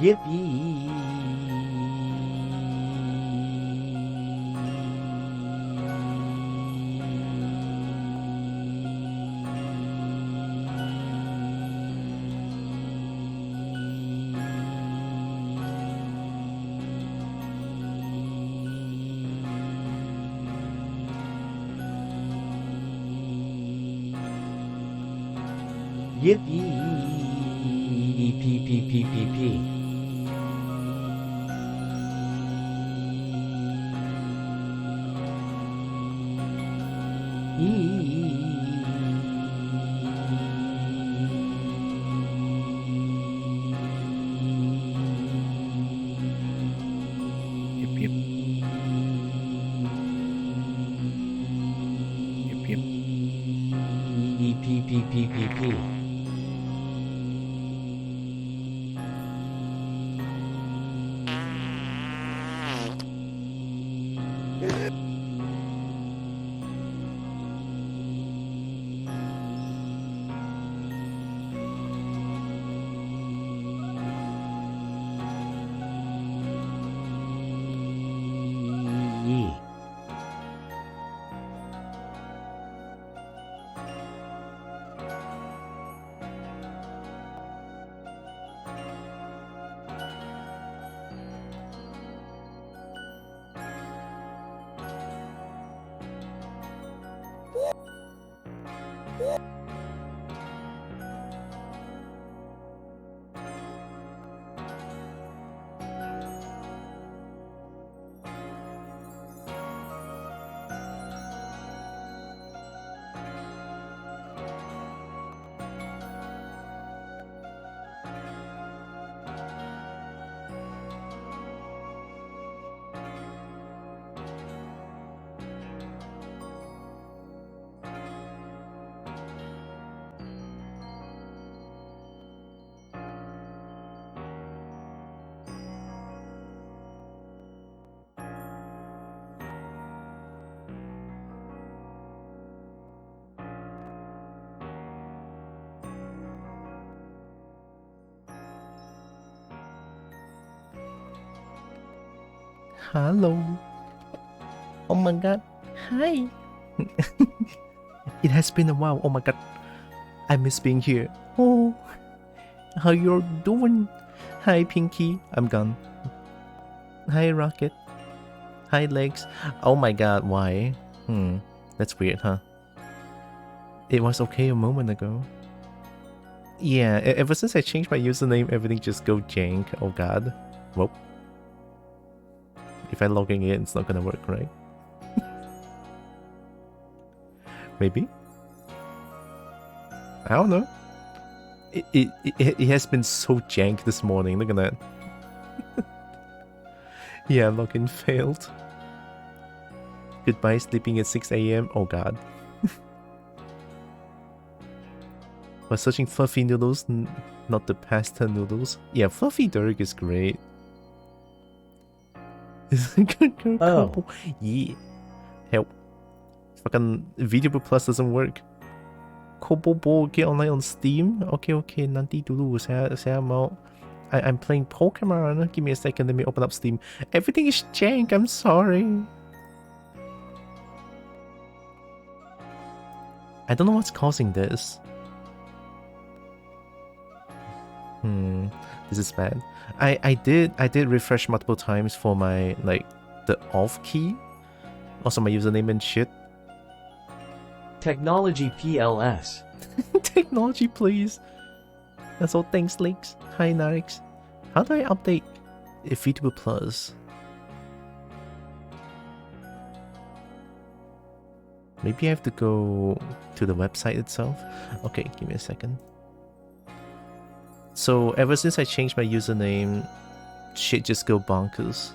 Yippee! Yippee! Pee pee pee pee pee. Yep, yep. Yep, yep. Pee pee pee pee pee. Hello. Oh my god. Hi. It has been a while. Oh my god. I miss being here. Oh. How you're doing? Hi Pinky. I'm gone. Hi Rocket. Hi Legs. Oh my god, why? That's weird, huh? It was okay a moment ago. Yeah, ever since I changed my username, everything just go jank. Oh god. Whoop. If I logging in, it's not gonna work, right? Maybe? I don't know. It has been so jank this morning. Look at that. Yeah, login failed. Goodbye sleeping at 6 AM. Oh god. Was searching fluffy noodles, not the pasta noodles. Yeah, fluffy Dirk is great. Oh. Yeah. Help. Fucking Video Plus doesn't work. Kobo get online on Steam. Okay. Nanti dulu. Saya mau. I'm playing Pokemon. Give me a second. Let me open up Steam. Everything is jank. I'm sorry. I don't know what's causing this. This is bad. I did refresh multiple times for my the off key. Also my username and shit. Technology PLS. Technology, please. That's all. Thanks, Links. Hi, Narix. How do I update VTuber Plus? Maybe I have to go to the website itself. Okay, give me a second. So ever since I changed my username, shit just go bonkers.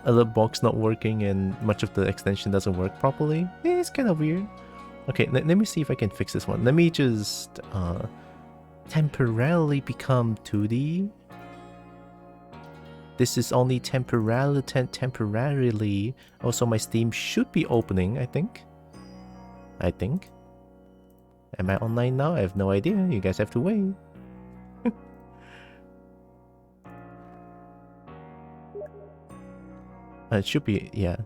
Alert box not working and much of the extension doesn't work properly. It's kind of weird. Okay, let me see if I can fix this one. Let me just temporarily become 2D. This is only temporarily. Also, my Steam should be opening, I think. Am I online now? I have no idea. You guys have to wait. It should be, yeah.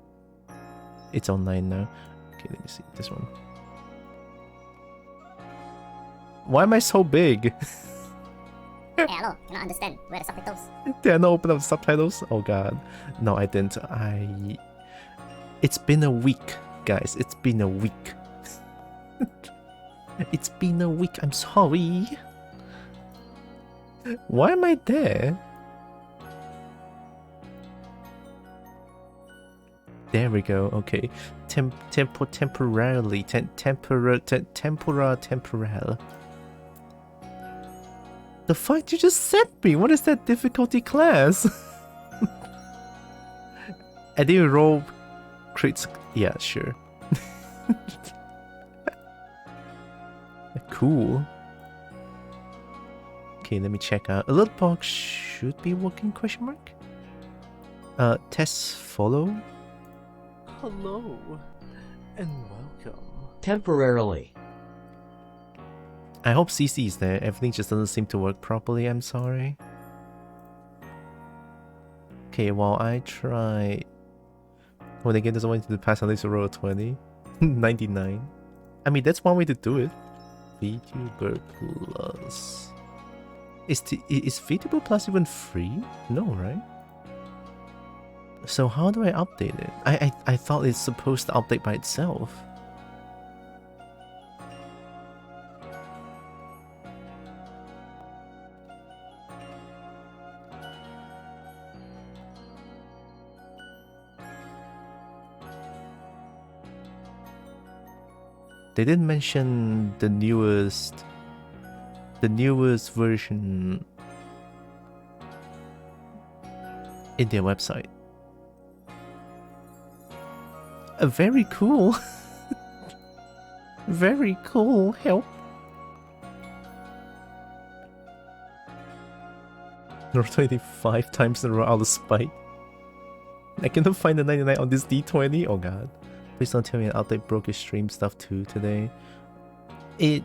It's online now. Okay, let me see this one. Why am I so big? Hey, hello, cannot understand. Where are the subtitles? Did I not open up subtitles? Oh god. No, I didn't. It's been a week, guys. It's been a week. It's been a week. I'm sorry. Why am I there? There we go. Okay. Temporarily. Temporal. The fuck you just sent me? What is that difficulty class? I didn't roll crits. Yeah, sure. Cool. Okay, let me check out. Alert box should be working, question mark? Tests follow? Hello and welcome. Temporarily. I hope CC is there. Everything just doesn't seem to work properly. I'm sorry. Okay, while I try. When the game doesn't want you to pass, at least a roll of 20. 99. I mean, that's one way to do it. VTuber Plus. Is VTuber Plus even free? No, right? So how do I update it? I thought it's supposed to update by itself. They didn't mention the newest version in their website. Very cool. Very cool. Help. Roll 25 times in a row out of spite. I cannot find the 99 on this D20. Oh god. Please don't tell me an update broke your stream stuff too today. It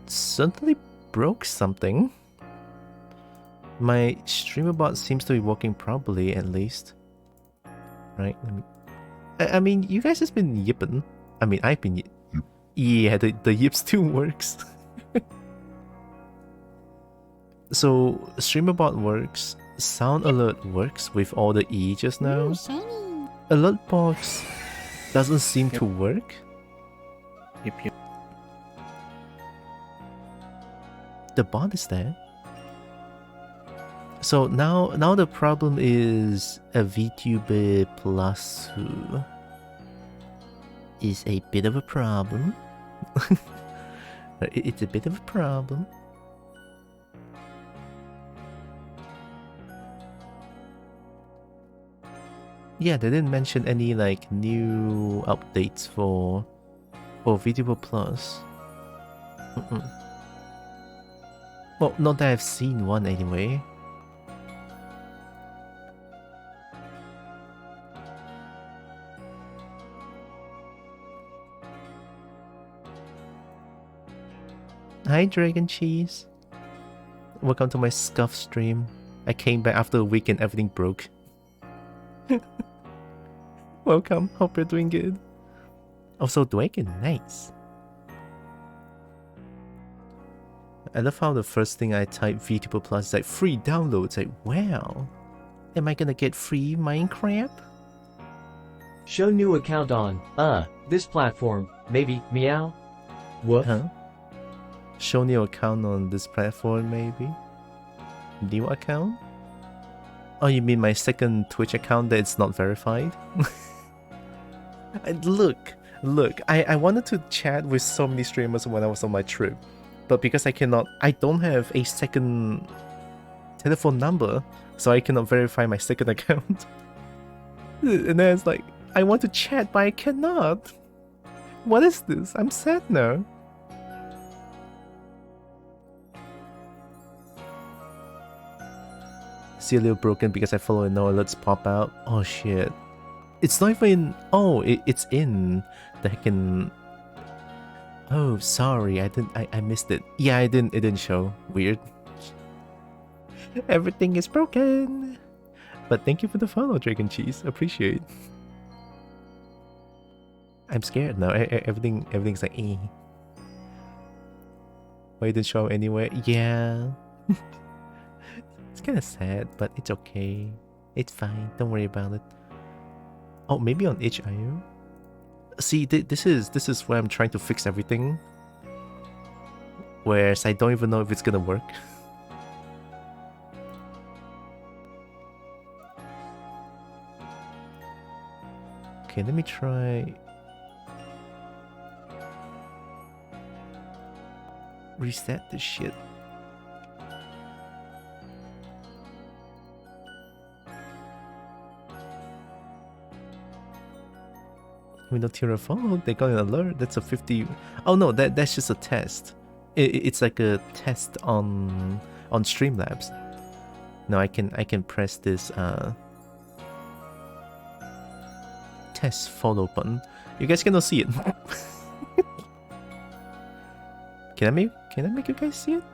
certainly broke something. My streamer bot seems to be working properly at least. Right? I mean, you guys have been yipping. I mean, I've been yeah, the yip still works. So, streamer bot works. Sound alert works with all the E just now. Ooh, shiny. Alert box doesn't seem to work. Yep. The bot is there. So now the problem is a VTuber Plus is a bit of a problem. It's a bit of a problem. Yeah, they didn't mention any like new updates for VTuber Plus. Well, not that I've seen one anyway. Hi Dragon Cheese. Welcome to my scuff stream. I came back after a week and everything broke. Welcome, hope you're doing good. Also, Dragon, nice. I love how the first thing I type VTuber Plus is like free download. It's like, wow, am I gonna get free Minecraft? Show new account on, this platform, maybe, meow? Woof. Huh? Show new account on this platform, maybe? New account? Oh, you mean my second Twitch account that's not verified? And look, I wanted to chat with so many streamers when I was on my trip, but because I don't have a second telephone number, so I cannot verify my second account. And then it's like, I want to chat, but I cannot. What is this? I'm sad now. See a little broken because I follow and no alerts pop out. Oh shit. It's not even... Oh, it's in the heckin... Oh, sorry. I missed it. Yeah, it didn't show. Weird. Everything is broken. But thank you for the follow, Dragon Cheese. Appreciate. I'm scared now. Everything's like, eh. Why it didn't show anywhere? Yeah. It's kind of sad, but it's okay. It's fine. Don't worry about it. Oh, maybe on itch.io? See, this is where I'm trying to fix everything. Whereas I don't even know if it's gonna work. Okay, let me try... Reset this shit. Window Tylra followed, they got an alert. That's a 50... Oh no, that's just a test. It's like a test on Streamlabs. Now I can press this test follow button. You guys cannot see it. Can I make you guys see it?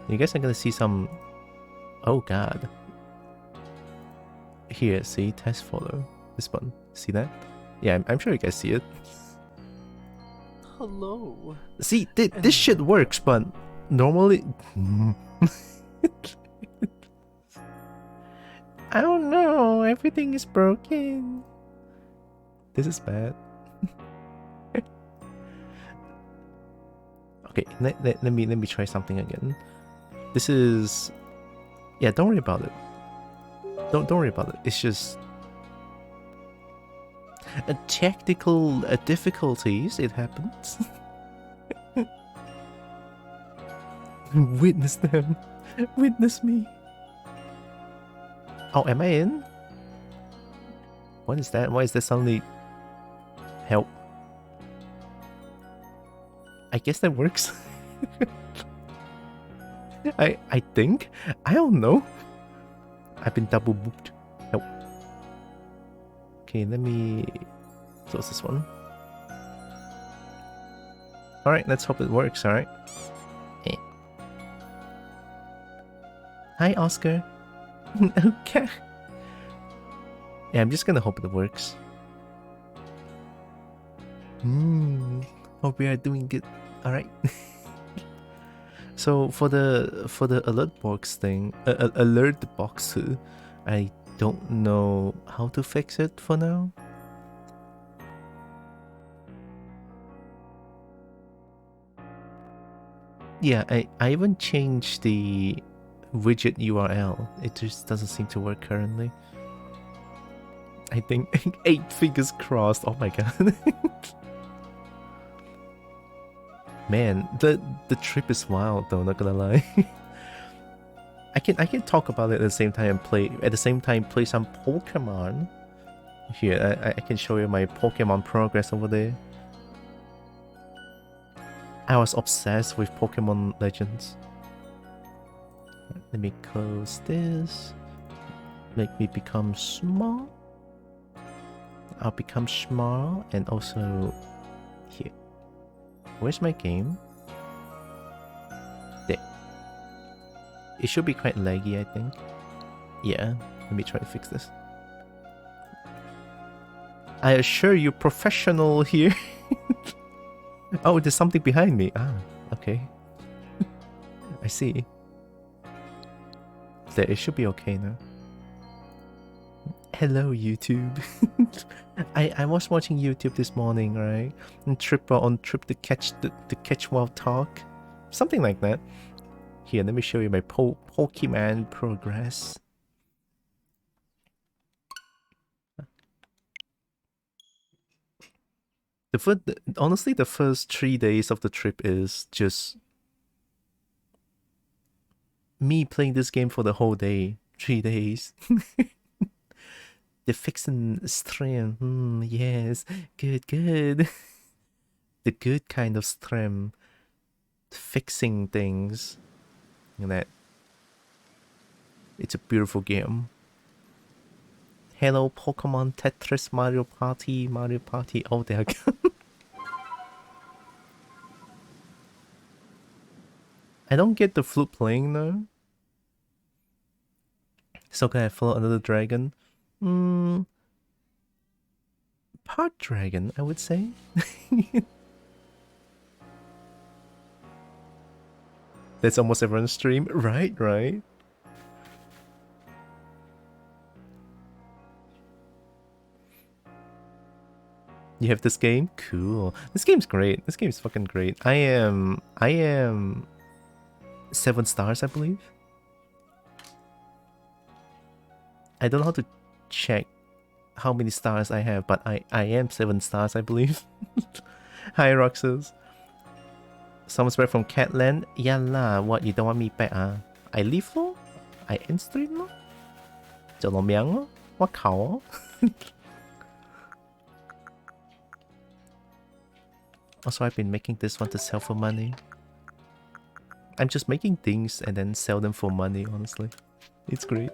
You guys are gonna see some... Oh god. Here, see, test follow. This button. See that? Yeah, I'm sure you guys see it. Hello. See, this shit works, but normally... I don't know, everything is broken. This is bad. Okay, let me try something again. This is... Yeah, don't worry about it. Don't worry about it. It's just... technical difficulties, it happens. Witness them. Witness me. Oh, am I in? What is that? Why is there suddenly... Help. I guess that works. I think? I don't know. I've been double booked. Help. Okay, let me close this one. Alright, let's hope it works, alright? Eh. Hi, Oscar. Okay. Yeah, I'm just gonna hope it works. Hope we are doing good. Alright. So for the alert box thing, alert box, I don't know how to fix it for now. Yeah, I even changed the widget URL. It just doesn't seem to work currently. I think 8 fingers crossed. Oh my god. Man, the trip is wild though, not gonna lie. I can talk about it at the same time and play some Pokemon. Here, I can show you my Pokemon progress over there. I was obsessed with Pokemon Legends. Let me close this. Make me become small. I'll become small and also here. Where's my game? There. It should be quite laggy, I think. Yeah, let me try to fix this. I assure you, professional here. Oh, there's something behind me. Ah, okay. I see. There, it should be okay now. Hello, YouTube. I was watching YouTube this morning, right? And trip to catch wild talk, something like that. Here, let me show you my Pokemon progress. Honestly, the first 3 days of the trip is just me playing this game for the whole day. 3 days. The fixing stream. Yes, good. The good kind of stream. Fixing things. And that. It's a beautiful game. Hello, Pokemon, Tetris, Mario Party. Oh, there I go. I don't get the flute playing though. So can I follow another dragon? Part dragon, I would say. That's almost everyone's stream. Right. You have this game? Cool. This game's great. This game's fucking great. I am 7 stars, I believe. I don't know how to check how many stars I have, but I am 7 stars, I believe. Hi, Roxas. Someone's back from Catland. Yalla, what, you don't want me back, ah? I leave lo? I end stream lo? 做什么样咯？我靠哦！ Also, I've been making this one to sell for money. I'm just making things and then sell them for money, honestly. It's great.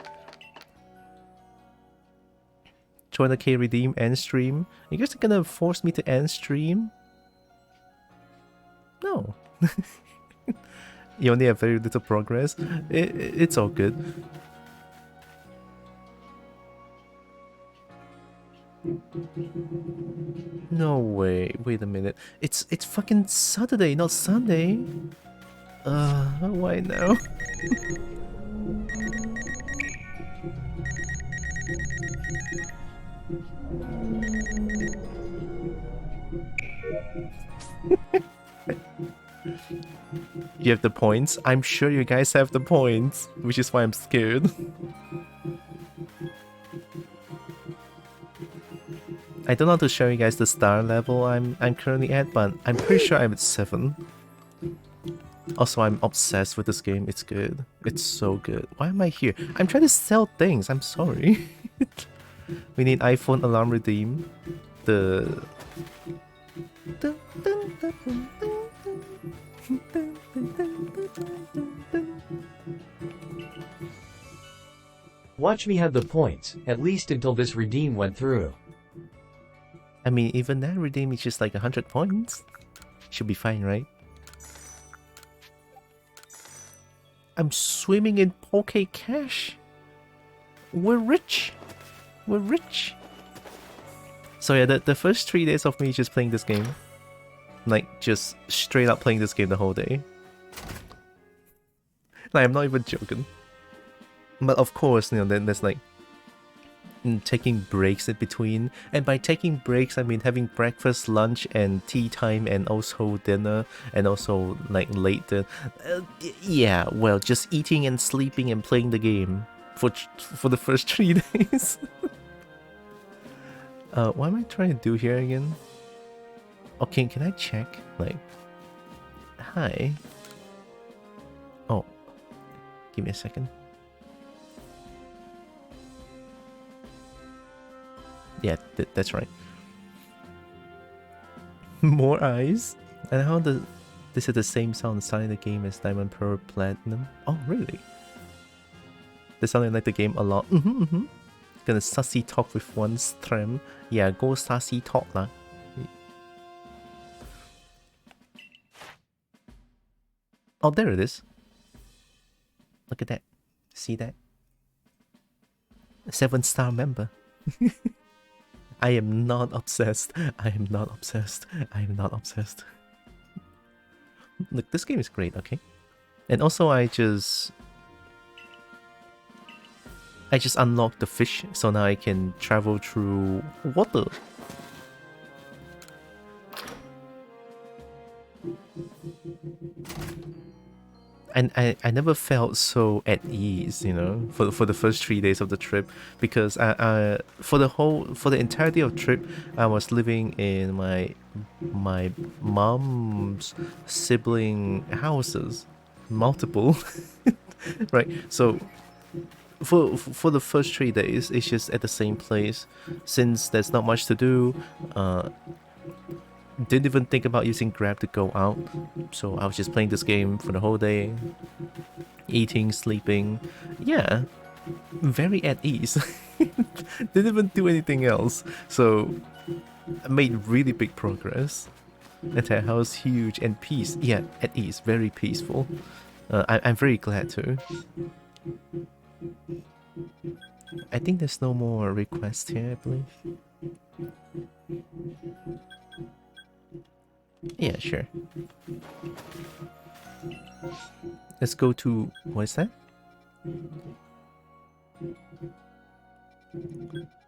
200k redeem, end stream. You guys are gonna force me to end stream? No. You only have very little progress. It's all good. No way. Wait a minute. It's fucking Saturday, not Sunday. Why now? You have the points? I'm sure you guys have the points, which is why I'm scared. I don't know how to show you guys the star level I'm currently at, but I'm pretty sure I'm at 7. Also, I'm obsessed with this game. It's good. It's so good. Why am I here? I'm trying to sell things. I'm sorry. We need iPhone alarm redeem. Watch me have the points, at least until this redeem went through. I mean, even that redeem is just like 100 points. Should be fine, right? I'm swimming in Poke Cash. We're rich. We're rich. So yeah, the first 3 days of me just playing this game. Like, just straight up playing this game the whole day. Like, I'm not even joking. But of course, you know, then there's like taking breaks in between. And by taking breaks, I mean having breakfast, lunch, and tea time, and also dinner, and also like later. Yeah, well, just eating and sleeping and playing the game for the first 3 days. What am I trying to do here again? Okay, can I check? Like, hi. Oh, give me a second. Yeah, that's right. More eyes? And how this is the same sound starting the game as Diamond, Pearl, Platinum? Oh, really? They sounded like the game a lot. Gonna sussy talk with one stream. Yeah, go sussy talk lah. Oh, there it is. Look at that. See that? 7-star member. I am not obsessed. I am not obsessed. I am not obsessed. Look, this game is great, okay? And also I just... I just unlocked the fish, so now I can travel through water. And I never felt so at ease, you know, for the first 3 days of the trip, because for the entirety of the trip, I was living in my mom's sibling houses, multiple, right? So for the first 3 days, it's just at the same place, since there's not much to do. Didn't even think about using Grab to go out, so I was just playing this game for the whole day, eating, sleeping. Yeah, very at ease. Didn't even do anything else, so I made really big progress. Entire house huge and peace. Yeah, at ease, very peaceful. I'm very glad too. I think there's no more requests here, I believe. Yeah, sure. Let's go to... what is that?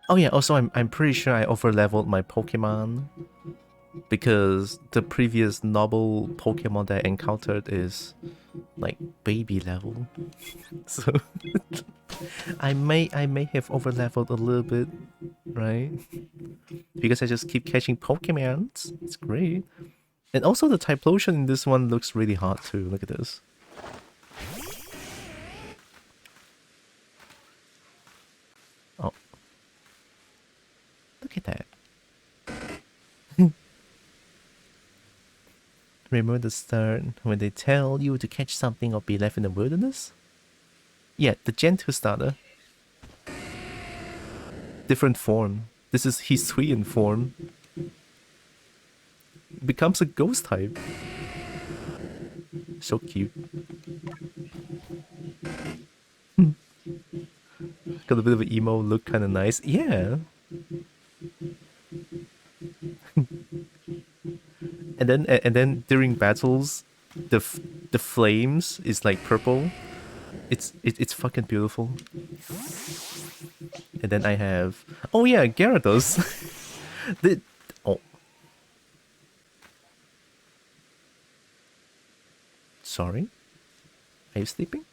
Oh yeah, also I'm pretty sure I over-leveled my Pokemon, because the previous noble Pokemon that I encountered is like baby level. So I may have over-leveled a little bit, right? Because I just keep catching Pokemons. It's great. And also the Typhlosion in this one looks really hot too. Look at this. Oh. Look at that. Remember the start when they tell you to catch something or be left in the wilderness? Yeah, the Gentle starter. Different form. This is Hisuian form. Becomes a ghost type. So cute. Got a bit of an emo look, kind of nice. Yeah. and then during battles, the flames is like purple. It's fucking beautiful. And then I have, oh yeah, Gyarados. Oh. Sorry? Are you sleeping?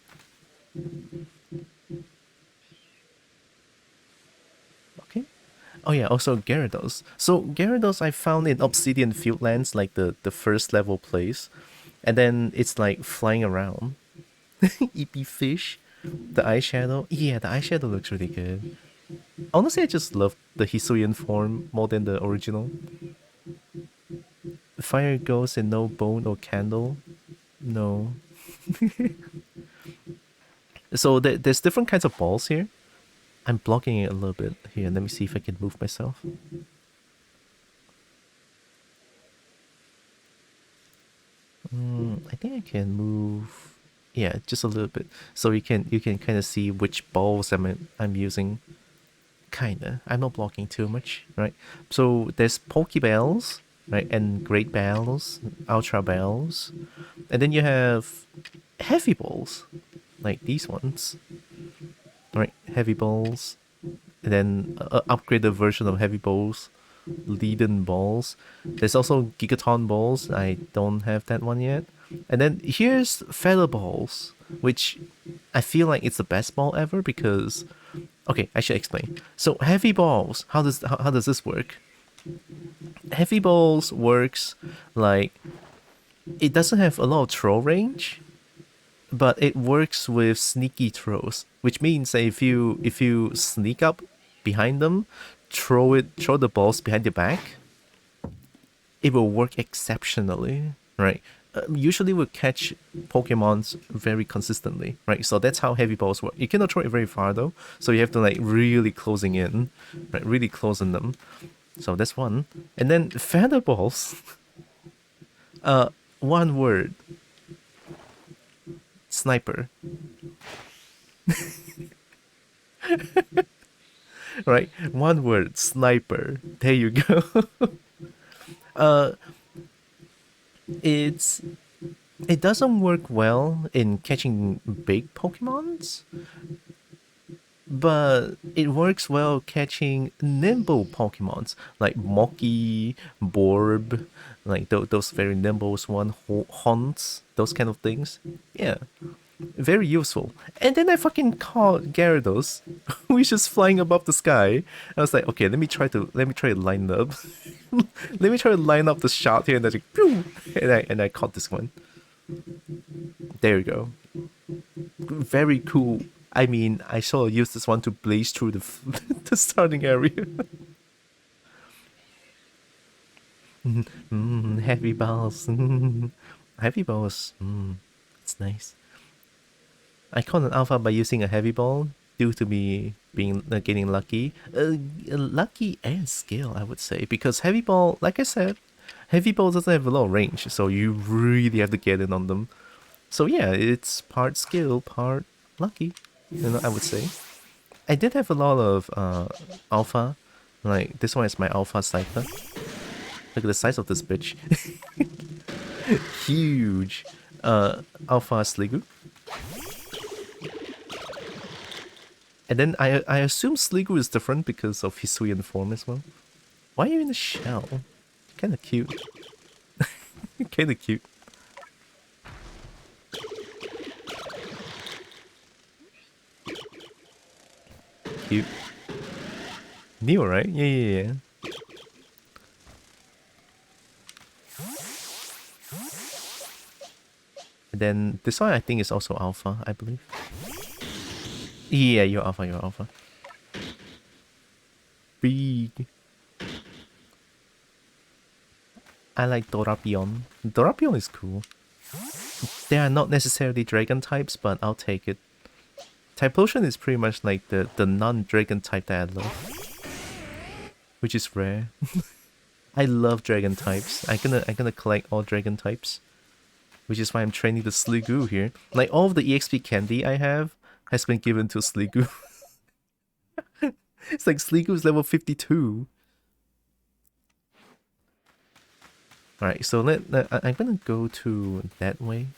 Okay. Oh yeah, also Gyarados. So Gyarados I found in Obsidian Fieldlands, like the first level place. And then it's like flying around. Eepy fish. The eyeshadow. Yeah, the eyeshadow looks really good. Honestly, I just love the Hisuian form more than the original. Fire ghost and no bone or candle. No. So there's different kinds of balls here. I'm blocking it a little bit. Here, let me see if I can move myself. I think I can move. Yeah, just a little bit. So you can kind of see which balls I'm using. Kinda. I'm not blocking too much, right? So there's Pokeballs, right? And Great Balls, Ultra Balls. And then you have Heavy Balls, like these ones. Right, Heavy Balls. And then upgraded version of Heavy Balls, Leaden Balls. There's also Gigaton Balls. I don't have that one yet. And then here's Feather Balls, which I feel like it's the best ball ever because... Okay, I should explain. So Heavy Balls, how does this work? Heavy Balls works like... It doesn't have a lot of throw range, but it works with sneaky throws, which means that if you sneak up behind them, throw the balls behind your back, it will work exceptionally, right? Usually we'll catch Pokemons very consistently, right? So that's how Heavy Balls work. You cannot throw it very far though, so you have to like really closing in, right? Really closing them. So that's one. And then Feather Balls, one word. Sniper. Right? One word, sniper. There you go. It doesn't work well in catching big Pokemons, but it works well catching nimble Pokemons like Moki, Borb, like those very nimble one, Haunts, those kind of things. Yeah, very useful. And then I fucking caught Gyarados, which is flying above the sky. I was like, okay, let me try to line up. Let me try to line up the shot here, and then like, pew! And I caught this one. There you go. Very cool. I mean, I shall use this one to blaze through the the starting area. Heavy balls. Heavy balls. It's nice. I caught an alpha by using a heavy ball due to me being getting lucky. Lucky and skill, I would say, because heavy ball, like I said, heavy ball doesn't have a lot of range, so you really have to get in on them. So yeah, it's part skill, part lucky, I would say. I did have a lot of alpha, like this one is my alpha cipher. Look at the size of this bitch. Huge alpha Sliggoo. And then I assume Sliggoo is different because of Hisuian form as well. Why are you in the shell? Kinda cute. Kinda cute. Cute. Neo, right? Yeah. And then this one I think is also alpha, I believe. Yeah, you're alpha. Big. I like Dorapion. Dorapion is cool. They are not necessarily dragon types, but I'll take it. Typhlosion is pretty much like the non-dragon type that I love, which is rare. I love dragon types. I'm gonna collect all dragon types, which is why I'm training the Sliggoo here. Like all of the EXP candy I have has been given to Sliggoo. It's like Sliggoo is level 52. Alright, so I'm gonna go to that way.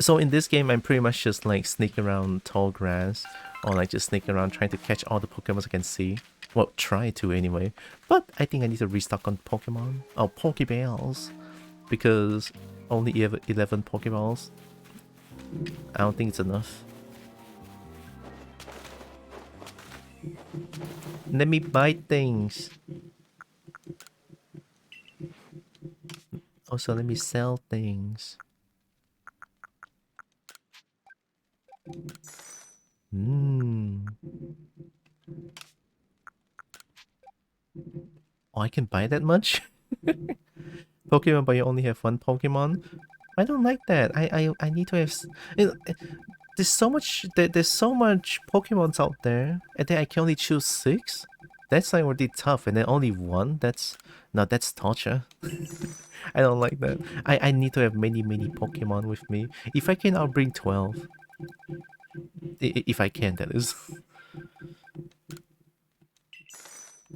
So in this game, I'm pretty much just like sneaking around tall grass, or like just sneaking around trying to catch all the Pokemon I can see. Well, try to anyway. But I think I need to restock on Pokemon. Oh, Pokeballs. Because only 11 Pokeballs. I don't think it's enough. Let me buy things. Also, let me sell things. Oh, I can buy that much? Pokemon, but you only have one Pokemon? I don't like that. I need to have... There's so much Pokemons out there, and then I can only choose 6? That's like already tough, and then only one? That's torture. I don't like that. I need to have many Pokemon with me. If I can, I'll bring 12. If I can, that is.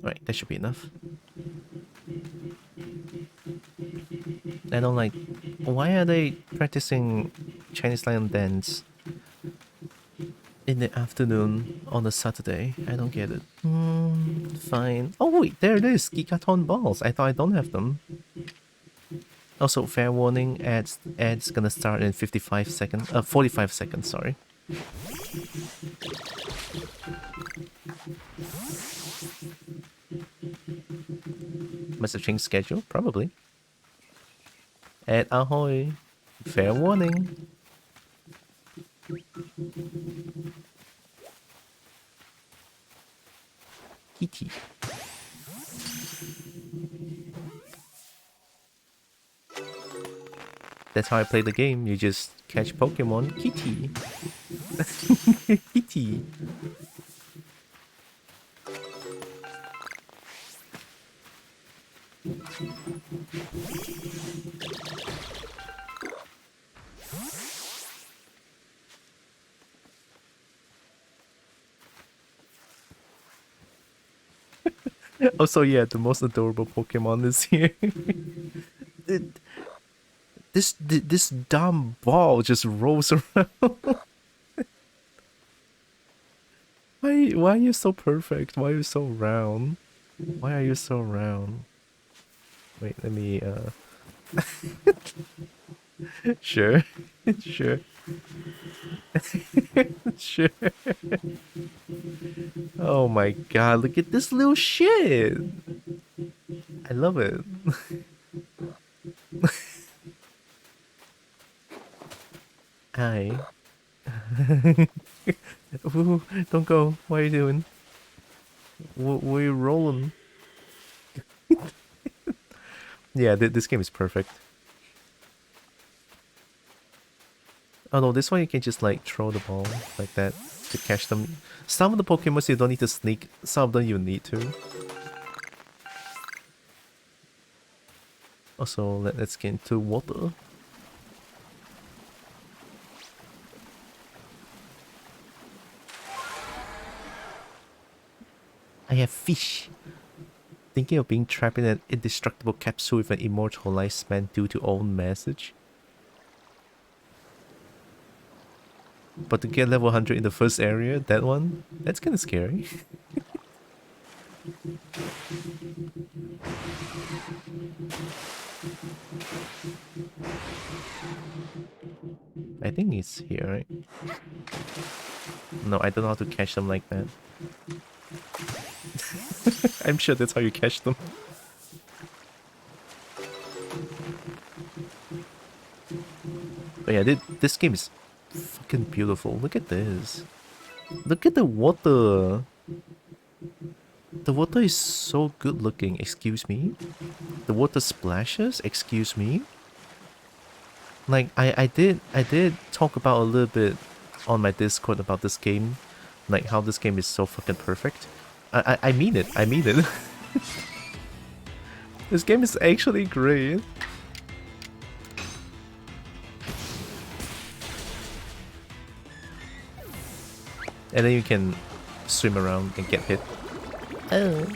Right, that should be enough. I don't like... Why are they practicing Chinese Lion Dance in the afternoon on a Saturday? I don't get it. Fine. Oh wait, there it is! Gigaton balls! I thought I don't have them. Also, fair warning, ads gonna start in 45 seconds. 45 seconds, sorry. Must have changed schedule? Probably. Ad ahoy! Fair warning! Kitty. That's how I play the game. You just catch Pokemon. Kitty. Kitty. Also, yeah, the most adorable Pokemon is here. This dumb ball just rolls around. why are you so perfect? Why are you so round? Why are you so round? Wait, let me sure. Sure. Sure. Oh my god, look at this little shit. I love it. Hi. Ooh, don't go. What are you doing? What are you rolling? Yeah, this game is perfect. Oh no, this one you can just like throw the ball like that to catch them. Some of the Pokemon you don't need to sneak, some of them you need to. Also, let's get into water. I have fish. Thinking of being trapped in an indestructible capsule with an immortal lifespan due to own message. But to get level 100 in the first area, that one, that's kind of scary. I think it's here, right? No, I don't know how to catch them like that. I'm sure that's how you catch them. But yeah, this game is fucking beautiful. Look at this. Look at the water. The water is so good looking. Excuse me? The water splashes? Excuse me? Like, I did talk about a little bit on my Discord about this game. Like, how this game is so fucking perfect. I mean it. I mean it. This game is actually great. And then you can swim around and get hit. Oh.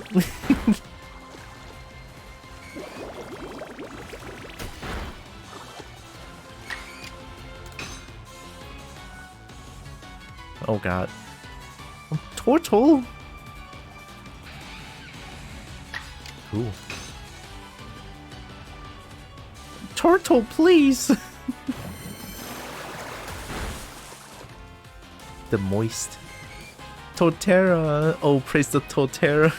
Oh god. Turtle! Ooh. Turtle, please! The moist. Torterra! Oh, praise the Torterra!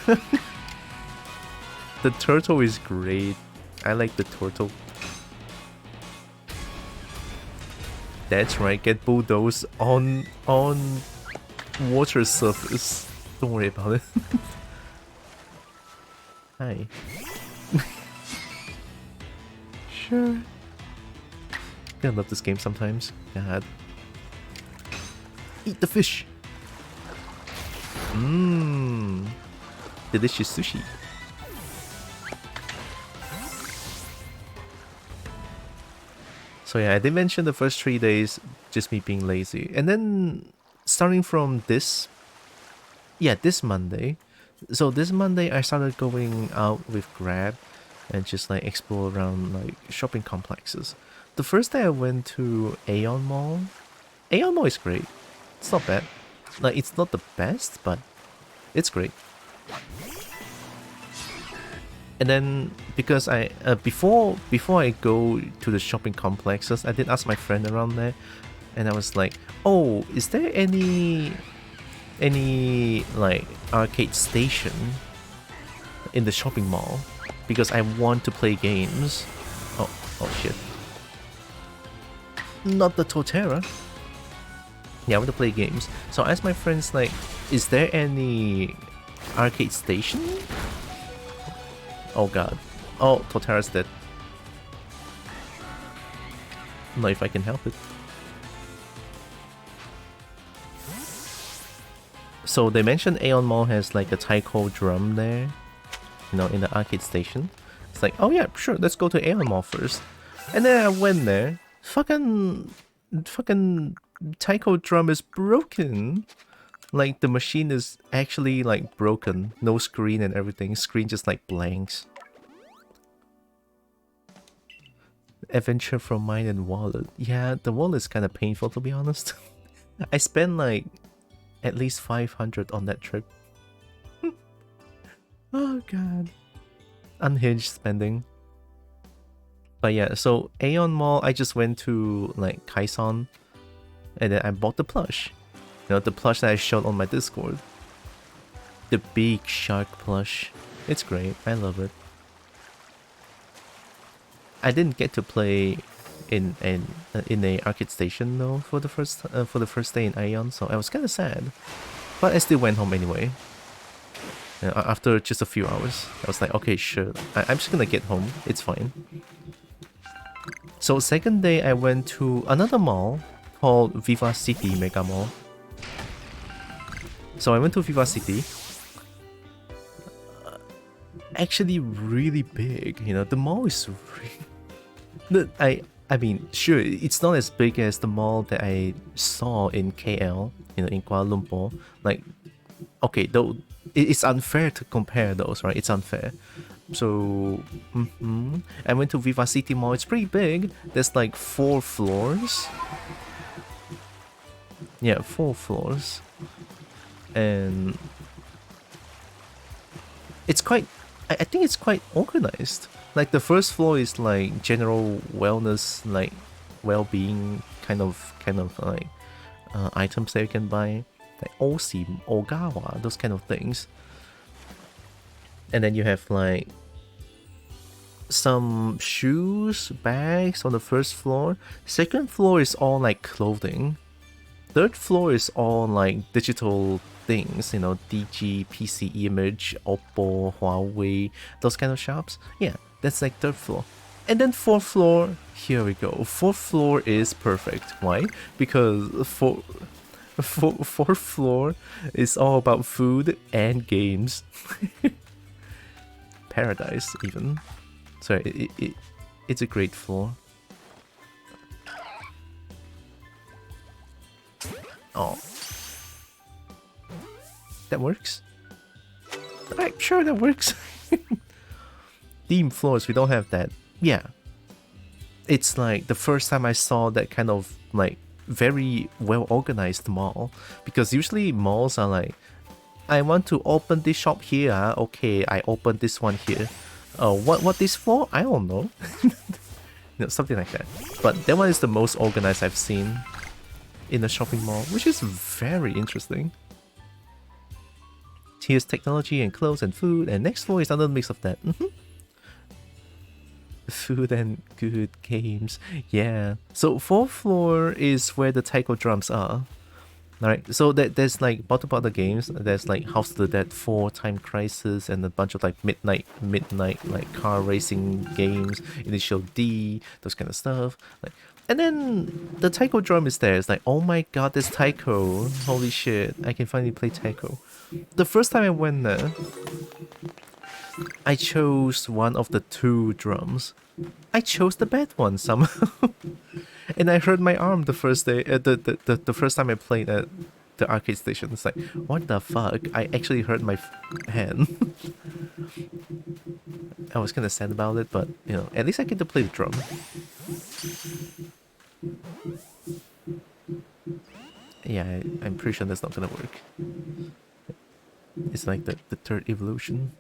The turtle is great. I like the turtle. That's right, get bulldozed on water surface. Don't worry about it. Hi. Sure. I love this game sometimes. God. Eat the fish. Mmm. Delicious sushi. So yeah, I did mention the first 3 days just me being lazy. And then starting from this Monday. So this Monday I started going out with Grab and just like explore around like shopping complexes. The first day I went to Aeon Mall. Aeon Mall is great. It's not bad. Like, it's not the best, but it's great. And then because I before I go to the shopping complexes, I did ask my friend around there, and I was like, "Oh, is there any like arcade station in the shopping mall? Because I want to play games." Oh shit! Not the Torterra. Yeah, I want to play games. So I asked my friends like, "Is there any arcade station?" Oh god. Oh, Torterra's dead. Not if I can help it. So they mentioned Aeon Mall has like a taiko drum there, you know, in the arcade station. It's like, oh yeah, sure, let's go to Aeon Mall first. And then I went there. Fucking taiko drum is broken. Like, the machine is actually like broken. No screen and everything. Screen just like blanks. Adventure from Mind and Wallet. Yeah, the wallet is kind of painful to be honest. I spent like at least 500 on that trip. Oh god. Unhinged spending. But yeah, so Aeon Mall, I just went to like Kaison, and then I bought the plush. You know, the plush that I showed on my Discord. The big shark plush. It's great. I love it. I didn't get to play in a arcade station though for the first day in Aeon, so I was kind of sad. But I still went home anyway. After just a few hours, I was like, okay, sure. I'm just gonna get home. It's fine. So second day, I went to another mall called Viva City Mega Mall. So I went to Viva City. Actually, really big. You know, the mall is really... I mean, sure, it's not as big as the mall that I saw in KL, you know, in Kuala Lumpur. Like, okay, though it's unfair to compare those, right? It's unfair. So, I went to Viva City Mall. It's pretty big. There's like 4 floors. Yeah, 4 floors. And it's quite... I think it's quite organized. Like the first floor is like general wellness, like well-being kind of like items that you can buy, like Osim, Ogawa, those kind of things. And then you have like some shoes, bags on the first floor. Second floor is all like clothing. Third floor is all like digital things, you know, DG, PC Image, Oppo, Huawei, those kind of shops. Yeah, that's like third floor. And then fourth floor, here we go. Fourth floor is perfect. Why? Because fourth floor is all about food and games. Paradise, even. So it's a great floor. Oh. That works? Alright, sure, that works. Theme floors, we don't have that. Yeah. It's like the first time I saw that kind of like very well organized mall. Because usually malls are like, I want to open this shop here. Okay, I open this one here. What this floor? I don't know. You know, something like that. But that one is the most organized I've seen in a shopping mall, which is very interesting. Here's technology and clothes and food, and next floor is another mix of that. Food and good games, yeah. So fourth floor is where the taiko drums are. Alright, so there's like bottom other games. There's like House of the Dead 4, Time Crisis, and a bunch of like midnight like car racing games, Initial D, those kind of stuff. Like, and then the taiko drum is there. It's like, oh my god, there's taiko. Holy shit, I can finally play taiko. The first time I went there, I chose one of the 2 drums. I chose the bad one somehow. And I hurt my arm the first day, the first time I played at the arcade station. It's like, what the fuck? I actually hurt my hand. I was kinda sad about it, but you know, at least I get to play the drum. Yeah, I'm pretty sure that's not gonna work. It's like the third evolution.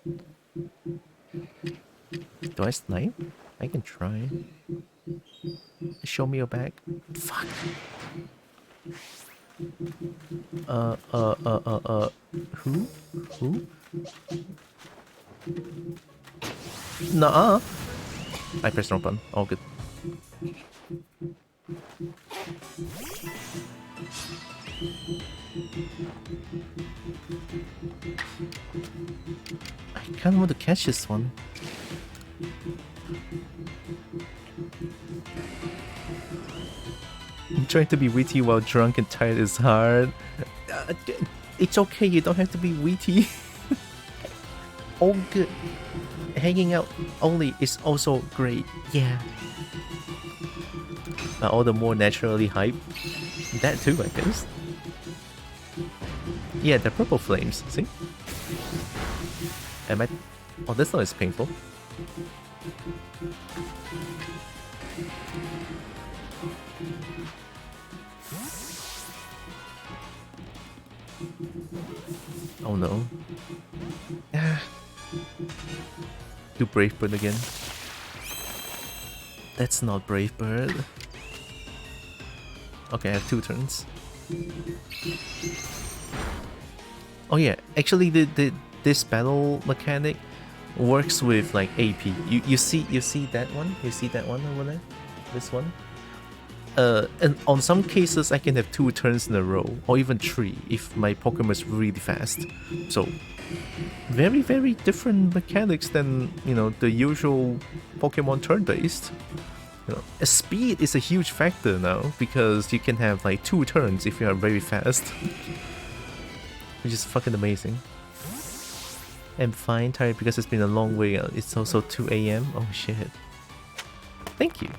Do I snipe? I can try. Show me your back. Fuck. Who? Who? Nuh-uh. I pressed the wrong button. All good. I kinda want to catch this one. Trying to be witty while drunk and tired is hard. It's okay, you don't have to be witty. All good. Hanging out only is also great, yeah. But all the more naturally hype. That too, I guess. Yeah, the purple flames, see? Am I... Oh, that's not as painful. Oh no. Ah. Do Brave Bird again. That's not Brave Bird. Okay, I have 2 turns. Oh yeah, actually this battle mechanic works with like AP. You see that one? You see that one over there? This one? And on some cases I can have 2 turns in a row, or even 3 if my Pokemon is really fast. So very, very different mechanics than, you know, the usual Pokemon turn-based. You know, speed is a huge factor now, because you can have like 2 turns if you are very fast. Which is fucking amazing. I'm fine, tired because it's been a long way. It's also 2 AM. Oh shit. Thank you.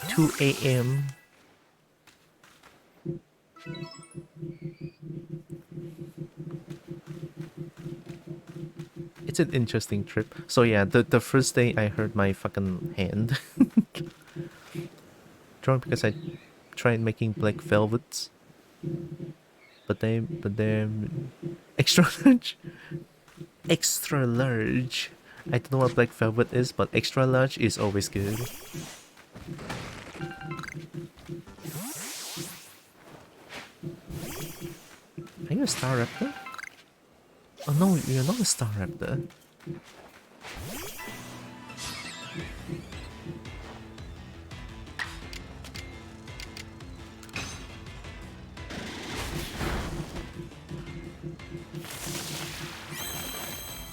2 AM. It's an interesting trip. So yeah, the first day I hurt my fucking hand. Drunk because I tried making black velvets. But then extra large. Extra large. I don't know what black velvet is, but extra large is always good. Are you a Star Raptor? Oh no, you're not a Star Raptor.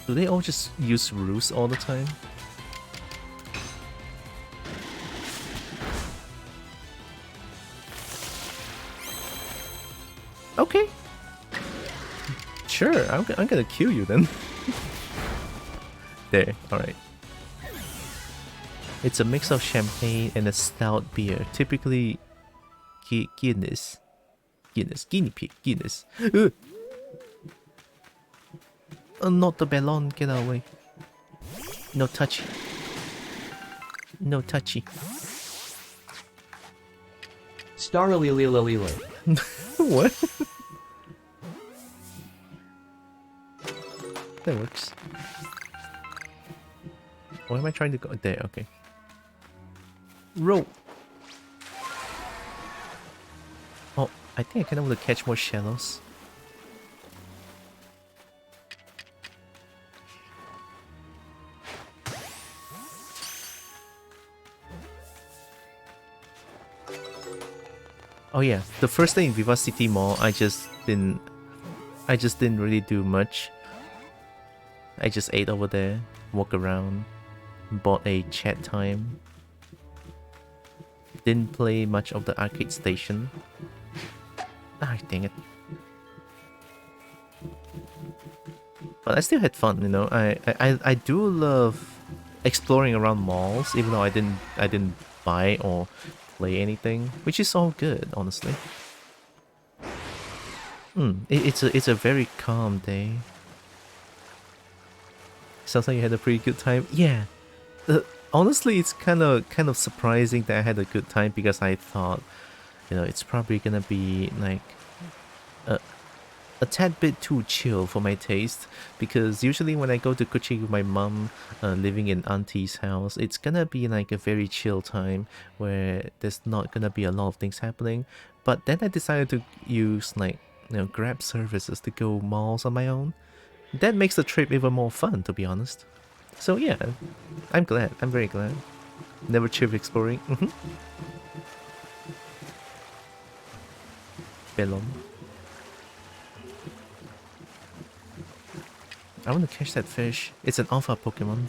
Do they all just use roost all the time? Okay. Sure, I'm gonna kill you then. There, alright. It's a mix of champagne and a stout beer, typically Guinness. Guinea pig, Guinness. Not the ballon, get away. No touchy. No touchy. Staralililililil. What? That works. Where am I trying to go? There, okay. Roll! Oh, I think I can able to catch more shallows. Oh yeah, the first day in Viva City Mall, I just didn't really do much. I just ate over there, walked around, bought a chat time. Didn't play much of the arcade station. Ah, dang it. But I still had fun, you know. I do love exploring around malls, even though I didn't buy or play anything, which is all good, honestly. It's a very calm day. Sounds like you had a pretty good time. Yeah. Honestly, it's kind of surprising that I had a good time, because I thought, you know, it's probably gonna be like a tad bit too chill for my taste, because usually when I go to Kuching with my mom, living in auntie's house, it's gonna be like a very chill time where there's not gonna be a lot of things happening. But then I decided to use like, you know, Grab services to go malls on my own. That makes the trip even more fun, to be honest. So yeah, I'm glad. I'm very glad. Never chill exploring. Bellum. I want to catch that fish. It's an alpha Pokemon.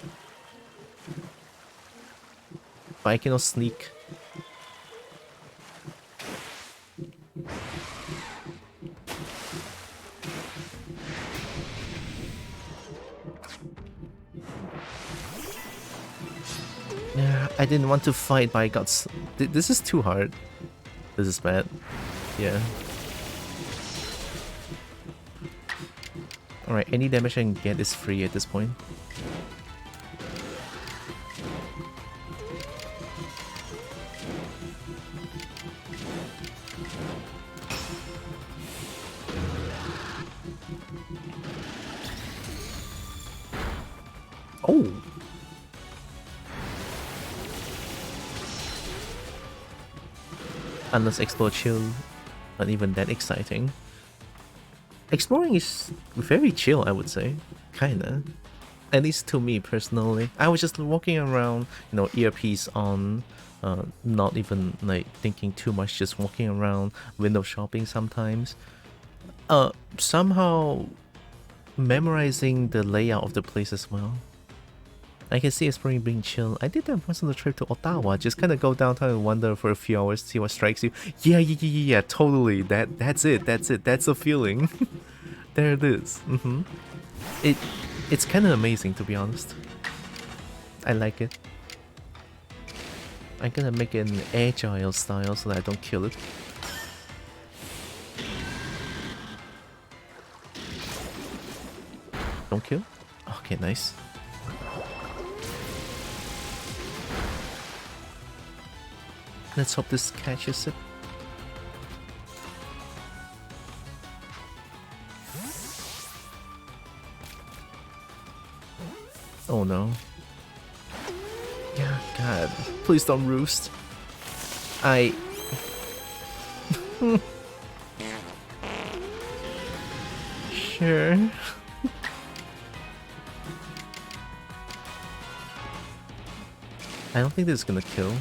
But I cannot sneak. Yeah, I didn't want to fight, but I got... This is too hard. This is bad. Yeah. Alright, any damage I can get is free at this point. Oh! Unless explore chill, not even that exciting. Exploring is very chill, I would say. Kinda. At least to me personally. I was just walking around, you know, earpiece on, not even like thinking too much, just walking around, window shopping sometimes. Somehow memorizing the layout of the place as well. I can see exploring being chill. I did that once on the trip to Ottawa. Just kind of go downtown and wander for a few hours, see what strikes you. Yeah, totally. That's it. That's the feeling. There it is. It's kind of amazing, to be honest. I like it. I'm gonna make it an agile style so that I don't kill it. Don't kill? Okay, nice. Let's hope this catches it. Oh no. Yeah, God. Please don't roost. Sure. I don't think this is gonna kill.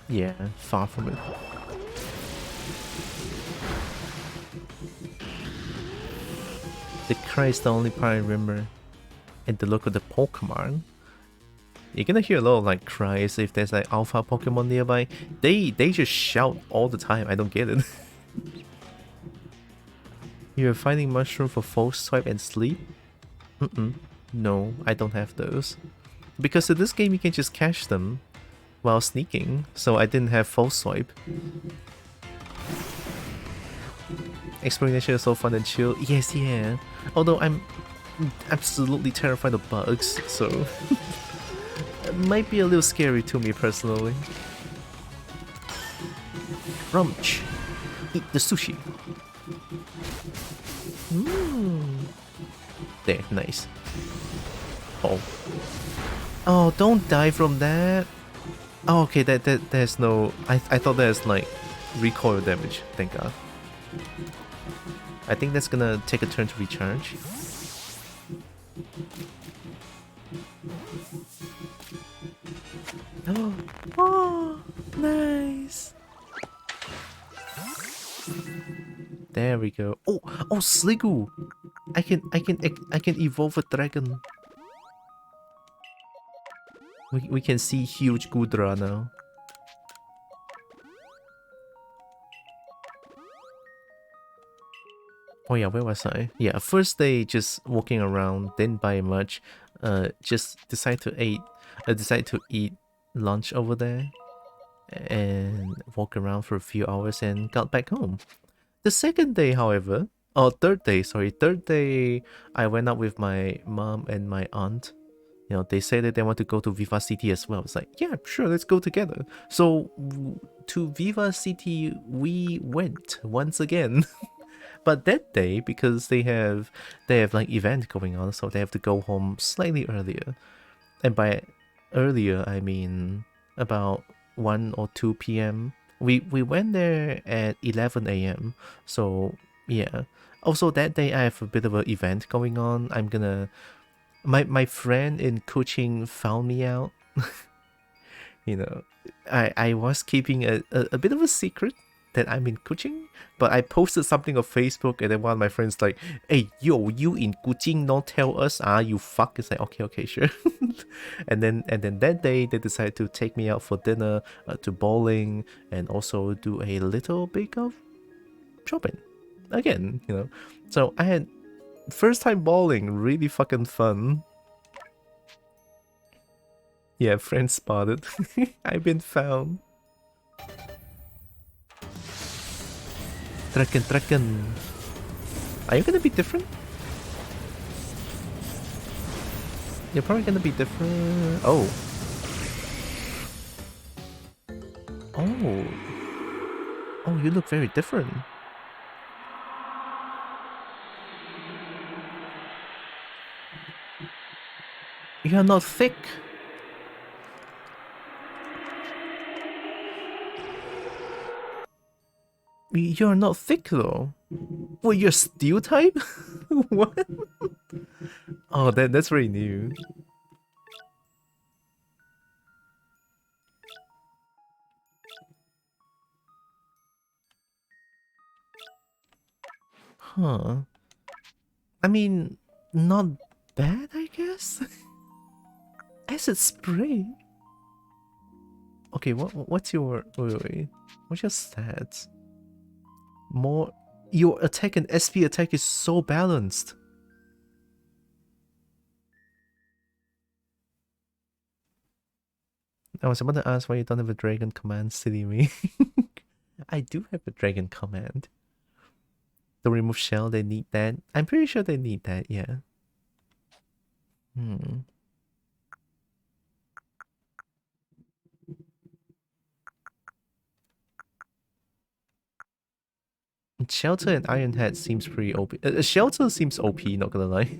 Yeah, far from it. The cry is the only part I remember. And the look of the Pokemon. You're gonna hear a lot of like cries if there's like alpha Pokemon nearby. They just shout all the time. I don't get it. You're finding mushroom for false swipe and sleep? No, I don't have those. Because in this game you can just catch them while sneaking, so I didn't have false swipe. Exploring nature is so fun and chill. Yes, yeah. Although I'm absolutely terrified of bugs, so it might be a little scary to me personally. Rumch. Eat the sushi. There, nice. Oh, don't die from that. Oh, okay, there's no... I thought there's like recoil damage, thank god. I think that's gonna take a turn to recharge. Oh, nice. There we go. Oh, Sliggoo. I can evolve a dragon. We can see huge Gudra now. Oh yeah, where was I? Yeah, first day just walking around, didn't buy much. Just decide to eat lunch over there and walk around for a few hours and got back home. The second day, however, third day, I went out with my mom and my aunt. You know, they said that they want to go to Viva City as well. It's like, yeah, sure, let's go together. So to Viva City we went once again. But that day, because they have like event going on, so they have to go home slightly earlier. And by earlier, I mean about 1 or 2 p.m. We went there at 11 a.m. So yeah. Also that day I have a bit of an event going on. I'm gonna... My friend in Kuching found me out. You know, I was keeping a bit of a secret that I'm in Kuching, but I posted something on Facebook and then one of my friends like, hey, yo, you in Kuching, don't tell us, you fuck. It's like, okay, sure. and then that day they decided to take me out for dinner, to bowling, and also do a little bit of shopping. Again, you know. So I had first time bowling, really fucking fun. Yeah, friend spotted. I've been found. Draken. Are you gonna be different? You're probably gonna be different. Oh, you look very different. You're not thick. You're not thick though. Well, you're steel type? What? Oh, that's very new. Huh. I mean, not bad, I guess? Acid spray? Okay, what's your... Wait. What's your stats? More... Your attack and SP attack is so balanced. I was about to ask why you don't have a dragon command, silly me. I do have a dragon command. To remove shell, they need that. I'm pretty sure they need that, yeah. Shelter and Iron Head seems pretty OP. Shelter seems OP, not gonna lie.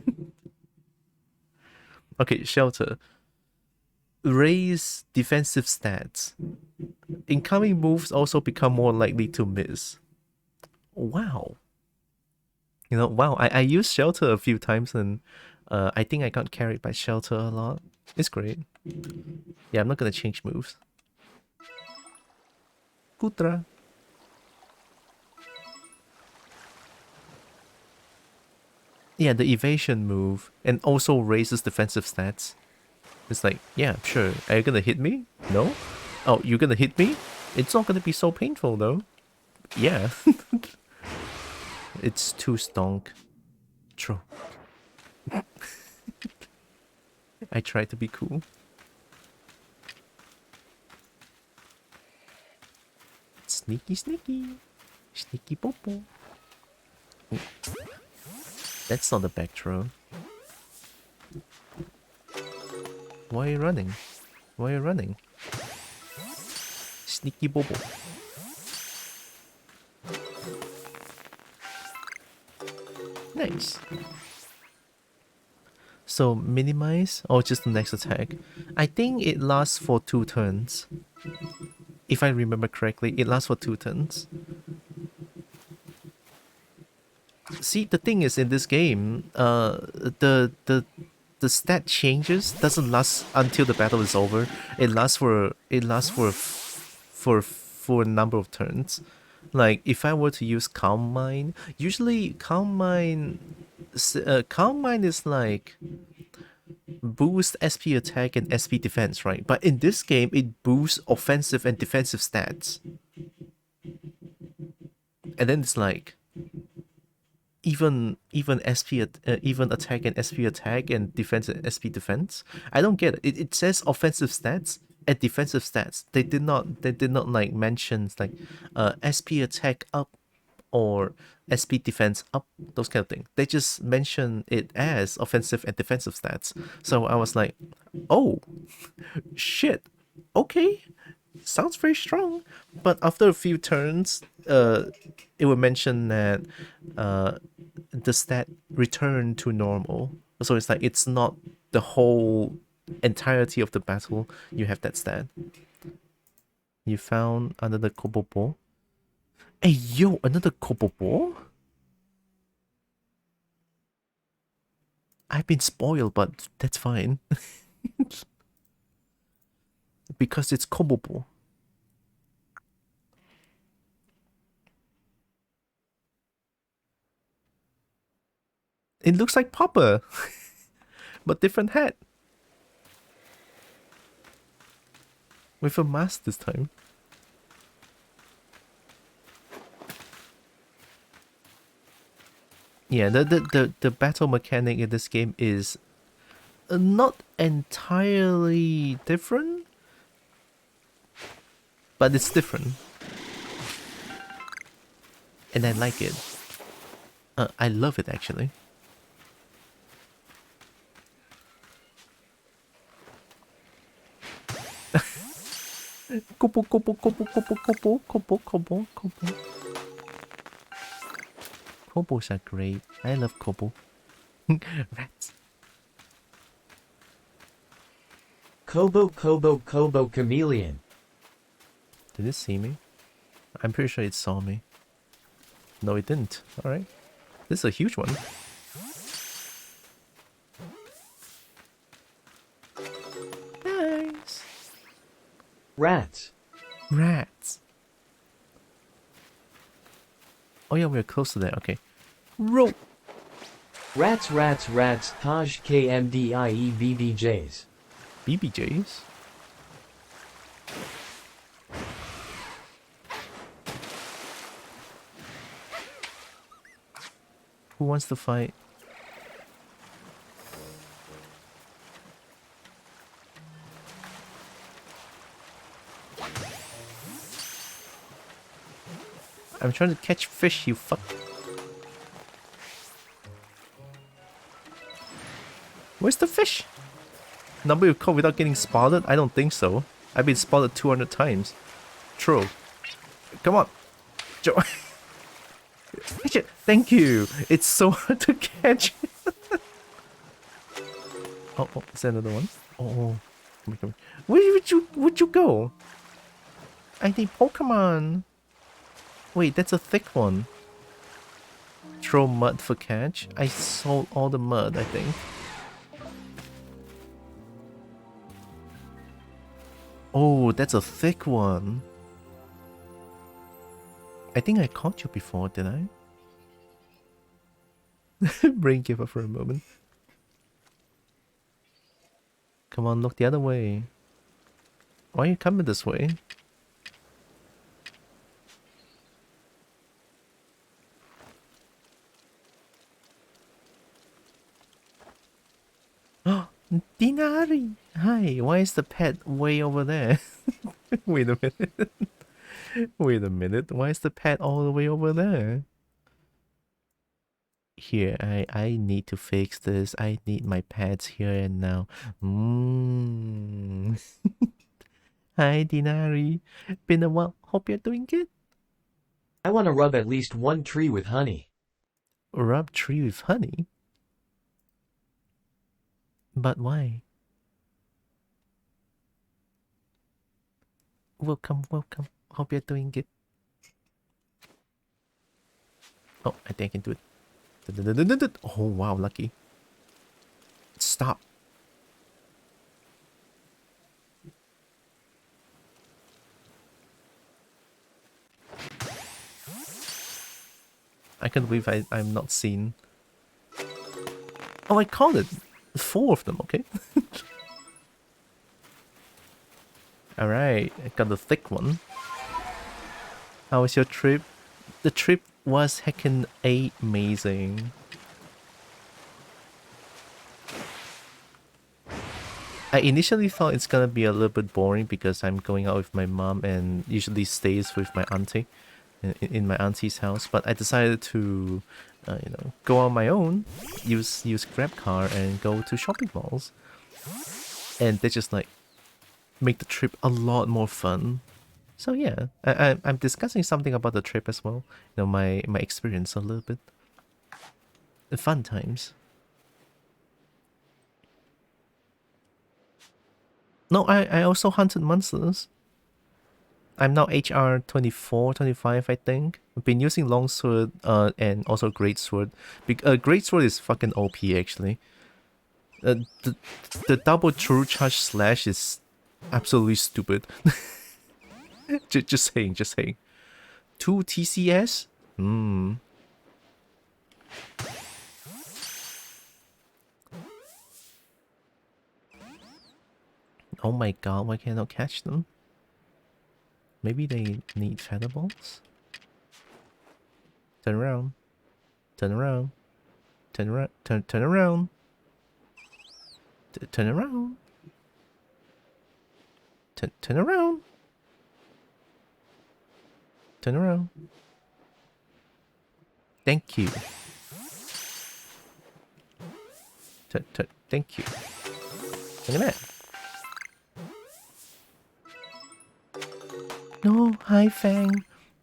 Okay, Shelter. Raise defensive stats. Incoming moves also become more likely to miss. Wow. You know, wow, I used Shelter a few times and I think I got carried by Shelter a lot. It's great. Yeah, I'm not gonna change moves. Kutra. Yeah, the evasion move and also raises defensive stats. It's like, yeah, sure. Are you gonna hit me? No? Oh, you're gonna hit me? It's not gonna be so painful though. Yeah. It's too stonk. True. I tried to be cool. Sneaky, sneaky. Sneaky popo. Ooh. That's not a back throw. Why are you running? Why are you running? Sneaky bobo. Nice. So minimize or just the next attack? I think it lasts for 2 turns. If I remember correctly, it lasts for 2 turns. See, the thing is in this game, the stat changes doesn't last until the battle is over. It lasts for a number of turns. Like if I were to use Calm Mind, usually Calm Mind is like boost SP attack and SP defense, right? But in this game, it boosts offensive and defensive stats. And then it's like even attack and SP attack and defense and SP defense. I don't get it. It says offensive stats and defensive stats. They did not like mention like SP attack up or SP defense up, those kind of things. They just mention it as offensive and defensive stats. So I was like, oh shit, okay, sounds very strong. But after a few turns, it would mention that the stat returned to normal. So it's like it's not the whole entirety of the battle you have that stat. You found another Kobo ball. Hey yo, another Kobo ball? I've been spoiled, but that's fine. Because it's Kobo ball. It looks like Popper, but different hat. With a mask this time. Yeah, the battle mechanic in this game is not entirely different, but it's different. And I like it. I love it actually. Kobo, kobo, kobo, kobo, kobo, kobo, kobo, kobo. Kobos are great. I love Kobo. Rats. Kobo chameleon. Did it see me? I'm pretty sure it saw me. No, it didn't. Alright. This is a huge one. Nice. Rats. Rats. Oh yeah, we're close to that. Okay. Roll. Rats, Taj KMDIEBBJs. BBJs? Who wants to fight? I'm trying to catch fish, you fuck. Where's the fish? Number you caught without getting spotted? I don't think so. I've been spotted 200 times. True. Come on. Joe. Catch it. Thank you. It's so hard to catch. Oh, is there another one? Oh, come here. Where would you go? I need Pokemon. Wait, that's a thick one. Throw mud for catch. I sold all the mud, I think. Oh, that's a thick one. I think I caught you before, did I? Brain gave up for a moment. Come on, look the other way. Why are you coming this way? Dinari! Hi, why is the pet way over there? Wait a minute. Wait a minute, why is the pet all the way over there? Here, I need to fix this. I need my pets here and now. Hi, Dinari. Been a while. Hope you're doing good. I want to rub at least one tree with honey. Rub tree with honey? But why? Welcome, welcome. Hope you're doing good. Oh, I think I can do it. Oh, wow, lucky. Stop. I can't believe I'm not seen. Oh, I called it. 4 of them, okay. Alright, I got the thick one. How was your trip? The trip was heckin' amazing. I initially thought it's gonna be a little bit boring because I'm going out with my mom and usually stays with my auntie in my auntie's house, but I decided to you know, go on my own, use Grab car and go to shopping malls, and they just like make the trip a lot more fun. So yeah, I'm discussing something about the trip as well. You know, my experience a little bit. The fun times. No, I also hunted monsters. I'm now HR 24, 25, I think. I've been using longsword and also greatsword. Greatsword is fucking OP actually. The double true charge slash is absolutely stupid. just saying. 2 TCS? Oh my god, why can't I catch them? Maybe they need feather balls? Turn around. Turn around. Turn around. Turn around. Turn around. Turn around. Turn around. Thank you. Thank you. Look at that. No, hi Fang.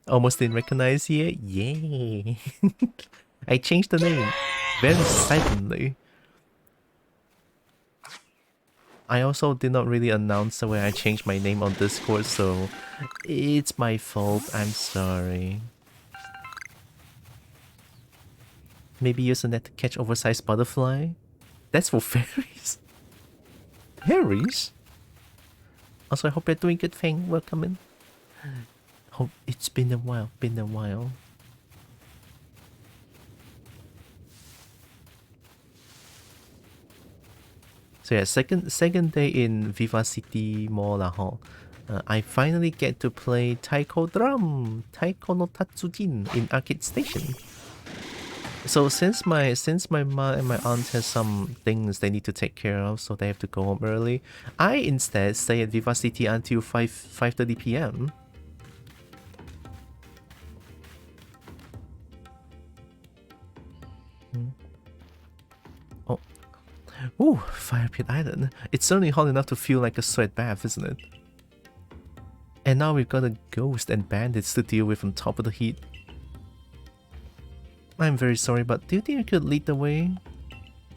Almost didn't recognize you. Yay. I changed the name very suddenly. I also did not really announce the way I changed my name on Discord, so it's my fault. I'm sorry. Maybe use a net to catch oversized butterfly? That's for fairies? Fairies? Also, I hope you're doing good thing. Welcome in. Hope it's been a while, So yeah, second day in Viva City Mall lah ho. I finally get to play Taiko Drum, Taiko no Tatsujin in Arcade Station. So since my mom and my aunt has some things they need to take care of, so they have to go home early, I instead stay at Viva City until 5:30 p.m. Oh. Ooh, Fire Pit Island. It's certainly hot enough to feel like a sweat bath, isn't it? And now we've got a ghost and bandits to deal with on top of the heat. I'm very sorry, but do you think you could lead the way?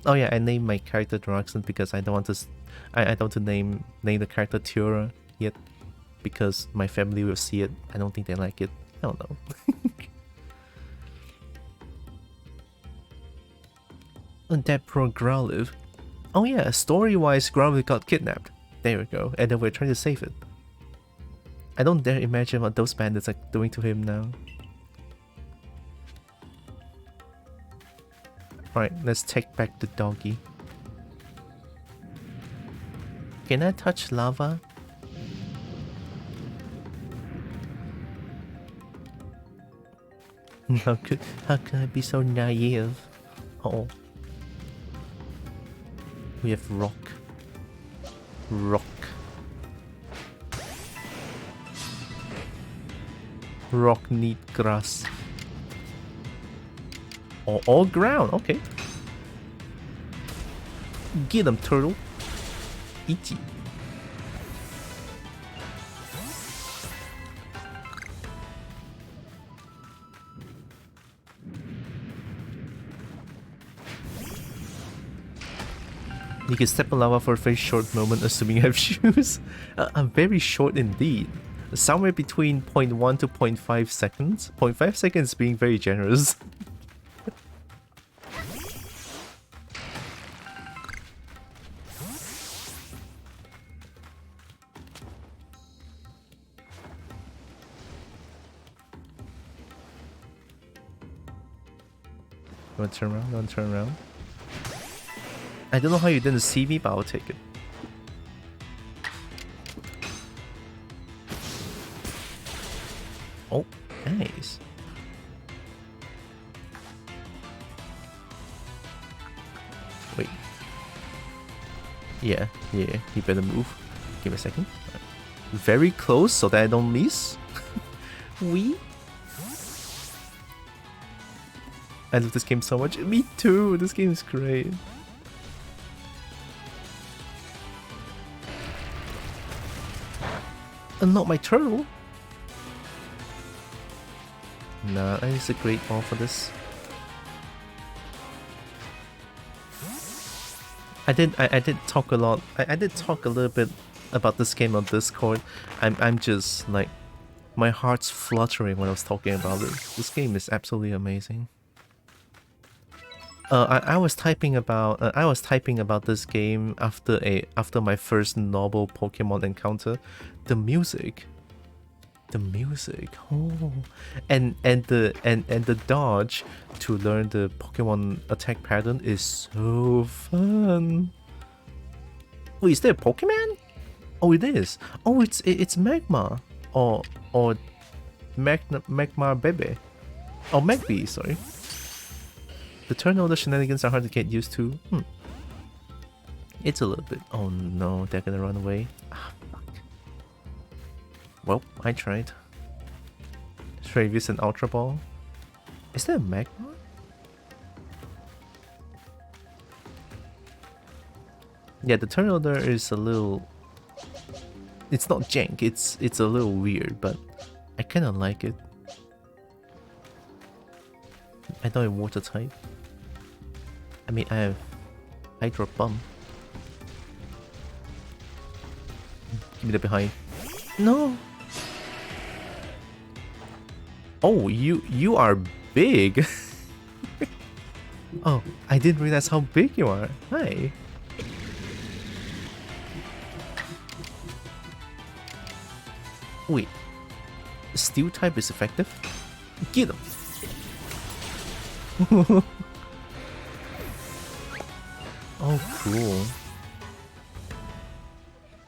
Oh yeah, I named my character Droxen because I don't want to I don't want to name the character Tylra yet, because my family will see it. I don't think they like it. I don't know. And that poor Growlithe. Oh yeah, story-wise, Growlithe got kidnapped. There we go, and then we're trying to save it. I don't dare imagine what those bandits are doing to him now. Alright, let's take back the doggy. Can I touch lava? How could I be so naive? Oh. We have rock. Rock need grass. Or all ground, okay. Get him, turtle. Ichi. You can step on lava for a very short moment, assuming you have shoes. Very short indeed. Somewhere between 0.1 to 0.5 seconds. 0.5 seconds being very generous. You wanna turn around? You wanna turn around? I don't know how you didn't see me, but I'll take it. Oh, nice. Wait. Yeah, you better move. Give me a second. Very close so that I don't miss. Wee. I love this game so much. Me too. This game is great. Unlock my turtle. Nah, that is a great ball for this. I did talk a lot. I did talk a little bit about this game on Discord. I'm just like, my heart's fluttering when I was talking about it. This game is absolutely amazing. I was typing about this game after my first novel Pokemon encounter. The music, oh, and the dodge to learn the Pokemon attack pattern is so fun. Wait, is there a Pokemon? Oh, it is. Oh, it's Magma or Magma Bebe or Magby. Sorry. The turnover shenanigans are hard to get used to. It's a little bit. Oh no, they're gonna run away. Ah, fuck. Well, I tried. Should I use an Ultra Ball? Is there a Magma? Yeah, the turnover is a little... It's not jank, it's a little weird, but I kinda like it. I know I'm water type. I mean, I have Hydro Pump. Give me the behind. No. Oh, you are big. Oh, I didn't realize how big you are. Hi. Wait. Steel type is effective? Get him. Oh, cool.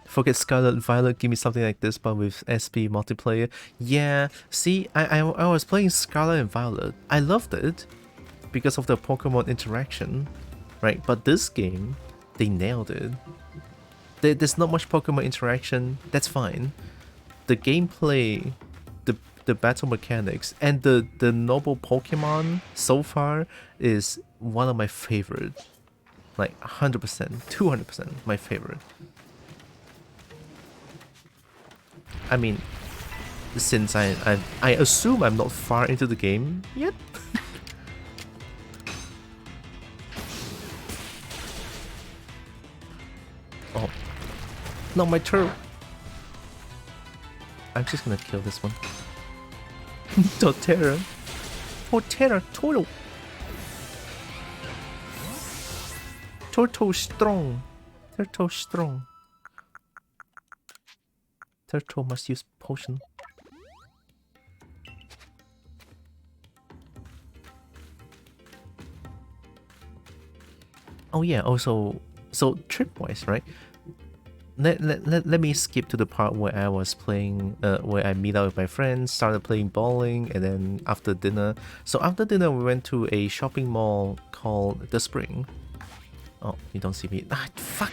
Forget Scarlet and Violet, give me something like this, but with SP multiplayer. Yeah, see, I was playing Scarlet and Violet. I loved it because of the Pokemon interaction, right? But this game, they nailed it. There's not much Pokemon interaction, that's fine. The gameplay, the battle mechanics, and the noble Pokemon so far is one of my favorite. Like 100%, 200% my favorite. I mean, since I assume I'm not far into the game yet. Oh, not my turn. I'm just gonna kill this one. Torterra. Torterra, Turtle. Turtle strong. Turtle strong. Turtle must use potion. Oh yeah, also, so trip-wise, right? Let me skip to the part where I was playing, where I meet up with my friends, started playing bowling, and then after dinner. So after dinner, we went to a shopping mall called The Spring. Oh, you don't see me. Ah, fuck!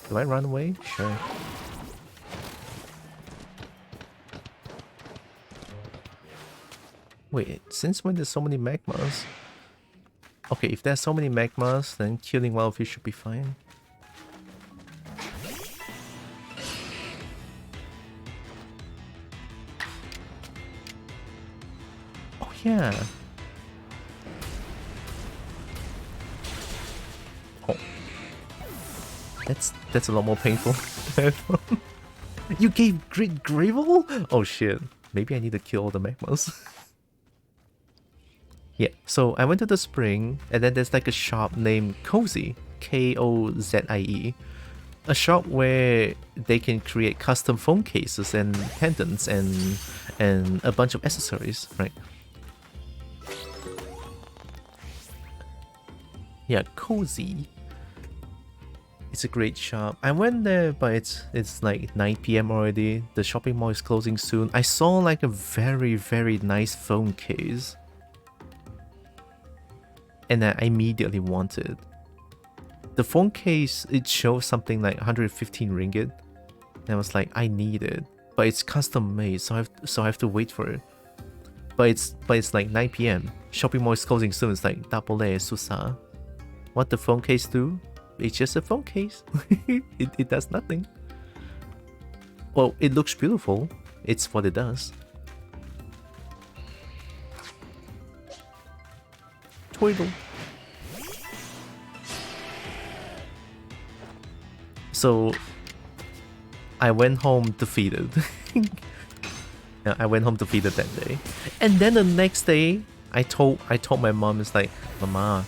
Do I run away? Sure. Wait, since when there's so many magmas? Okay, if there's so many magmas, then killing one of you should be fine. Oh yeah. Oh. That's a lot more painful. You gave Great Gravel? Oh shit. Maybe I need to kill all the magmas. Yeah, so I went to the spring, and then there's like a shop named Cozy, Kozie. A shop where they can create custom phone cases and pendants and a bunch of accessories, right? Yeah, Cozy. It's a great shop. I went there, but it's like 9 PM already. The shopping mall is closing soon. I saw like a very, very nice phone case. And I immediately wanted. The phone case, it shows something like 115 ringgit. And I was like, I need it. But it's custom made, so I have to wait for it. But it's like 9 PM. Shopping mall is closing soon. It's like double A susah. What the phone case do? It's just a phone case. it does nothing. Well, it looks beautiful. It's what it does. Twiddle. So I went home defeated. Yeah, I went home defeated that day. And then the next day I told my mom, it's like, Mama,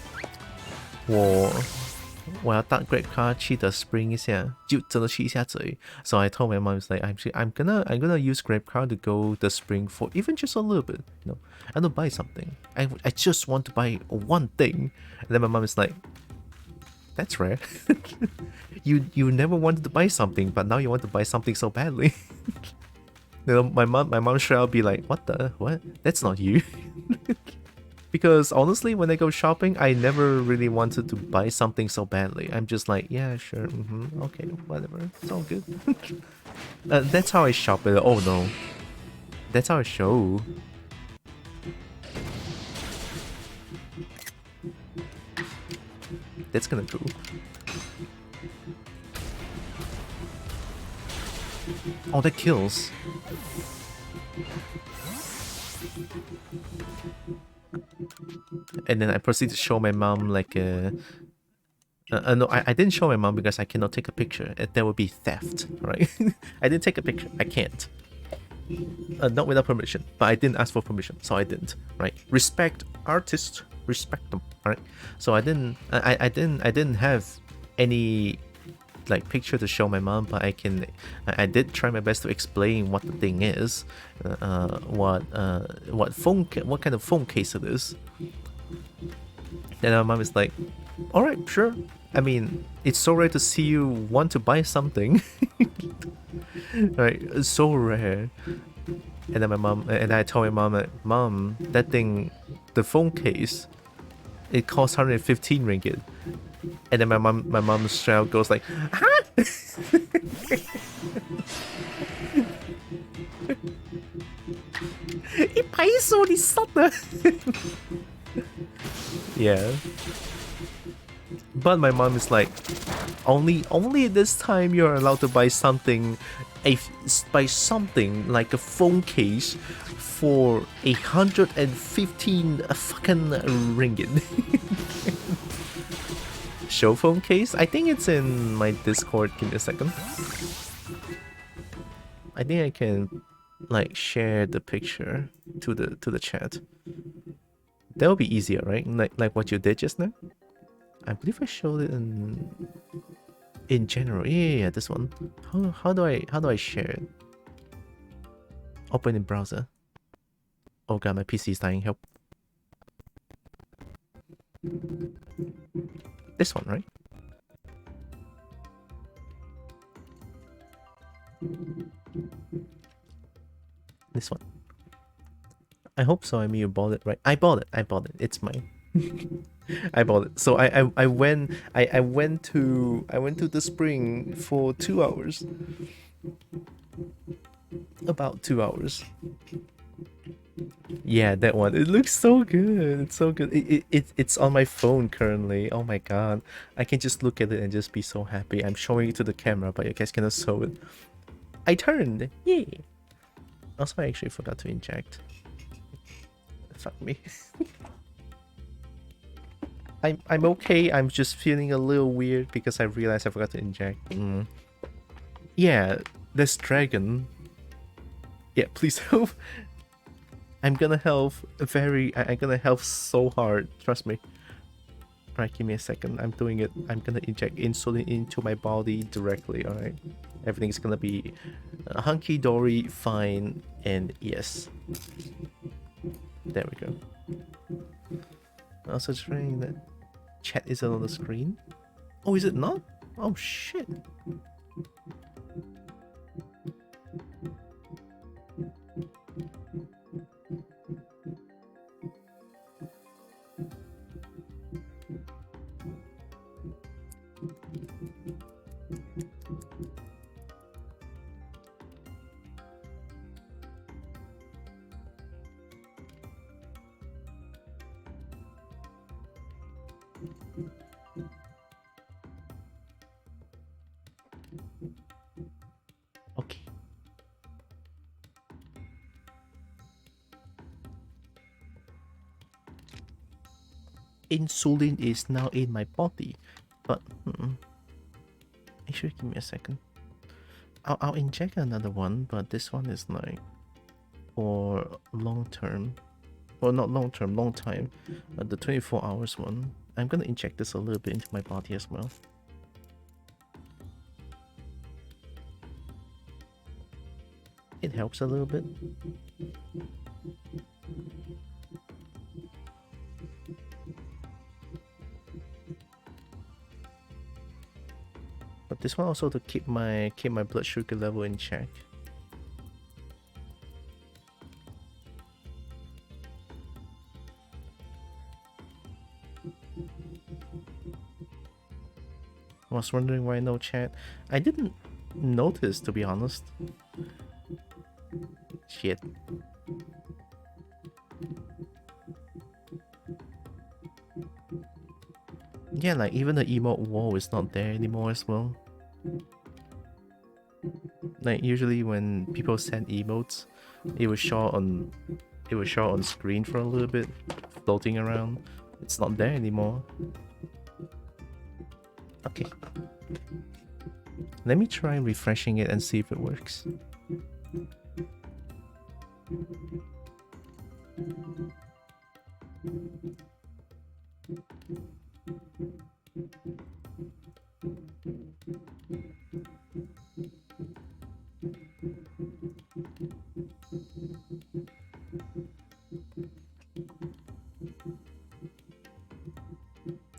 我要搭 Grab car 去the spring 一下，就真的去一下子而已。So I told my mom, it's like, I'm gonna use Grab car to go the spring for even just a little bit. You know, I want to buy something. I just want to buy one thing. And then my mom is like, that's rare. you never wanted to buy something, but now you want to buy something so badly. You know, my mom shall be like, what? That's not you. Because honestly, when I go shopping, I never really wanted to buy something so badly. I'm just like, yeah, sure, okay, whatever, it's all good. That's how I shop it. Oh no, that's how I show. That's gonna go. Oh, that kills. And then I proceed to show my mom like No, I didn't show my mom because I cannot take a picture. That would be theft, right? I didn't take a picture. I can't. Not without permission, but I didn't ask for permission, so I didn't. Right? Respect artists, respect them. Right? So I didn't have any like picture to show my mom, but I did try my best to explain what the thing is, what kind of phone case it is. Then my mom is like, all right, sure. I mean, it's so rare to see you want to buy something. Right? It's so rare. And then I told my mom, like, Mom, that thing, the phone case, it costs 115 ringgit. And then my mom's shout goes like, huh? Yeah. But my mom is like, only this time you're allowed to buy something, like a phone case for 115 fucking ringgit. Show phone case? I think it's in my Discord. Give me a second. I think I can like share the picture to the chat. That would be easier, right? Like what you did just now. I believe I showed it in general. Yeah, this one. How do I share it? Open in browser. Oh god, my PC is dying. Help. This one, right? This one. I hope so. I mean, you bought it, right? I bought it. It's mine. I bought it. So I went to the spring for 2 hours. About 2 hours. Yeah, that one. It looks so good. It's so good. It's on my phone currently. Oh my god. I can just look at it and just be so happy. I'm showing it to the camera, but you guys cannot show it. I turned. Yay. Also, I actually forgot to inject. Fuck me. I'm okay. I'm just feeling a little weird because I realized I forgot to inject. Yeah, this dragon. Yeah, please help. I'm gonna help so hard. Trust me. Alright, give me a second. I'm doing it. I'm gonna inject insulin into my body directly. Alright. Everything's gonna be hunky dory, fine, and yes. There we go. Also trying that chat isn't on the screen. Oh, is it not? Oh shit. Okay. Insulin is now in my body, but actually, give me a second. I'll inject another one, but this one is like for long term. Well, not long term, long time. The 24 hours one. I'm gonna inject this a little bit into my body as well. It helps a little bit. But this one also to keep my blood sugar level in check. I was wondering why no chat. I didn't notice, to be honest. Shit. Yeah, like even the emote wall is not there anymore as well. Like usually when people send emotes, it will show on screen for a little bit, floating around. It's not there anymore. Okay. Let me try refreshing it and see if it works.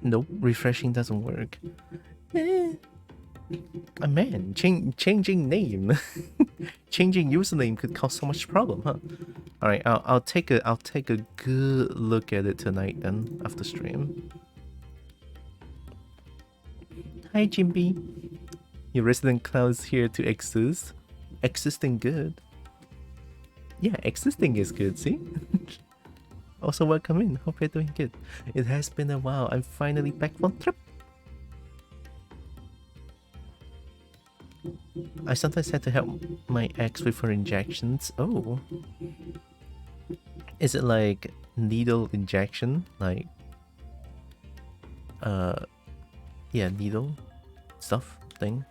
Nope, refreshing doesn't work. Man, changing name, changing username could cause so much problem, huh? All right, I'll take a good look at it tonight then after stream. Hi, Jimby. Your resident cloud is here to exist. Existing good. Yeah, existing is good. See. Also, welcome in. Hope you're doing good. It has been a while. I'm finally back from trip. I sometimes had to help my ex with her injections. Oh. Is it like needle injection? Like, yeah, needle stuff thing.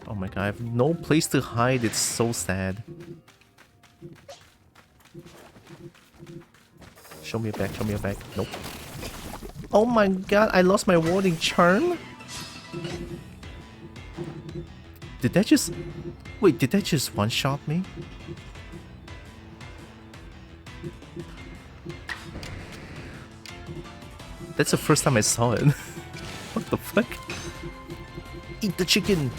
Oh my god, I have no place to hide. It's so sad. Show me your back, show me your back. Nope. Oh my god, I lost my warding charm? Did that just... Wait, did that just one-shot me? That's the first time I saw it. What the fuck? Eat the chicken!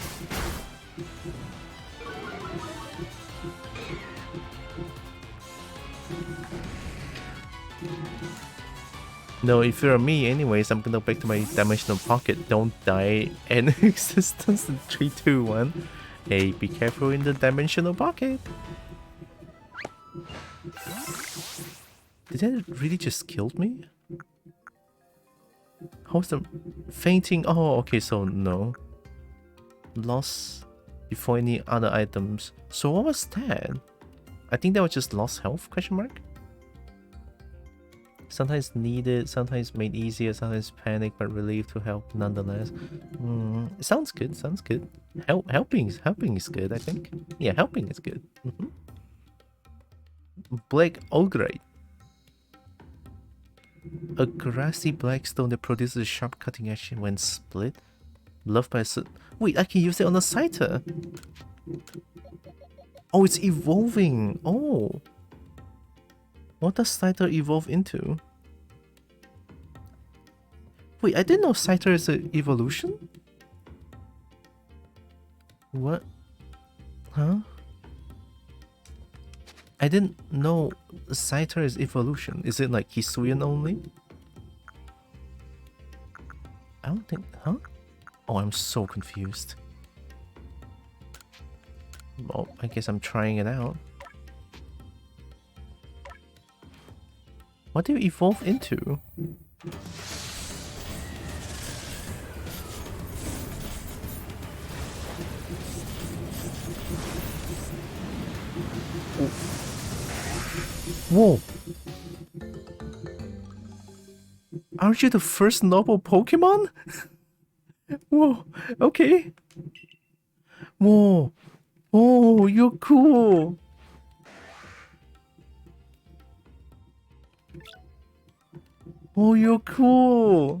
No, if you're me anyways, I'm gonna go back to my dimensional pocket. Don't die. End existence in 3, 2, 1. Hey, be careful in the dimensional pocket. Did that really just kill me? How's the fainting? Oh, okay, so no. Loss before any other items. So what was that? I think that was just lost health, question mark? Sometimes needed, sometimes made easier, sometimes panic but relief to help nonetheless. Sounds good, sounds good. Helping is good, I think. Yeah, helping is good. Black ogrite. A grassy black stone that produces a sharp cutting action when split. Loved by a... Wait, I can use it on a Scyther. Oh, it's evolving. Oh. What does Scyther evolve into? Wait, I didn't know Scyther is an evolution? What? Huh? I didn't know Scyther is evolution. Is it like Hisuian only? I don't think... Huh? Oh, I'm so confused. Well, I guess I'm trying it out. What do you evolve into? Whoa! Aren't you the first noble Pokemon? Whoa, okay. Whoa, oh, you're cool. Oh, you're cool.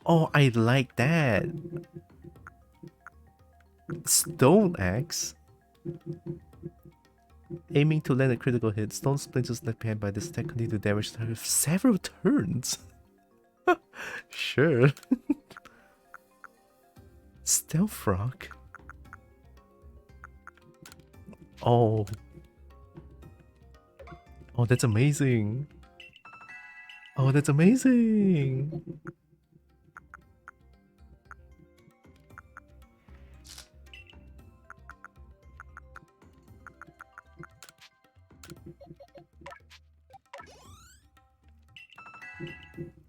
Oh, I like that. Stone Axe. Aiming to land a critical hit. Stone splinters left behind by this attack continue to damage the target for several turns. Sure. Stealth Rock. Oh. Oh, that's amazing. Oh, that's amazing.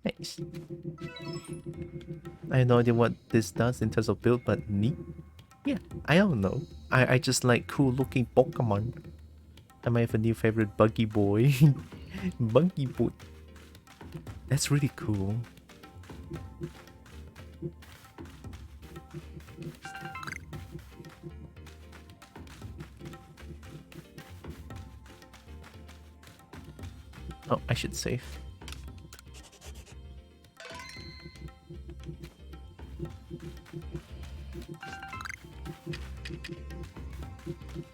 Nice. I have no idea what this does in terms of build, but neat. Yeah, I don't know. I just like cool looking Pokemon. I might have a new favorite, Buggy Boy. Buggy Boy. That's really cool. Oh, I should save.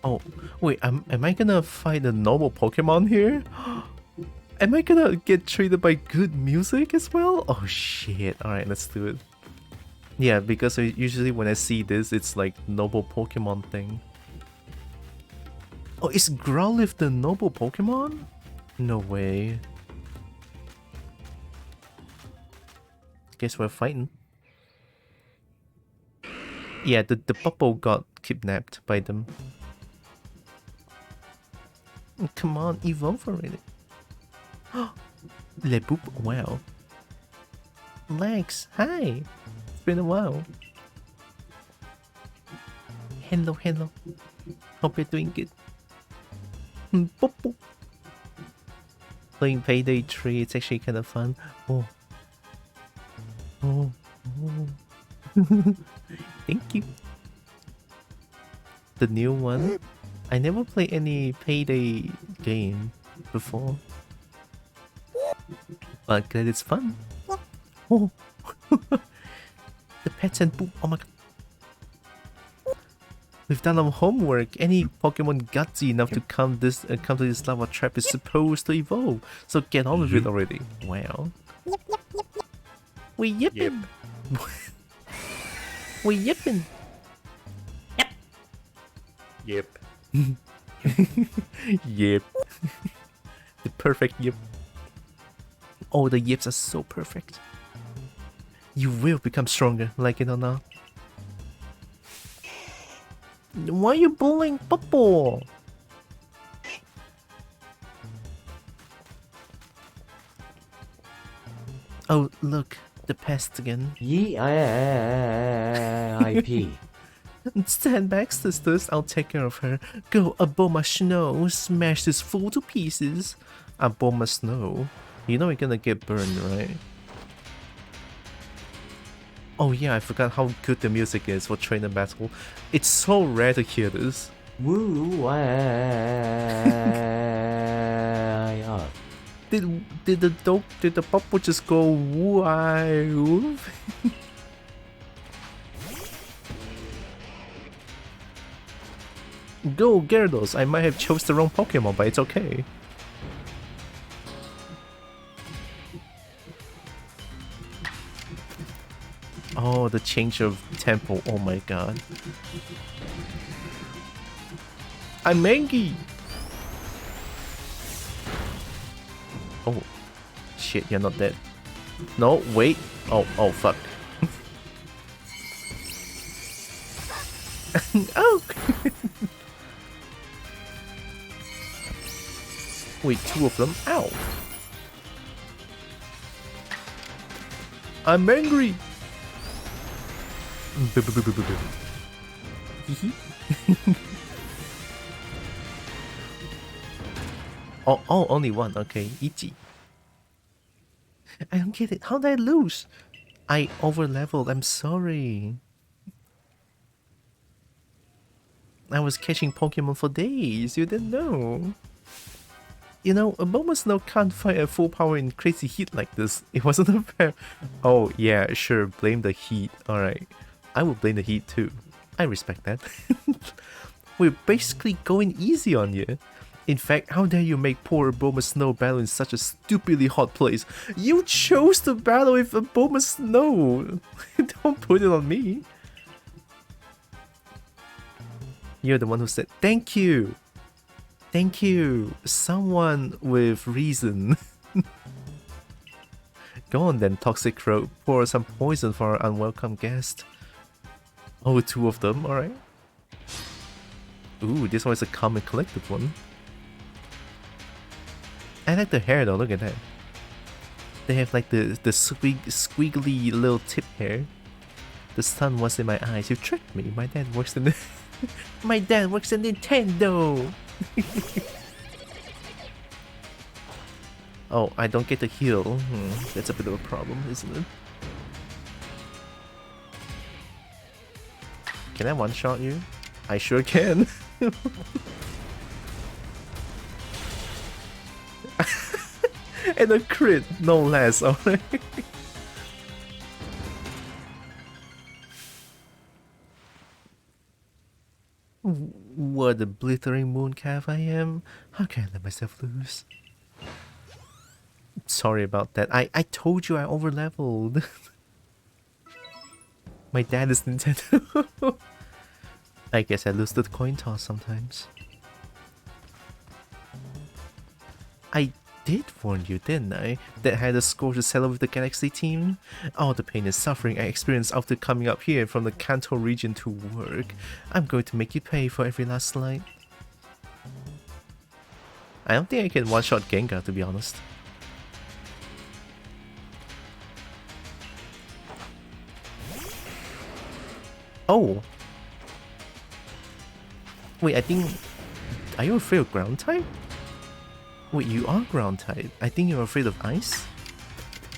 Oh, wait, am I gonna find a normal Pokemon here? Am I gonna get treated by good music as well? Oh shit, alright, let's do it. Yeah, because usually when I see this, it's like noble Pokemon thing. Oh, is Growlithe the noble Pokemon? No way. Guess we're fighting. Yeah, the Bubble got kidnapped by them. Come on, evolve already. Le Boop, wow. Lex, hi. It's been a while. Hello, hello. Hope you're doing good. Boop, boop. Playing Payday 3, it's actually kind of fun. Oh. Oh. Oh. Thank you. The new one? I never played any Payday game before. But glad it's fun. Oh. The pets and poop. Oh my god. We've done our homework. Any Pokemon gutsy enough to come to this lava trap is supposed to evolve. So get on with it already. Wow. We yipping. We yipping. Yep. Yep. The perfect yip. Oh, the yips are so perfect. You will become stronger, like it or not. Why are you bullying Popo? Oh, look, the pest again. Ye-I-P. Stand back, sisters. I'll take care of her. Go, Aboma Snow. Smash this fool to pieces. Aboma Snow. You know you're gonna get burned, right? Oh yeah, I forgot how good the music is for trainer battle. It's so rare to hear this. Woo up. Did the Popo just go woo? Go Gyarados! I might have chose the wrong Pokemon, but it's okay. Oh, the change of tempo, oh my god. I'm Mangy! Oh, shit, you're not dead. No, wait. Oh, fuck. Oh! Wait, two of them? Ow! I'm angry! Oh, only one. Okay, Ichi. I don't get it. How did I lose? I over-leveled. I'm sorry. I was catching Pokemon for days. You didn't know. You know, a Momo Snow can't fight at full power in crazy heat like this. It wasn't fair. Oh, yeah, sure. Blame the heat. Alright. I will blame the heat too. I respect that. We're basically going easy on you. In fact, how dare you make poor Aboma Snow battle in such a stupidly hot place? You chose to battle with Aboma Snow! Don't put it on me. You're the one who said, thank you! Thank you! Someone with reason. Go on then, Toxic Crow. Pour some poison for our unwelcome guest. Oh, two of them, alright. Ooh, this one is a common collected one. I like the hair though, look at that. They have like the squiggly little tip hair. The sun was in my eyes, you tricked me. My dad works in the my dad works in Nintendo. Oh, I don't get to heal. That's a bit of a problem, isn't it? Can I one-shot you? I sure can. And a crit, no less, alright? What a blithering mooncalf I am. How can I let myself loose? Sorry about that. I told you I overleveled. My dad is Nintendo. I guess I lose the coin toss sometimes. I did warn you, didn't I? That I had a score to settle with the Galaxy team? All the pain and suffering I experienced after coming up here from the Kanto region to work. I'm going to make you pay for every last slight. I don't think I can one-shot Gengar, to be honest. Oh! Wait, I think... Are you afraid of ground type? Wait, you are ground type. I think you're afraid of ice?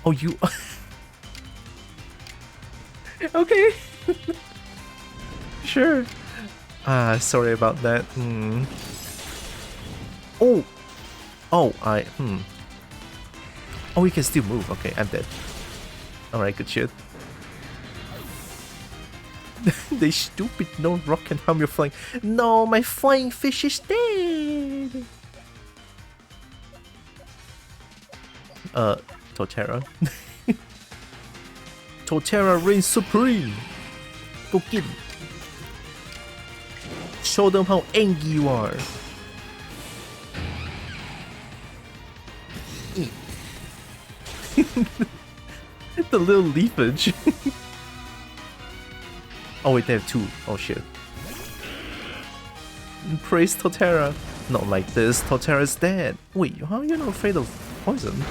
Oh, you are... Okay! Sure. Sorry about that. Oh! Oh, Oh, we can still move. Okay, I'm dead. Alright, good shit. They stupid, no rock can harm your flying. No, my flying fish is dead! Torterra. Torterra reigns supreme! Go get him. Show them how angry you are. The little leafage. Oh wait, they have two. Oh shit. Praise Torterra. Not like this, Torterra's dead. Wait, how are you not afraid of poison?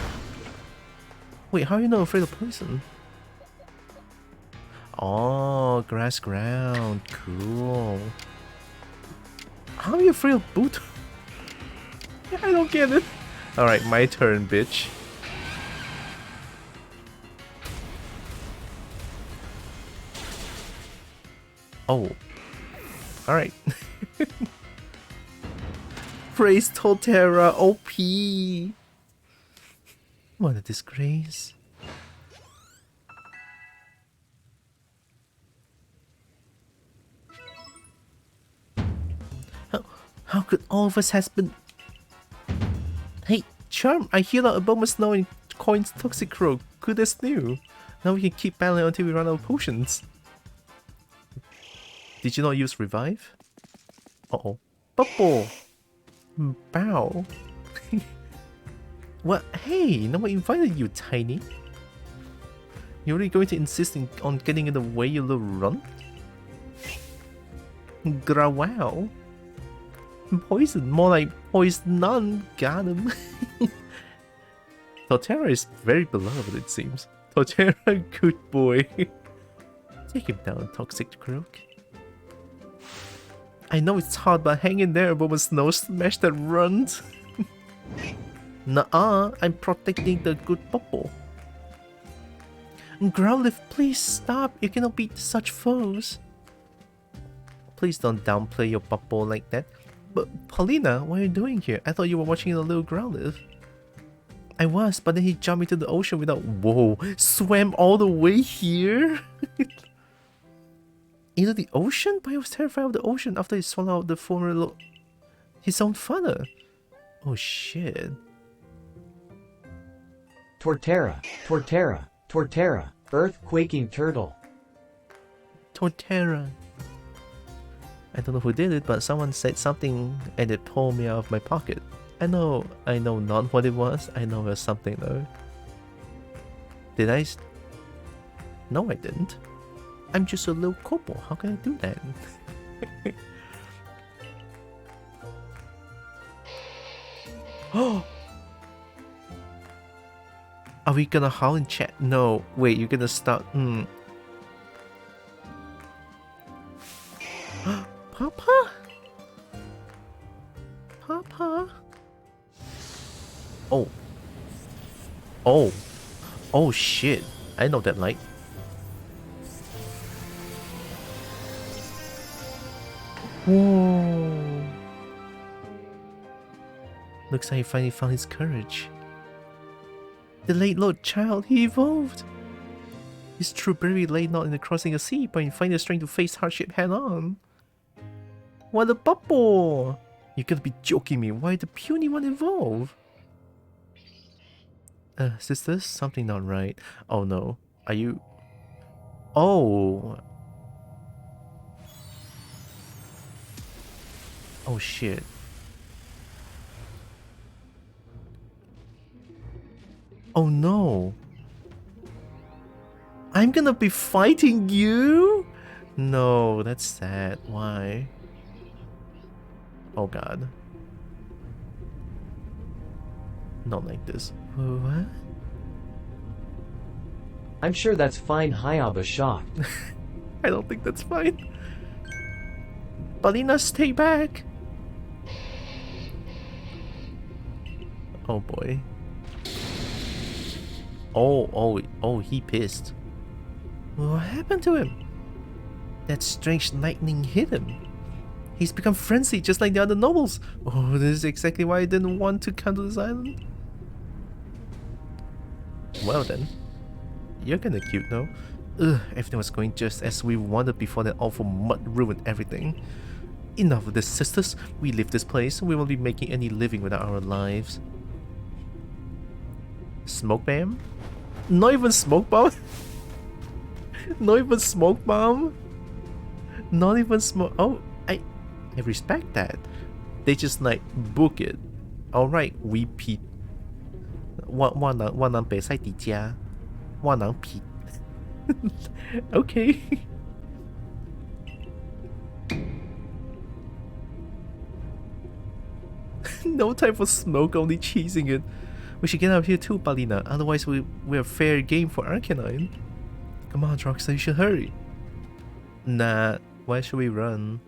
Wait, how are you not afraid of poison? Oh, grass ground. Cool. How are you afraid of boot? I don't get it. Alright, my turn, bitch. Oh. Alright. Praise Torterra OP. What a disgrace. How could all of us has been... Hey, Charm, I healed out above my snow and coins Toxic Crow. Good as new. Now we can keep battling until we run out of potions. Did you not use revive? Uh-oh. Bubble! Bow. What? Hey, no one invited you, Tiny. You're really going to insist on getting in the way, you little runt? Growl. Poison, more like poison none. Got him. Torterra is very beloved, it seems. Torterra, good boy. Take him down, Toxic Croak. I know it's hard, but hang in there, Boba Snow. Smash that runt. Nuh-uh, I'm protecting the good bubble. Growlithe, please stop. You cannot beat such foes. Please don't downplay your bubble like that. But Paulina, what are you doing here? I thought you were watching the little Growlithe. I was, but then he jumped into the ocean without... Whoa, swam all the way here? Into the ocean? But he was terrified of the ocean after he swallowed the former... his own father. Oh shit. Torterra, Torterra, Torterra, earthquaking turtle. Torterra. I don't know who did it, but someone said something and it pulled me out of my pocket. I know not what it was. I know it was something though. Did I? No, I didn't. I'm just a little Kobo. How can I do that? Oh! Are we gonna howl in chat? No. Wait, you're gonna start. Papa? Papa? Oh. Oh. Oh shit. I know that light. Whoa. Looks like he finally found his courage. The late Lord Child, he evolved. His true bravery lay not in the crossing a sea, but in finding the strength to face hardship head on. What a bubble! You gotta be joking me, why did the puny one evolve? Sisters, something not right. Oh no. Are you... Oh! Oh shit. Oh no! I'm gonna be fighting you? No, that's sad. Why? Oh god. Not like this. What? I'm sure that's fine. Hayaba shocked. I don't think that's fine. Balina, stay back! Oh boy. Oh, he pissed. What happened to him? That strange lightning hit him. He's become frenzied just like the other nobles. Oh, this is exactly why I didn't want to come to this island. Well then. You're kinda cute though. Ugh, everything was going just as we wanted before that awful mud ruined everything. Enough of this, sisters. We leave this place. We won't be making any living without our lives. Smoke bomb? Not even smoke bomb? Not even smoke bomb? Not even smoke... Oh, I respect that. They just like book it. Alright, we Pete. 我能比赛迪迦，我能 Pete. Okay. No time for smoke, only cheesing it. We should get out of here too, Balina, otherwise we're fair game for Arcanine. Come on, Droxa, you should hurry. Nah, why should we run?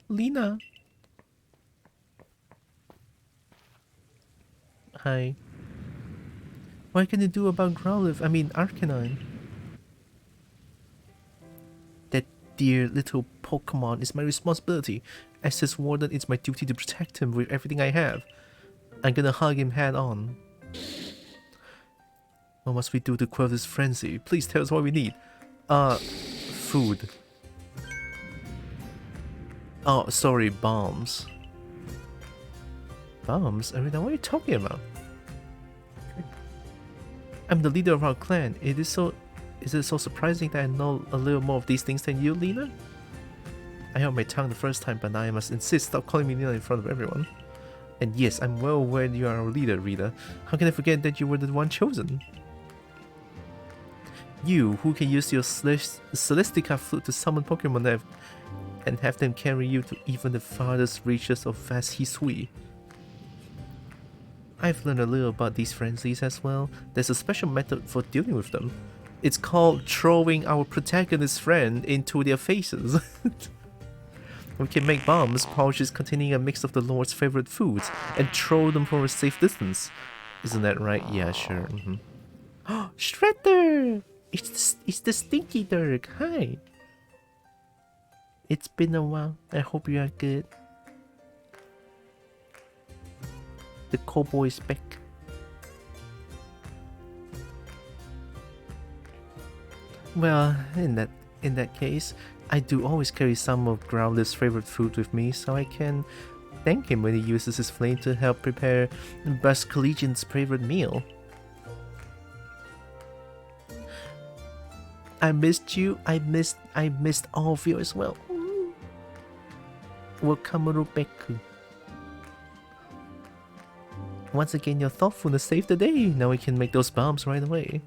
Lina. Hi. What can you do about Growlithe? I mean Arcanine. That dear little Pokemon is my responsibility. As his warden, it's my duty to protect him with everything I have. I'm gonna hug him head on. What must we do to quell this frenzy? Please tell us what we need. Food. Oh, sorry, bombs. Bombs? Arena, what are you talking about? I'm the leader of our clan. Is it so surprising that I know a little more of these things than you, Lina? I held my tongue the first time, but now I must insist. Stop calling me Lina in front of everyone. And yes, I'm well aware you are our leader, Rita. How can I forget that you were the one chosen? You, who can use your Celestica flute to summon Pokemon and have them carry you to even the farthest reaches of vast Hisui. I've learned a little about these frenzies as well. There's a special method for dealing with them. It's called throwing our protagonist's friend into their faces. We can make bombs, pouches containing a mix of the Lord's favorite foods, and throw them from a safe distance. Isn't that right? Yeah, sure. Oh, Shredder! It's the Stinky Dirk. Hi. It's been a while. I hope you are good. The Kobo is back. Well, in that case, I do always carry some of Growlithe's favorite food with me, so I can thank him when he uses his flame to help prepare Basculegian's favorite meal. I missed you. I missed all of you as well. Wakamurubeku. Once again, your thoughtfulness saved the day. Now we can make those bombs right away.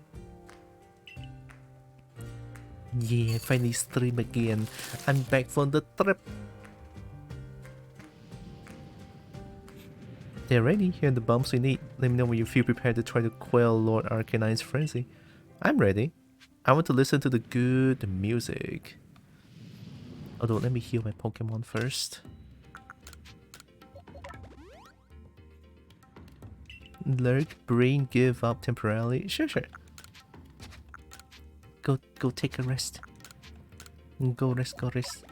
Yeah, finally stream again. I'm back from the trip. They're ready. Here are the bombs we need. Let me know when you feel prepared to try to quell Lord Arcanine's frenzy. I'm ready. I want to listen to the good music. Although, let me heal my Pokemon first. Lurk, brain give up temporarily. Sure. Go take a rest. Go rest.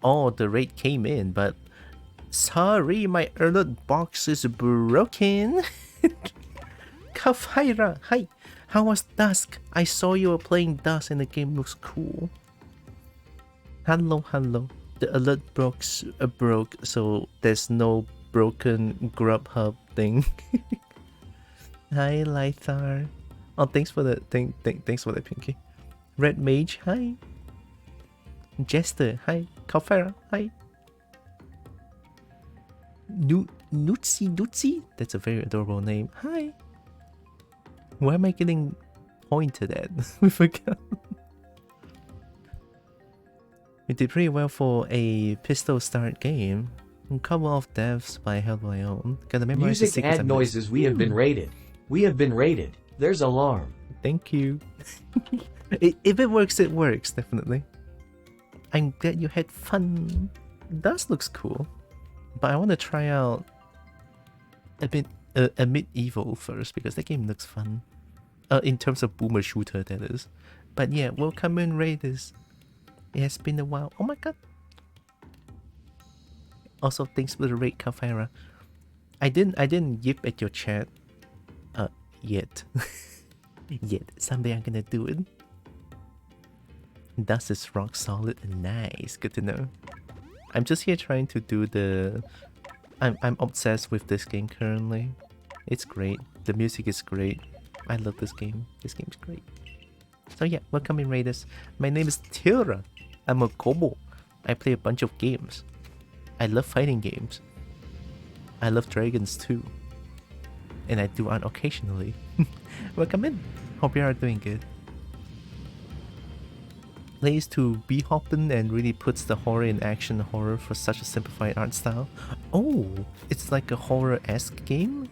Oh, the raid came in, but sorry, my alert box is broken. Kafira, hi. How was Dusk? I saw you were playing Dusk and the game looks cool. Hello. The alert broke, so there's no broken Grubhub thing. Hi, Lythar. Oh, thanks for the thanks for the Pinky. Red Mage, hi. Jester, hi. Kafira, hi. Nutsi? That's a very adorable name. Hi. Why am I getting pointed at? We forgot. We did pretty well for a pistol start game. A couple of deaths, but I held my own. Gotta memorize the Music secrets. ad noises. We have been raided. We have been raided. There's alarm. Thank you. If it works, it works, definitely. I'm glad you had fun. That looks cool. But I want to try out a medieval first because that game looks fun. In terms of boomer shooter, that is. But yeah, welcome in Raiders. It has been a while. Oh my god. Also, thanks for the raid, Kafira. I didn't yip at your chat. Yet. Yet. Someday I'm gonna do it. Dust is rock solid and nice. Good to know. I'm just here trying to do the... I'm obsessed with this game currently. It's great. The music is great. I love this game. This game's great. So yeah, welcome in Raiders. My name is Tylra. I'm a Kobo. I play a bunch of games. I love fighting games. I love dragons too. And I do art occasionally. Welcome in. Hope you are doing good. Plays to be hoppin' and really puts the horror in action horror for such a simplified art style. Oh, it's like a horror-esque game?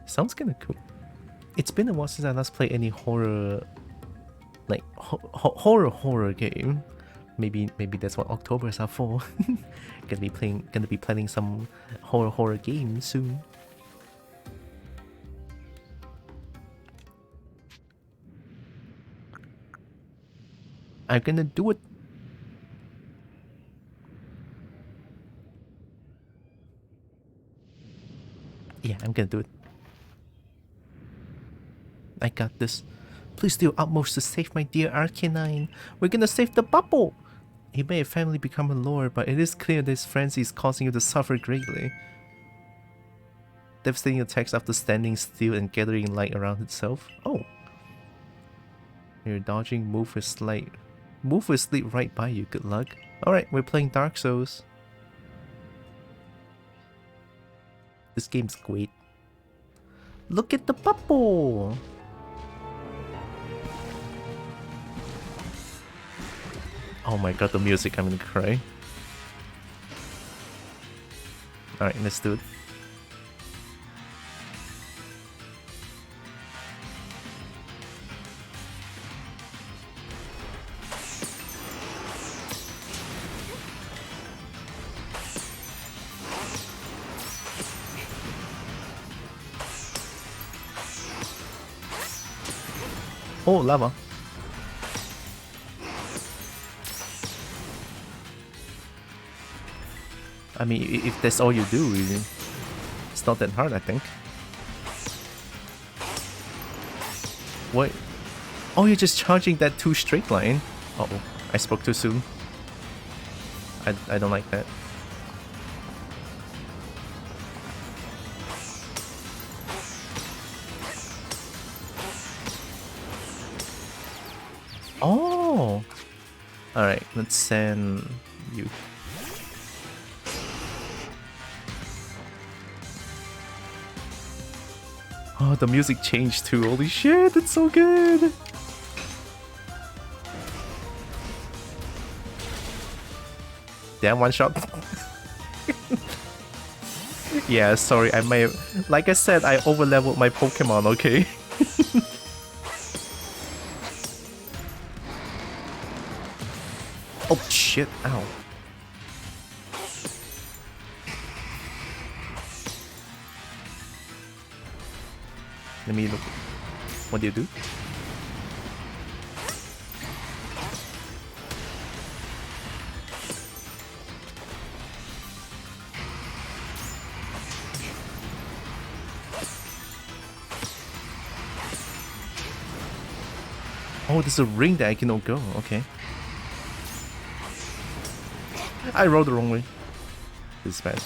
Sounds kinda cool. It's been a while since I last played any horror, like horror game. Maybe that's what Octobers are for. Gonna be planning some horror games soon. I'm gonna do it. Yeah, I'm gonna do it. I got this. Please do your utmost to save my dear Arcanine. We're gonna save the bubble! He may have finally become a lord, but it is clear this frenzy is causing you to suffer greatly. Devastating attacks after standing still and gathering light around itself. Oh. You're dodging, move with slide. Move will slip right by you, good luck. Alright, we're playing Dark Souls. This game's great. Look at the bubble! Oh my god, the music, I'm gonna cry. Alright, let's do it. Oh, lava. I mean, if that's all you do, it's not that hard, I think. What? Oh, you're just charging that 2 straight line? Uh-oh, I spoke too soon. I don't like that. Oh! Alright, let's send you. Oh, the music changed too. Holy shit, it's so good! Damn, one shot. Yeah, sorry, I may have... Like I said, I overleveled my Pokemon, okay? Oh shit, ow. Let me look. What do you do? Oh, there's a ring that I cannot go. Okay. I rolled the wrong way. This is bad.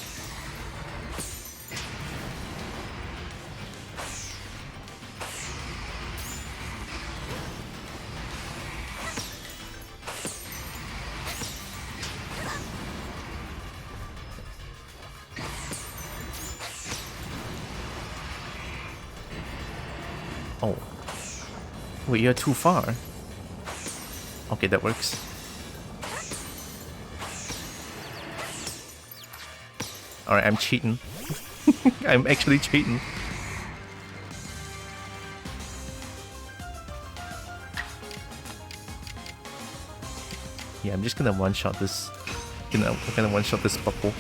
Oh. Wait, you're too far. Okay, that works. Alright, I'm cheating. I'm actually cheating. Yeah, I'm just gonna one-shot this. I'm gonna one-shot this bubble.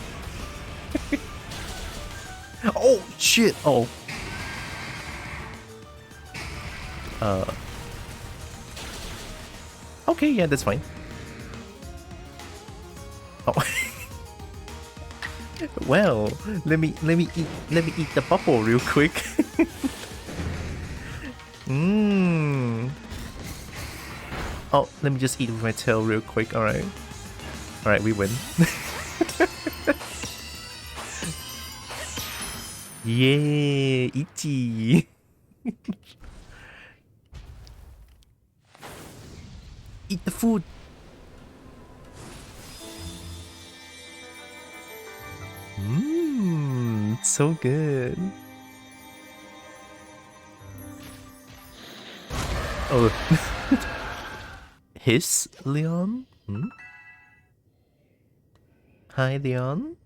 Oh, shit! Oh. Okay, yeah, that's fine. Oh. Well, let me eat the bubble real quick. Mmm. Oh, let me just eat with my tail real quick. All right. All right, we win. Yeah, itchy. Eat the food. Mmm, so good. Oh. Hiss, Leon? Hmm? Hi, Leon?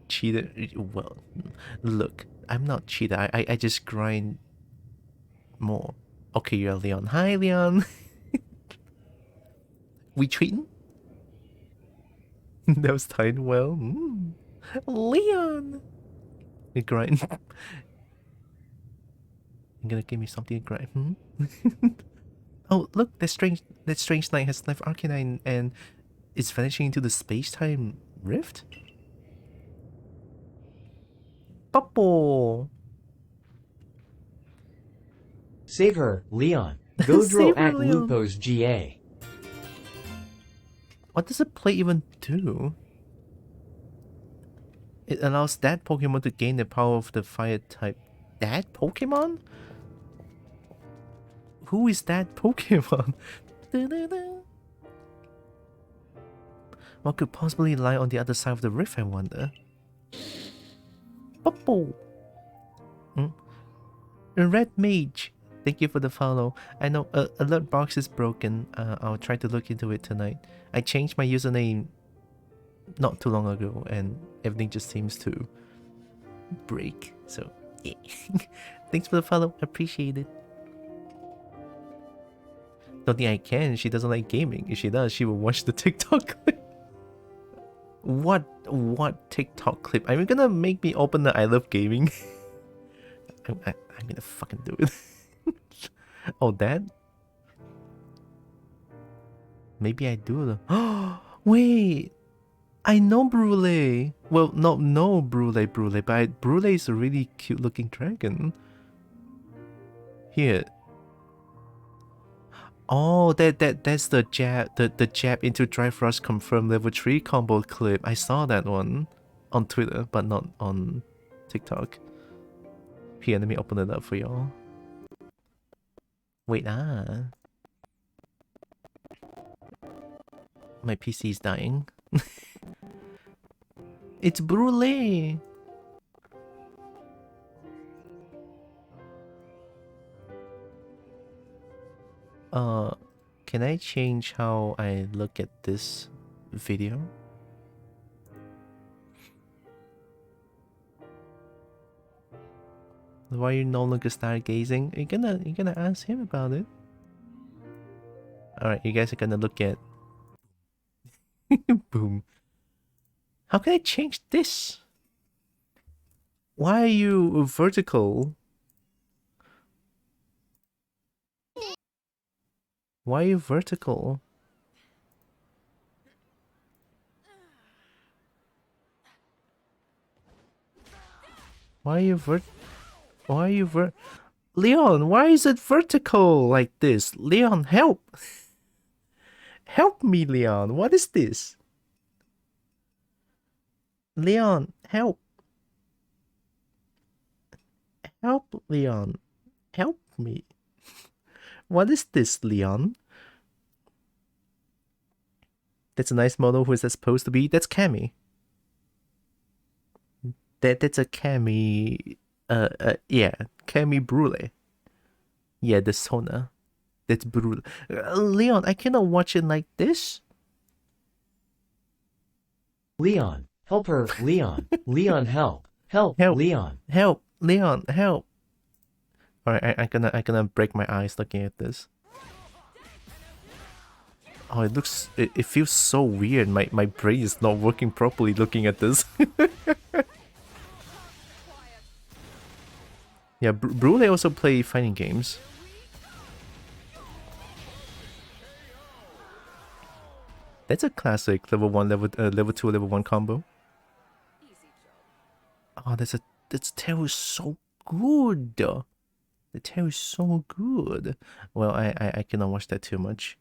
Cheater? Well, look, I'm not cheater. I just grind more. Okay, you're Leon. Hi, Leon. We treating? That was timed well. Mm. Leon! You grind. You're gonna give me something to grind. Hmm? Oh, look, that strange knight has left Arcanine and is vanishing into the space-time rift? Bubble! Save her, Leon. Go draw Save her, at Leon. Lupo's GA. What does the play even do? It allows that Pokemon to gain the power of the fire type. That Pokemon? Who is that Pokemon? What could possibly lie on the other side of the rift, I wonder? Bubble! Hmm? A red mage! Thank you for the follow. I know alert box is broken. I'll try to look into it tonight. I changed my username not too long ago and everything just seems to break. So, yeah. Thanks for the follow. Appreciate it. Don't think I can. She doesn't like gaming. If she does, she will watch the TikTok clip. What TikTok clip? Are you gonna make me open the I love gaming? I'm gonna fucking do it. Oh, that? Maybe I do. Oh, wait. I know Brule. Well, not no Brule, but Brule is a really cute looking dragon. Here. Oh, that's the jab into Dry Frost confirmed level 3 combo clip. I saw that one on Twitter, but not on TikTok. Here, let me open it up for y'all. Wait, my PC is dying. It's Brule. Can I change how I look at this video? Why you no longer stargazing? You gonna ask him about it? Alright, you guys are gonna look at boom. How can I change this? Why are you vertical? Why are you vertical? Why are you Leon, why is it vertical like this? Leon, help! Help me, Leon. What is this? Leon, help. Help, Leon. Help me. What is this, Leon? That's a nice model. Who is that supposed to be? That's Cammy. That's a Cammy. Yeah, Cammy Brule. Yeah, the Sona. That's Brule. Leon, I cannot watch it like this. Leon, help her, Leon. Leon, help. Help, Help. Leon. Help, Leon, help. Alright, I'm gonna break my eyes looking at this. Oh, it feels so weird. My brain is not working properly looking at this. Yeah, Brule also play fighting games. That's a classic level 1, level 2, level 1 combo. Oh, that's tail is so good. The tail is so good. Well, I cannot watch that too much.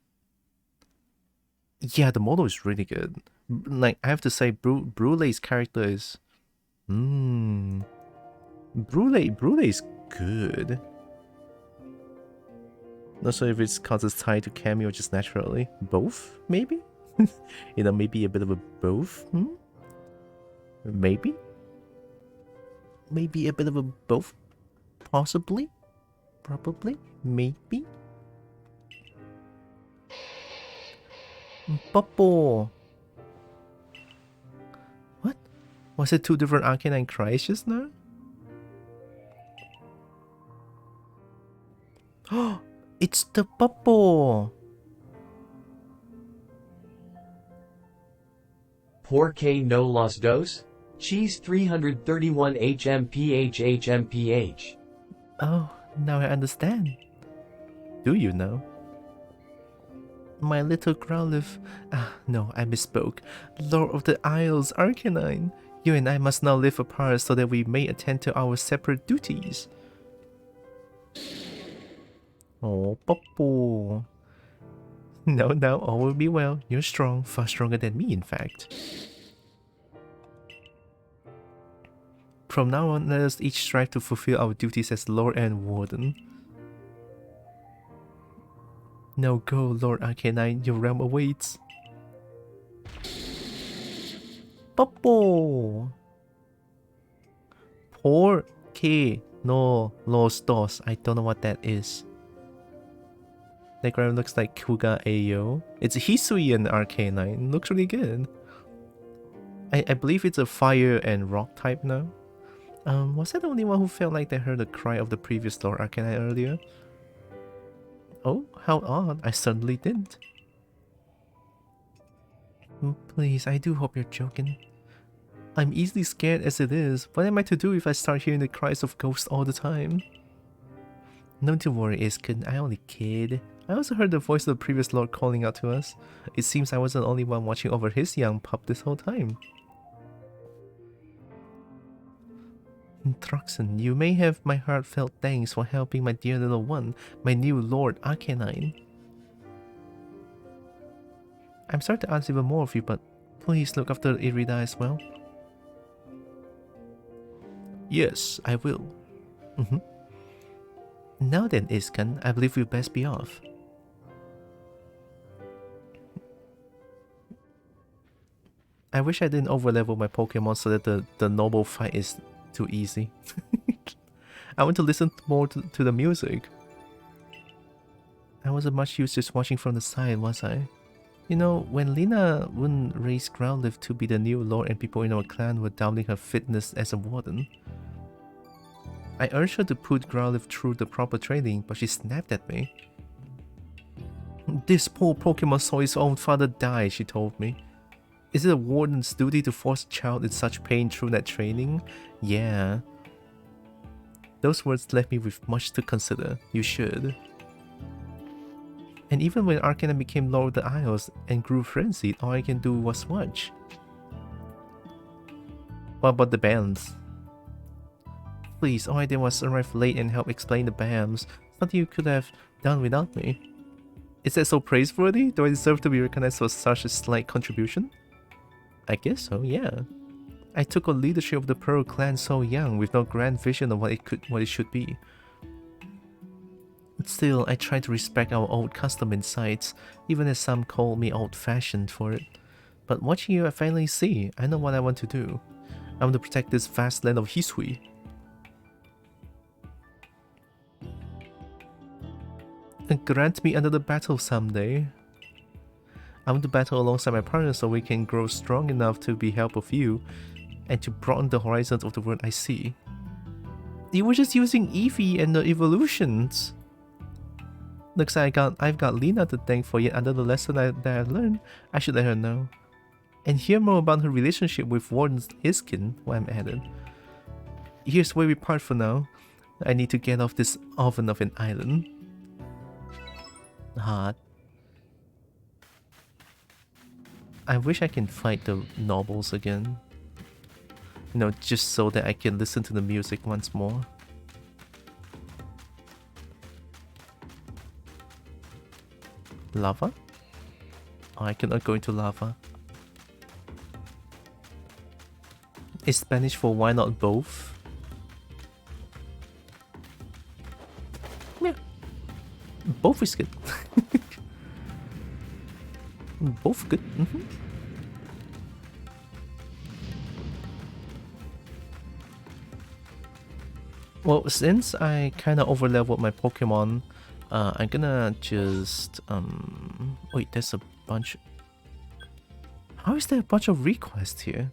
Yeah, the model is really good. Like, I have to say, Brule's character is... Brule is good. Not sure if it's cause it's tied to Cammy or just naturally. Both, maybe? You know, maybe a bit of a both? Maybe? Maybe a bit of a both? Possibly? Probably? Maybe? Popo! What? Was it two different Arcanine cries just now? Oh! It's the Popo! Por que no los dos? Cheese 331 HMPH. Oh, now I understand. Do you know? My little Growlithe. Ah, no, I misspoke. Lord of the Isles, Arcanine. You and I must now live apart so that we may attend to our separate duties. Oh, Popo. No, all will be well. You're strong, far stronger than me, in fact. From now on, let us each strive to fulfill our duties as Lord and Warden. Now go, Lord Arcanine, your realm awaits. Popo! Por que no los dos? I don't know what that is. That ground looks like Kuga Ayo. It's Hisuian Arcanine. Looks really good. I believe it's a fire and rock type now. Was I the only one who felt like they heard the cry of the previous Lord Arcanine earlier? Oh, how odd. I certainly didn't. Please, I do hope you're joking. I'm easily scared as it is. What am I to do if I start hearing the cries of ghosts all the time? No need to worry, Iskin. I only kid. I also heard the voice of the previous Lord calling out to us. It seems I wasn't the only one watching over his young pup this whole time. Troxen, you may have my heartfelt thanks for helping my dear little one, my new Lord Arcanine. I'm sorry to ask even more of you, but please look after Irida as well. Yes, I will. Now then, Iskan, I believe we'd best be off. I wish I didn't overlevel my Pokemon so that the normal fight is too easy. I want to listen more to the music. I wasn't much use just watching from the side, was I? You know, when Lina wouldn't raise Growlithe to be the new lord and people in our clan were doubting her fitness as a warden, I urged her to put Growlithe through the proper training, but she snapped at me. This poor Pokemon saw his own father die, she told me. Is it a warden's duty to force a child in such pain through that training? Yeah. Those words left me with much to consider. You should. And even when Arcana became Lord of the Isles and grew frenzied, all I can do was watch. What about the bands? Please, all I did was arrive late and help explain the BAMs. Something you could have done without me. Is that so praiseworthy? Do I deserve to be recognized for such a slight contribution? I guess so, yeah. I took on leadership of the Pearl clan so young, with no grand vision of what it should be. Still, I try to respect our old custom and sites, even as some call me old-fashioned for it. But watching you, I finally see. I know what I want to do. I want to protect this vast land of Hisui. And grant me another battle someday. I want to battle alongside my partner so we can grow strong enough to be help of you and to broaden the horizons of the world I see. You were just using Eevee and the evolutions. Looks like I've got Lena to thank for yet another lesson that I learned. I should let her know. And hear more about her relationship with Warden Iskin while I'm at it. Here's where we part for now. I need to get off this oven of an island. Hot. I wish I can fight the nobles again. You know, just so that I can listen to the music once more. Lava? Oh, I cannot go into lava. Is Spanish for why not both? Yeah. Both is good. Both good. Well, since I kind of overleveled my Pokemon, I'm gonna just wait. There's a bunch. How is there a bunch of requests here?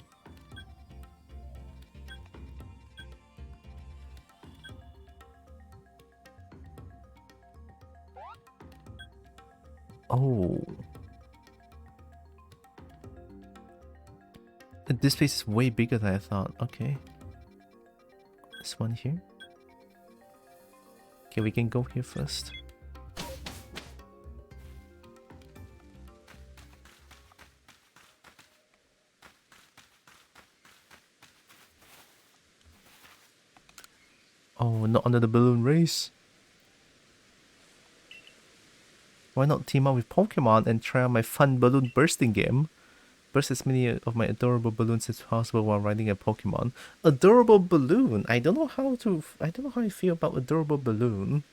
Oh. This place is way bigger than I thought. Okay. This one here. Okay, we can go here first. Oh, not under the balloon race. Why not team up with Pokemon and try out my fun balloon bursting game? Burst as many of my adorable balloons as possible while riding a Pokemon. Adorable balloon. I don't know how I feel about adorable balloon.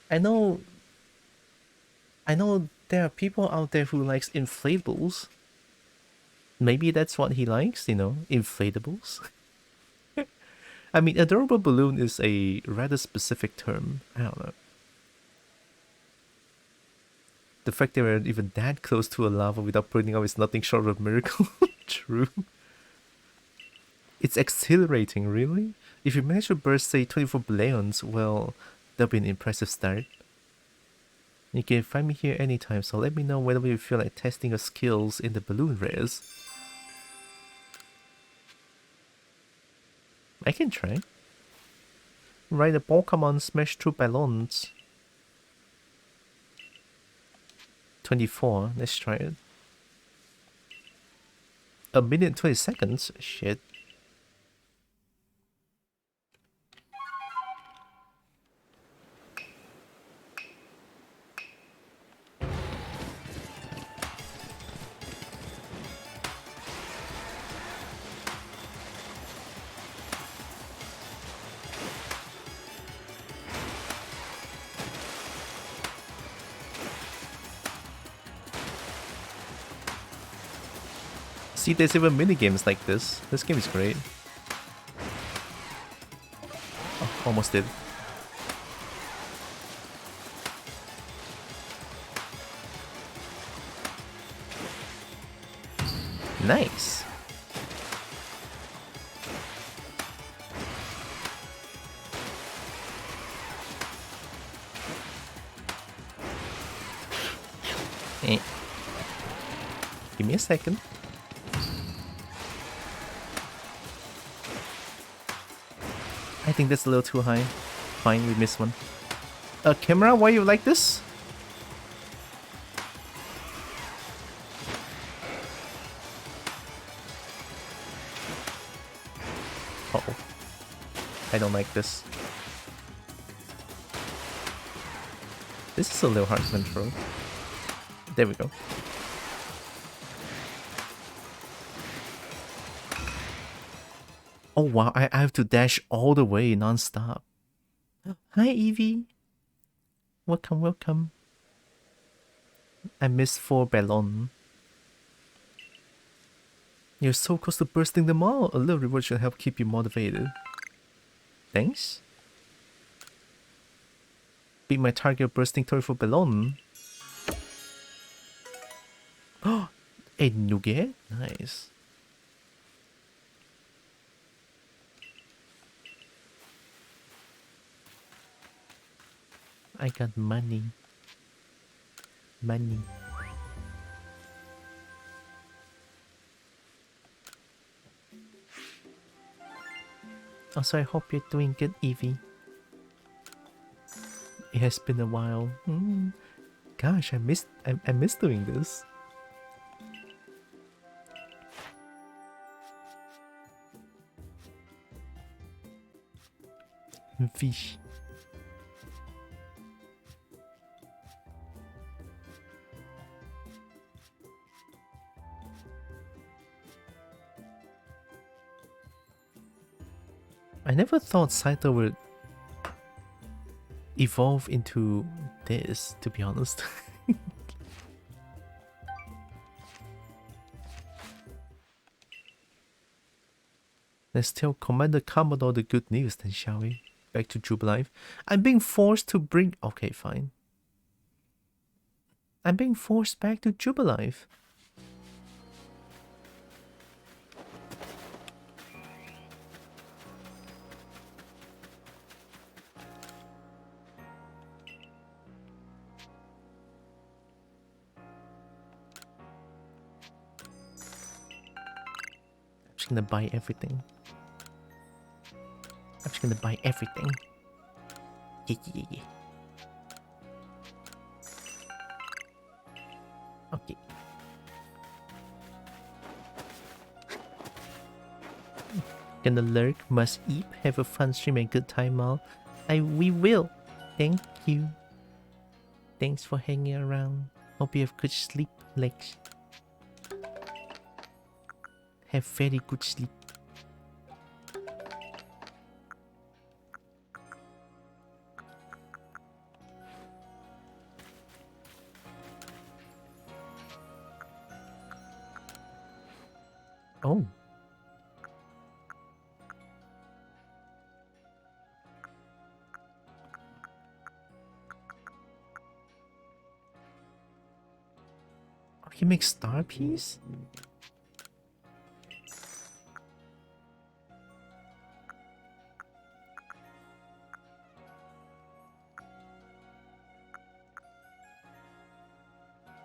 I know there are people out there who likes inflatables. Maybe that's what he likes, you know, inflatables. I mean, adorable balloon is a rather specific term. I don't know. The fact that we're even that close to a lava without burning out is nothing short of a miracle. True. It's exhilarating, really. If you manage to burst, say, 24 Blaeons, well, that'll be an impressive start. You can find me here anytime, so let me know whether you feel like testing your skills in the balloon race. I can try. Ride a Pokemon smash through balloons. 24, let's try it. A minute and 20 seconds? Shit. See, there's even minigames like this. This game is great. Oh, almost did. Nice. Give me a second. I think that's a little too high. Fine, we missed one. Camera, why you like this? Uh-oh. I don't like this. This is a little hard to control. There we go. Oh wow, I have to dash all the way non-stop. Hi Evie. Welcome, welcome. I missed 4 ballon. You're so close to bursting them all. A little reward should help keep you motivated. Thanks. Beat my target bursting 34 ballon. Oh, a nougat? Nice. I got money. Money. Also, I hope you're doing good, Evie. It has been a while. Gosh, I miss doing this. Fish. I never thought Saito would evolve into this, to be honest. Let's tell Commander Commodore the good news then, shall we? Back to Jubilife. I'm being forced to bring... Okay, fine. I'm being forced back to Jubilife. I'm just gonna buy everything. I'm just gonna buy everything. Yeah. Okay. Gonna lurk, must eat, have a fun stream and good time all. We will. Thank you. Thanks for hanging around. Hope you have good sleep, Lex. Have very good sleep. Oh. He makes star piece?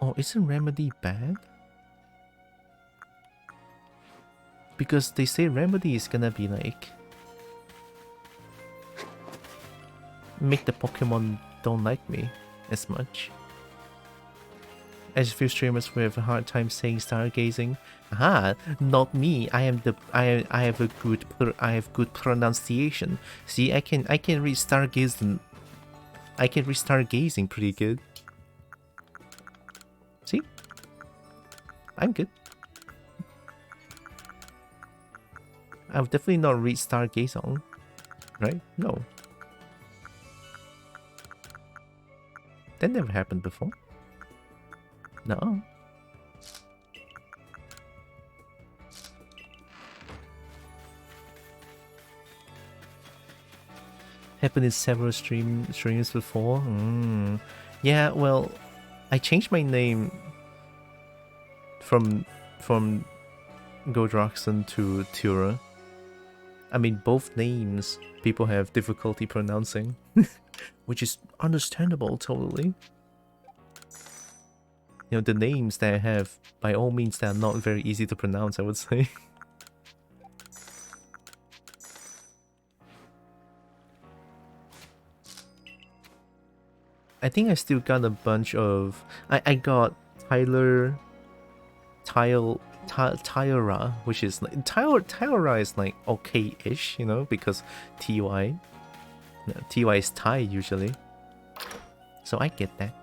Oh, isn't Remedy bad? Because they say Remedy is gonna be like... make the Pokemon don't like me as much. As few streamers who have a hard time saying stargazing. Aha, not me. I have good pronunciation. See, I can read stargazing. I can read stargazing pretty good. See? I'm good. I would definitely not read stargazing. Right? No. That never happened before. No. Happened in several streams before. Yeah, well, I changed my name from Godroxon to Tylra. I mean, both names people have difficulty pronouncing, which is understandable totally. You know, the names that I have, by all means, they are not very easy to pronounce, I would say. I think I still got a bunch of... I got Tylra, which is like... Tylra is like okay-ish, you know, because TY. TY is Thai usually. So I get that.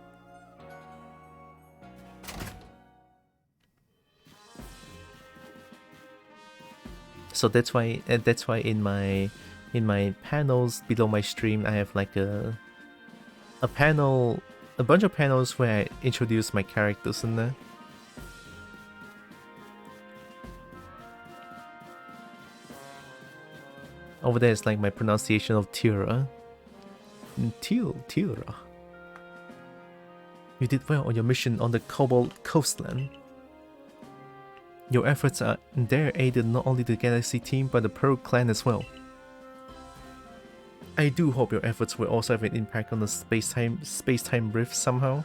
So that's why in my panels below my stream I have like a bunch of panels where I introduce my characters in there. Over there is like my pronunciation of Tylra. Tylra. You did well on your mission on the Kobo coastland. Your efforts are there aided not only the Galaxy team but the Pearl clan as well. I do hope your efforts will also have an impact on the space-time rift somehow.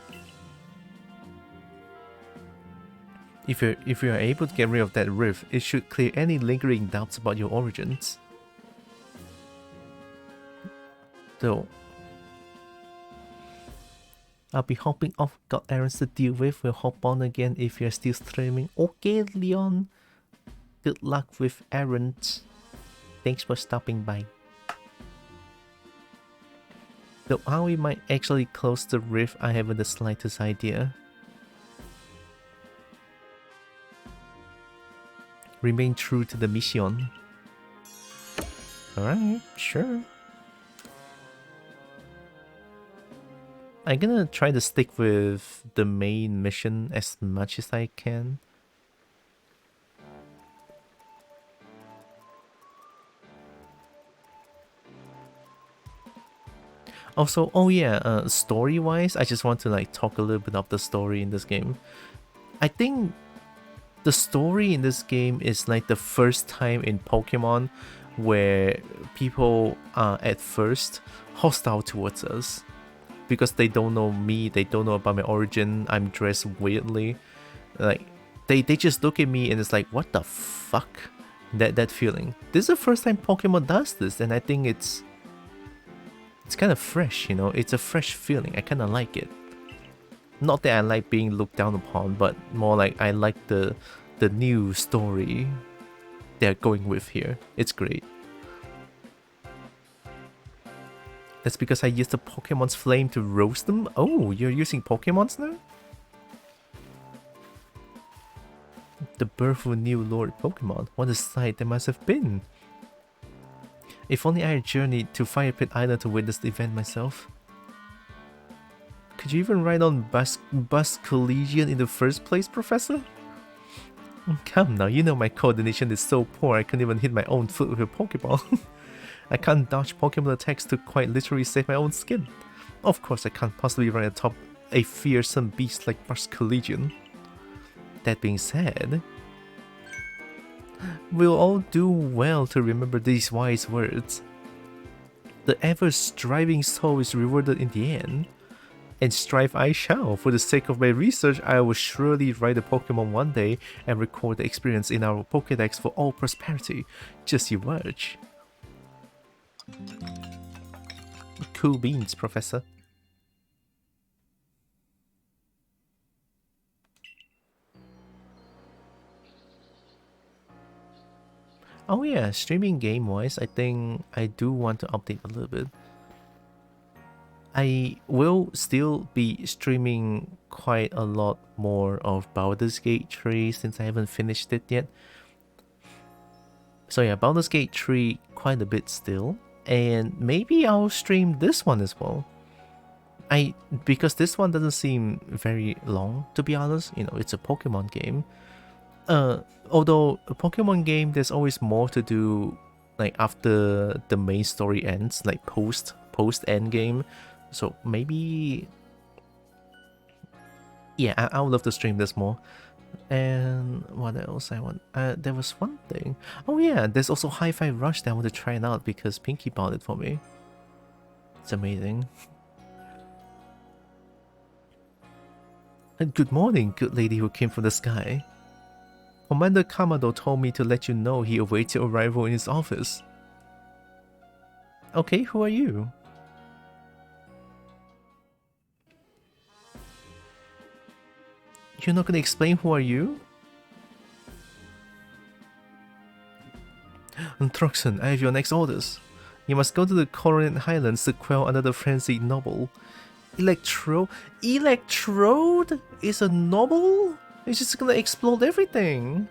If you are able to get rid of that rift, it should clear any lingering doubts about your origins. Though I'll be hopping off, got errands to deal with, we'll hop on again if you're still streaming. Okay, Leon. Good luck with errands. Thanks for stopping by. Though how we might actually close the rift, I haven't the slightest idea. Remain true to the mission. Alright, sure. I'm gonna try to stick with the main mission as much as I can. Also, oh yeah, story-wise, I just want to like talk a little bit of the story in this game. I think the story in this game is like the first time in Pokemon where people are at first hostile towards us. Because they don't know me, they don't know about my origin, I'm dressed weirdly. Like, they just look at me and it's like, what the fuck? That feeling. This is the first time Pokemon does this, and I think it's kind of fresh, you know? It's a fresh feeling, I kind of like it. Not that I like being looked down upon, but more like I like the new story they're going with here. It's great. That's because I used the Pokemon's flame to roast them? Oh, you're using Pokemon's now? The birth of a new Lord Pokemon. What a sight that must have been. If only I had journeyed to Fire Pit Island to witness the event myself. Could you even ride on Bus Collegian in the first place, Professor? Come now, you know my coordination is so poor I couldn't even hit my own foot with a Pokeball. I can't dodge Pokemon attacks to quite literally save my own skin. Of course I can't possibly ride atop a fearsome beast like Bus Collegian. That being said, we'll all do well to remember these wise words. The ever-striving soul is rewarded in the end. And strive I shall. For the sake of my research, I will surely ride a Pokemon one day and record the experience in our Pokédex for all prosperity. Just you watch. Cool beans, Professor. Oh yeah, streaming game-wise, I think I do want to update a little bit. I will still be streaming quite a lot more of Baldur's Gate 3 since I haven't finished it yet. So yeah, Baldur's Gate 3 quite a bit still. And maybe I'll stream this one as well. Because this one doesn't seem very long, to be honest. You know, it's a Pokemon game. Although a Pokemon game, there's always more to do like after the main story ends, like post end game. So maybe, yeah, I would love to stream this more. And what else I want? There was one thing. Oh yeah, there's also Hi-Fi Rush that I want to try it out because Pinky bought it for me. It's amazing. And good morning, good lady who came from the sky. Commander Kamado told me to let you know he awaits your arrival in his office. Okay, who are you? You're not gonna explain who are you? Throxon, I have your next orders. You must go to the Coronet Highlands to quell another frenzied noble. Electrode is a noble? It's just gonna explode everything.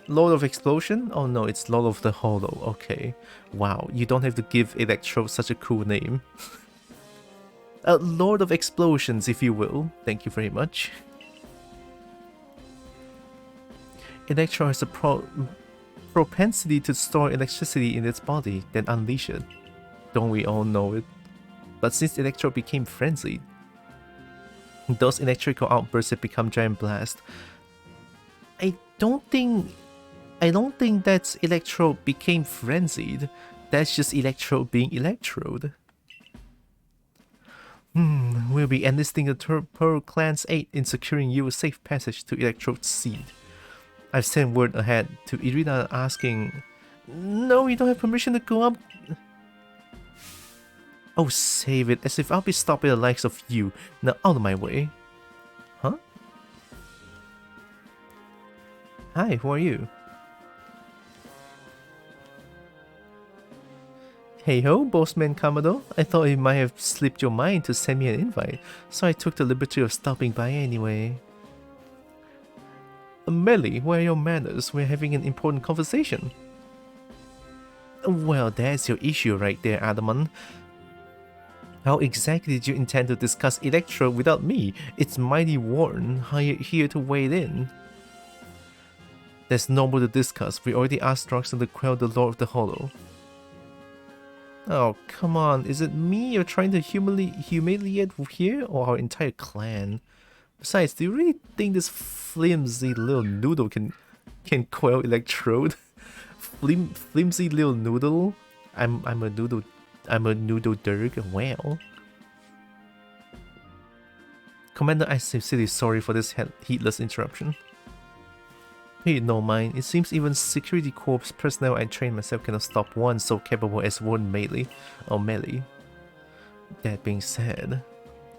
Lord of Explosion? Oh no, it's Lord of the Hollow. Okay. Wow, you don't have to give Electrode such a cool name. Lord of Explosions, if you will. Thank you very much. Electro has a propensity to store electricity in its body, then unleash it. Don't we all know it? But since Electro became frenzied, those electrical outbursts have become giant blast. I don't think that's Electro became frenzied. That's just Electro being Electrode. We'll be enlisting the Pearl Clan's aid in securing you a safe passage to Electrode's seed. I've sent word ahead to Irina asking... No, you don't have permission to go up. Oh, save it, as if I'll be stopping the likes of you. Now out of my way. Huh? Hi, who are you? Hey ho, Bossman Kamado. I thought it might have slipped your mind to send me an invite, so I took the liberty of stopping by anyway. Melly, where are your manners? We're having an important conversation. Well, that's your issue right there, Adamant. How exactly did you intend to discuss Electro without me? It's Mighty Warren hired here to wade in. There's no more to discuss. We already asked Roxanne to quell the Lord of the Hollow. Oh, come on. Is it me you're trying to humiliate here, or our entire clan? Besides, do you really think this flimsy little noodle can quell Electrode? Flimsy little noodle? I'm a noodle derg. Well. Commander, I'm sincerely sorry for this heedless interruption. Hey, no mind. It seems even Security Corps personnel I trained myself cannot stop one so capable as Warden Melee. Or Melee. That being said,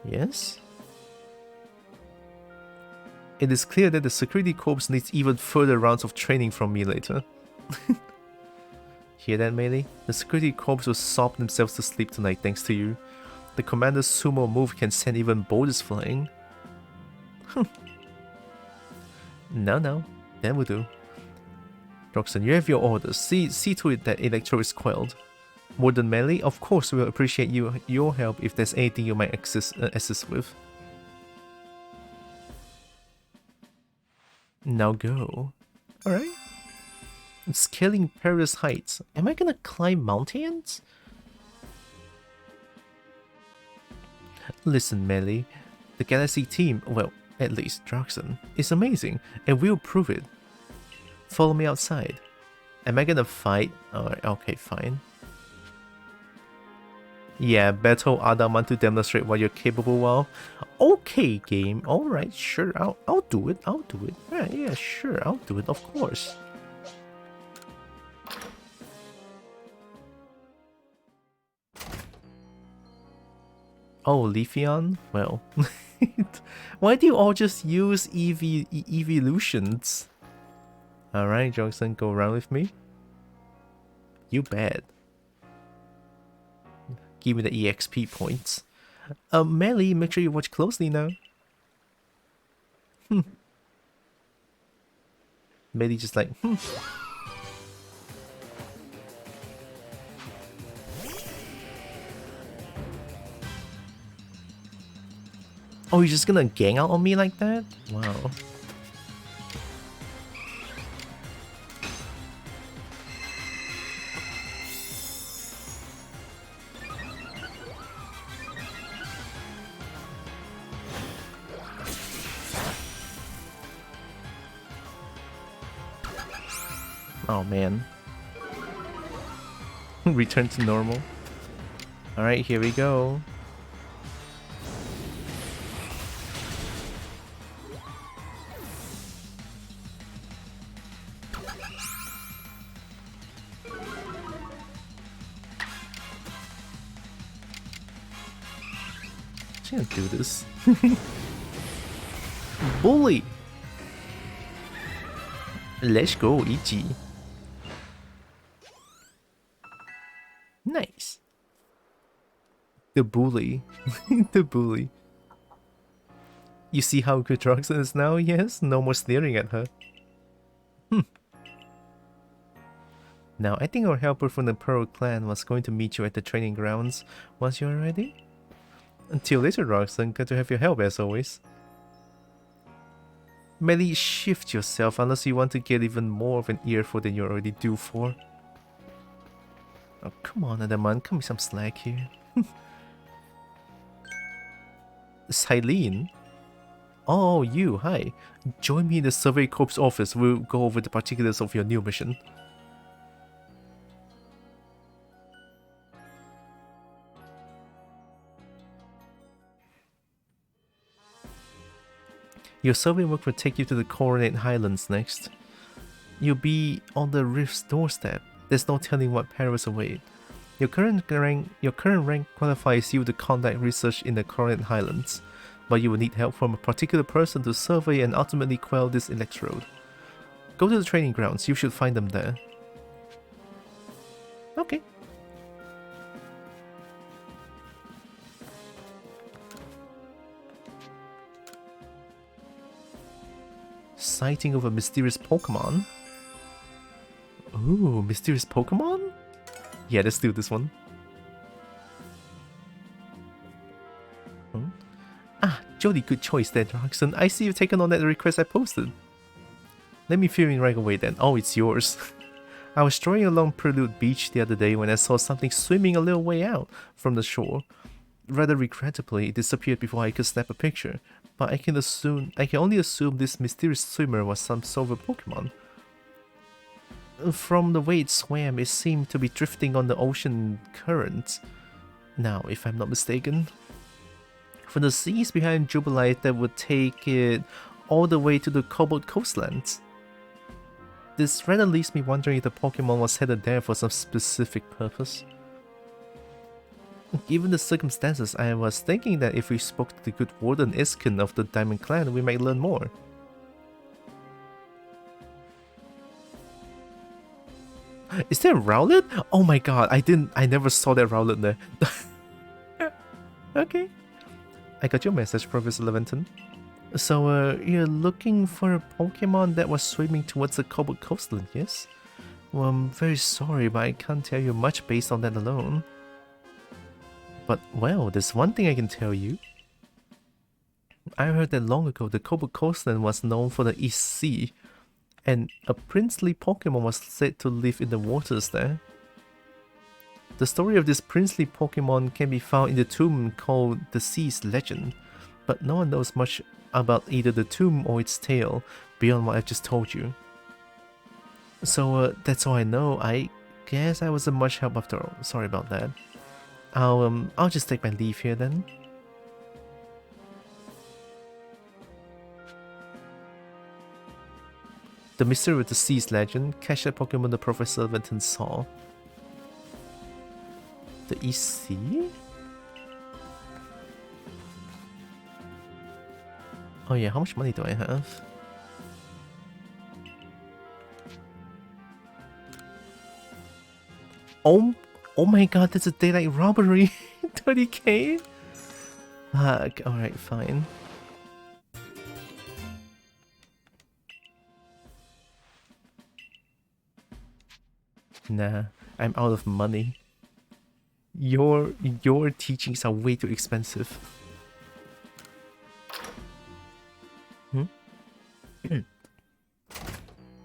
yes? It is clear that the Security Corps needs even further rounds of training from me later. Hear that, Melee? The Security Corps will sob themselves to sleep tonight thanks to you. The Commander's sumo move can send even boulders flying. No, that will do. Roxanne, you have your orders. See to it that Electro is quelled. Warden Melee, of course we'll appreciate your help if there's anything you might assist with. Now go. Alright. Scaling perilous heights. Am I gonna climb mountains? Listen, Melee. The Galaxy team, well, at least Draxon, is amazing, and we'll prove it. Follow me outside. Am I gonna fight? Alright, okay, fine. Yeah, battle Adamant to demonstrate what you're capable of. Okay, game. Alright, sure. I'll do it. Yeah, sure. I'll do it, of course. Oh, Leafeon? Well. Why do you all just use evolutions? Alright, Johnson, go around with me. You bet. Give me the EXP points. Melee, make sure you watch closely now. Melee just like, Oh, you're just gonna gang out on me like that? Wow. Oh man. Return to normal. Alright, here we go. actually gonna do this. Bully! Let's go, EG. Nice. The bully. The bully. You see how good Roxanne is now? Yes, no more staring at her. Now, I think our helper from the Pearl clan was going to meet you at the training grounds once you are ready. Until later, Roxanne, good to have your help as always. Merely shift yourself unless you want to get even more of an earful than you're already due for. Oh, come on, Adaman, cut me some slack here. Silene? Oh, you, hi. Join me in the Survey Corps office. We'll go over the particulars of your new mission. Your survey work will take you to the Coronate Highlands next. You'll be on the Rift's doorstep. There's no telling what perils await. Your current rank qualifies you to conduct research in the Coronate Highlands, but you will need help from a particular person to survey and ultimately quell this electrode. Go to the training grounds, you should find them there. Okay. Sighting of a mysterious Pokemon. Ooh, mysterious Pokemon? Yeah, let's do this one. Ah, jolly good choice there, Roxanne. I see you've taken on that request I posted. Let me fill in right away then. Oh, it's yours. I was strolling along Prelude Beach the other day when I saw something swimming a little way out from the shore. Rather regrettably, it disappeared before I could snap a picture, but I can only assume this mysterious swimmer was some sort of a Pokemon. From the way it swam, it seemed to be drifting on the ocean current. Now, if I'm not mistaken. From the seas behind Jubilite that would take it all the way to the Kobo coastlands. This rather leaves me wondering if the Pokemon was headed there for some specific purpose. Given the circumstances, I was thinking that if we spoke to the good Warden Iskin of the Diamond Clan, we might learn more. Is there a Rowlet? Oh my god, I never saw that Rowlet there. Okay. I got your message, Professor Leventon. So, you're looking for a Pokemon that was swimming towards the Kobo coastland, yes? Well, I'm very sorry, but I can't tell you much based on that alone. But, well, there's one thing I can tell you. I heard that long ago the Kobo coastland was known for the East Sea, and a princely Pokemon was said to live in the waters there. The story of this princely Pokemon can be found in the tomb called the Sea's Legend, but no one knows much about either the tomb or its tale beyond what I've just told you. So that's all I know. I guess I wasn't much help after all. Sorry about that. I'll just take my leave here then. The mystery with the Sea's Legend. Catch that Pokemon the Professor Leventon saw. The East Sea? Oh yeah, how much money do I have? Oh my god, that's a daylight robbery! 30k? Fuck, alright, fine. Nah, I'm out of money. Your teachings are way too expensive.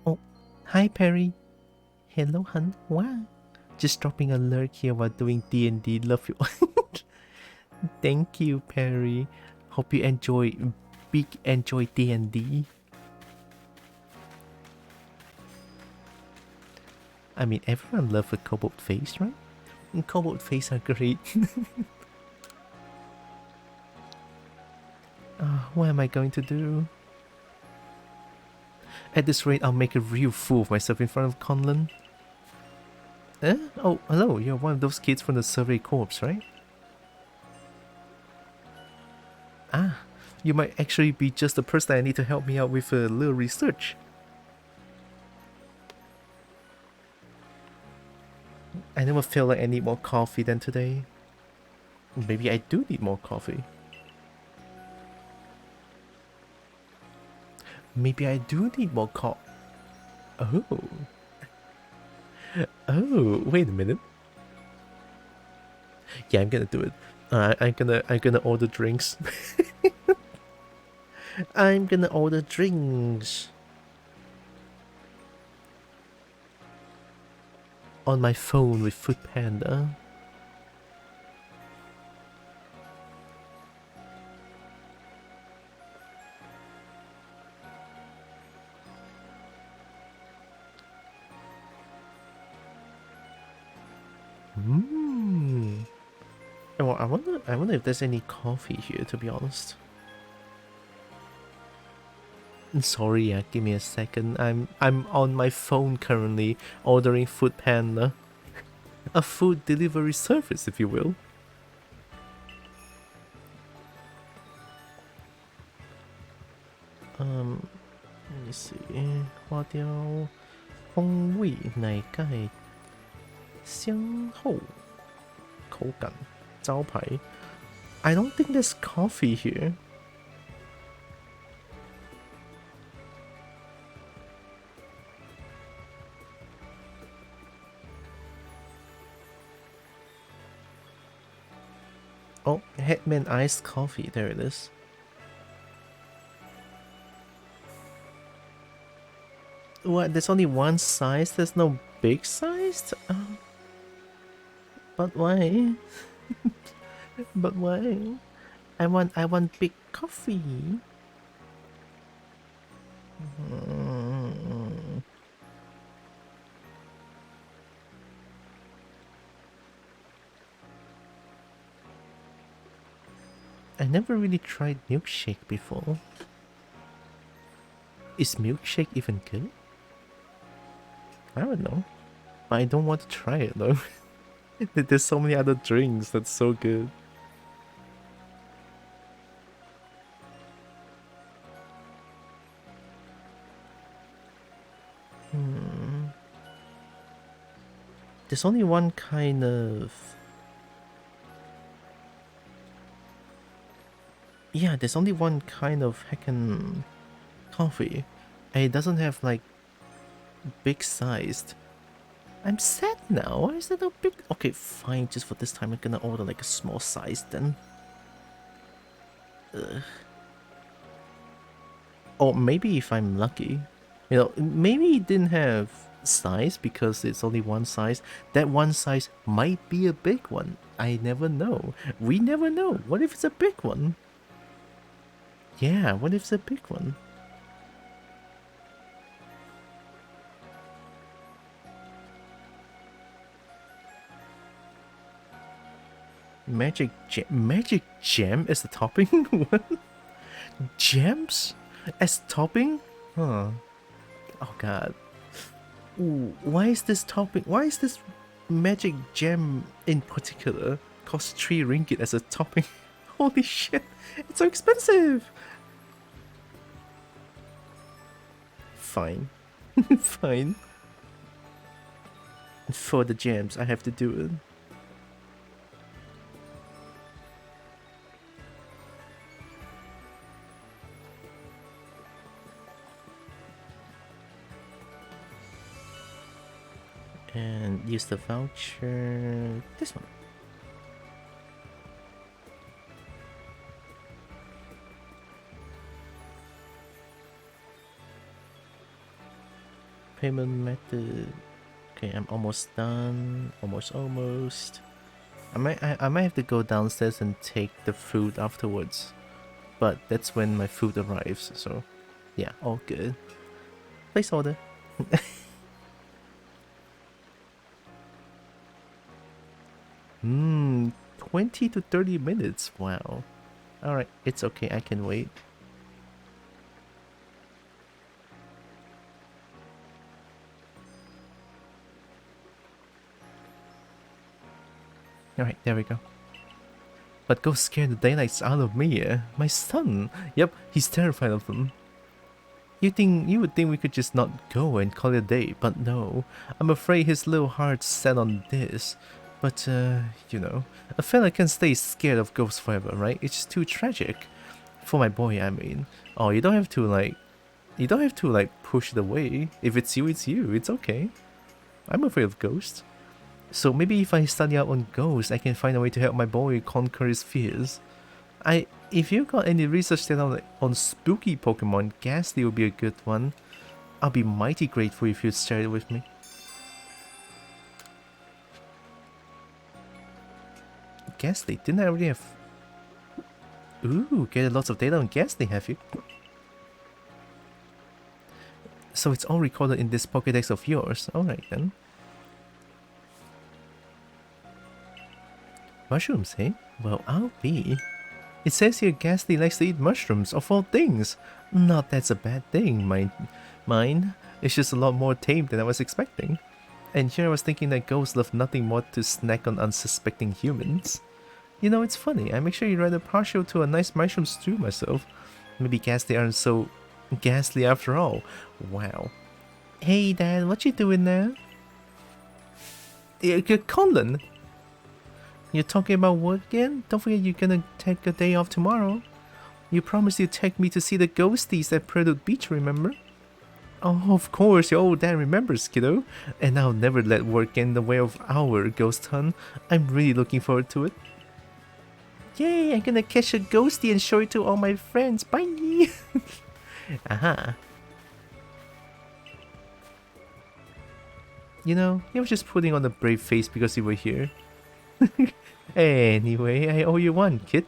Oh, hi Perry. Hello, hun. Wow. Just dropping a lurk here while doing D&D. Love you. Thank you, Perry. Hope you enjoy D&D. I mean, everyone loves a cobalt face, right? And cobalt face are great. What am I going to do? At this rate, I'll make a real fool of myself in front of Conlon. Eh? Oh, hello, you're one of those kids from the Survey Corps, right? Ah, you might actually be just the person I need to help me out with a little research. I never feel like I need more coffee than today. Maybe I do need more coffee. Maybe I do need more Oh. Oh, wait a minute. Yeah, I'm gonna do it. I'm gonna order drinks. I'm gonna order drinks. On my phone with Food Panda. Mmm. Well, I wonder if there's any coffee here, to be honest. Sorry, yeah, give me a second. I'm on my phone currently ordering Food Panda. A food delivery service, if you will. Let me see. 花雕風味泥雞香厚口感招牌 I don't think there's coffee here. Oh, Hetman iced coffee. There it is. What? There's only one size? There's no big sized? But why? But why? I want big coffee. I never really tried milkshake before. Is milkshake even good? I don't know. But I don't want to try it though. There's so many other drinks that's so good. There's only one kind of... Yeah, there's only one kind of heckin' coffee. And it doesn't have like big sized. I'm sad now. Why is there no big? Okay, fine. Just for this time, I'm gonna order like a small size then. Or maybe if I'm lucky, you know, maybe it didn't have size because it's only one size. That one size might be a big one. I never know. We never know. What if it's a big one? Yeah, what if it's a big one? Magic jam as the topping? What? Gems as topping? Huh. Oh god. Ooh, why is this topping? Why is this magic gem in particular cost 3 ringgit as a topping? Holy shit, it's so expensive! Fine. Fine. For the gems, I have to do it. And use the voucher. This one. Payment method. Okay, I'm almost done. Almost. I might have to go downstairs and take the food afterwards. But that's when my food arrives, so yeah, all good. Place order. 20 to 30 minutes. Wow. Alright, it's okay, I can wait. Alright, there we go. But go scare the daylights out of me, my son. Yep, he's terrified of them. You would think we could just not go and call it a day, but no. I'm afraid his little heart's set on this. But, you know, a fella can't stay scared of ghosts forever, right? It's just too tragic. For my boy, I mean. Oh, you don't have to, like, push it away. If it's you, it's you. It's okay. I'm afraid of ghosts. So maybe if I study up on ghosts, I can find a way to help my boy conquer his fears. If you got any research data on spooky Pokemon, Ghastly would be a good one. I'll be mighty grateful if you'd share it with me. Ghastly, didn't I already have... Ooh, get lots of data on Ghastly, have you? So it's all recorded in this Pokédex of yours. Alright then. Mushrooms, eh? Well, I'll be. It says here Ghastly likes to eat mushrooms, of all things. Not that's a bad thing, mine. It's just a lot more tame than I was expecting. And here I was thinking that ghosts love nothing more to snack on unsuspecting humans. You know, it's funny, I'm actually rather partial to a nice mushroom stew myself. Maybe Ghastly aren't so ghastly after all. Wow. Hey Dad, what you doing there? Colin! You're talking about work again? Don't forget you're gonna take a day off tomorrow. You promised you'd take me to see the ghosties at Prelude Beach, remember? Oh, of course, your old dad remembers, kiddo. And I'll never let work get in the way of our ghost hunt. I'm really looking forward to it. Yay, I'm gonna catch a ghostie and show it to all my friends. Bye! Aha. You know, you were just putting on a brave face because you were here. Anyway, I owe you one, kid.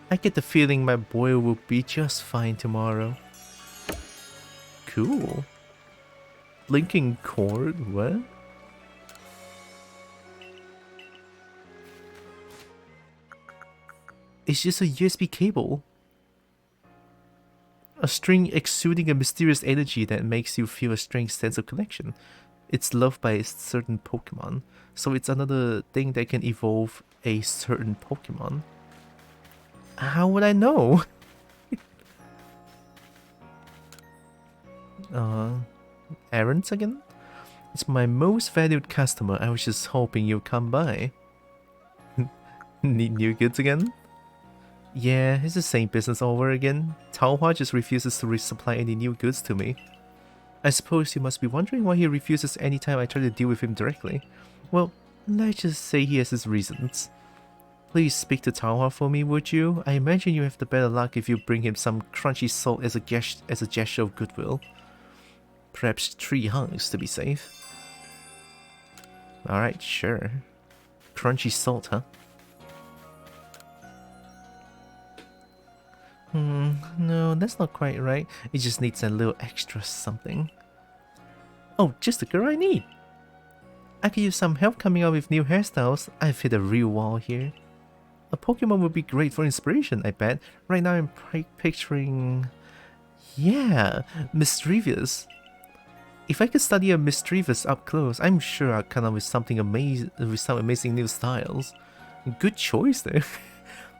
I get the feeling my boy will be just fine tomorrow. Cool. Blinking cord, what? It's just a USB cable. A string exuding a mysterious energy that makes you feel a strange sense of connection. It's loved by a certain Pokemon, so it's another thing that can evolve a certain Pokemon. How would I know? Errands again? It's my most valued customer. I was just hoping you'd come by. Need new goods again? Yeah, it's the same business over again. Tylra just refuses to resupply any new goods to me. I suppose you must be wondering why he refuses anytime I try to deal with him directly. Well, let's just say he has his reasons. Please speak to Tylra for me, would you? I imagine you have the better luck if you bring him some crunchy salt as a gesture of goodwill. Perhaps 3 hunks to be safe. Alright, sure. Crunchy salt, huh? No, that's not quite right. It just needs a little extra something. Oh, just the girl I need! I could use some help coming up with new hairstyles. I've hit a real wall here. A Pokemon would be great for inspiration, I bet. Right now I'm picturing... Yeah, Mischievous. If I could study a Mischievous up close, I'm sure I'd come up with something amazing, with some amazing new styles. Good choice there.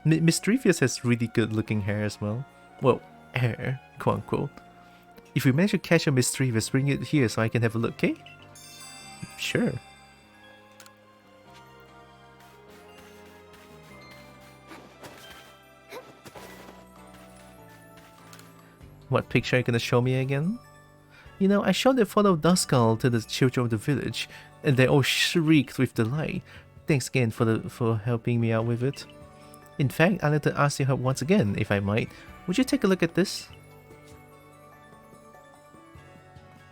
Mischievous has really good looking hair as well. Well, hair, quote unquote. If we manage to catch a Mischievous, bring it here so I can have a look, okay? Sure. What picture are you gonna show me again? You know, I showed a photo of Duskull to the children of the village, and they all shrieked with delight. Thanks again for helping me out with it. In fact, I'd like to ask your help once again, if I might. Would you take a look at this?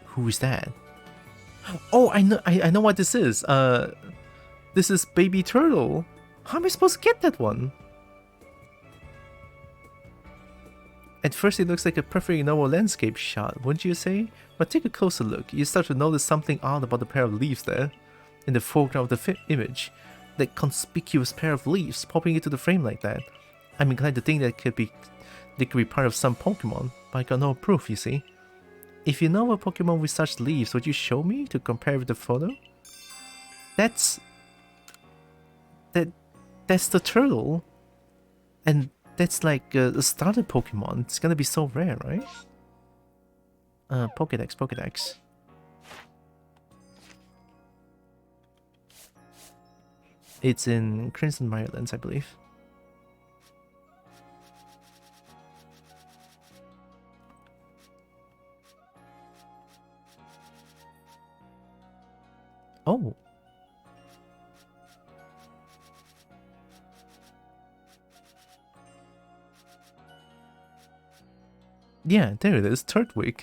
Who is that? Oh, I know what this is. This is Baby Turtle. How am I supposed to get that one? At first it looks like a perfectly normal landscape shot, wouldn't you say? But take a closer look, you start to notice something odd about the pair of leaves there. In the foreground of the image. That conspicuous pair of leaves popping into the frame like that. I'm inclined to think that they could be part of some Pokemon, but I got no proof, you see. If you know a Pokemon with such leaves, would you show me to compare with the photo? That's the turtle. And that's like a starter Pokemon. It's gonna be so rare, right? Pokédex, Pokédex. It's in Crimson Mirelands, I believe. Oh. Yeah, there it is, Turtwig.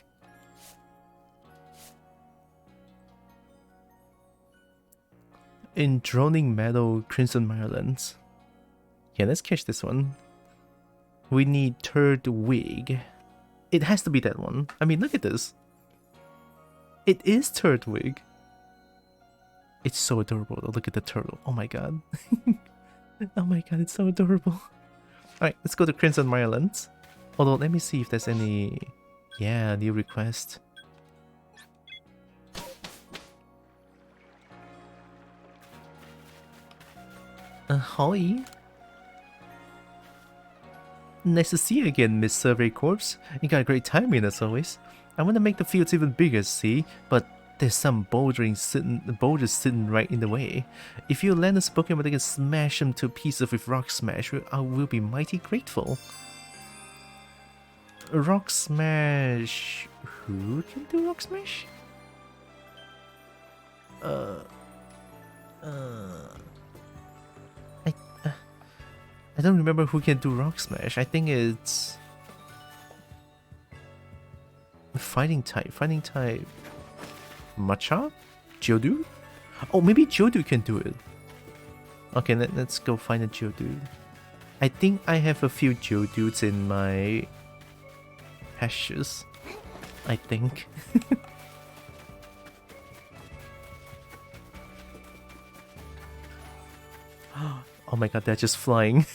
In Droning Meadow, Crimson Mirelands. Yeah, let's catch this one. We need Turtwig. It has to be that one. I mean, look at this. It is Turtwig. It's so adorable though. Look at the turtle. Oh my god. Oh my god, it's so adorable. Alright, let's go to Crimson Mirelands. Although, let me see if there's any... Yeah, new request. Hi. Nice to see you again, Miss Survey Corps. You got a great timing as always. I want to make the fields even bigger, see? But there's some boulders sitting right in the way. If you land us a Pokemon that can smash them to pieces with Rock Smash, I will be mighty grateful. Rock Smash... Who can do Rock Smash? I don't remember who can do Rock Smash. I think it's... Fighting type. Matcha? Geodude? Oh, maybe Geodude can do it. Okay, let's go find a Geodude. I think I have a few Geodudes in my... hashes. I think. Oh my god, they're just flying.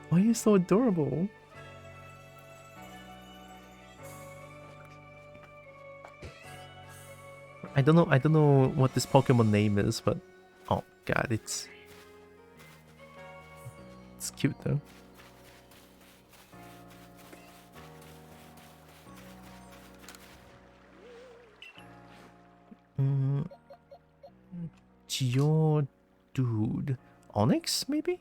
Why are you so adorable? I don't know what this Pokemon name is, but oh god, it's cute though. Geodude. Onyx, maybe?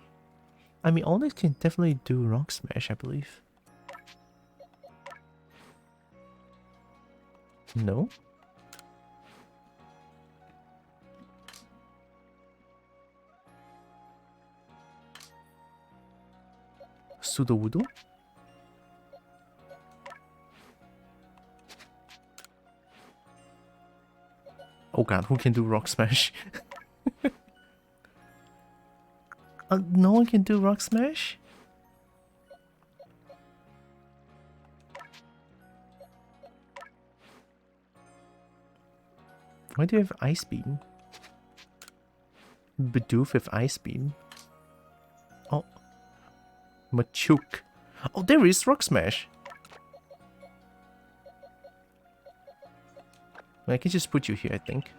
I mean, Onyx can definitely do Rock Smash, I believe. No? Sudowoodo? Oh god, who can do Rock Smash? No one can do Rock Smash? Why do you have Ice Beam? Bidoof with Ice Beam. Oh. Machoke. Oh, there is Rock Smash. I can just put you here, I think.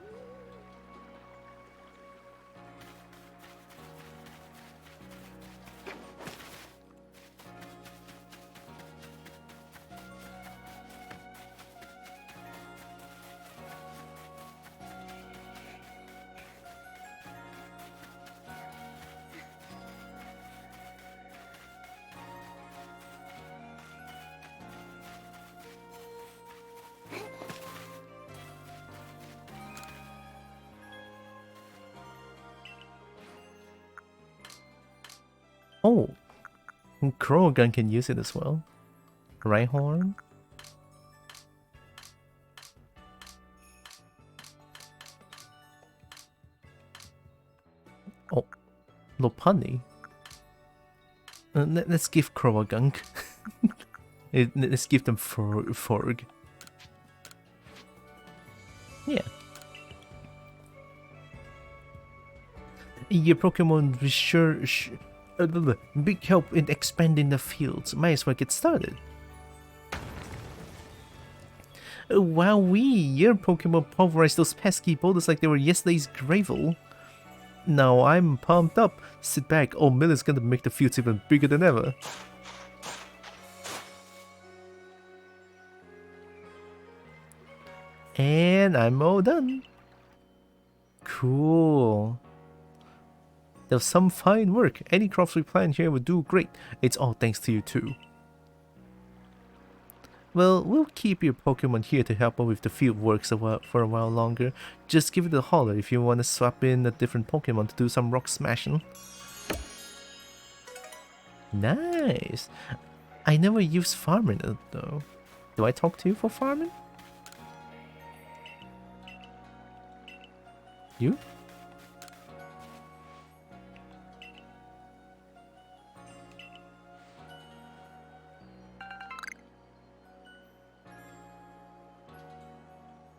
Oh, Krogan can use it as well. Rhyhorn. Oh, Lopunny. Let's give Krogan. Let's give them Forg. Yeah. Your Pokemon sure big help in expanding the fields. Might as well get started. Wowee, your Pokemon pulverized those pesky boulders like they were yesterday's gravel. Now I'm pumped up. Sit back. Old Miller's gonna make the fields even bigger than ever. And I'm all done. Cool. That was some fine work. Any crops we plant here will do great. It's all thanks to you too. Well, we'll keep your Pokemon here to help out with the field works for a while longer. Just give it a holler if you want to swap in a different Pokemon to do some rock smashing. Nice. I never used farming though. Do I talk to you for farming? You?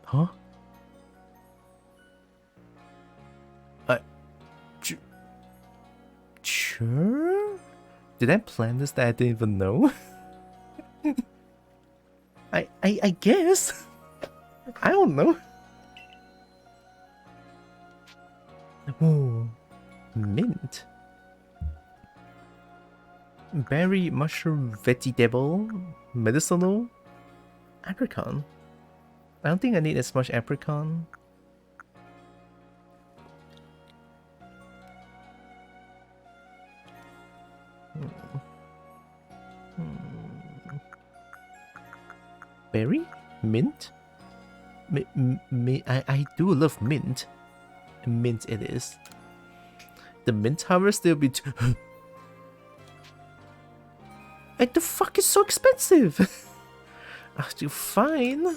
Huh? Sure? Did I plan this that I didn't even know? I guess. I don't know. Ooh, mint. Berry, mushroom, vegetable, medicinal, apricot. I don't think I need as much apricot. Berry? Mint? I do love mint. Mint it is. The mint harvest will be Like the fuck is so expensive? You fine?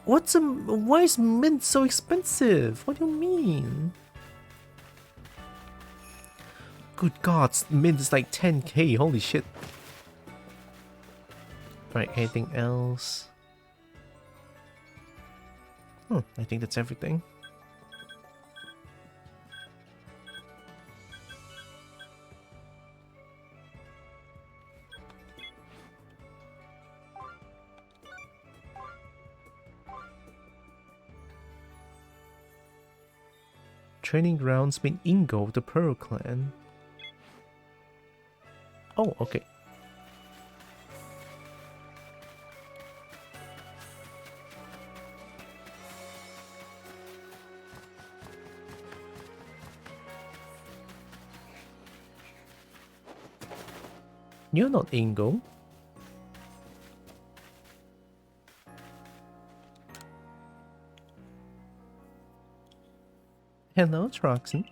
Why is mint so expensive? What do you mean? Good God, mint is like 10k, holy shit. Right, anything else? I think that's everything. Training grounds mean Ingo of the Pearl Clan. Oh, okay. You're not Ingo. Hello, Troxen.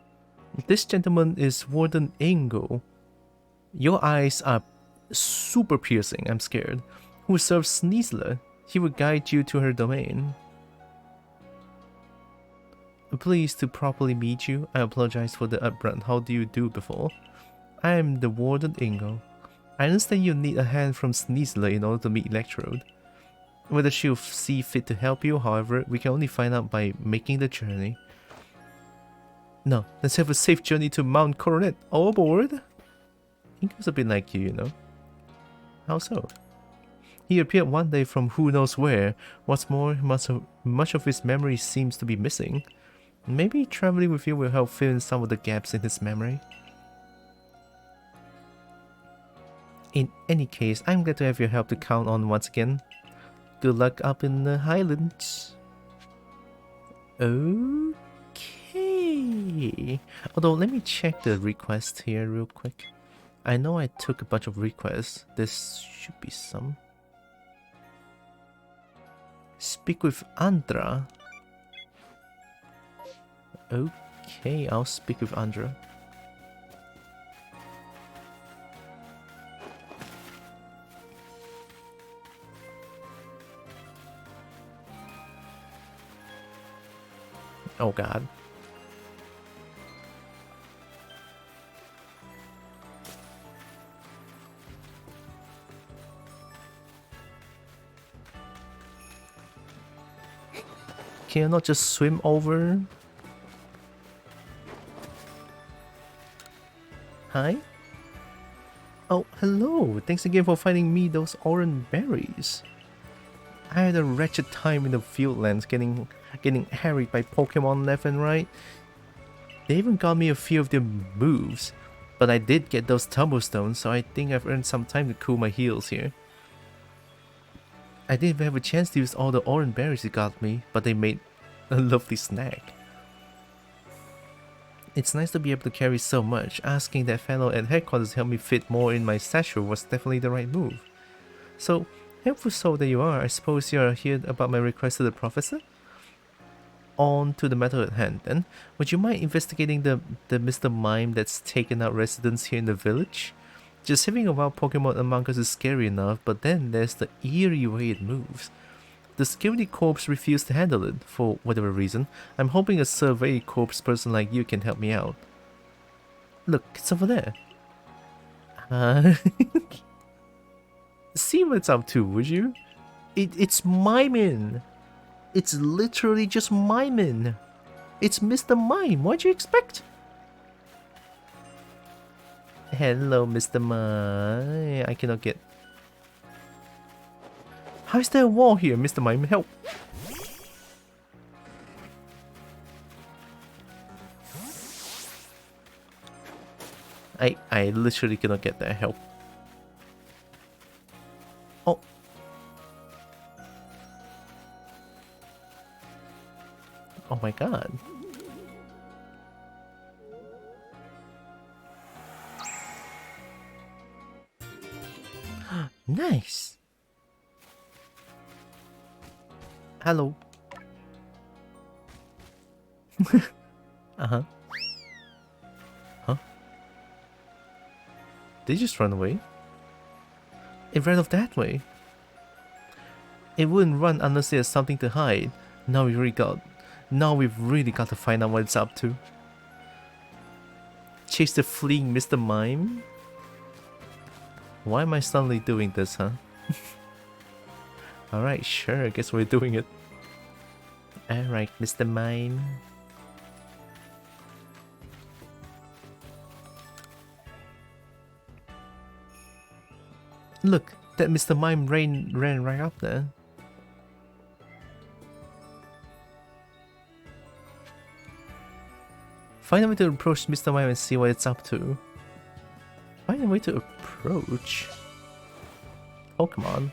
This gentleman is Warden Ingo. Your eyes are super piercing, I'm scared. Who serves Sneasler? He will guide you to her domain. Pleased to properly meet you. I apologize for the upbrunt. How do you do before? I am the Warden Ingo. I understand you need a hand from Sneasler in order to meet Electrode. Whether she'll see fit to help you, however, we can only find out by making the journey. No, let's have a safe journey to Mount Coronet. All aboard? Ingo's a bit like you know. How so? He appeared one day from who knows where. What's more, much of his memory seems to be missing. Maybe traveling with you will help fill in some of the gaps in his memory. In any case, I'm glad to have your help to count on once again. Good luck up in the Highlands. Okay. Although, let me check the request here real quick. I know I took a bunch of requests. This should be some. Speak with Andra. Okay, I'll speak with Andra. Oh God. Can you not just swim over? Hi? Oh, hello. Thanks again for finding me those orange berries. I had a wretched time in the Fieldlands getting harried by Pokemon left and right. They even got me a few of their moves, but I did get those Tumblestones, so I think I've earned some time to cool my heels here. I didn't even have a chance to use all the orange berries you got me, but they made a lovely snack. It's nice to be able to carry so much. Asking that fellow at headquarters to help me fit more in my satchel was definitely the right move. So, helpful soul that you are, I suppose you are here about my request to the professor? On to the matter at hand then. Would you mind investigating the Mr. Mime that's taken out residence here in the village? Just having a wild Pokemon among us is scary enough, but then there's the eerie way it moves. The security corps refused to handle it, for whatever reason. I'm hoping a survey corps person like you can help me out. Look, it's over there. See what it's up to, would you? It's Miming. It's literally just Miming. It's Mr. Mime, what'd you expect? Hello, Mr. Mime. I cannot get... How is there a wall here, Mr. Mime? Help! I literally cannot get that. Help. Oh. Oh my god. Nice. Hello. Uh-huh. Huh? Did you just run away? It ran off that way. It wouldn't run unless there's something to hide. Now we've really got to find out what it's up to. Chase the fleeing Mr. Mime? Why am I suddenly doing this, huh? Alright, sure, I guess we're doing it. Alright, Mr. Mime. Look, that Mr. Mime ran right up there. Find a way to approach Mr. Mime and see what it's up to. Find a way to approach Pokemon.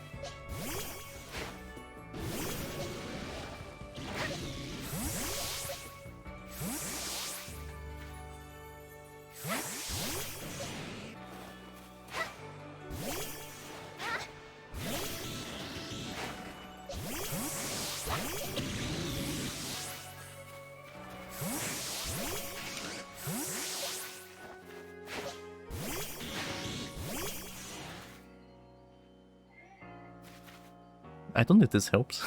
I don't know if this helps.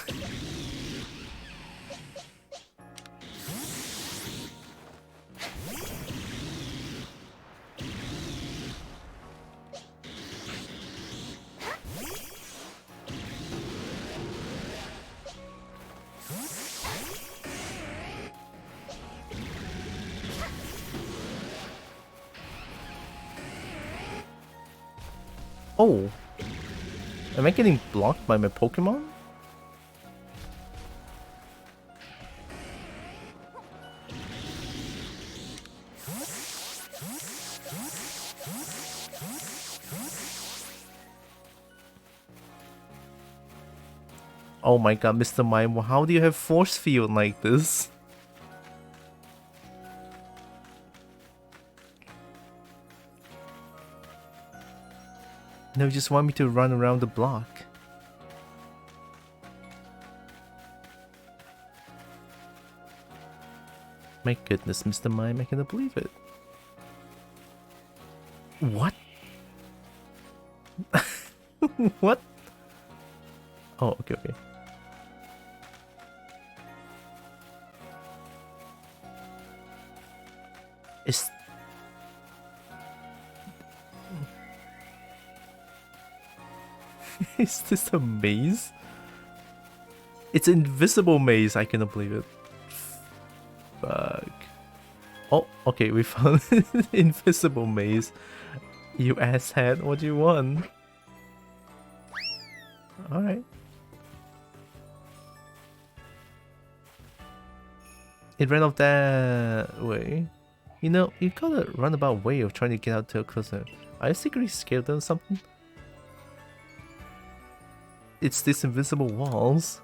Oh! Am I getting blocked by my Pokemon? Oh my god, Mr. Mime, how do you have force field like this? No, you just want me to run around the block. My goodness, Mr. Mime, I cannot believe it. What? What? Oh, okay, okay. Is this a maze? It's an invisible maze, I cannot believe it. Fuck. Oh, okay, we found an invisible maze. You asshat, what do you want? Alright. It ran off that way. You know, you got a roundabout way of trying to get out to a closer. Are you secretly scared of something? It's these invisible walls.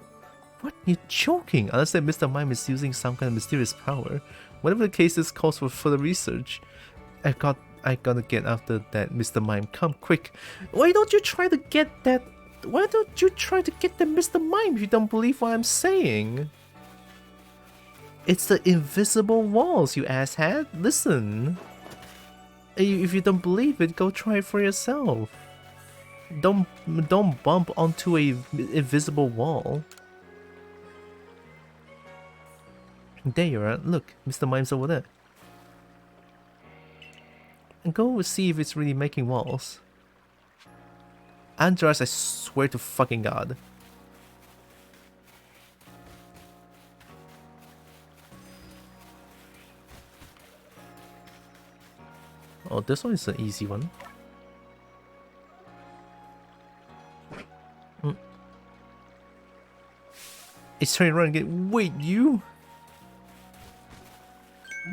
What? You're joking? Unless that Mr. Mime is using some kind of mysterious power. Whatever the case, this calls for further research. I gotta get after that Mr. Mime. Come quick. Why don't you try to get that? Why don't you try to get the Mr. Mime if you don't believe what I'm saying? It's the invisible walls, you asshat. Listen. If you don't believe it, go try it for yourself. Don't bump onto a invisible wall. There you are. Look, Mr. Mime's over there. And go see if it's really making walls. Andras, I swear to fucking God. Oh, this one is an easy one. It's turning around again. Wait, you?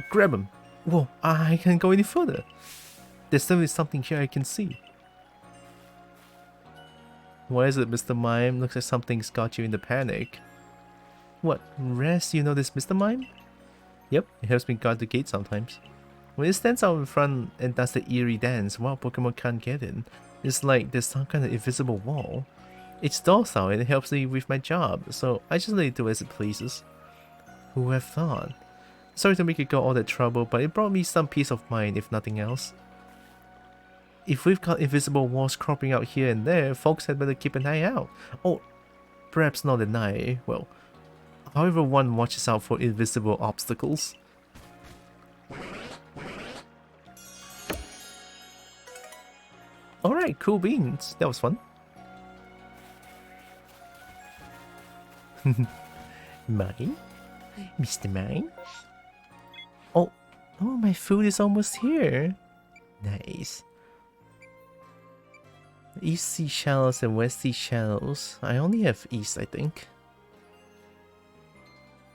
Grab him. Whoa, I can't go any further. There's definitely something here I can see. What is it, Mr. Mime? Looks like something's got you in the panic. What? Rest, you know this Mr. Mime? Yep, it helps me guard the gate sometimes. When it stands out in front and does the eerie dance, wild Pokemon can't get in. It's like there's some kind of invisible wall. It's docile and it helps me with my job, so I just let it do as it pleases. Who would have thought? Sorry to make it go all that trouble, but it brought me some peace of mind if nothing else. If we've got invisible walls cropping out here and there, folks had better keep an eye out. Or perhaps not an eye, well, however one watches out for invisible obstacles. Alright, cool beans. That was fun. Mine? Mr. Mine? Oh, my food is almost here. Nice. East seashells and west seashells. I only have east, I think.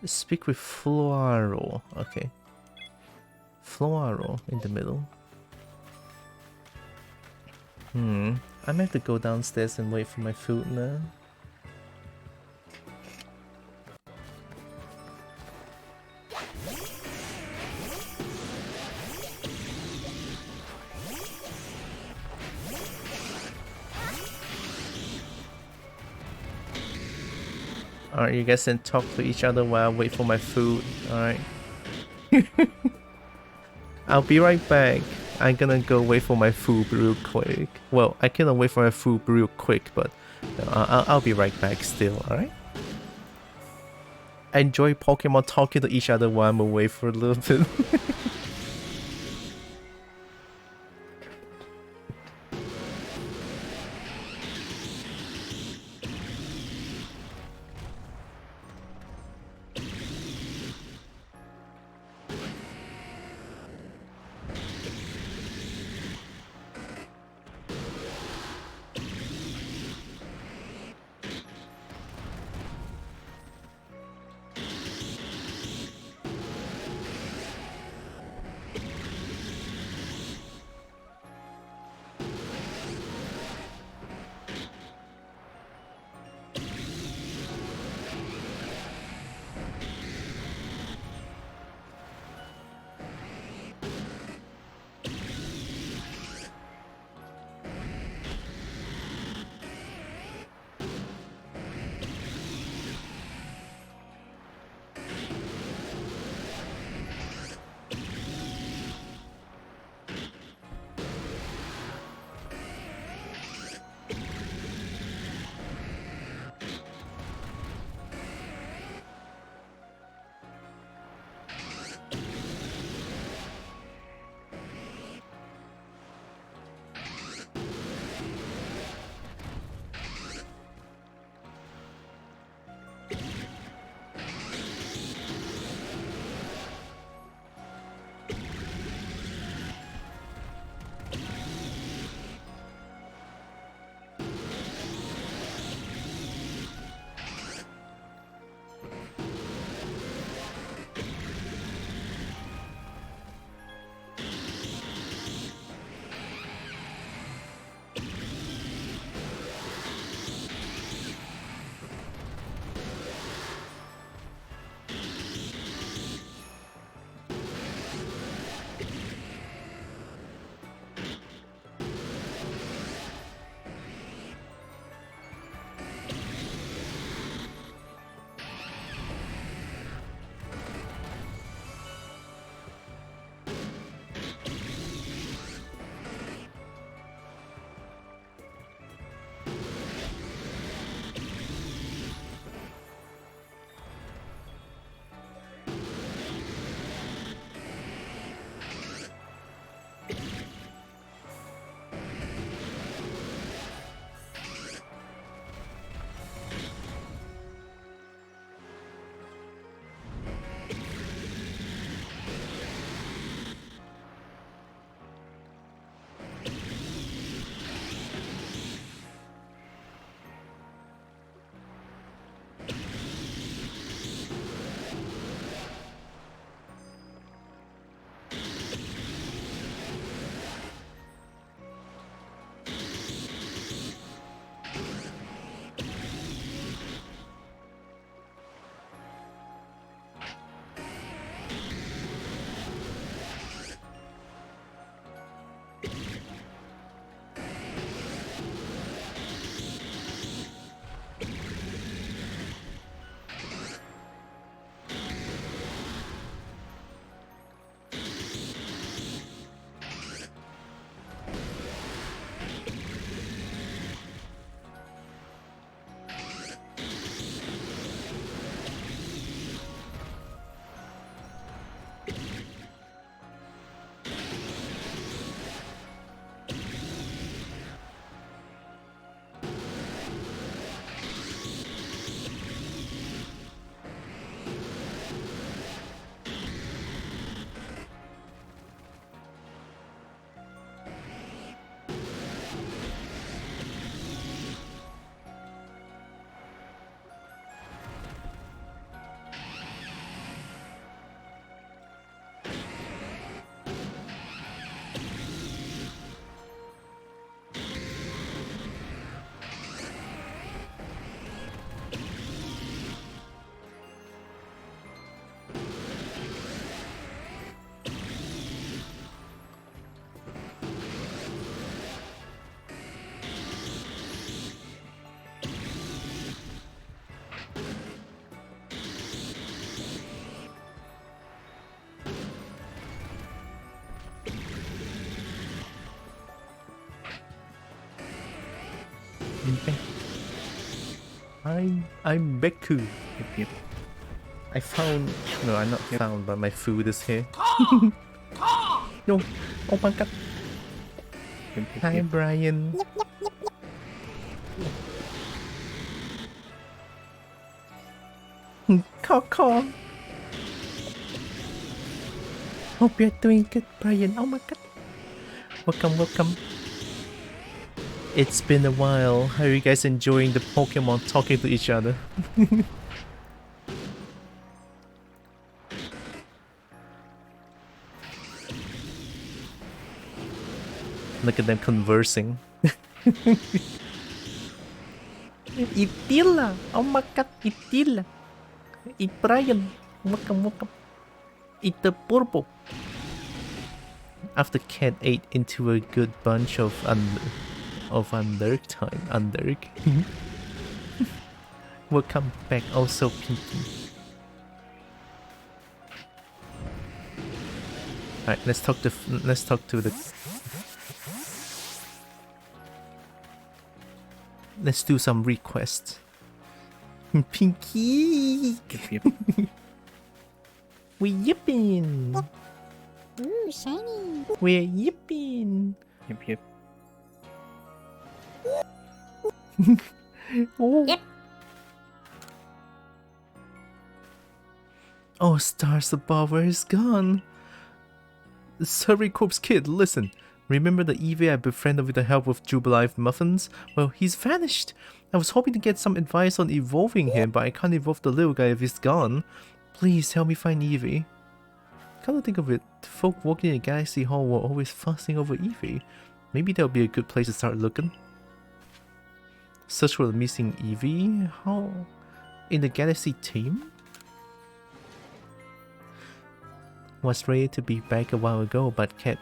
Speak with Floaro. Okay. Floaro in the middle. I might have to go downstairs and wait for my food now. Alright, you guys can talk to each other while I wait for my food. Alright. I'll be right back. I'm gonna go wait for my food real quick. Well, I cannot wait for my food real quick, but I'll be right back still, alright? I enjoy Pokemon talking to each other while I'm away for a little bit. I'm Beku. Yep. I found no, I'm not found, but my food is here. No, oh my god. Hi Brian. Coco. Hope you're doing good, Brian. Oh my god. Welcome. It's been a while. How are you guys enjoying the Pokemon talking to each other? Look at them conversing. Itila! Oh my god, Itila! It Brian! Welcome. Eat the purple! After Cat ate into a good bunch of Underg time. Underg. Welcome back also, Pinky. Alright, let's talk to the let's do some requests. Pinky! Yep. We're yipping! Ooh, shiny. We're yipping! Yep. Oh. Yep. Oh, stars above, where is gone? Surrey Corpse Kid, listen. Remember the Eevee I befriended with the help of Jubilife Muffins? Well, he's vanished. I was hoping to get some advice on evolving him, but I can't evolve the little guy if he's gone. Please help me find Eevee. Come to think of it, the folk walking in the Galaxy Hall were always fussing over Eevee. Maybe that would be a good place to start looking. Search for the missing Eevee? How? In the Galaxy team? Was ready to be back a while ago, but Cat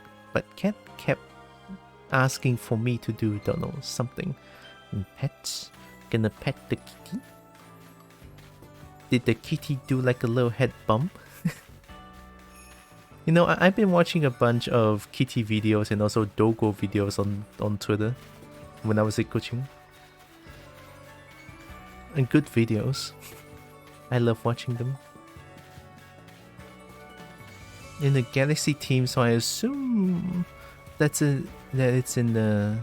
kept asking for me to do, don't know, something. And pets? Gonna pet the kitty? Did the kitty do like a little head bump? You know, I've been watching a bunch of kitty videos and also doggo videos on Twitter when I was at coaching. And good videos. I love watching them. In the Galaxy team, so I assume that it's in the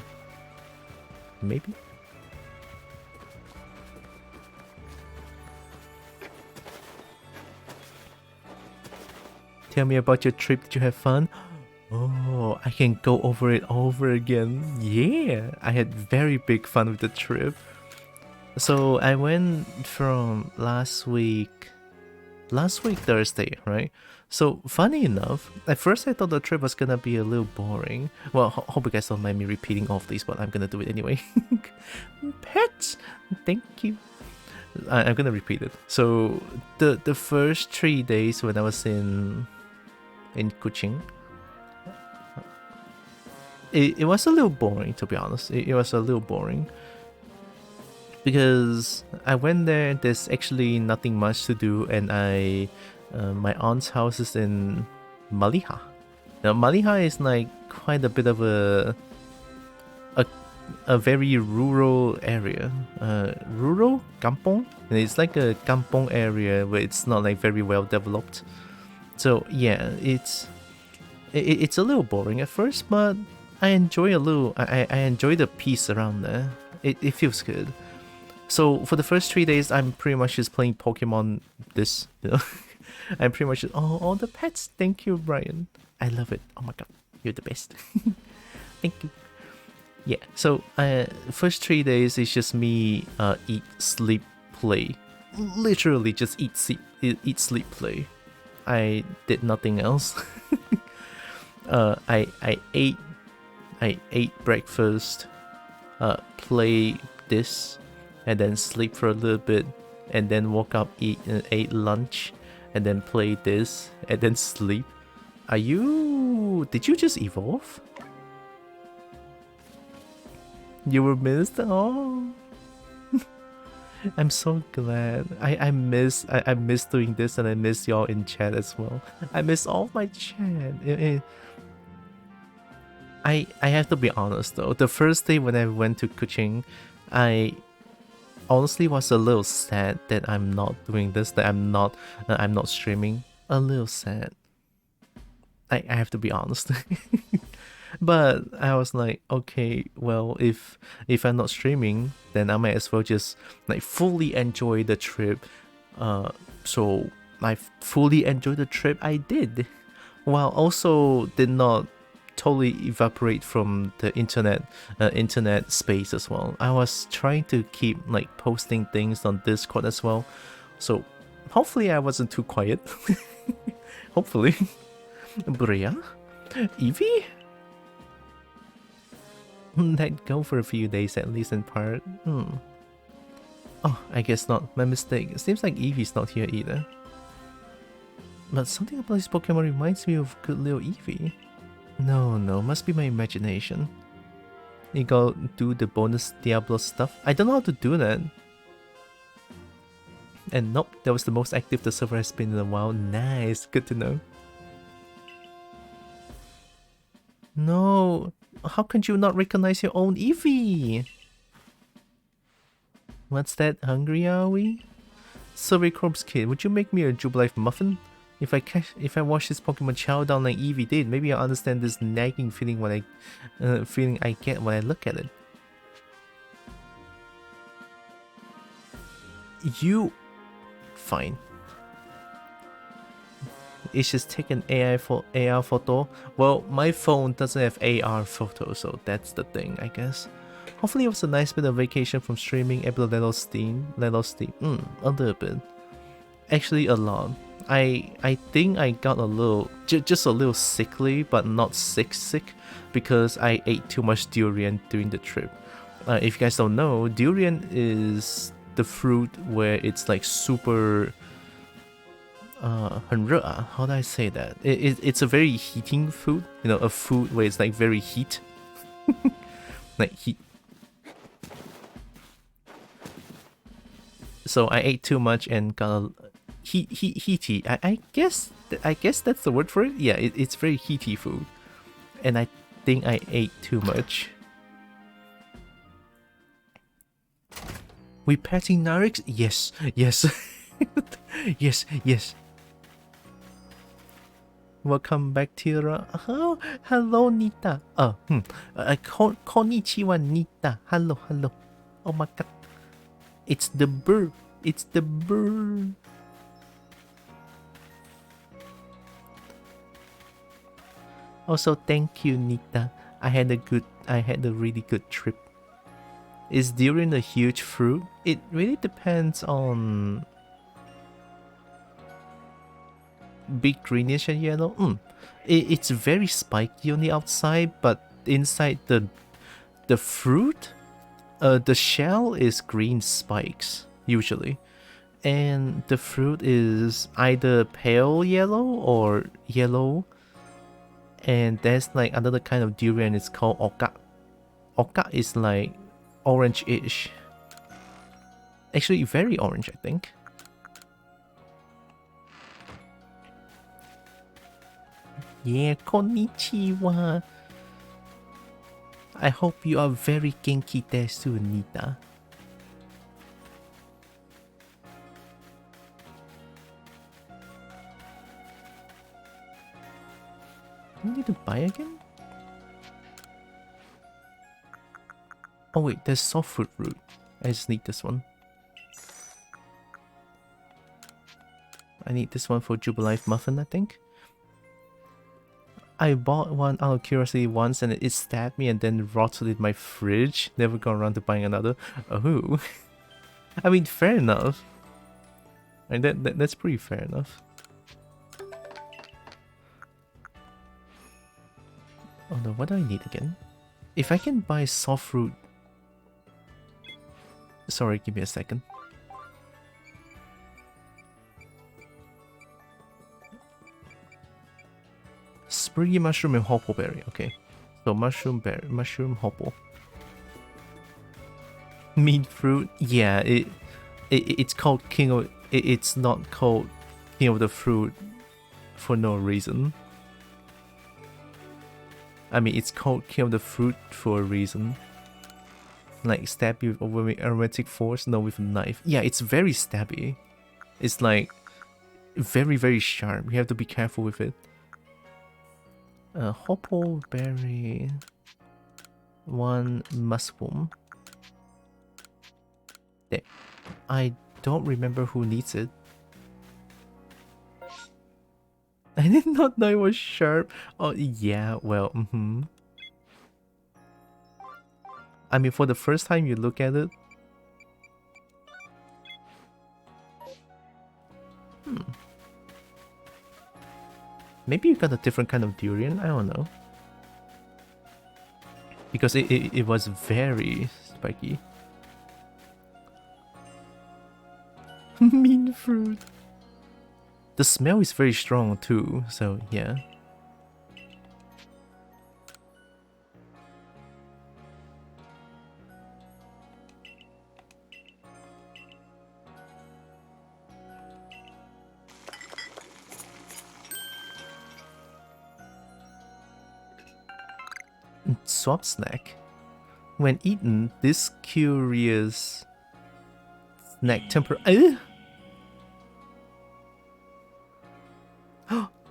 maybe. Tell me about your trip. Did you have fun? Oh, I can go over it over again. Yeah, I had very big fun with the trip. So I went from last week Thursday, right? So funny enough, at first I thought the trip was gonna be a little boring. Well, hope you guys don't mind me repeating all of these, but I'm gonna do it anyway. Pets, thank you. I'm gonna repeat it. So the first 3 days when I was in Kuching, it was a little boring, to be honest. It was a little boring. Because I went there, there's actually nothing much to do, and my aunt's house is in Maliha. Now Maliha is like quite a bit of a very rural area, rural kampong, and it's like a kampong area where it's not like very well developed. So yeah, it's a little boring at first, but I enjoy I enjoy the peace around there. It feels good. So for the first 3 days, I'm pretty much just playing Pokemon. I'm pretty much just, all the pets. Thank you, Brian. I love it. Oh my god, you're the best. Thank you. Yeah. So first 3 days is just me eat, sleep, play. Literally just eat, sleep, play. I did nothing else. I ate breakfast, play this, and then sleep for a little bit, and then woke up, ate lunch, and then play this, and then sleep. Did you just evolve? You were missed? Oh. I'm so glad. I miss doing this, and I miss y'all in chat as well. I miss all my chat. I have to be honest though. The first day when I went to Kuching, honestly was a little sad that I'm not doing this, that I'm not streaming. A little sad. I have to be honest. But I was like, okay, well, if I'm not streaming, then I might as well just like fully enjoy the trip. So I fully enjoyed the trip. I did, while also did not totally evaporate from the internet space as well. I was trying to keep like posting things on Discord as well, so hopefully I wasn't too quiet. Hopefully. But yeah, Eevee? Let go for a few days at least in part. Oh, I guess not. My mistake. It seems like Eevee's not here either. But something about this Pokemon reminds me of good little Eevee. No, must be my imagination. You go do the bonus Diablo stuff. I don't know how to do that. And nope, that was the most active the server has been in a while. Nice, good to know. No, how can you not recognize your own Eevee? What's that, hungry are we? Survey Corp's kid, would you make me a Jubilife muffin? If I watch this Pokemon chow down like Eevee did, maybe I'll understand this nagging feeling when I get when I look at it. You... Fine. It's just take an AR photo. Well, my phone doesn't have AR photo, so that's the thing, I guess. Hopefully it was a nice bit of vacation from streaming, able to let off steam. A little bit. Actually, a lot. I think I got a little, just a little sickly, but not sick, because I ate too much durian during the trip. If you guys don't know, durian is the fruit where it's like super... 很热啊, how do I say that? It's a very heating food, you know, a food where it's like very heat. Like heat. So I ate too much and got a heaty. I guess that's the word for it. Yeah, it's very heaty food. And I think I ate too much. We petting Narix? Yes. Yes. Welcome back, Tylra. Oh, hello, Nita. Konnichiwa, Nita. Hello. Oh my god. It's the bird. Also, thank you, Nita. I had a really good trip. Is durian a huge fruit? It really depends on... Big greenish and yellow. It's very spiky on the outside, but inside the fruit, the shell is green spikes usually, and the fruit is either pale yellow or yellow. And there's like another kind of durian. It's called oka. Oka is like orange-ish. Actually, very orange, I think. Yeah, konnichiwa. I hope you are very genki desu, Nita. Do I need to buy again? Oh wait, there's soft fruit root. I just need this one. I need this one for Jubilife muffin, I think. I bought one out of curiosity once and it stabbed me and then rotted in my fridge. Never got around to buying another. Oh. I mean, fair enough. And that's pretty fair enough. Oh no, what do I need again? If I can buy soft fruit... Sorry, give me a second. Spriggy mushroom and hopple berry. Okay, so mushroom hopple. Meat fruit. Yeah, it's called king of. It's not called king of the fruit for no reason. I mean, it's called king of the fruit for a reason. like stab you with aromatic force? No, with a knife. Yeah, it's very stabby. It's like very, very sharp. You have to be careful with it. Hopple berry. 1 mushroom. There. I don't remember who needs it. I did not know it was sharp. Oh, yeah, well, I mean, for the first time you look at it. Maybe you got a different kind of durian, I don't know. Because it was very spiky. Mean fruit. The smell is very strong too, so yeah. Swap snack. When eaten, this curious snack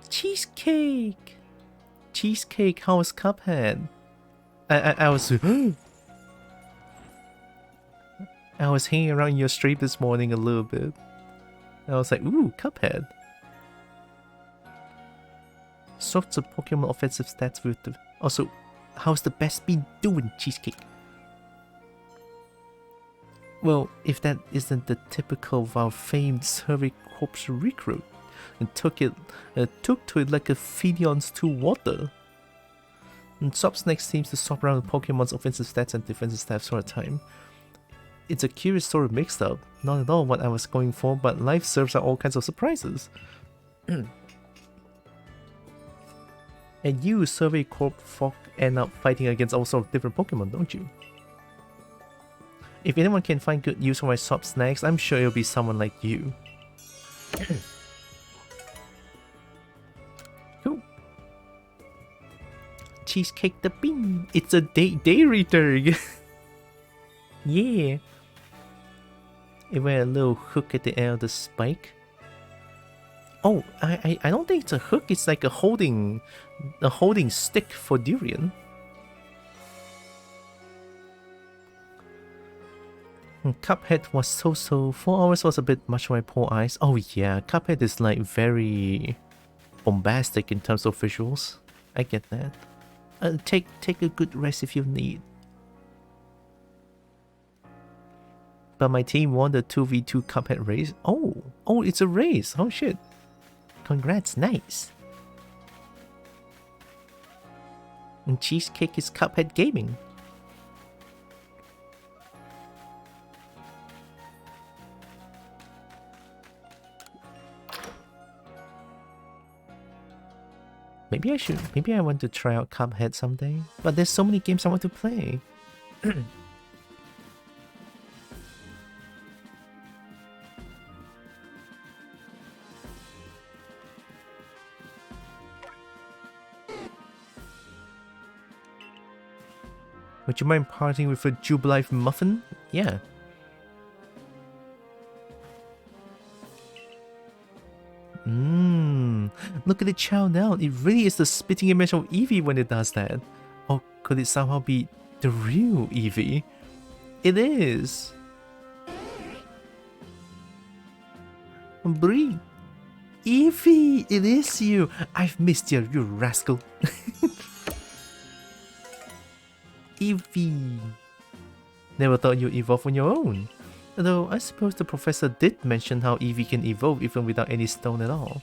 cheesecake! Cheesecake, how was Cuphead? I was I was hanging around your stream this morning a little bit. I was like, ooh, Cuphead. Swapped the Pokemon offensive stats with the... Also, how's the best been doing, Cheesecake? Well, if that isn't the typical of our famed Survey Corps recruit, and took to it like a Fidion's to water. And Swap Snack seems to swap around Pokemon's offensive stats and defensive stats for a time. It's a curious sort of mixed up, not at all what I was going for, but life serves out all kinds of surprises. And you, Survey Corp folk, end up fighting against all sorts of different Pokemon, don't you? If anyone can find good use for my Swap Snacks, I'm sure it'll be someone like you. Cool. Cheesecake the Bean. It's a dairy turd. Yeah. It went a little hook at the end of the spike. Oh, I don't think it's a hook. It's like a holding stick for durian. Cuphead was so. 4 hours was a bit much for my poor eyes. Oh yeah, Cuphead is like very bombastic in terms of visuals. I get that. Take a good rest if you need. But my team won the 2v2 Cuphead race. Oh, it's a race. Oh shit. Congrats, nice. And Cheesecake is Cuphead Gaming. Maybe I want to try out Cuphead someday. But there's so many games I want to play. Would you mind partying with a Jubilife muffin? Yeah. Look at it chow down. It really is the spitting image of Eevee when it does that. Or could it somehow be the real Eevee? It is. Bree. Eevee, it is you. I've missed you, you rascal. Eevee. Never thought you'd evolve on your own. Although I suppose the professor did mention how Eevee can evolve even without any stone at all.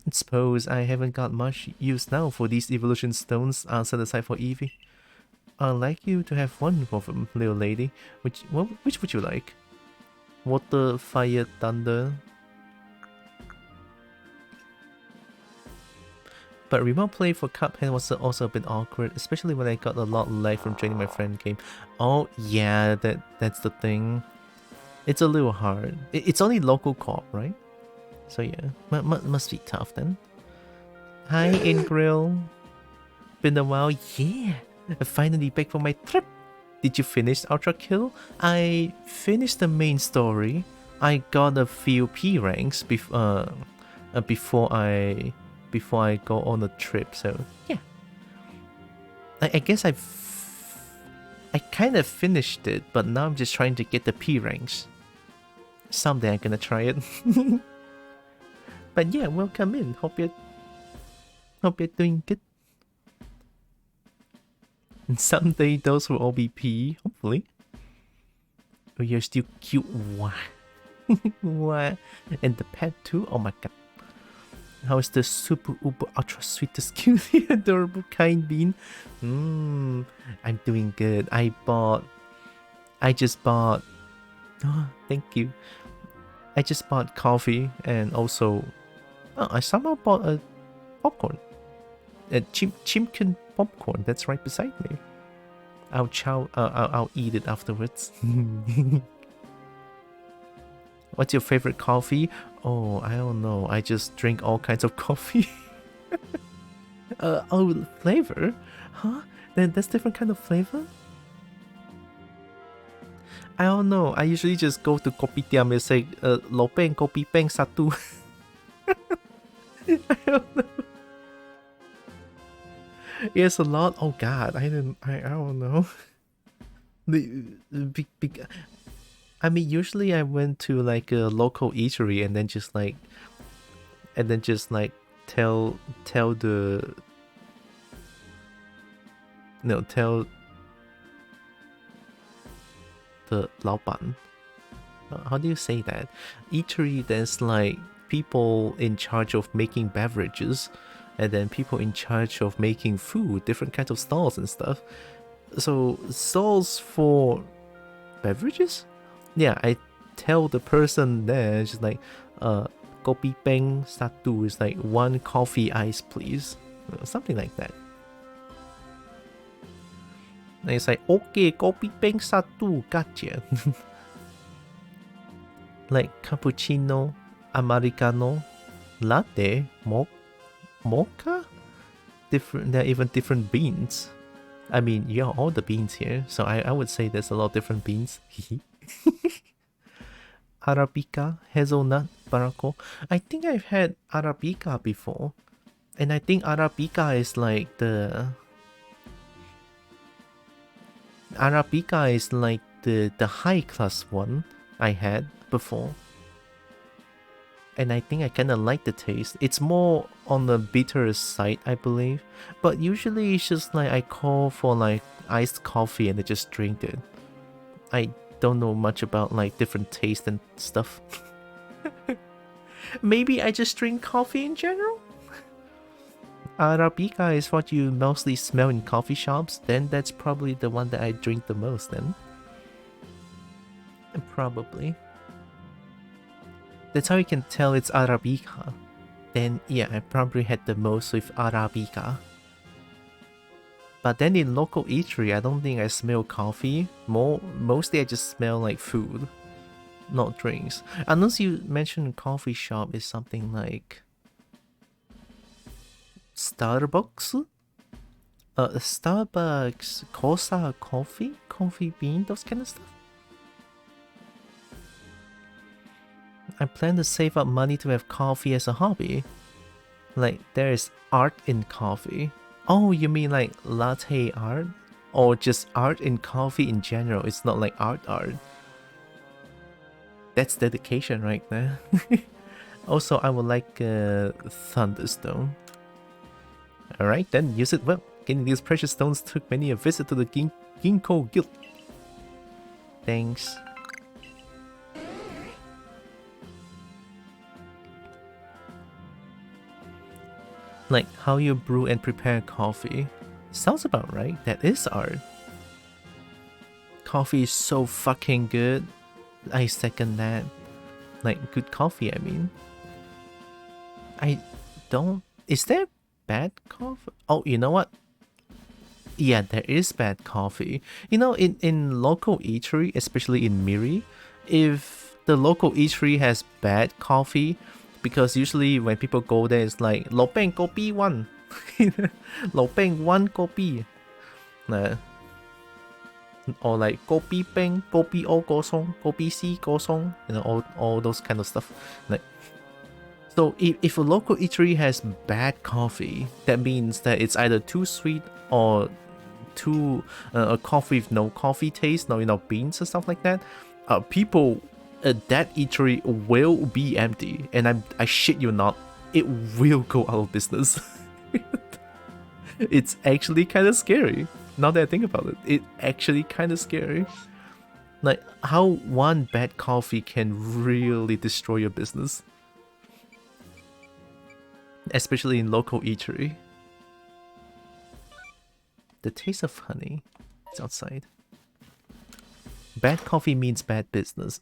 I suppose I haven't got much use now for these evolution stones set aside for Eevee. I'd like you to have one of them, little lady. Which would you like? Water, fire, thunder. But remote play for Cuphead was also a bit awkward, especially when I got a lot of life from joining my friend game. Oh yeah, that's the thing. It's a little hard. It's only local co-op, right? So yeah, must be tough then. Hi Ingrill. Been a while, yeah. I'm finally back from my trip. Did you finish Ultra Kill? I finished the main story. I got a few P ranks before I go on a trip. So yeah, I guess I kind of finished it, but now I'm just trying to get the P ranks. Someday I'm gonna try it. But yeah, welcome in. Hope you're doing good. And someday those will all be P, hopefully. Oh, you're still cute. Wow. Wow. And the pet too? Oh my god. How is the super uber ultra sweetest cutie adorable kind bean? I'm doing good. I just bought oh, thank you. I just bought coffee and also I somehow bought a popcorn. A chimkin popcorn that's right beside me. I'll eat it afterwards. What's your favorite coffee? Oh, I don't know. I just drink all kinds of coffee. Oh, flavor? Huh? Then that's different kind of flavor? I don't know. I usually just go to kopitiam and say, lopeng kopi peng satu. I don't know. Yes, a lot. Oh god, I don't know. I mean, usually I went to like a local eatery and then just like tell the lao ban. How do you say that? Eatery, there's like people in charge of making beverages, and then people in charge of making food, different kinds of stalls and stuff. So stalls for beverages? Yeah, I tell the person there, just like, kopi peng satu is like 1 coffee ice, please. Something like that. And it's like, okay, kopi peng satu, gotcha. Like cappuccino, americano, latte, mocha? Different, there are even different beans. I mean, yeah, all the beans here, so I would say there's a lot of different beans. Arabica, hazelnut, barako. I think I've had Arabica before. And I think Arabica is like the high class one I had before. And I think I kinda like the taste. It's more on the bitter side, I believe. But usually it's just like I call for like iced coffee and I just drink it. I don't know much about like different taste and stuff. Maybe I just drink coffee in general? Arabica is what you mostly smell in coffee shops, then that's probably the one that I drink the most then. Probably. That's how you can tell it's Arabica. Then yeah, I probably had the most with Arabica. But then in local eatery, I don't think I smell coffee. Mostly I just smell like food, not drinks. Unless you mentioned coffee shop is something like Starbucks? Starbucks, Kosa coffee bean, those kind of stuff. I plan to save up money to have coffee as a hobby. Like, there is art in coffee. Oh, you mean like latte art? Or just art in coffee in general? It's not like art. That's dedication right there. Also, I would like a Thunderstone. Alright, then use it well. Getting these precious stones took many a visit to the Ginkgo Guild. Thanks. Like how you brew and prepare coffee. Sounds about right. That is art. Coffee is so fucking good. I second that. Like good coffee, I mean. I don't... Is there bad coffee? Oh, you know what? Yeah, there is bad coffee. You know, in local eatery, especially in Miri, if the local eatery has bad coffee, because usually when people go there, it's like lopeng kopi 1, lopeng 1 kopi. or like kopi peng, kopi o kosong, kopi si kosong, all those kind of stuff. Like, so if a local eatery has bad coffee, that means that it's either too sweet or too a coffee with no coffee taste, no beans and stuff like that. People at that eatery will be empty, and I shit you not, it will go out of business. It's actually kind of scary. Now that I think about it, it's actually kind of scary. Like how one bad coffee can really destroy your business. Especially in local eatery. The taste of honey. It's outside. Bad coffee means bad business.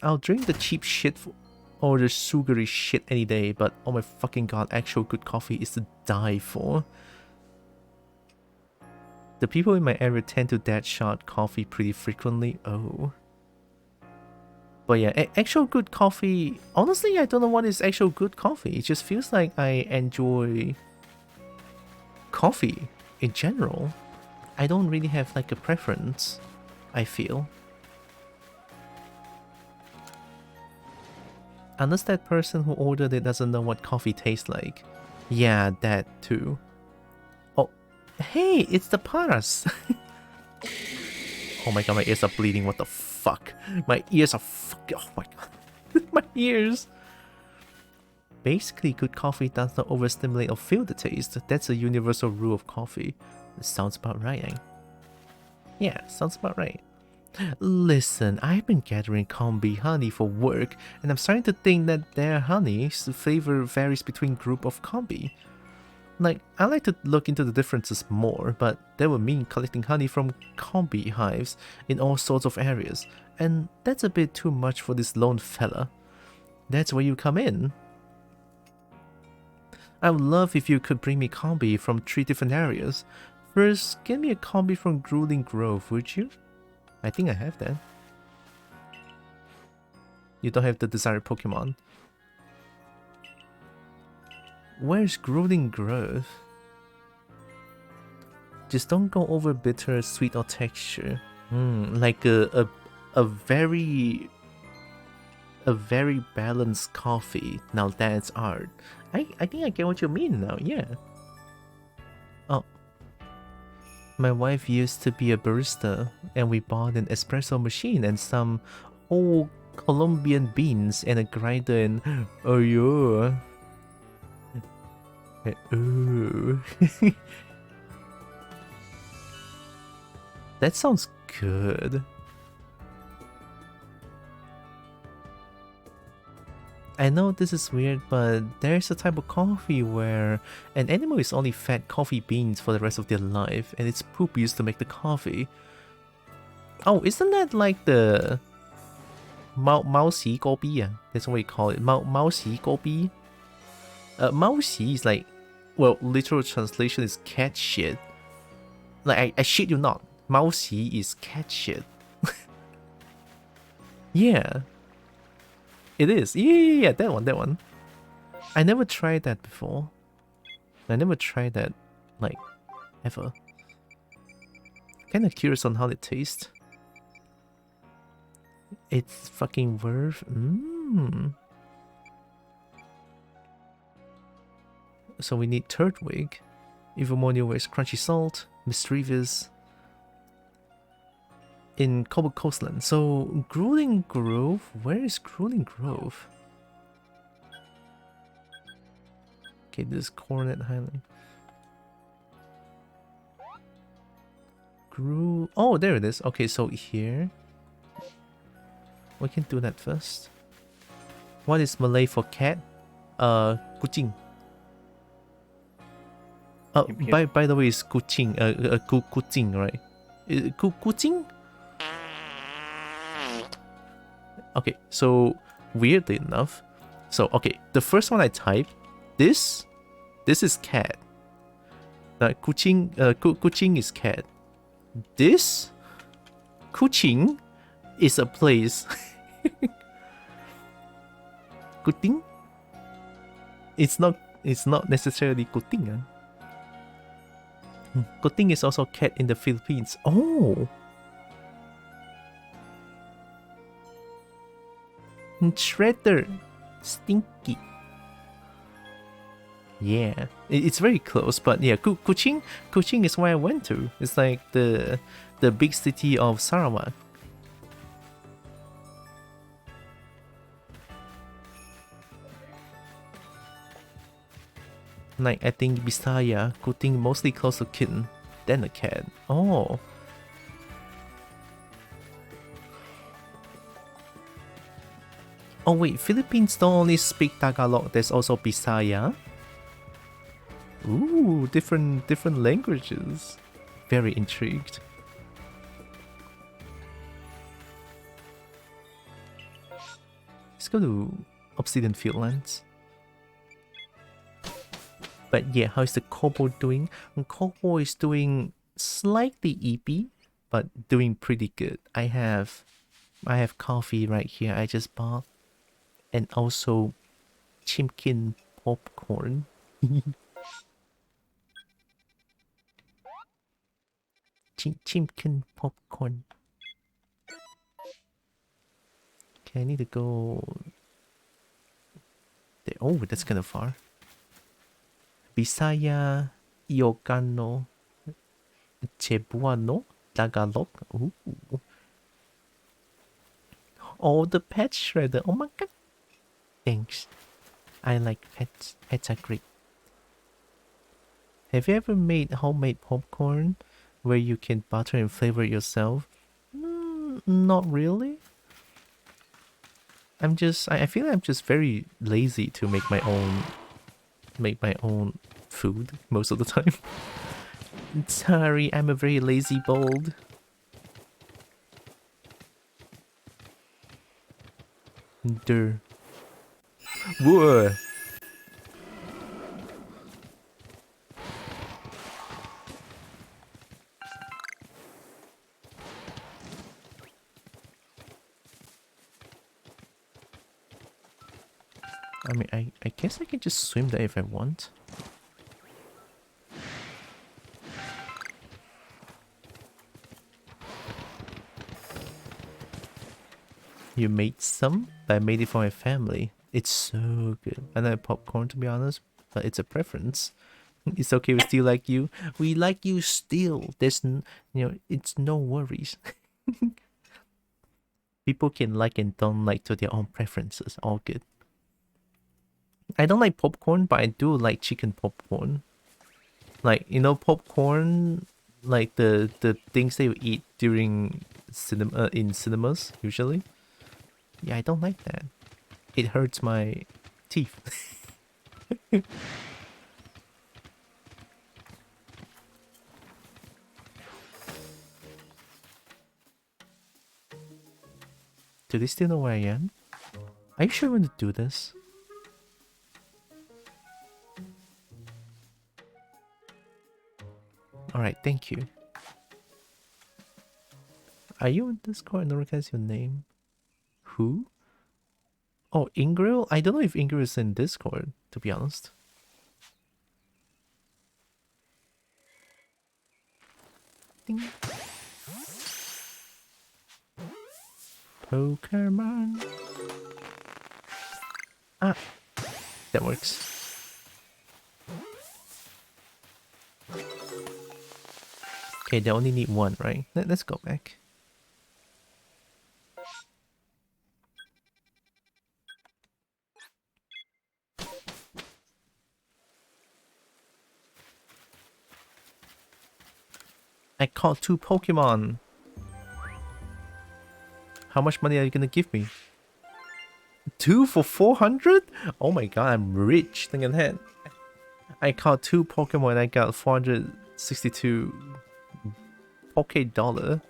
I'll drink the cheap shit or the sugary shit any day, but oh my fucking god, actual good coffee is to die for. The people in my area tend to dead shot coffee pretty frequently. Oh. But yeah, actual good coffee... Honestly, I don't know what is actual good coffee. It just feels like I enjoy coffee in general. I don't really have like a preference, I feel. Unless that person who ordered it doesn't know what coffee tastes like. Yeah, that too. Oh, hey, it's the Paras. Oh my god, my ears are bleeding. What the fuck? My ears are fucking... Oh my god. My ears. Basically, good coffee does not overstimulate or fill the taste. That's a universal rule of coffee. It sounds about right, eh? Yeah, sounds about right. Listen, I've been gathering combi honey for work, and I'm starting to think that their honey's flavor varies between group of combi. Like, I like to look into the differences more, but that would mean collecting honey from combi hives in all sorts of areas, and that's a bit too much for this lone fella. That's where you come in. I would love if you could bring me combi from 3 different areas. First, get me a combi from Grueling Grove, would you? I think I have that. You don't have the desired Pokemon. Where's Grueling Grove? Just don't go over bitter, sweet, or texture. Like a very balanced coffee. Now that's art. I think I get what you mean now, yeah. Oh. My wife used to be a barista, and we bought an espresso machine and some old Colombian beans and a grinder and... Oh yeah. Ooh. That sounds good. I know this is weird, but there's a type of coffee where an animal is only fed coffee beans for the rest of their life, and its poop used to make the coffee. Oh, isn't that like the... Mousy Gobi? That's what we call it. Mousy Gobi? Mousy is like... Well, literal translation is cat shit. Like, I shit you not. Mousy is cat shit. Yeah. It is. Yeah, that one. I never tried that before. I never tried that, like, ever. Kinda curious on how it tastes. It's fucking worth... So we need Turtwig. Evermonio wears Crunchy Salt, Mischievous. In Kobo Coastland. So, Grueling Grove? Where is Grueling Grove? Okay, this is Coronet Highland. Oh, there it is. Okay, so here. We can do that first. What is Malay for cat? Kucing. By the way, it's kucing. Kucing, right? Kucing? Okay, so weirdly enough, okay, the first one I typed, this is cat. Kucing is cat. This Kucing is a place. Kuting? It's not necessarily Kuting. Good thing is also cat in the Philippines. Oh! Shredder! Stinky. Yeah, it's very close, but yeah, Kuching is where I went to. It's like the big city of Sarawak. Like, I think Bisaya, Kuching mostly close to kitten, then a cat. Oh. Oh wait, Philippines don't only speak Tagalog, there's also Bisaya. Ooh, different languages. Very intrigued. Let's go to Obsidian Fieldlands. But yeah, how is the Kobo doing? Kobo is doing slightly EP, but doing pretty good. I have coffee right here I just bought, and also chimkin popcorn. Chimkin popcorn. Okay, I need to go there. Oh, that's kind of far. Bisaya, Ilocano, Cebuano, Tagalog. Ooh. Oh, the pet shredder. Oh my god. Thanks. I like pets. Pets are great. Have you ever made homemade popcorn where you can butter and flavor it yourself? Not really. I feel like I'm just very lazy to make my own food most of the time. Sorry, I'm a very lazy bulb. Durr. Whoa. I mean, I guess I can just swim there if I want. You made some, but I made it for my family. It's so good. I like popcorn, to be honest, but it's a preference. It's okay, we still like you. We like you still. There's, it's no worries. People can like and don't like to their own preferences. All good. I don't like popcorn, but I do like chicken popcorn. Like, popcorn, like the things that you eat during cinema in cinemas usually. Yeah, I don't like that. It hurts my teeth. Do they still know where I am? Are you sure I want to do this? Alright, thank you. Are you on Discord? I don't recognize your name. Who? Oh, Ingrid? I don't know if Ingrid is in Discord, to be honest. Ding. Pokemon. Ah, that works. Okay, they only need one, right? Let's go back. I caught 2 Pokemon. How much money are you gonna give me? 2 for 400? Oh my god, I'm rich. Think of that. I caught 2 Pokemon and I got 462 Poké Dollar.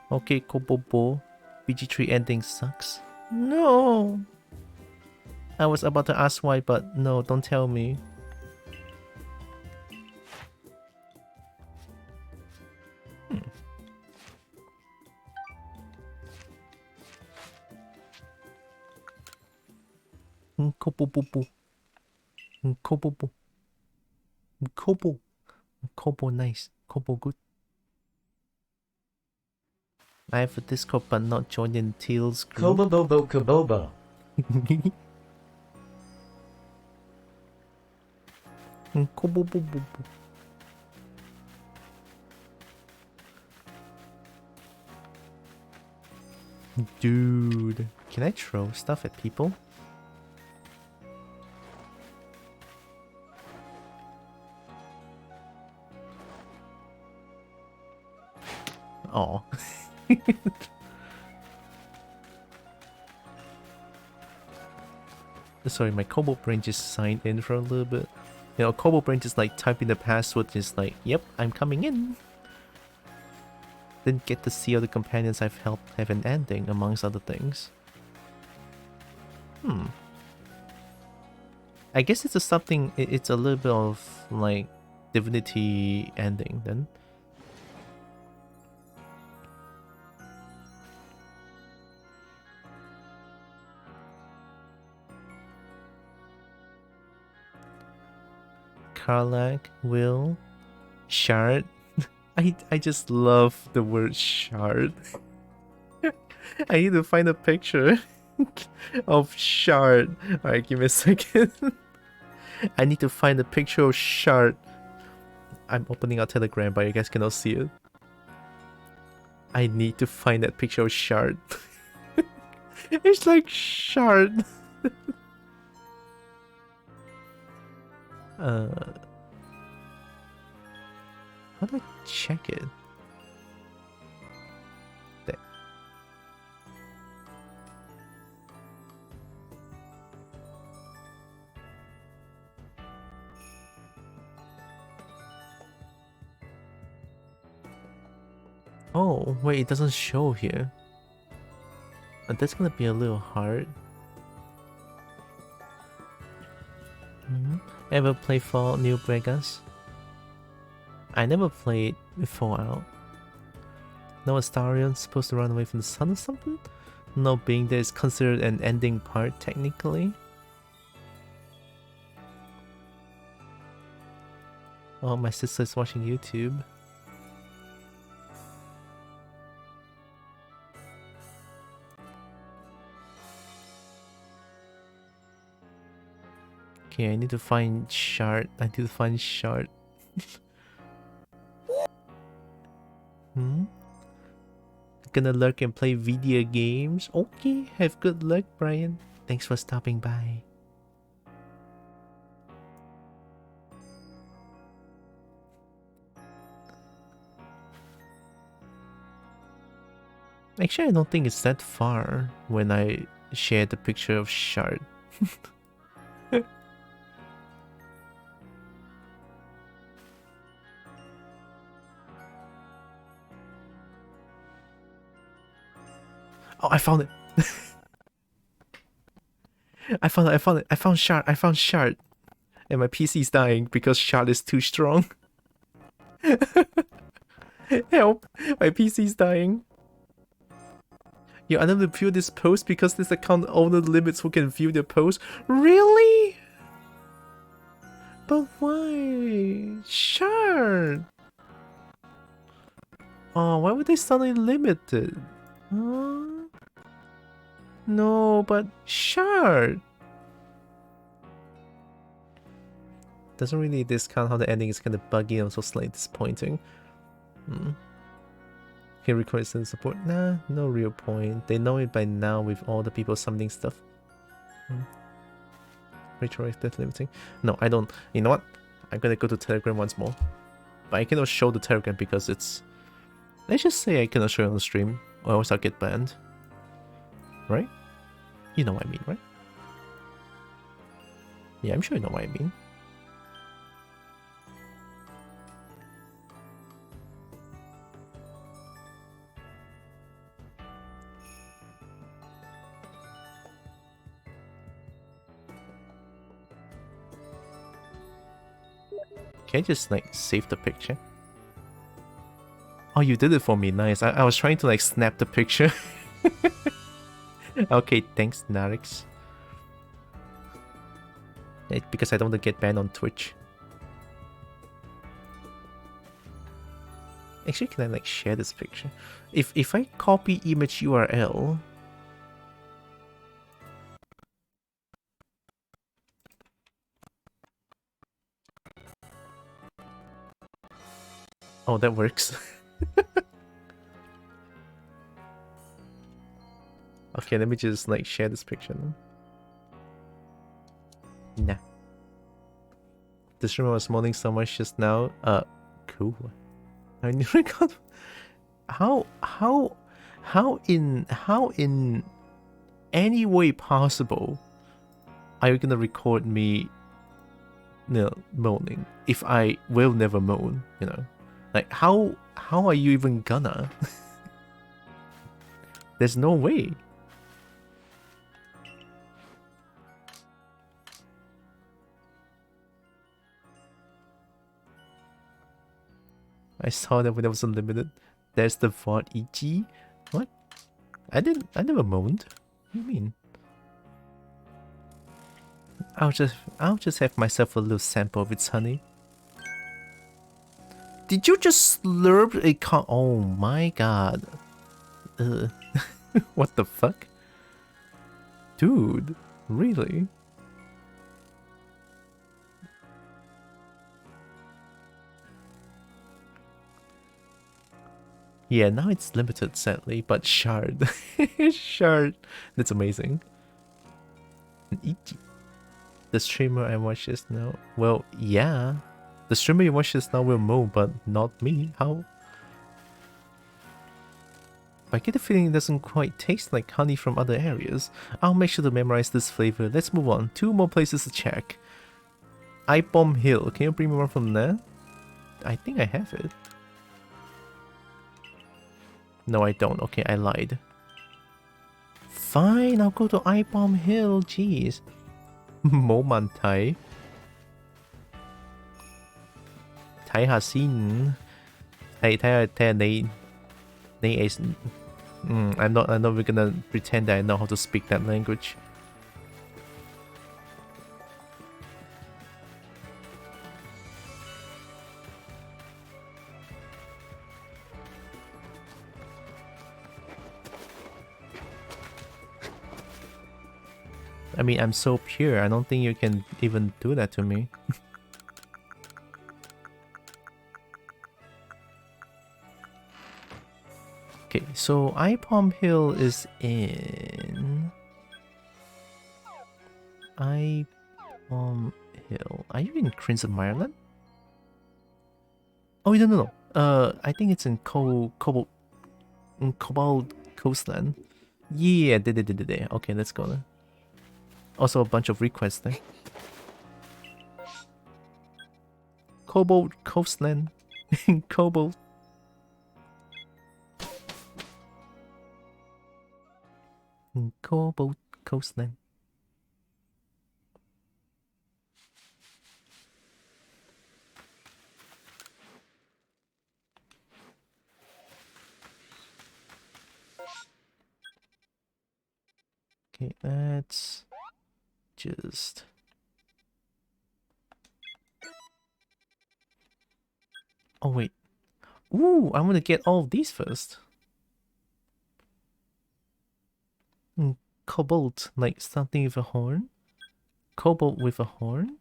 Okay, Kobo. BG3 ending sucks. No! I was about to ask why, but no, don't tell me. Kobo. Kobo. Kobo. Kobo nice. Kobo good. I have a Discord but not joined in Teal's group. Kobobobo Kobobo. Kobo bo bo bo. Dude, can I throw stuff at people? Oh. Sorry, my Kobo brain just signed in for a little bit. You know, Kobo brain just like typing the password, just like, yep, I'm coming in. Didn't get to see other companions I've helped have an ending, amongst other things. I guess it's a something, it's a little bit of like divinity ending then. Karlak, Will, Shard. I just love the word shard. I need to find a picture of shard. Alright, give me a second. I need to find a picture of shard. I'm opening our Telegram, but you guys cannot see it. I need to find that picture of shard. It's like shard. How do I check it? There. Oh, wait, it doesn't show here. That's gonna be a little hard. Ever play for New Vegas? I never played Fallout. No Astarion supposed to run away from the sun or something? No, being there is considered an ending part technically. Oh, my sister is watching YouTube. Okay, I need to find Shard. I need to find Shard. Gonna lurk and play video games. Okay, have good luck, Brian. Thanks for stopping by. Actually, I don't think it's that far when I shared the picture of Shard. Oh, I found it. I found it. I found Shard. I found Shard. And my PC is dying because Shard is too strong. Help! My PC is dying. You're unable to view this post because this account owner limits who can view the post. Really? But why? Shard! Oh, why would they suddenly limit it? No, but Shard! Doesn't really discount how the ending is kind of buggy and also slightly disappointing. Can request and support? Nah, no real point. They know it by now with all the people summoning stuff. Retroactive limiting? No, I don't. You know what? I'm gonna go to Telegram once more. But I cannot show the Telegram because it's... Let's just say I cannot show it on the stream, or else I'll get banned. Right? You know what I mean, right? Yeah, I'm sure you know what I mean. Can I just like save the picture? Oh, you did it for me, nice. I was trying to like snap the picture. Okay, thanks, Narix. Because I don't want to get banned on Twitch. Actually, can I like share this picture? If I copy image URL. Oh, that works. Okay, let me just like share this picture then. Nah. The streamer was moaning so much just now. Cool. I never got. How in any way possible are you gonna record me, moaning if I will never moan? You know, like how are you even gonna? There's no way. I saw that when it was unlimited. There's the VOD EG. What? I never moaned. What do you mean? I'll just have myself a little sample of its honey. Did you just slurp a oh my god. What the fuck? Dude, really? Yeah, now it's limited, sadly, but shard. Shard. That's amazing. The streamer I watch just now. Well, yeah. The streamer you watch just now will moan, but not me. How? I get the feeling it doesn't quite taste like honey from other areas. I'll make sure to memorize this flavor. Let's move on. 2 more places to check. Bomb Hill. Can you bring me one from there? I think I have it. No, I don't. Okay, I lied. Fine, I'll go to Bomb Hill. Jeez. Momantai. Thấy下先.睇下你 I'm not gonna pretend that I know how to speak that language. I mean, I'm so pure, I don't think you can even do that to me. Okay, so Palm Hill is in... Palm Hill. Are you in Crimson Mireland? Oh, no. I think it's in Kobo... Cobalt Coastland. Yeah, there. Okay, let's go then. Also a bunch of requests there. Cobalt Coastland. Cobalt. Cobalt Coastland. Okay, let's just... Oh, wait. Ooh, I want to get all of these first. Cobalt, like something with a horn. Cobalt with a horn.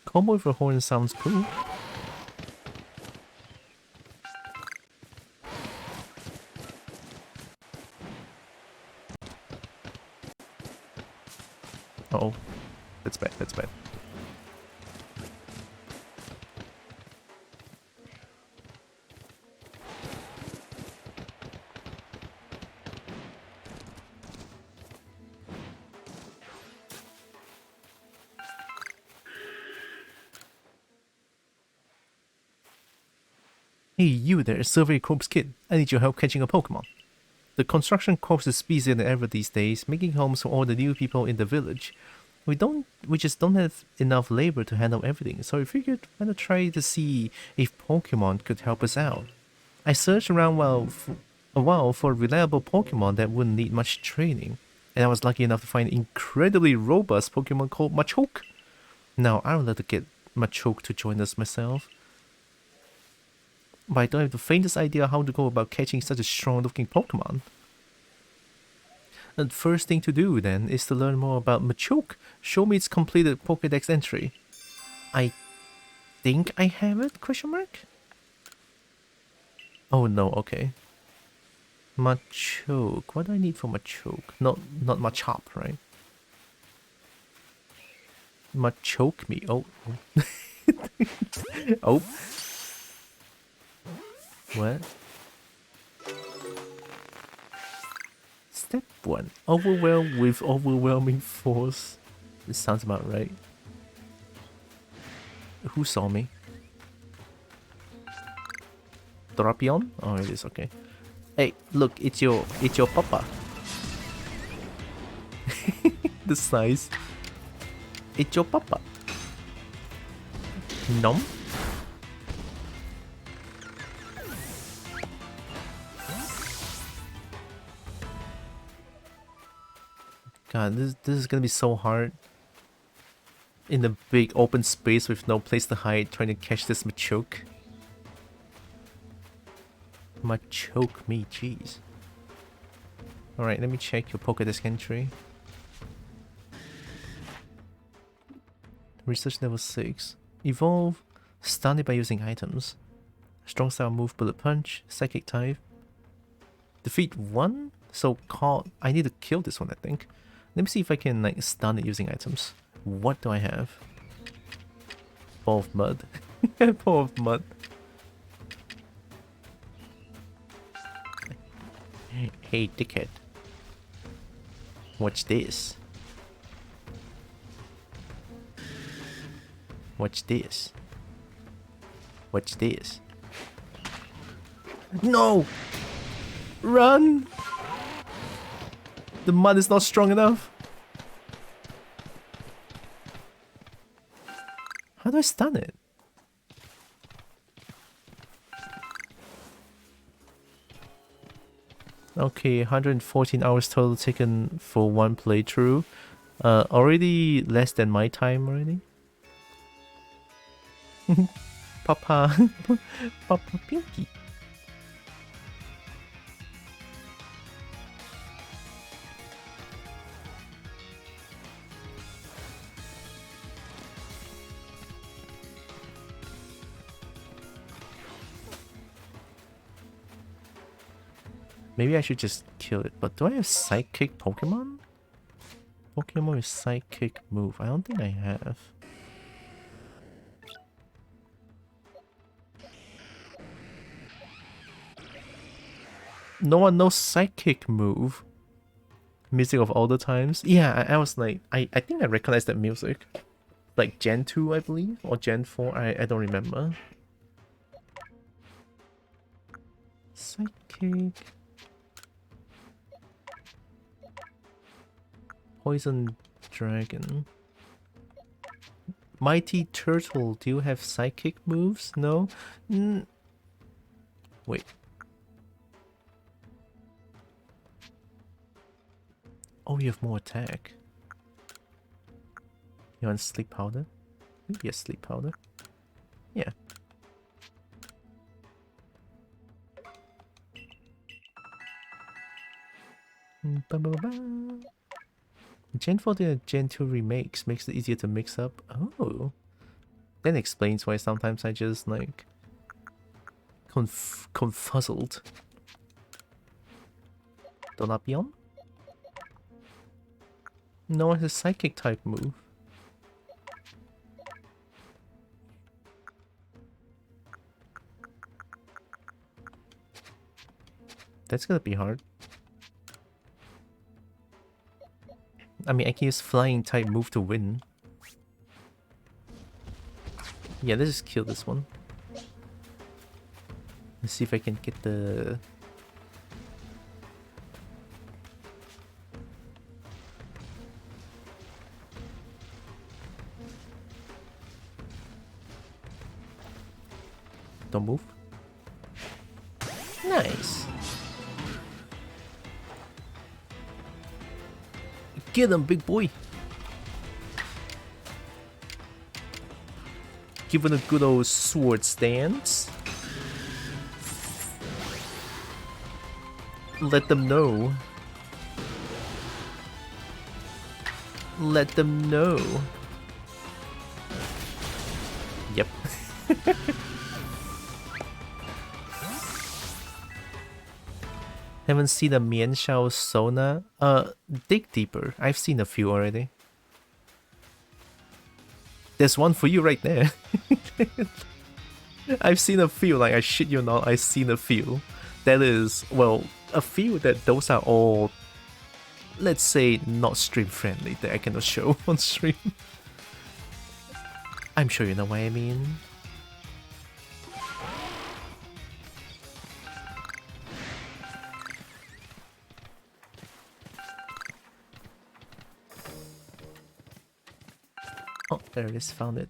Cobalt with a horn sounds cool. Uh-oh. That's bad, that's bad. Hey, you there, Survey Corps Kid. I need your help catching a Pokemon. The construction corps is busier than ever these days, making homes for all the new people in the village. We just don't have enough labor to handle everything, so we figured why not try to see if Pokemon could help us out. I searched around a while for a reliable Pokemon that wouldn't need much training, and I was lucky enough to find an incredibly robust Pokemon called Machoke. Now, I would like to get Machoke to join us myself. But I don't have the faintest idea how to go about catching such a strong-looking Pokemon. The first thing to do, then, is to learn more about Machoke. Show me its completed Pokédex entry. I think I have it, question mark? Oh no, okay. Machoke. What do I need for Machoke? Not Machop, right? Machoke me. Oh. Oh. What? Step 1. Overwhelm with overwhelming force. This sounds about right. Who saw me? Drapion? Oh, it is, okay. Hey, look, it's your papa. The size. It's your papa. Nom? God, this is gonna be so hard. In the big open space with no place to hide, trying to catch this Machoke. Machoke me, jeez. Alright, let me check your Pokédex entry. Research level 6. Evolve. Stun it by using items. Strong style move, bullet punch. Psychic type. Defeat 1? So call. I need to kill this one, I think. Let me see if I can like stun it using items. What do I have? Ball of mud. Ball of mud. Hey, dickhead. Watch this. Watch this. Watch this. No! Run! The mud is not strong enough. How do I stun it? Okay, 114 hours total taken for one playthrough. Already less than my time already. Papa. Papa Pinky. Maybe I should just kill it. But do I have Psychic Pokemon? Pokemon with Psychic move. I don't think I have. No one knows Psychic move. Music of all the times. Yeah, I was like, I think I recognized that music. Like Gen 2, I believe, or Gen 4. I don't remember. Psychic. Poison Dragon. Mighty Turtle, do you have psychic moves? No? Wait. Oh, you have more attack. You want sleep powder? Maybe a sleep powder. Yeah. Ba-ba-ba. Gen 4 and Gen 2 remakes makes it easier to mix up. Oh. That explains why sometimes I just like confuzzled. Dolapion? No one has a psychic type move. That's gonna be hard. I mean, I can use flying type move to win. Yeah, let's just kill this one. Let's see if I can get the... Don't move. Nice. Get him, big boy. Give it a good old sword stance. Let them know. Let them know. Yep. Haven't seen a Mianshao Sona? Dig deeper. I've seen a few already. There's one for you right there. I've seen a few, like I shit you not, I've seen a few. That is, well, a few that those are all, let's say, not stream friendly, that I cannot show on stream. I'm sure you know what I mean. Oh, there it is, found it.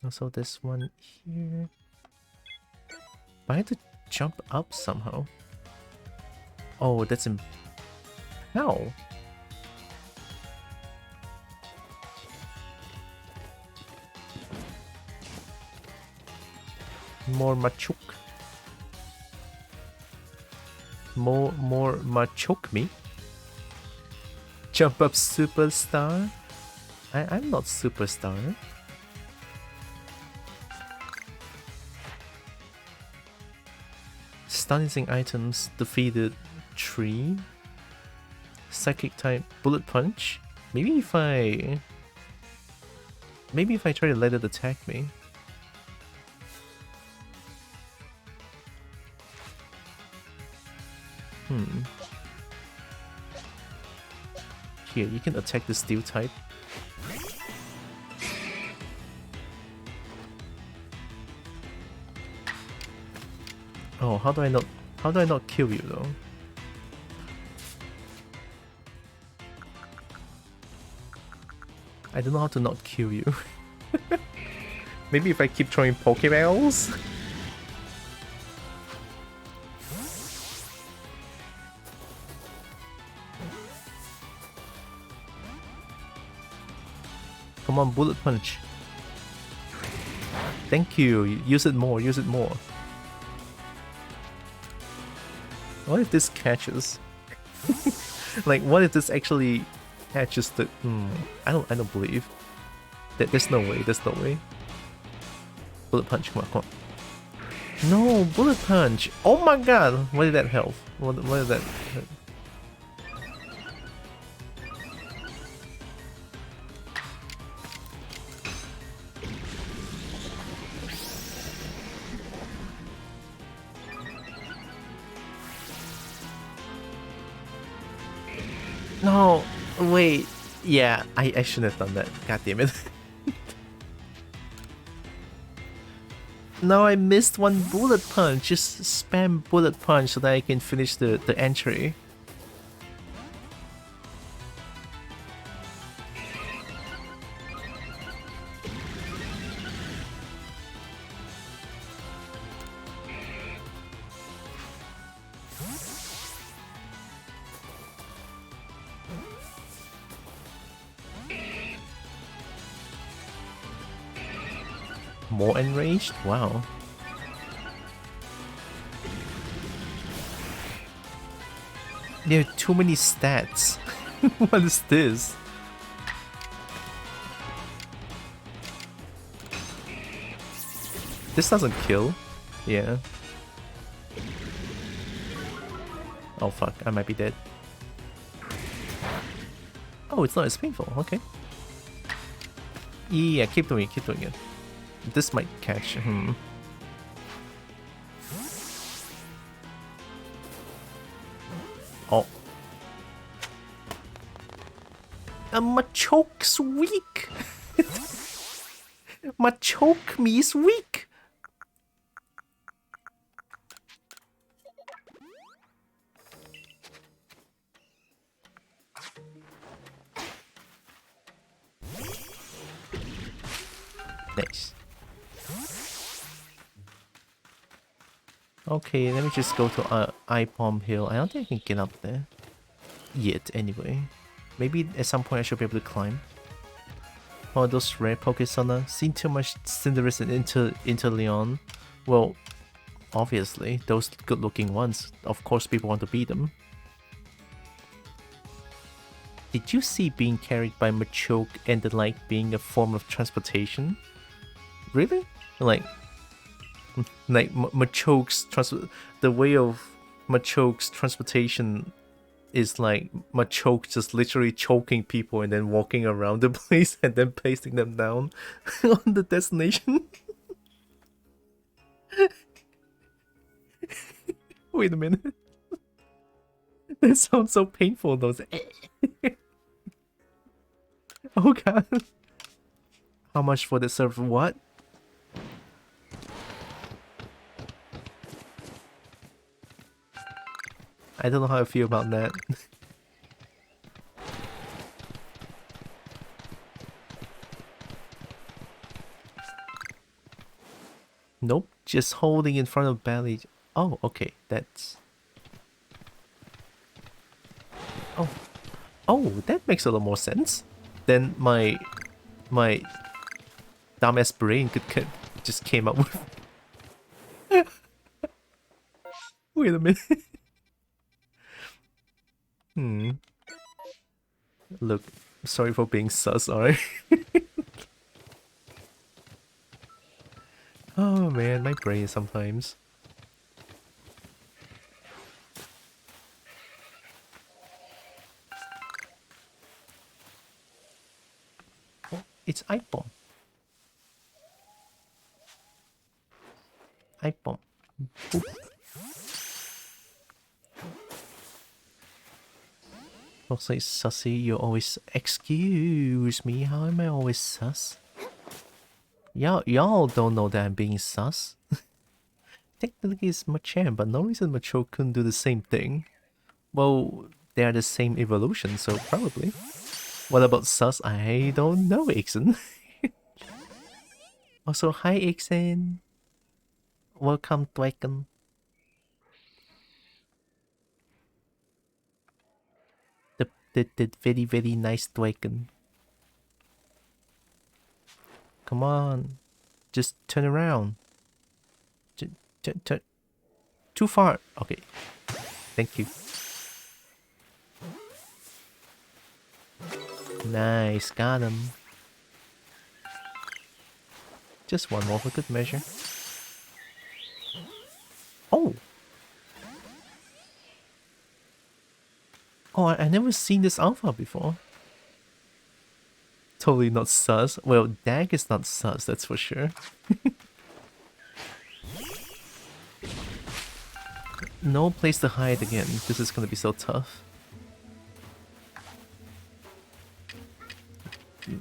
Also, this one here. But I had to jump up somehow. Oh, that's in. How? More machuk. More machuk me. Jump up superstar. I'm not superstar. Stunning items defeated 3. Psychic type bullet punch. Maybe if I try to let it attack me. Here, you can attack the steel type. Oh, how do I not kill you though? I don't know how to not kill you. Maybe if I keep throwing Pokeballs? Come on, bullet punch. Thank you. Use it more, use it more. What if this catches? Like, what if this actually catches the... I don't believe. There's no way, there's no way. Bullet punch, come on, come on. No, bullet punch! Oh my god! What did that help? What did that... No, wait. Yeah, I shouldn't have done that. God damn it. No, I missed one bullet punch. Just spam bullet punch so that I can finish the entry. More enraged? Wow. There are too many stats. What is this? This doesn't kill. Yeah. Oh fuck, I might be dead. Oh, it's not as painful. Okay. Yeah, keep doing it. This might catch. Oh. My choke's weak. My choke me is weak. Nice. Okay, let me just go to Ipom Hill. I don't think I can get up there yet, anyway. Maybe at some point I should be able to climb. Oh, those rare Pokésona. Seen too much Cinderace and Interleon. Well, obviously, those good-looking ones. Of course, people want to beat them. Did you see being carried by Machoke ended like being a form of transportation? Really? Like Machoke's the way of Machoke's transportation is like Machoke just literally choking people and then walking around the place and then placing them down on the destination. Wait a minute. That sounds so painful though. Oh god. How much for the serve? What? I don't know how I feel about that. Nope, just holding in front of belly. Oh, okay, that's... Oh, that makes a lot more sense. Then my dumbass brain just came up with... Wait a minute. Look, sorry for being sus, alright? Oh man, my brain sometimes. Oh, it's Ice Bomb. Ice Bomb. Boop. Don't say sussy, you always... Excuse me, how am I always sus? Y'all don't know that I'm being sus. Technically it's Machamp, but no reason Machoke couldn't do the same thing. Well, they are the same evolution, so probably. What about sus? I don't know, Ixen. Also, hi Ixen. Welcome, Dwaken. The very, very nice Dwaken. Come on. Just turn around. Turn. Too far. Okay. Thank you. Nice. Got him. Just one more for good measure. Oh! Oh, I never seen this alpha before. Totally not sus. Well, Dag is not sus, that's for sure. No place to hide again. This is gonna be so tough.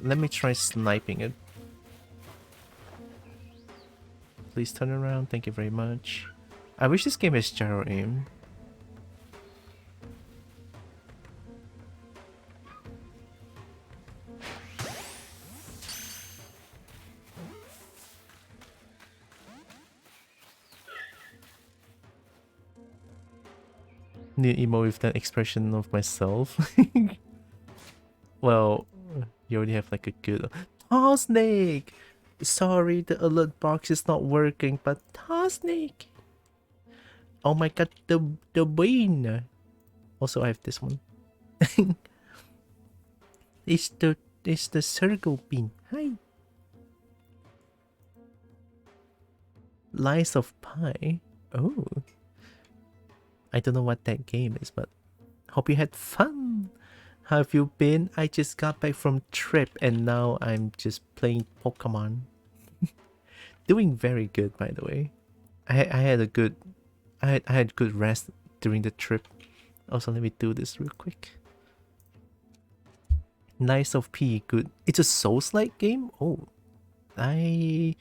Let me try sniping it. Please turn around, thank you very much. I wish this game has gyro aim. Need emo with that expression of myself. Well, you already have like a good... Oh, Snake! Sorry, the alert box is not working, but Snake! Oh my god, the bean! Also, I have this one. It's the circle bean. Hi! Lies of Pi? Oh. I don't know what that game is, but hope you had fun. How have you been? I just got back from trip and now I'm just playing Pokemon. Doing very good, by the way. I had good rest during the trip. Also, let me do this real quick. Nice of P, good. It's a Souls-like game? Oh, I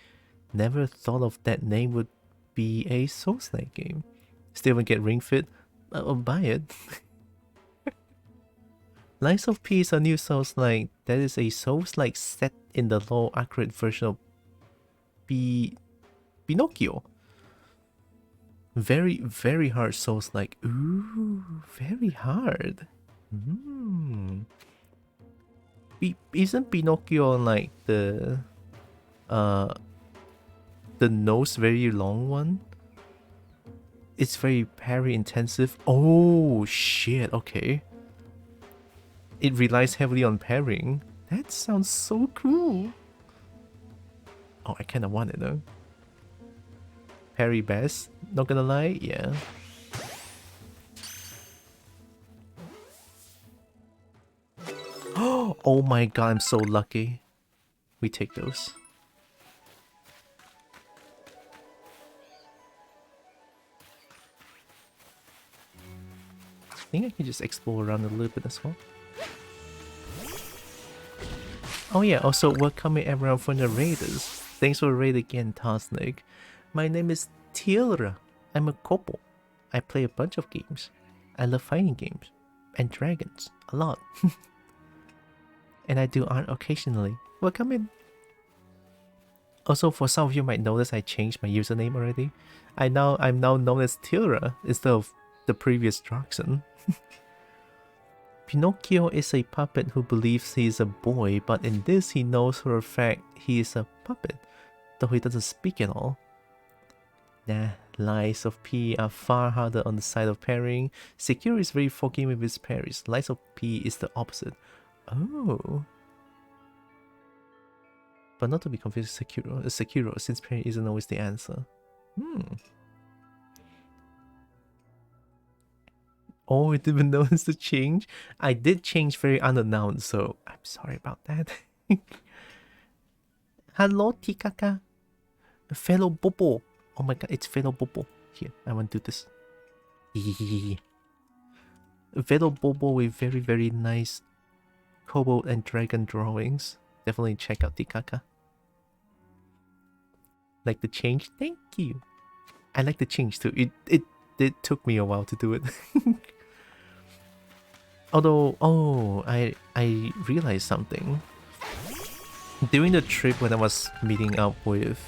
never thought of that name would be a Souls-like game. Still haven't get Ring Fit? I'll buy it. Lies of P is a new Souls-like. That is a Souls-like set in the low accurate version of Pinocchio. Very, very hard Souls-like. Ooh, very hard. Isn't Pinocchio like the nose very long one? It's very parry intensive. Oh shit, okay. It relies heavily on parrying. That sounds so cool. Oh, I kinda want it though. Parry best, not gonna lie, yeah. Oh my god, I'm so lucky. We take those. I think I can just explore around a little bit as well. Oh yeah, also welcome everyone from the raiders. Thanks for the raid again, Tosnik. My name is Tylra. I'm a Kobo. I play a bunch of games. I love fighting games. And dragons. A lot. And I do art occasionally. Welcome in. Also, for some of you might notice I changed my username already. I'm now known as Tylra instead of the previous Droxen. Pinocchio is a puppet who believes he is a boy, but in this he knows for a fact he is a puppet, though he doesn't speak at all. Nah, lies of P are far harder on the side of parrying. Sekiro is very forgiving with his parries. Lies of P is the opposite. Oh. But not to be confused with Sekiro, since parry isn't always the answer. Oh, it didn't notice the change? I did change very unannounced, so I'm sorry about that. Hello, Tikaka. Fellow Bobo. Oh my god, it's fellow Bobo. Here, I want to do this. Fellow Bobo with very, very nice Kobo and dragon drawings. Definitely check out Tikaka. Like the change? Thank you. I like the change too. It took me a while to do it. Although, oh, I realized something. During the trip when I was meeting up with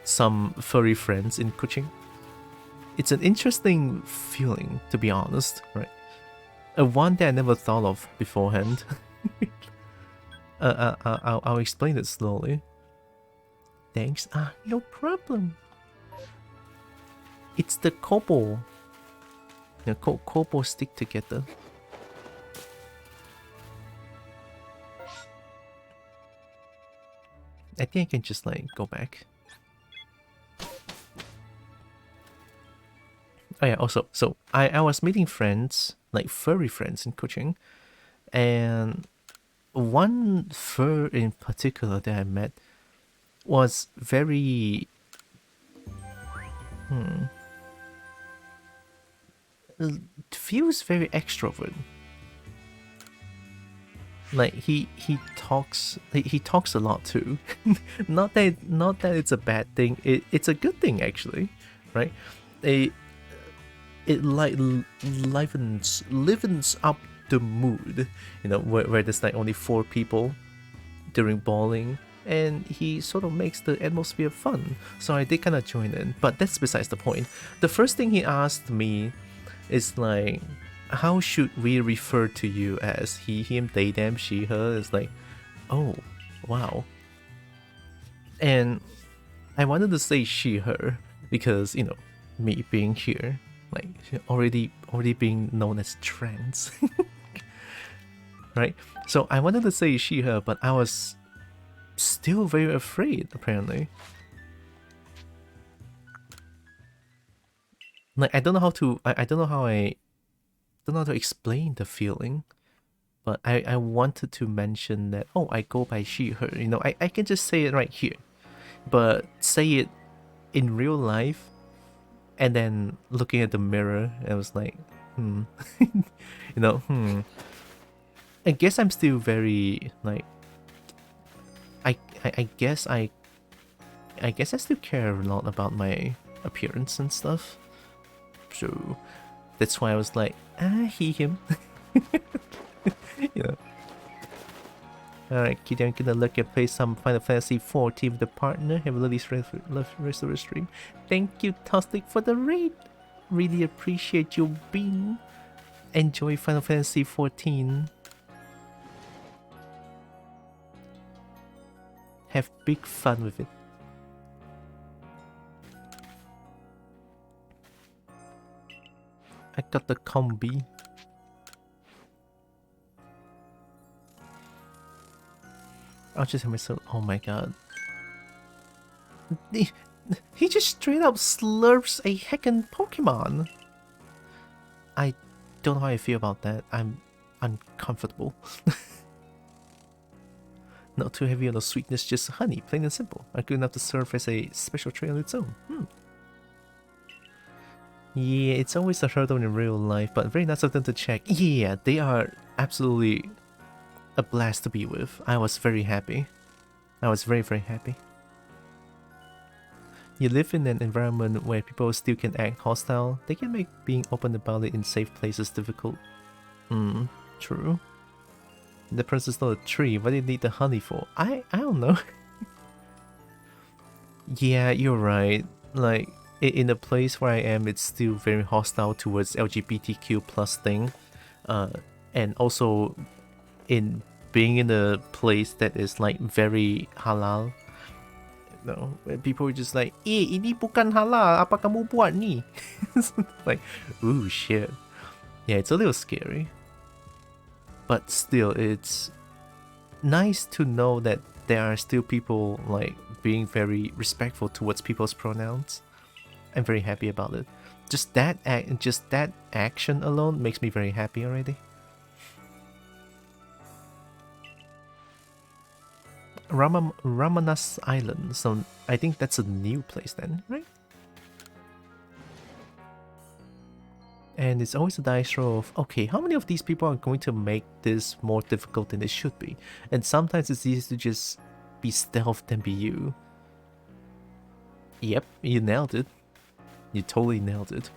some furry friends in Kuching, it's an interesting feeling, to be honest, right? One that I never thought of beforehand. I'll explain it slowly. Thanks. No problem. It's the Kobo. The Kobo stick together. I think I can just like go back. Oh yeah, also, so I was meeting friends, like furry friends in Kuching, and one fur in particular that I met was very feels very extrovert. Like he talks a lot too. not that it's a bad thing. It's a good thing actually, right? It like livens up the mood, you know, where there's like only 4 people during bowling, and he sort of makes the atmosphere fun. So I did kind of join in, but that's besides the point. The first thing he asked me is like, how should we refer to you as? He, him, they, them, she, her. It's like, oh, wow. And I wanted to say she, her, because, you know, me being here, like already being known as trans. Right? So I wanted to say she, her, but I was still very afraid, apparently. Like, I don't know how to explain the feeling, but I wanted to mention that, oh, I go by she, her, you know, I can just say it right here, but say it in real life, and then looking at the mirror, I was like, you know, I guess I'm still very, like, I guess I still care a lot about my appearance and stuff. So that's why I was like, he, him. You know. Alright, kid, I'm gonna look and play some Final Fantasy 14 with the partner. Have a lovely rest of the stream. Thank you, Tostic, for the raid. Really appreciate you being. Enjoy Final Fantasy 14. have big fun with it. I got the combi. I'll just have myself. Oh my god. He just straight up slurps a heckin' Pokemon. I don't know how I feel about that. I'm uncomfortable. Not too heavy on the sweetness, just honey, plain and simple. Are good enough to serve as a special trait on its own. Yeah, it's always a hurdle in real life, but very nice of them to check. Yeah, they are absolutely a blast to be with. I was very happy. I was very, very happy. You live in an environment where people still can act hostile. They can make being open about it in safe places difficult. True. The person's not a tree. What do you need the honey for? I don't know. Yeah, you're right. Like, in the place where I am, it's still very hostile towards LGBTQ plus thing. And also, in being in a place that is like very halal. No, people are just like, ini bukan halal, apa kamu buat ni? Like, ooh, shit. Yeah, it's a little scary. But still, it's nice to know that there are still people like being very respectful towards people's pronouns. I'm very happy about it. Just that action alone makes me very happy already. Ramanas Island, so I think that's a new place then, right? And it's always a dice roll of, okay, how many of these people are going to make this more difficult than it should be? And sometimes it's easy to just be stealth than be you. Yep, you nailed it. You totally nailed it.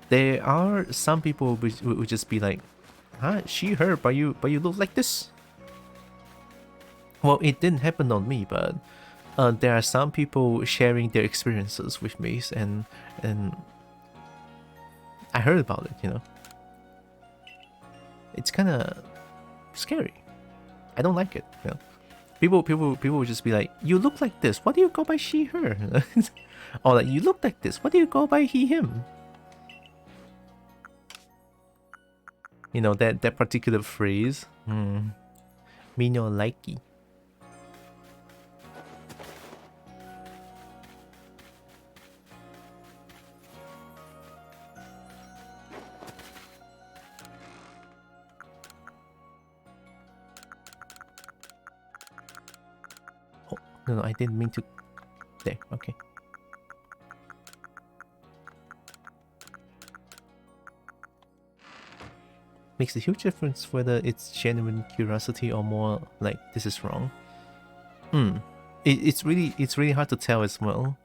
There are some people which would just be like, huh, she, her, but you look like this. Well, it didn't happen on me, but there are some people sharing their experiences with me, and I heard about it, you know. It's kind of scary. I don't like it, you know. People would just be like, you look like this, what do you go by she, her? Or like, you look like this, what do you go by he, him? You know, that particular phrase. Me no likey. No, I didn't mean to. There, okay. Makes a huge difference whether it's genuine curiosity or more like this is wrong. It's really hard to tell as well.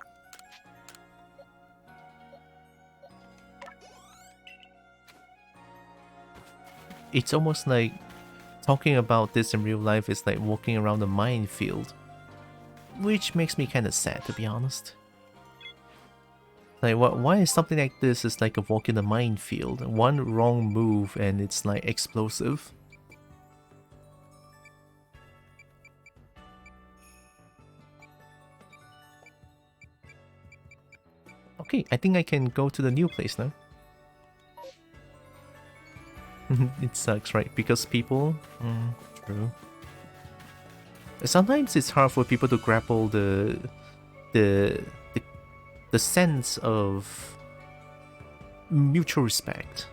It's almost like talking about this in real life is like walking around a minefield. Which makes me kind of sad, to be honest. Like, why is something like this is like a walk in a minefield? One wrong move and it's like explosive. Okay, I think I can go to the new place now. It sucks, right? Because people... true. Sometimes it's hard for people to grapple the sense of mutual respect,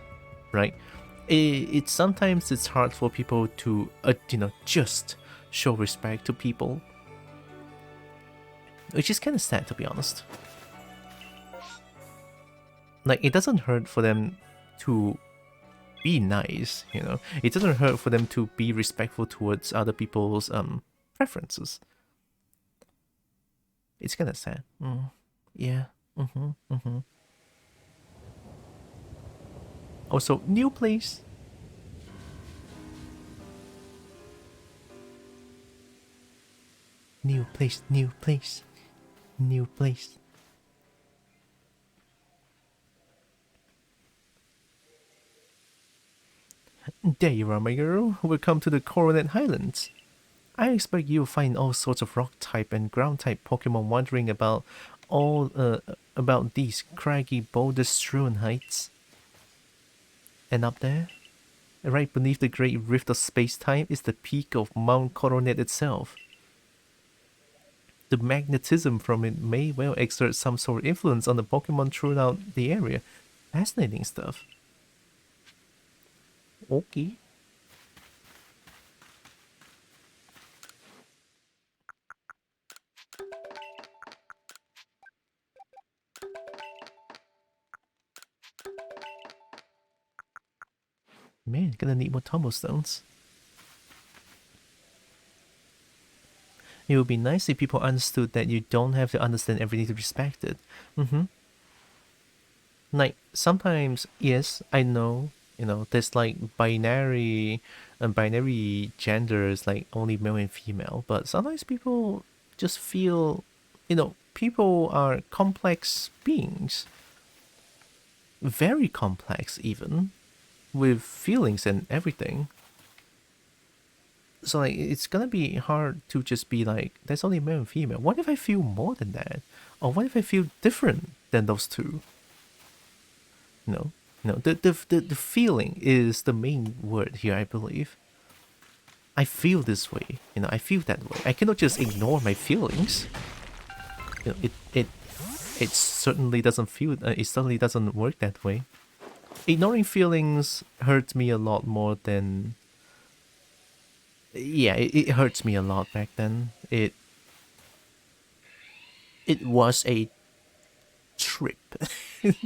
right? Sometimes it's hard for people to just show respect to people, which is kind of sad, to be honest. Like, it doesn't hurt for them to be nice, you know. It doesn't hurt for them to be respectful towards other people's preferences. It's kind of sad. Yeah. Also, new place. New place, new place, new place. There you are, my girl. Welcome to the Coronet Highlands. I expect you'll find all sorts of rock type and ground type Pokemon wandering about about these craggy boulder strewn heights. And up there, right beneath the great rift of space-time, is the peak of Mount Coronet itself. The magnetism from it may well exert some sort of influence on the Pokemon throughout the area. Fascinating stuff. Okay. Man, gonna need more tumblestones. It would be nice if people understood that you don't have to understand everything to respect it. Like, sometimes, yes, I know, there's like binary genders, like only male and female, but sometimes people just feel, people are complex beings. Very complex, even, with feelings and everything. So like it's gonna be hard to just be like there's only male and female. What if I feel more than that? Or what if I feel different than those two? No. The feeling is the main word here, I believe. I feel this way, I feel that way. I cannot just ignore my feelings. It certainly doesn't feel it certainly doesn't work that way. Ignoring feelings hurts me a lot more than yeah, it hurts me a lot back then. It was a trip,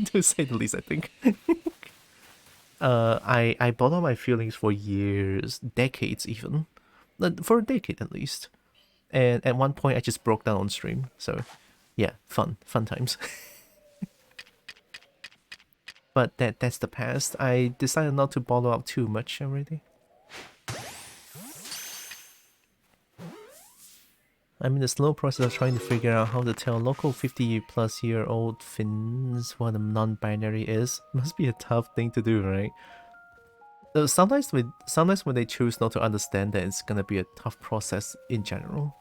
to say the least, I think. I bottled up my feelings for years, decades even. For a decade at least. And at one point I just broke down on stream. So yeah, fun times. But that's the past. I decided not to bottle up too much already. I'm in the slow process of trying to figure out how to tell local 50-plus-year-old Finns what a non-binary is. Must be a tough thing to do, right? Sometimes when they choose not to understand that, it's gonna be a tough process in general.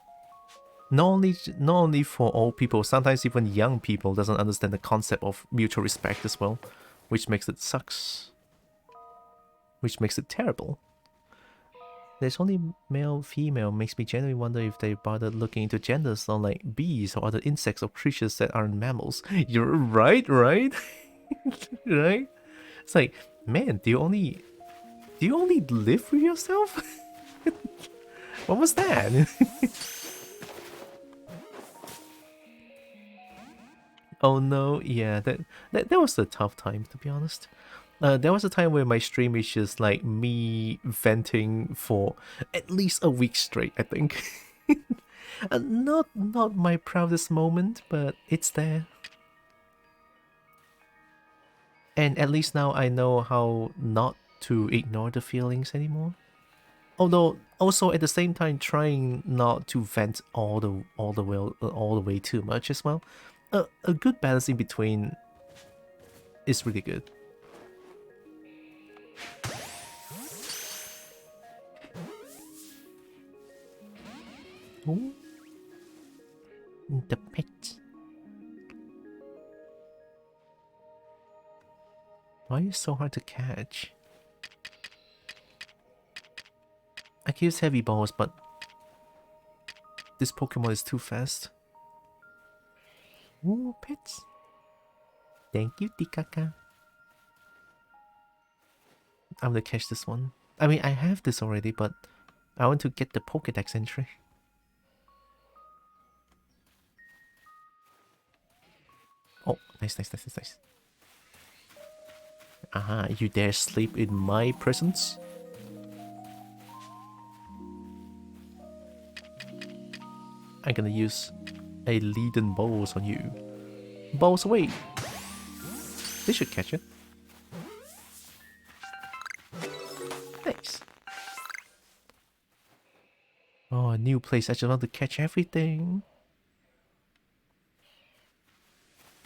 Not only for old people, sometimes even young people doesn't understand the concept of mutual respect as well, which makes it sucks. Which makes it terrible. There's only male-female makes me genuinely wonder if they bothered looking into genders on like bees or other insects or creatures that aren't mammals. You're right? Right? It's like, man, do you only live with yourself? What was that? Oh no, yeah, that was a tough time, to be honest. There was a time where my stream is just like me venting for at least a week straight, I think. Not my proudest moment, but it's there. And at least now I know how not to ignore the feelings anymore. Although also at the same time trying not to vent all the way too much as well. A good balance in between is really good. Ooh. The pet. Why are you so hard to catch? I can use heavy balls, but this Pokemon is too fast. Ooh, pets. Thank you, Tikaka. I'm gonna catch this one. I mean, I have this already, but I want to get the Pokédex entry. Oh, nice. Aha, you dare sleep in my presence? I'm gonna use a leaden balls on you. Balls away! They should catch it. Nice. Oh, a new place. I just want to catch everything.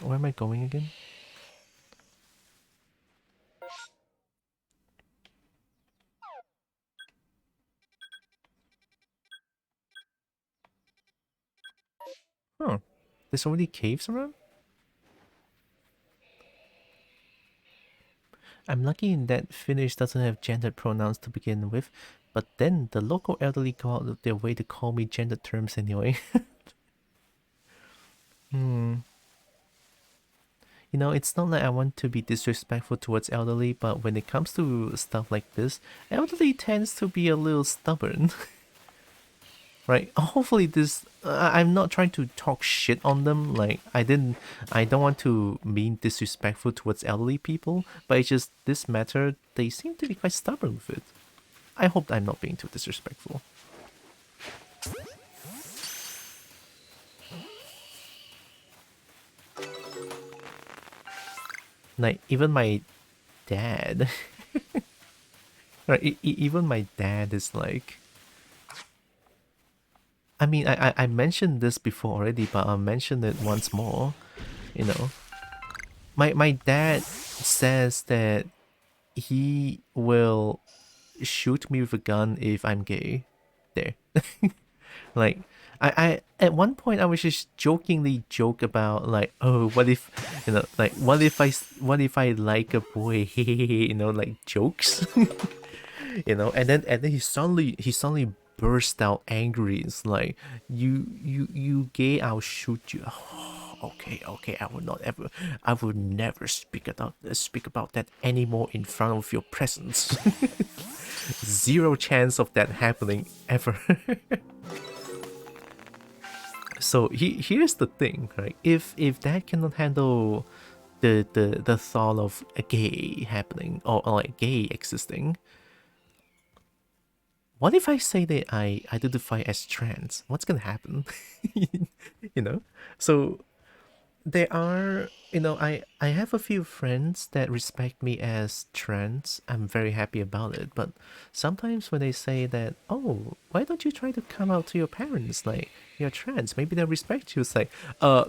Where am I going again? There's already caves around? I'm lucky in that Finnish doesn't have gendered pronouns to begin with, but then the local elderly go out of their way to call me gendered terms anyway. You know, it's not like I want to be disrespectful towards elderly, but when it comes to stuff like this, elderly tends to be a little stubborn. Right? Hopefully this, I'm not trying to talk shit on them, like, I don't want to mean disrespectful towards elderly people, but it's just, this matter, they seem to be quite stubborn with it. I hope I'm not being too disrespectful. Like, even my dad, right, even my dad is like, I mean, I mentioned this before already, but I'll mention it once more, you know. My dad says that he will shoot me with a gun if I'm gay. There. Like, I at one point I was just jokingly joke about like, oh, what if, you know, like, what if I like a boy, you know, like jokes, you know, and then he suddenly burst out angry. It's like, you gay, I'll shoot you. Okay, I will never speak about that anymore in front of your presence. Zero chance of that happening ever. So here's the thing, right? If that cannot handle the thought of a gay happening, or like gay existing, what if I say that I identify as trans? What's gonna happen? You know? So there are, you know, I have a few friends that respect me as trans. I'm very happy about it. But sometimes when they say that, oh, why don't you try to come out to your parents, like, you're trans, maybe they'll respect you. It's like,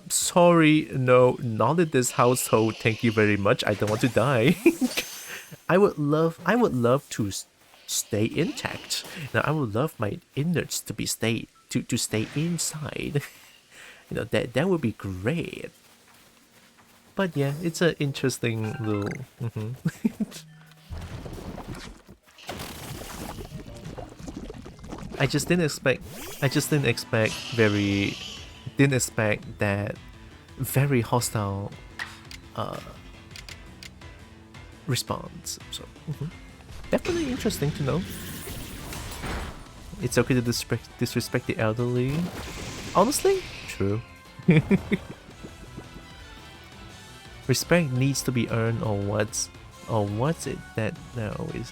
sorry, no, not in this household, thank you very much, I don't want to die. I would love to stay intact. Now, I would love my innards to be stay inside. You know, that would be great. But yeah, it's an interesting little. I just didn't expect. Didn't expect that very hostile response. So definitely interesting to know. It's okay to disrespect the elderly. Honestly, true. Respect needs to be earned, or what's it that always.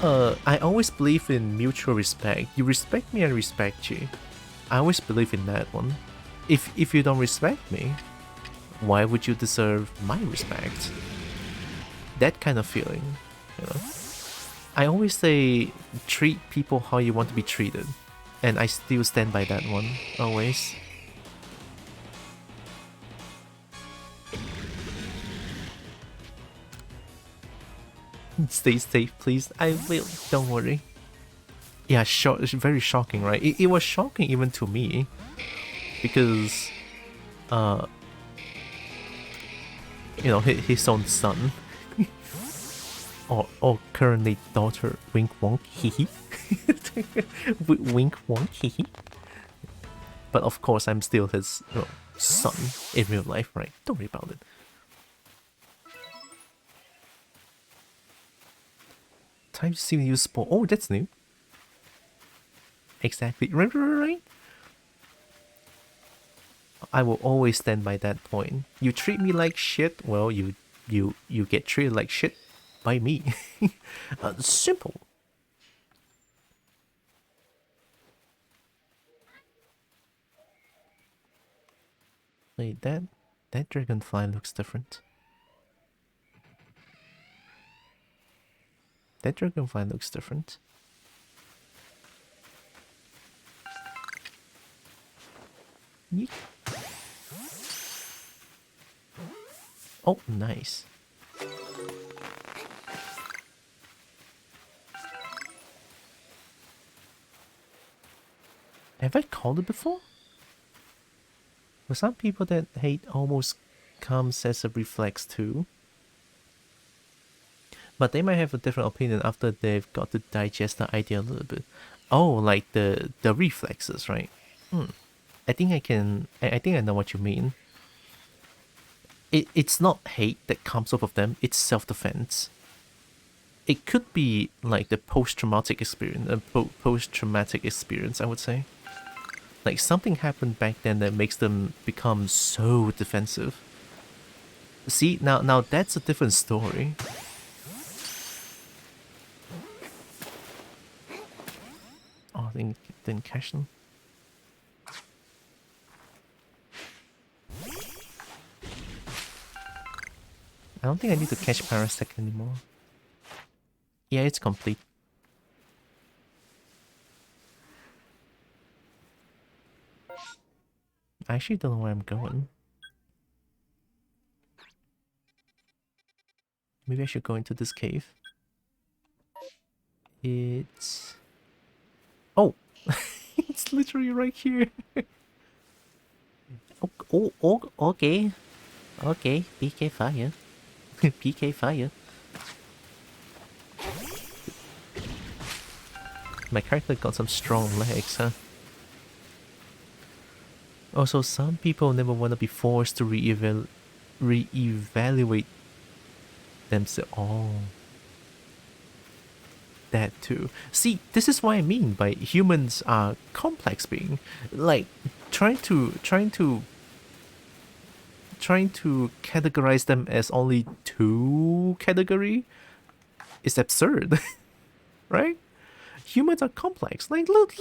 I always believe in mutual respect. You respect me, I respect you. I always believe in that one. If you don't respect me, why would you deserve my respect? That kind of feeling, you know. I always say, treat people how you want to be treated, and I still stand by that one, always. Stay safe, please. I will. Don't worry. Yeah, it's very shocking, right? It was shocking even to me, because, you know, his own son, or currently daughter, wink wonk, hee wink wonk, hee. But of course, I'm still his, you know, son in real life, right? Don't worry about it. Time to see the new sport. Oh, that's new. Exactly. Right. I will always stand by that point. You treat me like shit, well, you get treated like shit by me. Simple. Wait, that dragonfly looks different. That dragonfly looks different. Yeet. Oh, nice. Have I called it before? For some people, that hate almost comes as a reflex too. But they might have a different opinion after they've got to digest the idea a little bit. Oh, like the reflexes, right? I think I think I know what you mean. It's not hate that comes off of them, it's self-defense. It could be like the post-traumatic experience, post-traumatic experience, I would say. Like something happened back then that makes them become so defensive. See, now that's a different story. Oh, I didn't catch them. I don't think I need to catch Parasect anymore. Yeah, it's complete. I actually don't know where I'm going. Maybe I should go into this cave. It's... Oh! It's literally right here! Okay. Okay, PK fire. PK fire. My character got some strong legs, huh? Also, some people never want to be forced to re-evaluate themselves. Oh. That too. See, this is what I mean by humans are complex being. Like, trying to categorize them as only two category is absurd. Right? Humans are complex. Like look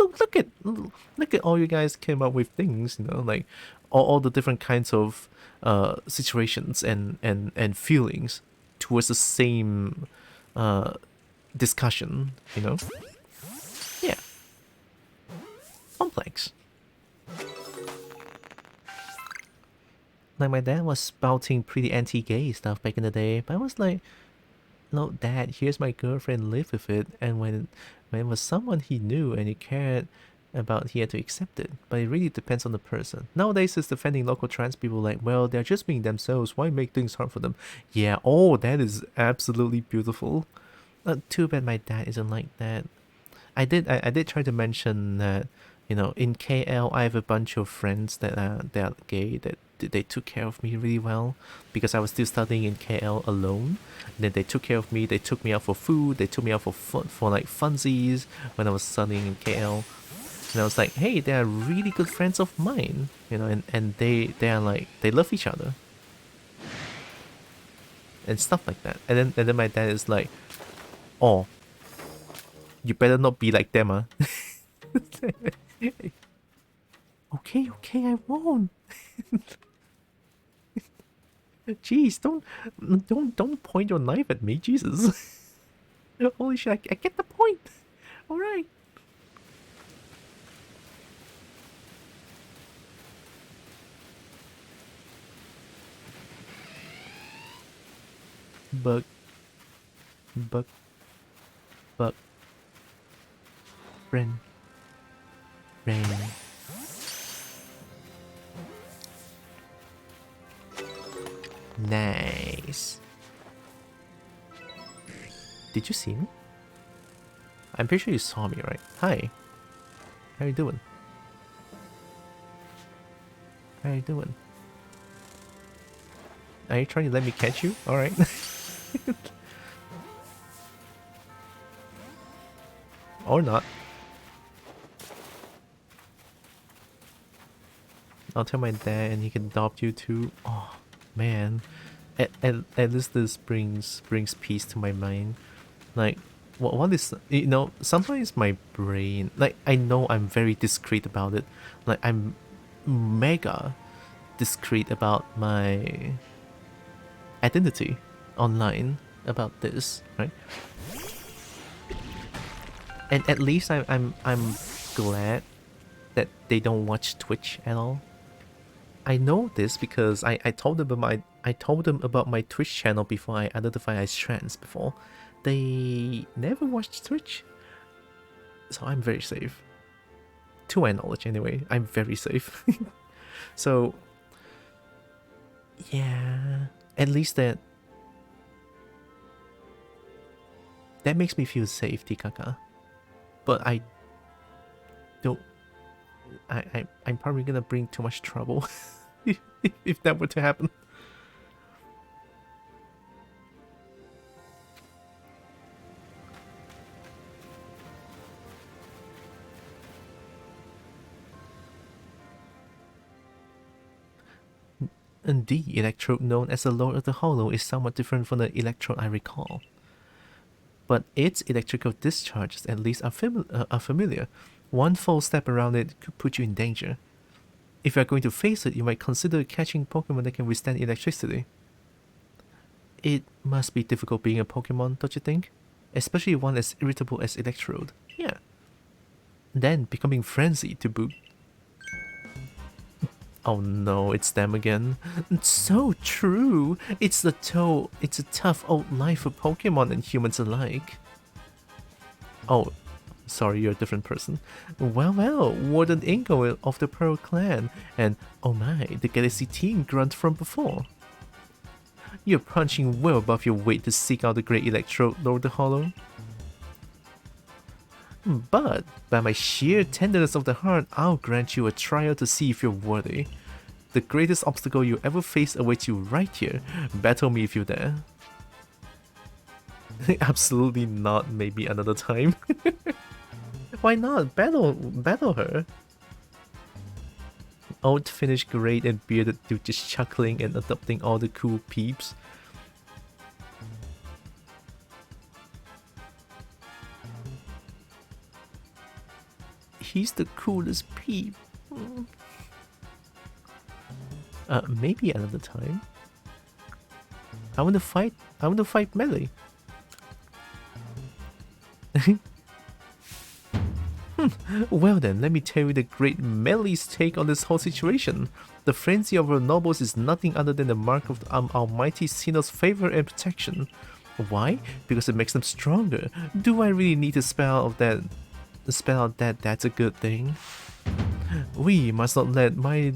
at all you guys came up with things, you know, like all the different kinds of situations and feelings towards the same discussion, you know? Yeah. Complex. Like my dad was spouting pretty anti-gay stuff back in the day, but I was like, no, Dad, here's my girlfriend, live with it. And when it was someone he knew and he cared about, he had to accept it. But it really depends on the person. Nowadays, it's defending local trans people like, well, they're just being themselves. Why make things hard for them? Yeah, oh, that is absolutely beautiful. Too bad my dad isn't like that. I did try to mention that, you know, in KL, I have a bunch of friends that are gay that they took care of me really well because I was still studying in KL alone. And then they took care of me. They took me out for food. They took me out for like funsies when I was studying in KL. And I was like, hey, they are really good friends of mine, you know, and they are like, they love each other and stuff like that. And then my dad is like, oh, you better not be like them, huh? Okay, I won't. Jeez, don't point your knife at me, Jesus. Holy shit, I get the point. Alright. Bug. Rain. Nice. Did you see me? I'm pretty sure you saw me, right? Hi. How you doing? How you doing? Are you trying to let me catch you? Alright. Or not. I'll tell my dad and he can adopt you too. Oh, man. At least this brings peace to my mind. Like, what is, you know, sometimes my brain, like, I know I'm very discreet about it. Like, I'm mega discreet about my identity online about this, right? And at least I'm glad that they don't watch Twitch at all. I know this because I told them about my Twitch channel before I identified as trans before. They never watched Twitch. So I'm very safe. To my knowledge anyway, I'm very safe. So Yeah, at least that makes me feel safe, Tikaka. But I don't. I'm probably gonna bring too much trouble if that were to happen. And the electrode known as the Lord of the Hollow is somewhat different from the electrode I recall. But its electrical discharges at least are familiar. One false step around it could put you in danger. If you are going to face it, you might consider catching Pokemon that can withstand electricity. It must be difficult being a Pokemon, don't you think? Especially one as irritable as Electrode. Yeah. Then becoming frenzied to boot. Oh no, it's them again. It's so true. It's a tough old life for Pokemon and humans alike. Oh, sorry, you're a different person. Well, Warden Ingo of the Pearl Clan, and oh my, the Galaxy team grunt from before. You're punching well above your weight to seek out the Great Electrode, Lord the Hollow. But, by my sheer tenderness of the heart, I'll grant you a trial to see if you're worthy. The greatest obstacle you ever face awaits you right here. Battle me if you dare. Absolutely not, maybe another time. Why not? Battle her. Old Finnish great and bearded dude just chuckling and adopting all the cool peeps. He's the coolest peep. Maybe another time. I want to fight melee. Well then, let me tell you the great Melee's take on this whole situation. The frenzy of our nobles is nothing other than the mark of Almighty Sinnoh's favor and protection. Why? Because it makes them stronger. Do I really need to spell out that that's a good thing? We must let my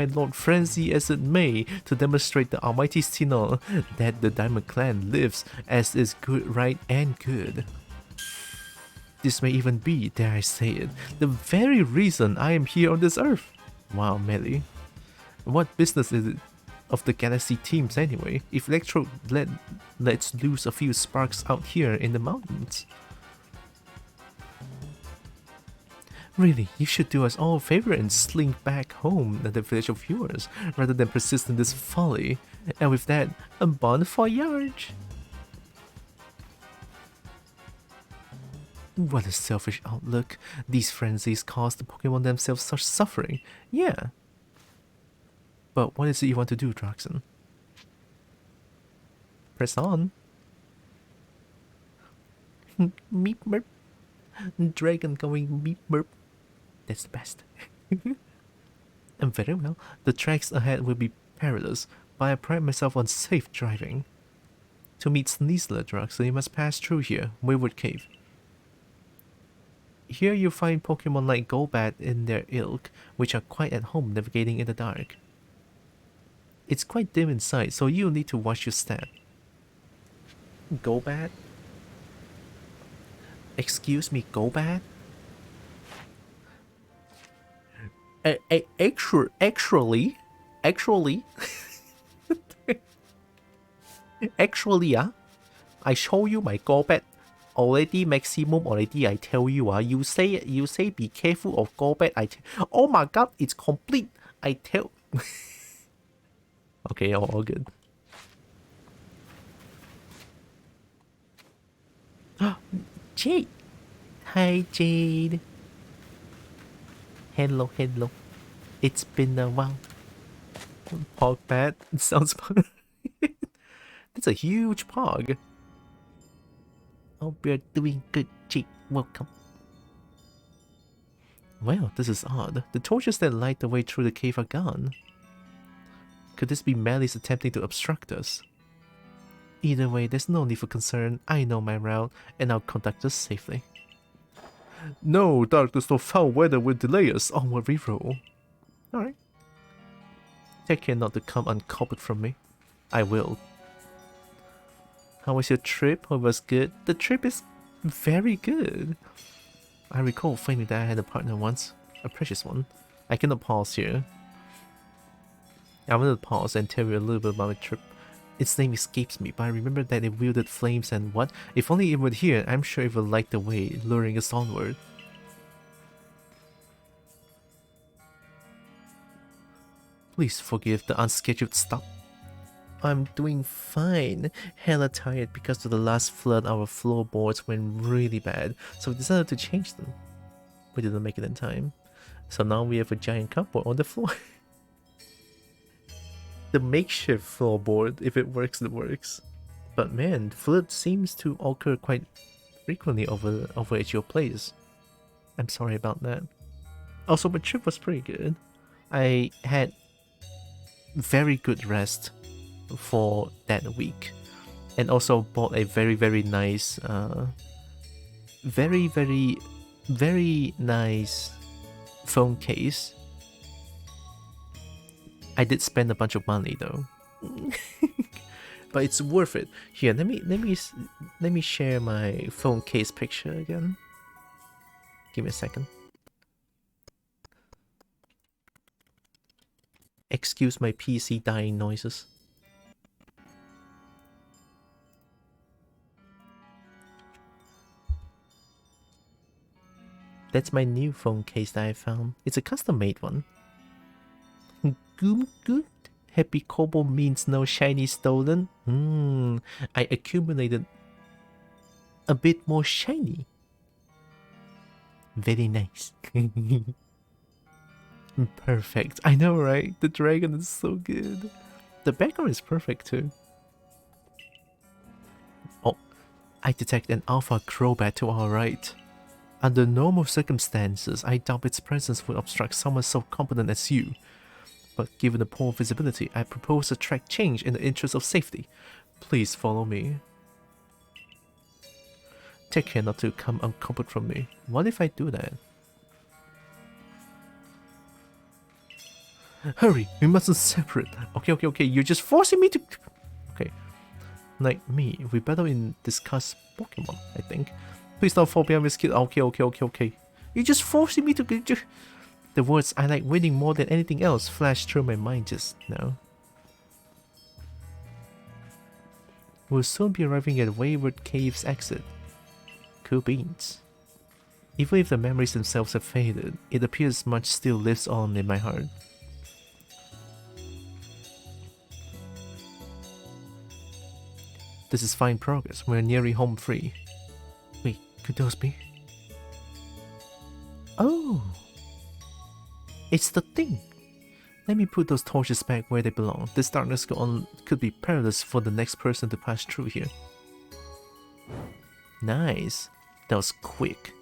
lord frenzy as it may to demonstrate the Almighty Sinnoh that the Diamond Clan lives as is good, right, and good. This may even be, dare I say it, the very reason I am here on this earth. Wow, Melee. What business is it of the Galaxy teams anyway, if Electro lets loose a few sparks out here in the mountains? Really, you should do us all a favor and slink back home at the village of yours, rather than persist in this folly. And with that, a bon voyage! What a selfish outlook. These frenzies cause the Pokemon themselves such suffering. Yeah. But what is it you want to do, Draxon? Press on. Meep merp. Dragon going meep merp. That's the best. And very well. The tracks ahead will be perilous, but I pride myself on safe driving. To meet Sneasler, Draxon, you must pass through here, Wayward Cave. Here you find Pokemon like Golbat in their ilk, which are quite at home navigating in the dark. It's quite dim inside, so you'll need to watch your step. Golbat? Excuse me, Golbat? Actually, I show you my Golbat. Already maximum already, I tell you, you say be careful of Golbat, oh my god, it's complete, I tell. Okay, all good. Jade! Hi, Jade. Hello. It's been a while. Pogbat, sounds fun. That's a huge pog. Hope you're doing good, Jade. Welcome. Well, this is odd. The torches that light the way through the cave are gone. Could this be Melee's attempting to obstruct us? Either way, there's no need for concern. I know my route, and I'll conduct us safely. No, darkness or foul weather will delay us. Onward we roll. Alright. Take care not to come uncovered from me. I will. How was your trip? Hope it was good. The trip is very good. I recall finding that I had a partner once. A precious one. I cannot pause here. I wanted to pause and tell you a little bit about my trip. Its name escapes me, but I remember that it wielded flames and what? If only it would hear, I'm sure it would like the way, luring us onward. Please forgive the unscheduled stop. I'm doing fine. Hella tired because of the last flood. Our floorboards went really bad, so we decided to change them. We didn't make it in time, so now we have a giant cupboard on the floor. The makeshift floorboard, if it works, it works. But man, flood seems to occur quite frequently over at your place. I'm sorry about that. Also, my trip was pretty good. I had very good rest for that week, and also bought a very nice, very nice phone case. I did spend a bunch of money though, but it's worth it. Here, let me share my phone case picture again. Give me a second. Excuse my PC dying noises. That's my new phone case that I found. It's a custom-made one. Good. Happy Kobo means no shiny stolen. I accumulated a bit more shiny. Very nice. Perfect. I know, right? The dragon is so good. The background is perfect too. Oh, I detect an alpha crobat to our right. Under normal circumstances, I doubt its presence would obstruct someone so competent as you. But given the poor visibility, I propose a track change in the interest of safety. Please follow me. Take care not to come uncovered from me. What if I do that? Hurry, we mustn't separate. Okay, you're just forcing me to... Okay. Like me, we better discuss Pokemon, I think. Please don't fall behind this kid. Okay. You're just forcing me to... The words "I like winning more than anything else" flashed through my mind just now. We'll soon be arriving at Wayward Cave's exit. Cool beans. Even if the memories themselves have faded, it appears much still lives on in my heart. This is fine progress. We're nearly home free. Wait, could those be? Oh! It's the thing! Let me put those torches back where they belong. This darkness could be perilous for the next person to pass through here. Nice. That was quick.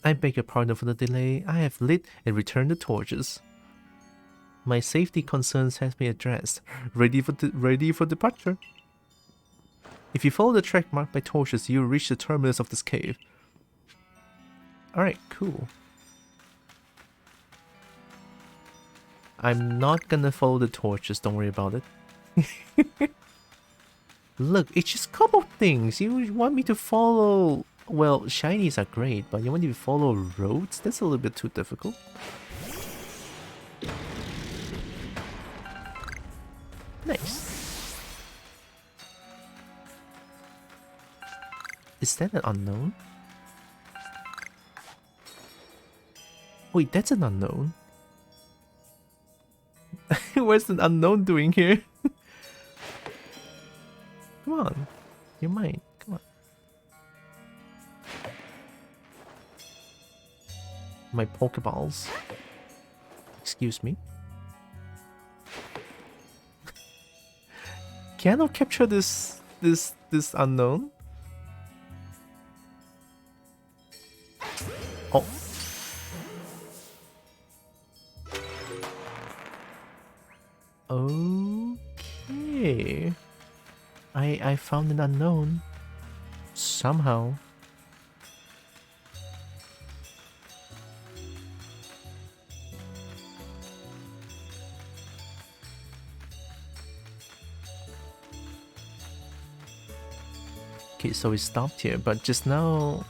I beg your pardon for the delay. I have lit and returned the torches. My safety concerns have been addressed. Ready for departure. If you follow the track marked by torches, you'll reach the terminus of this cave. Alright, cool. I'm not gonna follow the torches, don't worry about it. Look, it's just couple things. You want me to follow... Well, shinies are great, but you want me to follow roads? That's a little bit too difficult. Nice. Is that an unknown? Wait, that's an unknown. What's an unknown doing here? Come on. You're mine. Come on. My Pokeballs. Excuse me. Can I capture this unknown? Oh. Okay. I found an unknown. Somehow. Okay, so it stopped here, but just now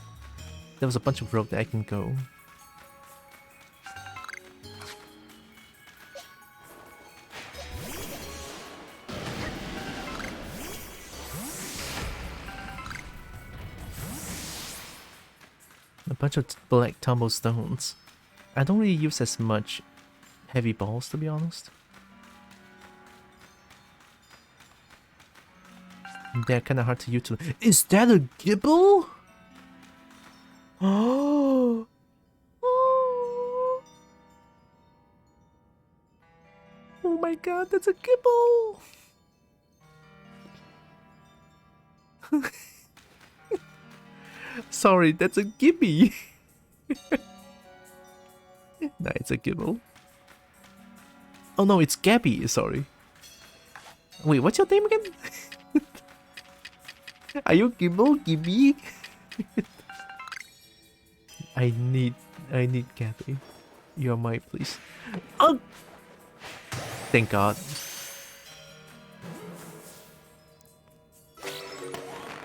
there was a bunch of road that I can go. A bunch of black tumblestones. I don't really use as much heavy balls, to be honest. They're kind of hard to utilize. Is that a gibble? Oh! Oh my god, that's a gibble! Sorry, that's a gibby. Nah, it's a gibble. Oh no, it's Gabby, sorry. Wait, what's your name again? Are you Gibble? Gibby? I need Gabby. You're mine, please. Oh! Thank God.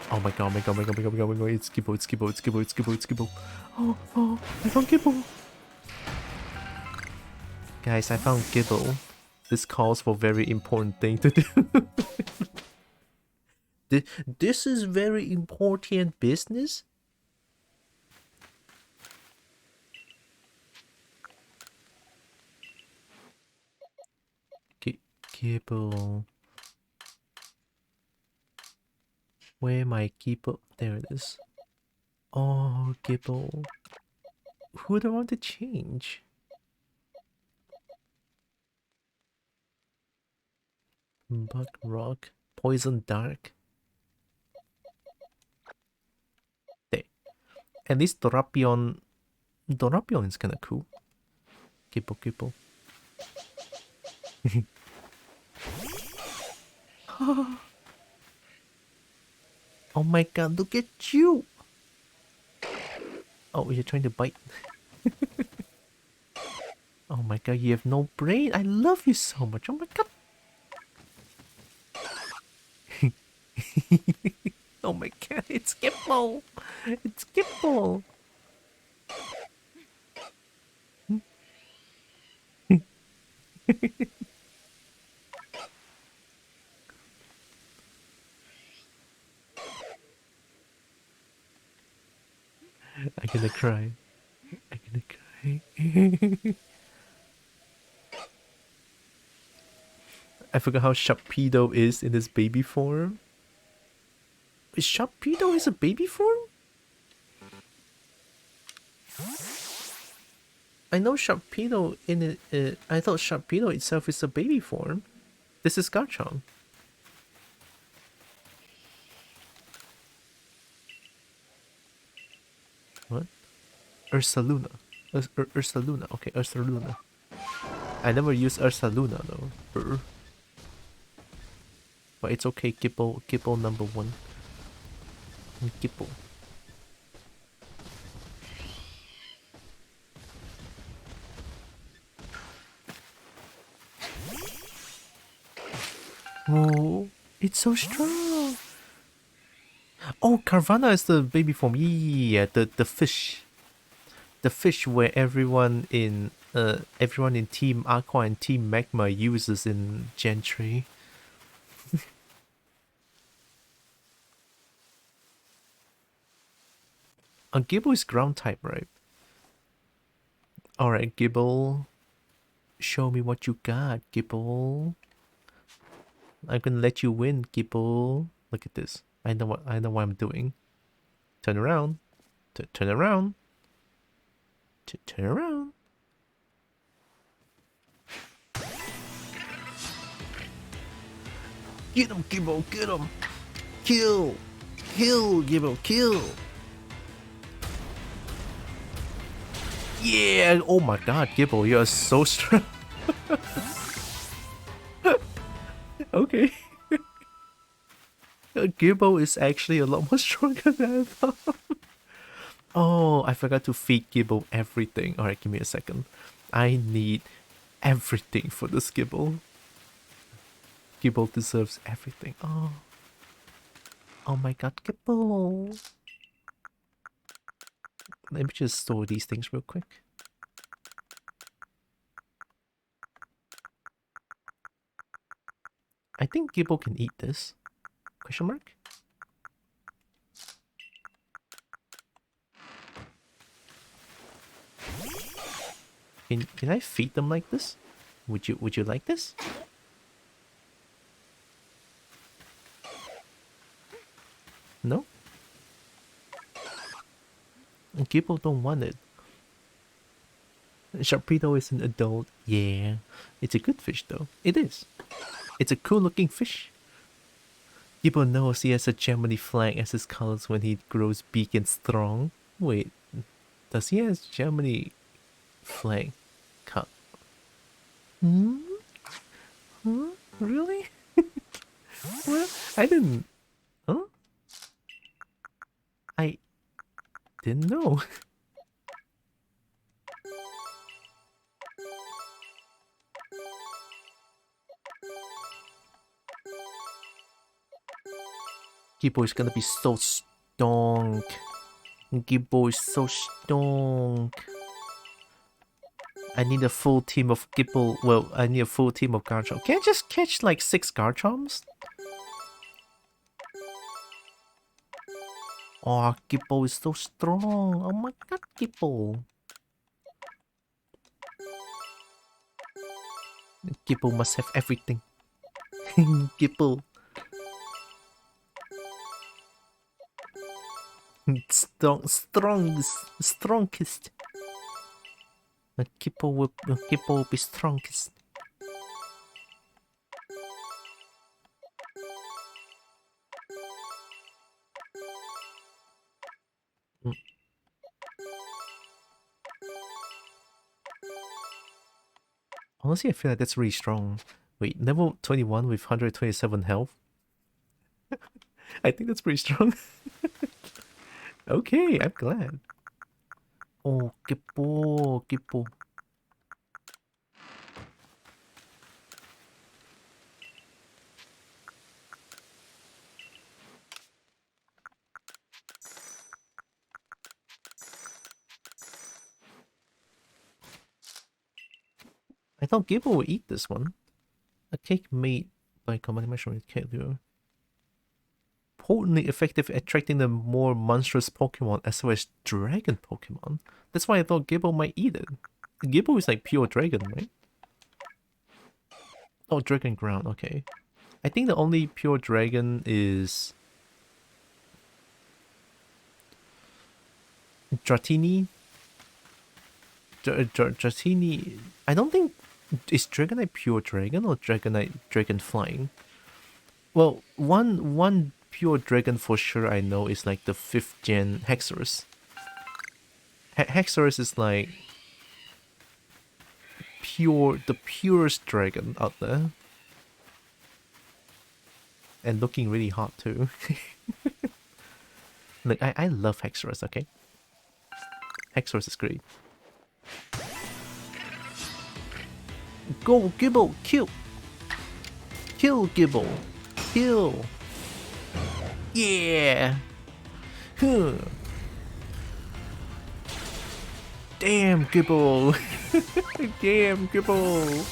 Oh my god, it's Gibble, it's Gibble, it's Gibble, it's Gibble, it's Gibble. Oh, I found Gibble. Guys, I found Gibble. This calls for very important thing to do. This is very important business. Gibble. Where my Gibble? There it is. Oh, Gibble. Who would I want to change? Bug Rock. Poison Dark. There. At least Dorapion is kinda cool. Gibble. Oh my god, look at you! Oh, you're trying to bite. Oh my god, you have no brain. I love you so much. Oh my god. Oh my god, it's Gibble. It's Gibble. I'm gonna cry. I'm gonna cry. I forgot how Sharpedo is in his baby form. Is Sharpedo is a baby form? I know Sharpedo in it. I thought Sharpedo itself is a baby form. This is Garchomp. What? Ursaluna. Ursaluna. Okay, Ursaluna. I never use Ursaluna though. But it's okay. Gibble number 1. Gibble. Whoa, it's so strong. Oh, Carvana is the baby form. Yeah, the fish. The fish where everyone in Team Aqua and Team Magma uses in Gen 3. Gibble is ground type, right? Alright, Gibble. Show me what you got, Gibble. I'm gonna let you win, Gibble. Look at this. I know what I'm doing. Turn around. Turn around. Turn around. Get him, Gibble, get him. Kill, Gibble, kill. Yeah, oh my god, Gibble, you are so strong. Okay. Gibble is actually a lot more stronger than I thought. Oh, I forgot to feed Gibble everything. Alright, give me a second. I need everything for this Gibble. Gibble deserves everything. Oh. Oh my god, Gibbo! Let me just store these things real quick. I think Gibbo can eat this. Question mark? Can I feed them like this? Would you like this? No? Gibbo don't want it. Sharpedo is an adult. Yeah. It's a good fish though. It is. It's a cool looking fish. Gibbo knows he has a Germany flag as his colors when he grows big and strong. Wait, does he have Germany flag cut? Hmm? Huh? Really? Well, I didn't. Huh? I didn't know. Gibbo is gonna be so stonk. Gibbo is so stonk. I need a full team of Gibbo. Well, I need a full team of Garchomp. Can I just catch like 6 Garchomps? Oh, Gibbo is so strong. Oh my god, Gibbo. Gibbo must have everything. Gibbo. Strongest. Gibbo will be strongest. Honestly, I feel like that's really strong. Wait, level 21 with 127 health? I think that's pretty strong. Okay, I'm glad. Oh, Gibbo, Gibbo. I thought Gibbo would eat this one. A cake made by combining mushroom with cake lure. Potently effective at attracting the more monstrous Pokemon as well as dragon Pokemon. That's why I thought Gibbo might eat it. Gibbo is like pure dragon, right? Oh, dragon ground, okay. I think the only pure dragon is Dratini. Dratini. I don't think, is Dragonite pure dragon or Dragonite dragon flying? Well, one pure dragon for sure I know is like the 5th gen Hexorus. Hexorus is like the purest dragon out there. And looking really hot too. Look, I love Hexorus, okay? Hexorus is great. Go, Gibbo! Kill! Kill, Gibbo! Kill! Yeah! Huh. Damn, Gibbo! Damn, Gibbo!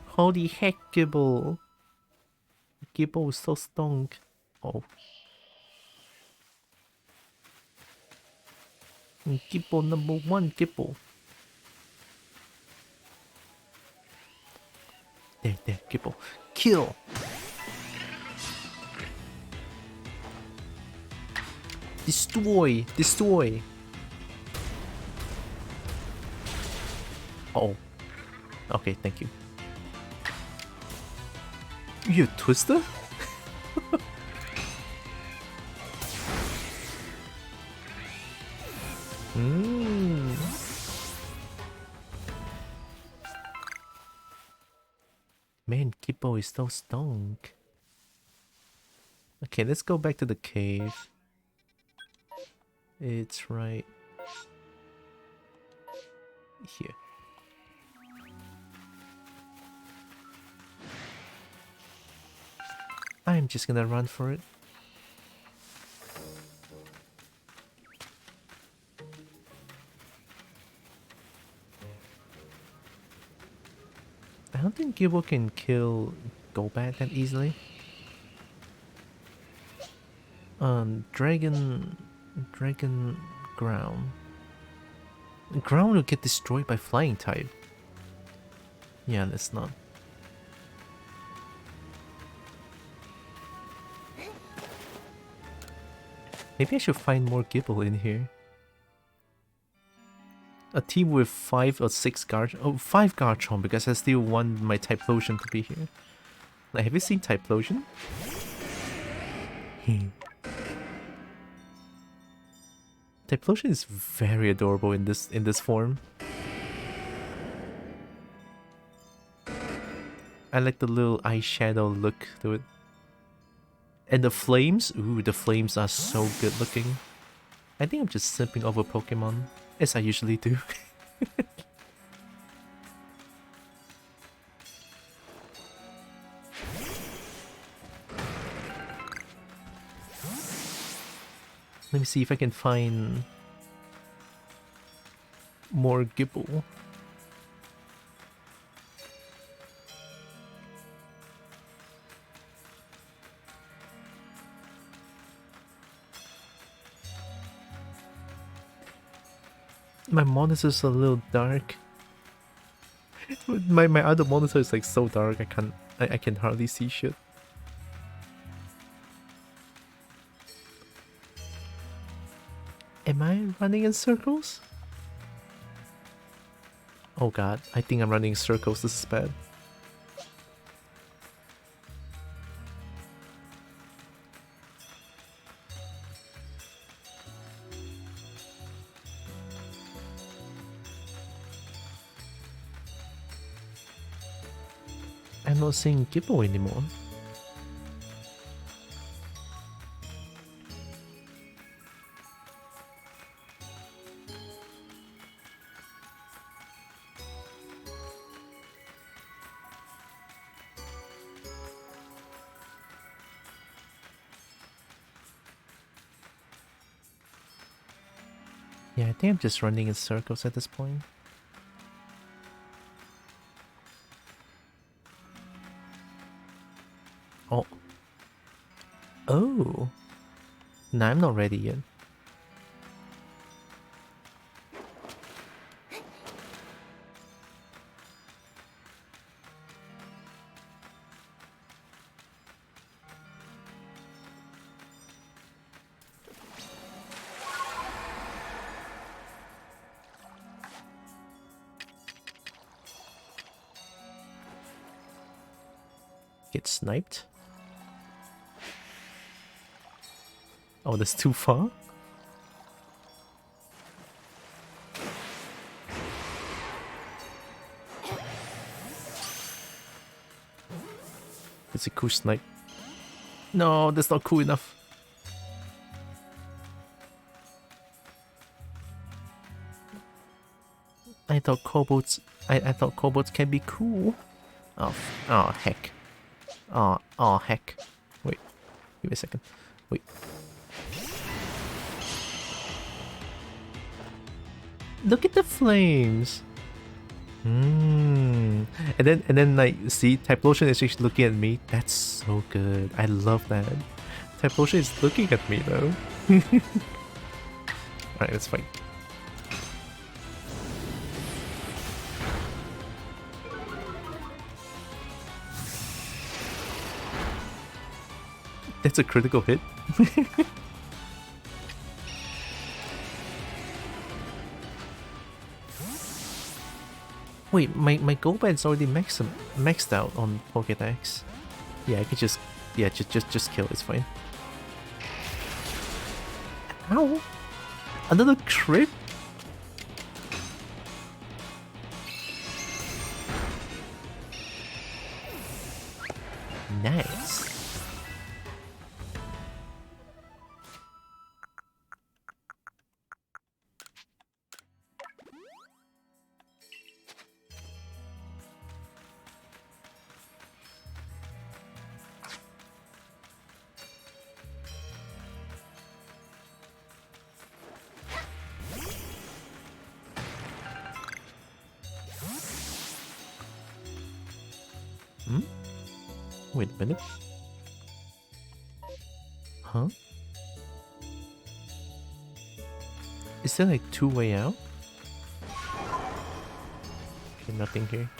Holy heck, Gibbo! Gibbo is so stunk. Oh. Gibbo number 1, Gibbo. There, Gibbo. Kill! Destroy! Destroy! Oh. Okay, thank you. You Twister? Mmm. Man, Gibbo is so stunk. Okay, let's go back to the cave. It's right here. I'm just gonna run for it. I don't think Gibbo can kill Golbat that easily. Dragon Ground. Ground will get destroyed by flying type. Yeah, let's not. Maybe I should find more Gibble in here. A team with 5 or 6 Garchomp. Oh, 5 Garchomp because I still want my Typhlosion to be here. Like, have you seen Typhlosion? Typhlosion is very adorable in this form. I like the little eyeshadow look to it. And the flames? Ooh, the flames are so good looking. I think I'm just simping over Pokemon, as I usually do. Let me see if I can find more Gibble. My monitor's a little dark. My other monitor is like so dark I can hardly see shit. Am I running in circles? Oh god, I think I'm running in circles. This is bad. I'm not seeing Gibbo anymore. Yeah, I think I'm just running in circles at this point. Oh. Oh. No, I'm not ready yet. Get sniped. Oh, that's too far? It's a cool snipe. No, that's not cool enough. I thought kobolds can be cool. Oh, oh heck. Oh heck. Wait. Give me a second. Wait. Look at the flames. And then like see Typhlosion is actually looking at me. That's so good. I love that. Typhlosion is looking at me though. Alright, that's fine. That's a critical hit. Wait, my Golbat's already maxed out on Pokédex. Yeah, I could just kill. It's fine. Ow! Another crit? Nice. Hmm? Wait a minute. Huh? Is there like two-way out? Okay, nothing here.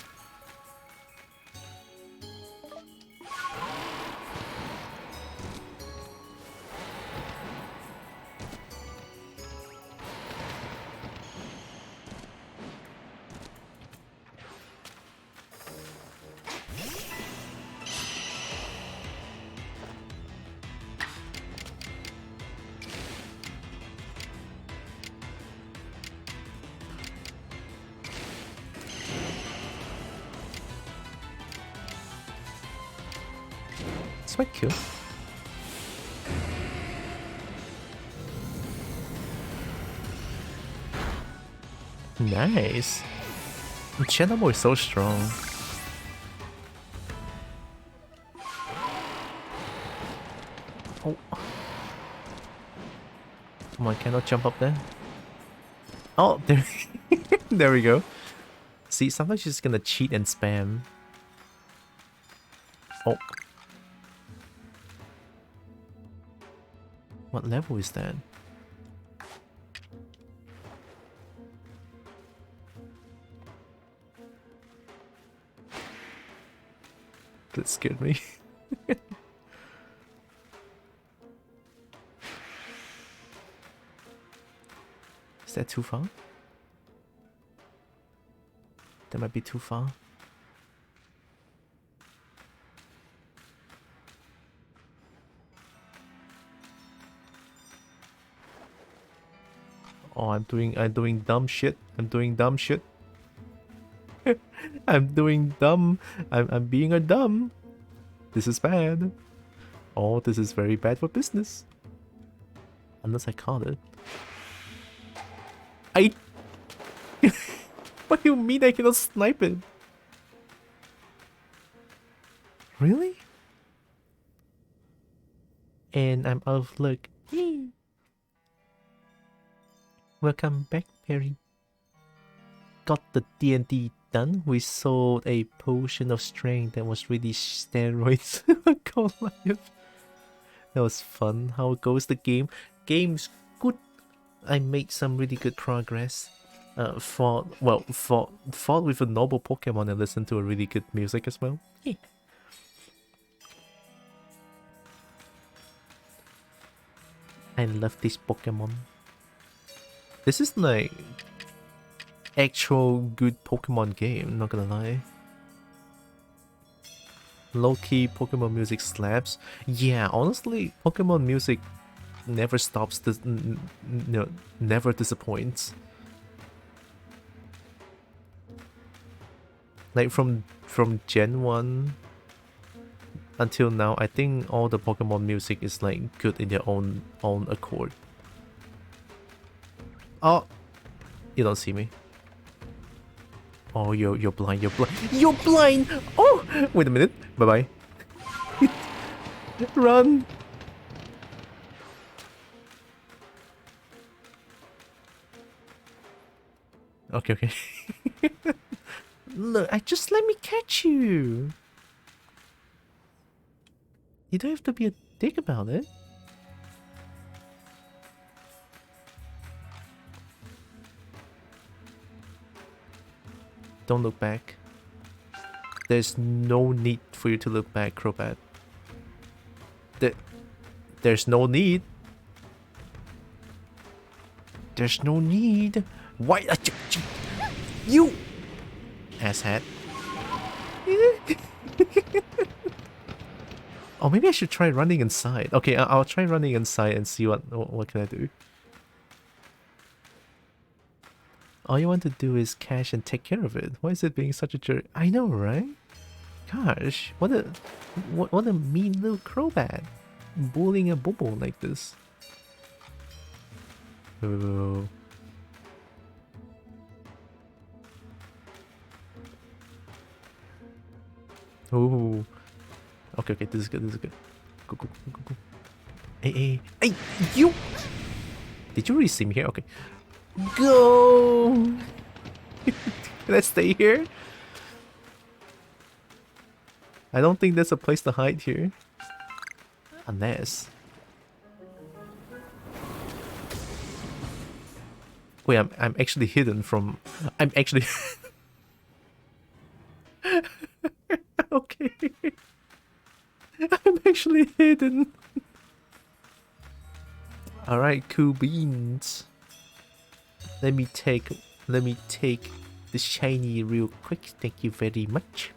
It's quite cute. Nice. Chenamo is so strong. Oh. Come on, cannot jump up there. Oh, there, there we go. See, sometimes she's just gonna cheat and spam. Oh. What level is that? That scared me. Is that too far? That might be too far. Oh, I'm doing dumb shit. I'm doing dumb shit. I'm doing dumb. I'm being a dumb. This is bad. Oh, this is very bad for business. Unless I caught it. What do you mean I cannot snipe it? Really? And I'm out of luck. Yay. Welcome back, Perry. Got the D&D done. We sold a potion of strength that was really steroids. God, life. That was fun. How goes the game? Game's good. I made some really good progress. Fought with a noble Pokemon and listened to a really good music as well. Yeah. I love this Pokemon. This is like actual good Pokemon game, not gonna lie. Low-key Pokemon music slaps. Yeah, honestly, Pokemon music never stops, never disappoints. Like from Gen 1 until now, I think all the Pokemon music is like good in their own accord. Oh, you don't see me. Oh, you're blind. You're blind. You're blind. Oh, wait a minute. Bye bye. Run. Okay, okay. Look, just let me catch you. You don't have to be a dick about it. Don't look back. There's no need for you to look back, Crobat. There's no need. There's no need. Why? You asshat. Oh, maybe I should try running inside. Okay, I'll try running inside and see what can I do. All you want to do is cash and take care of it. Why is it being such a jerk? I know, right? Gosh, what a mean little Crobat, bullying a Bobo like this. Oh. Oh. Okay, this is good, Go. Hey, you! Did you really see me here? Okay. Go! Can I stay here? I don't think there's a place to hide here. Unless... Wait, I'm actually hidden from... I'm actually... Okay. I'm actually hidden. Alright, cool beans. Let me take the shiny real quick. Thank you very much.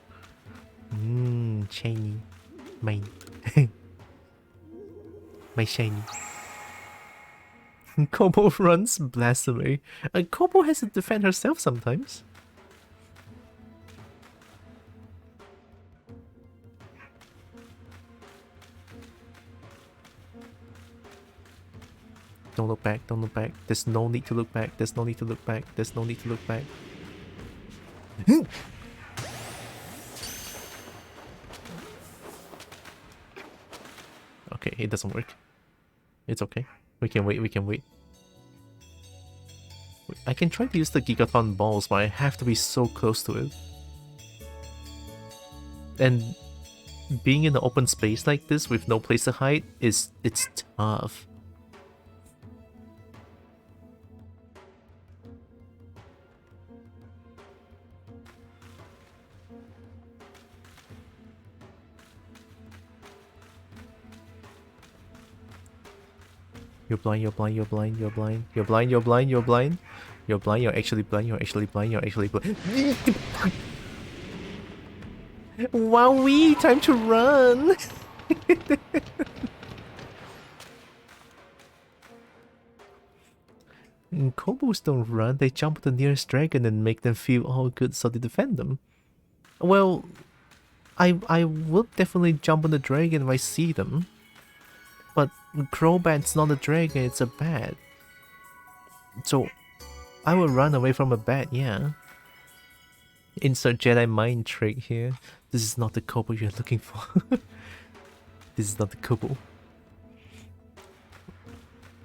Shiny. Mine. My shiny. Kobo runs blasphemy. Kobo has to defend herself sometimes. Don't look back, don't look back. There's no need to look back. There's no need to look back. There's no need to look back. Okay, it doesn't work. It's okay. We can wait, we can wait. I can try to use the Gigaton balls, but I have to be so close to it. And being in an open space like this with no place to hide it's tough. You're blind, you're blind, you're blind, you're blind, you're blind, you're blind, you're blind. You're blind, you're actually blind, you're actually blind, you're actually blind. Wowee, time to run! Kobos don't run, they jump at the nearest dragon and make them feel all good so they defend them. Well, I will definitely jump on the dragon if I see them. But Crobat's not a dragon, it's a bat. So, I will run away from a bat, yeah. Insert Jedi mind trick here. This is not the Kobo you're looking for. This is not the Kobo.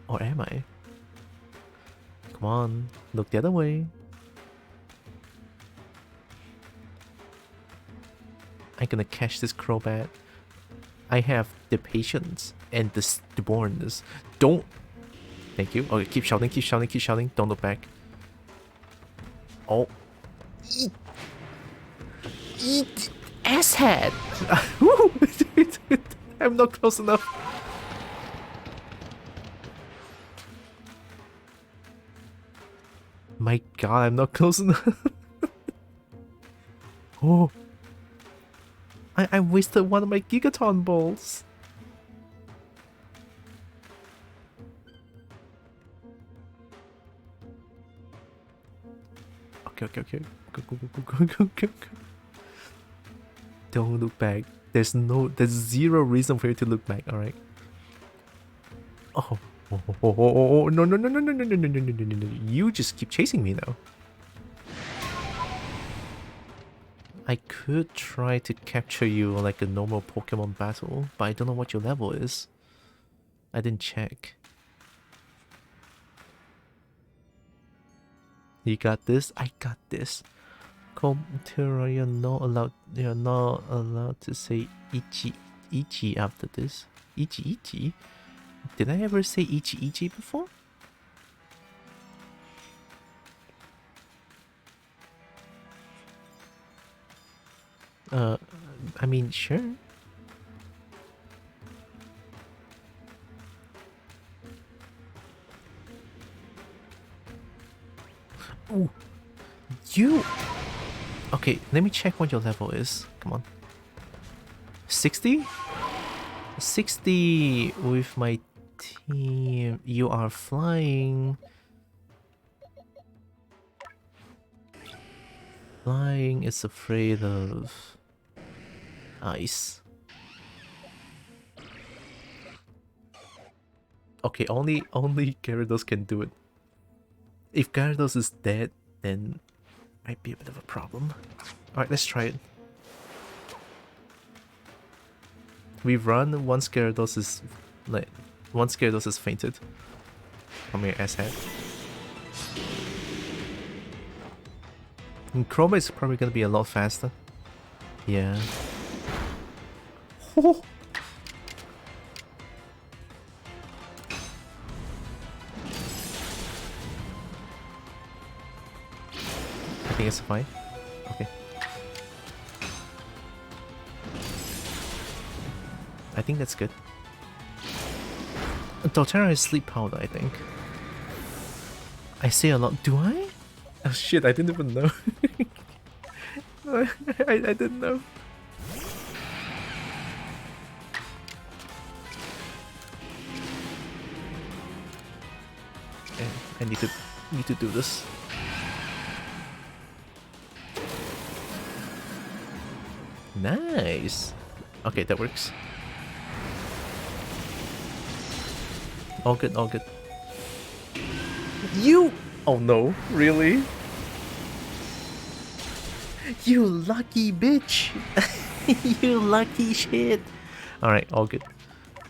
Or am I? Come on, look the other way. I'm gonna catch this Crobat. I have the patience and the stubbornness. Don't... Thank you. Okay, keep shouting, keep shouting, keep shouting. Don't look back. Oh. Eat asshat! I'm not close enough. My god, I'm not close enough. Oh. I wasted one of my Gigaton balls. Okay. Go. Don't look back. There's zero reason for you to look back, alright? Oh, no. You just keep chasing me now. I could try to capture you like a normal Pokemon battle, but I don't know what your level is. I didn't check. You got this? I got this. Tylra, you're not allowed to say Ichi after this. Ichi? Did I ever say Ichi before? I mean, sure. Ooh, you. Okay, let me check what your level is. Come on. 60? 60 with my team. You are flying. Flying is afraid of ice. Okay, only Gyarados can do it. If Gyarados is dead, then might be a bit of a problem. Alright, let's try it. We run once Gyarados is fainted. Come here, asshat. And Chroma is probably gonna be a lot faster. Yeah. Oh. I think it's fine. Okay. I think that's good. doTERRA is sleep powder, I think. I say a lot. Do I? Oh shit, I didn't even know. I didn't know. Okay, I need to do this. Nice. Okay, that works. All good, all good. You! Oh no, really? You lucky bitch! You lucky shit! Alright, all good.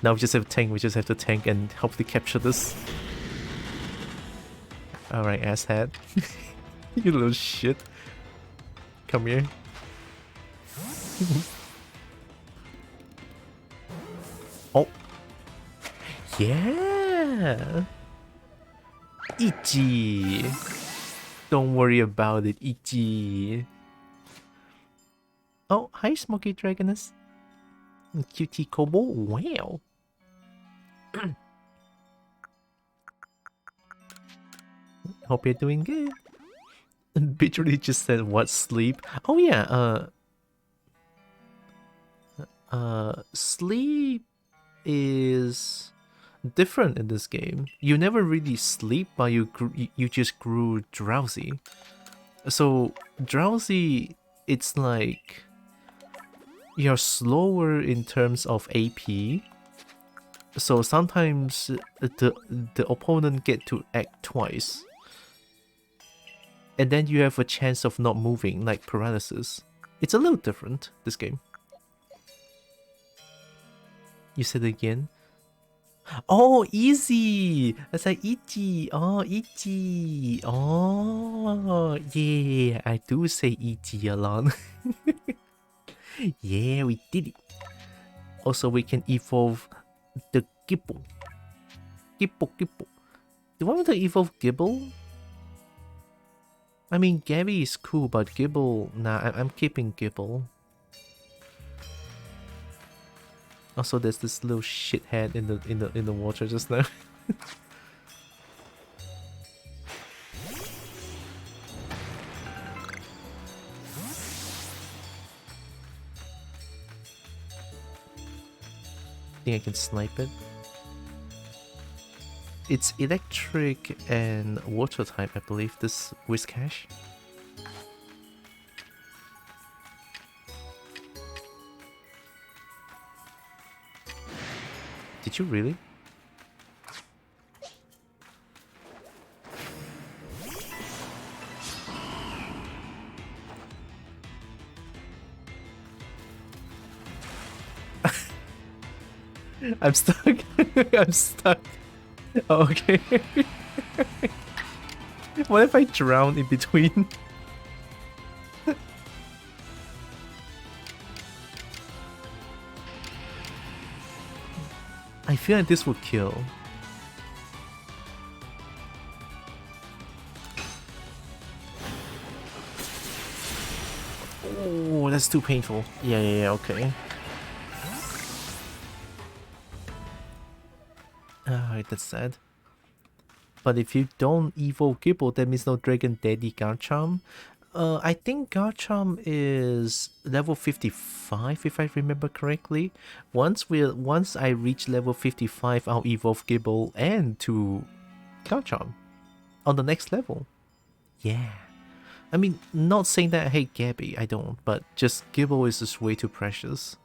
Now we just have tank, we just have to tank and hopefully capture this. Alright, asshat. You little shit. Come here. Oh. Yeah! Ichi! Don't worry about it, Ichi. Oh, hi, Smoky Dragoness. QT Kobo? Wow. Hope you're doing good. Literally just said, what, sleep? Oh yeah, sleep is different in this game. You never really sleep, but you just grew drowsy. So drowsy, it's like you're slower in terms of AP. So sometimes the opponent get to act twice. And then you have a chance of not moving, like paralysis. It's a little different, this game. You said it again? Oh, easy! That's like Ichi! Oh, Ichi! Oh, yeah, I do say Ichi a lot. Yeah, we did it! Also, we can evolve the Gibble. Gibble. Do you want me to evolve Gibble? I mean, Gabby is cool, but Gibble... Nah, I'm keeping Gibble. Also, there's this little shithead in the water just now. Think I can snipe it. It's electric and water type, I believe. This Whiscash. Did you really? I'm stuck. I'm stuck. Oh, okay. What if I drown in between? I feel like this would kill. Oh, that's too painful. Yeah, okay. Ah, that's sad. But if you don't evolve Gibble, that means no Dragon Daddy Garchomp. I think Garchomp is level 55 if I remember correctly. Once I reach level 55, I'll evolve Gibble and to Garchomp on the next level. Yeah. I mean, not saying that I hate Gabby, I don't, but just Gibble is just way too precious.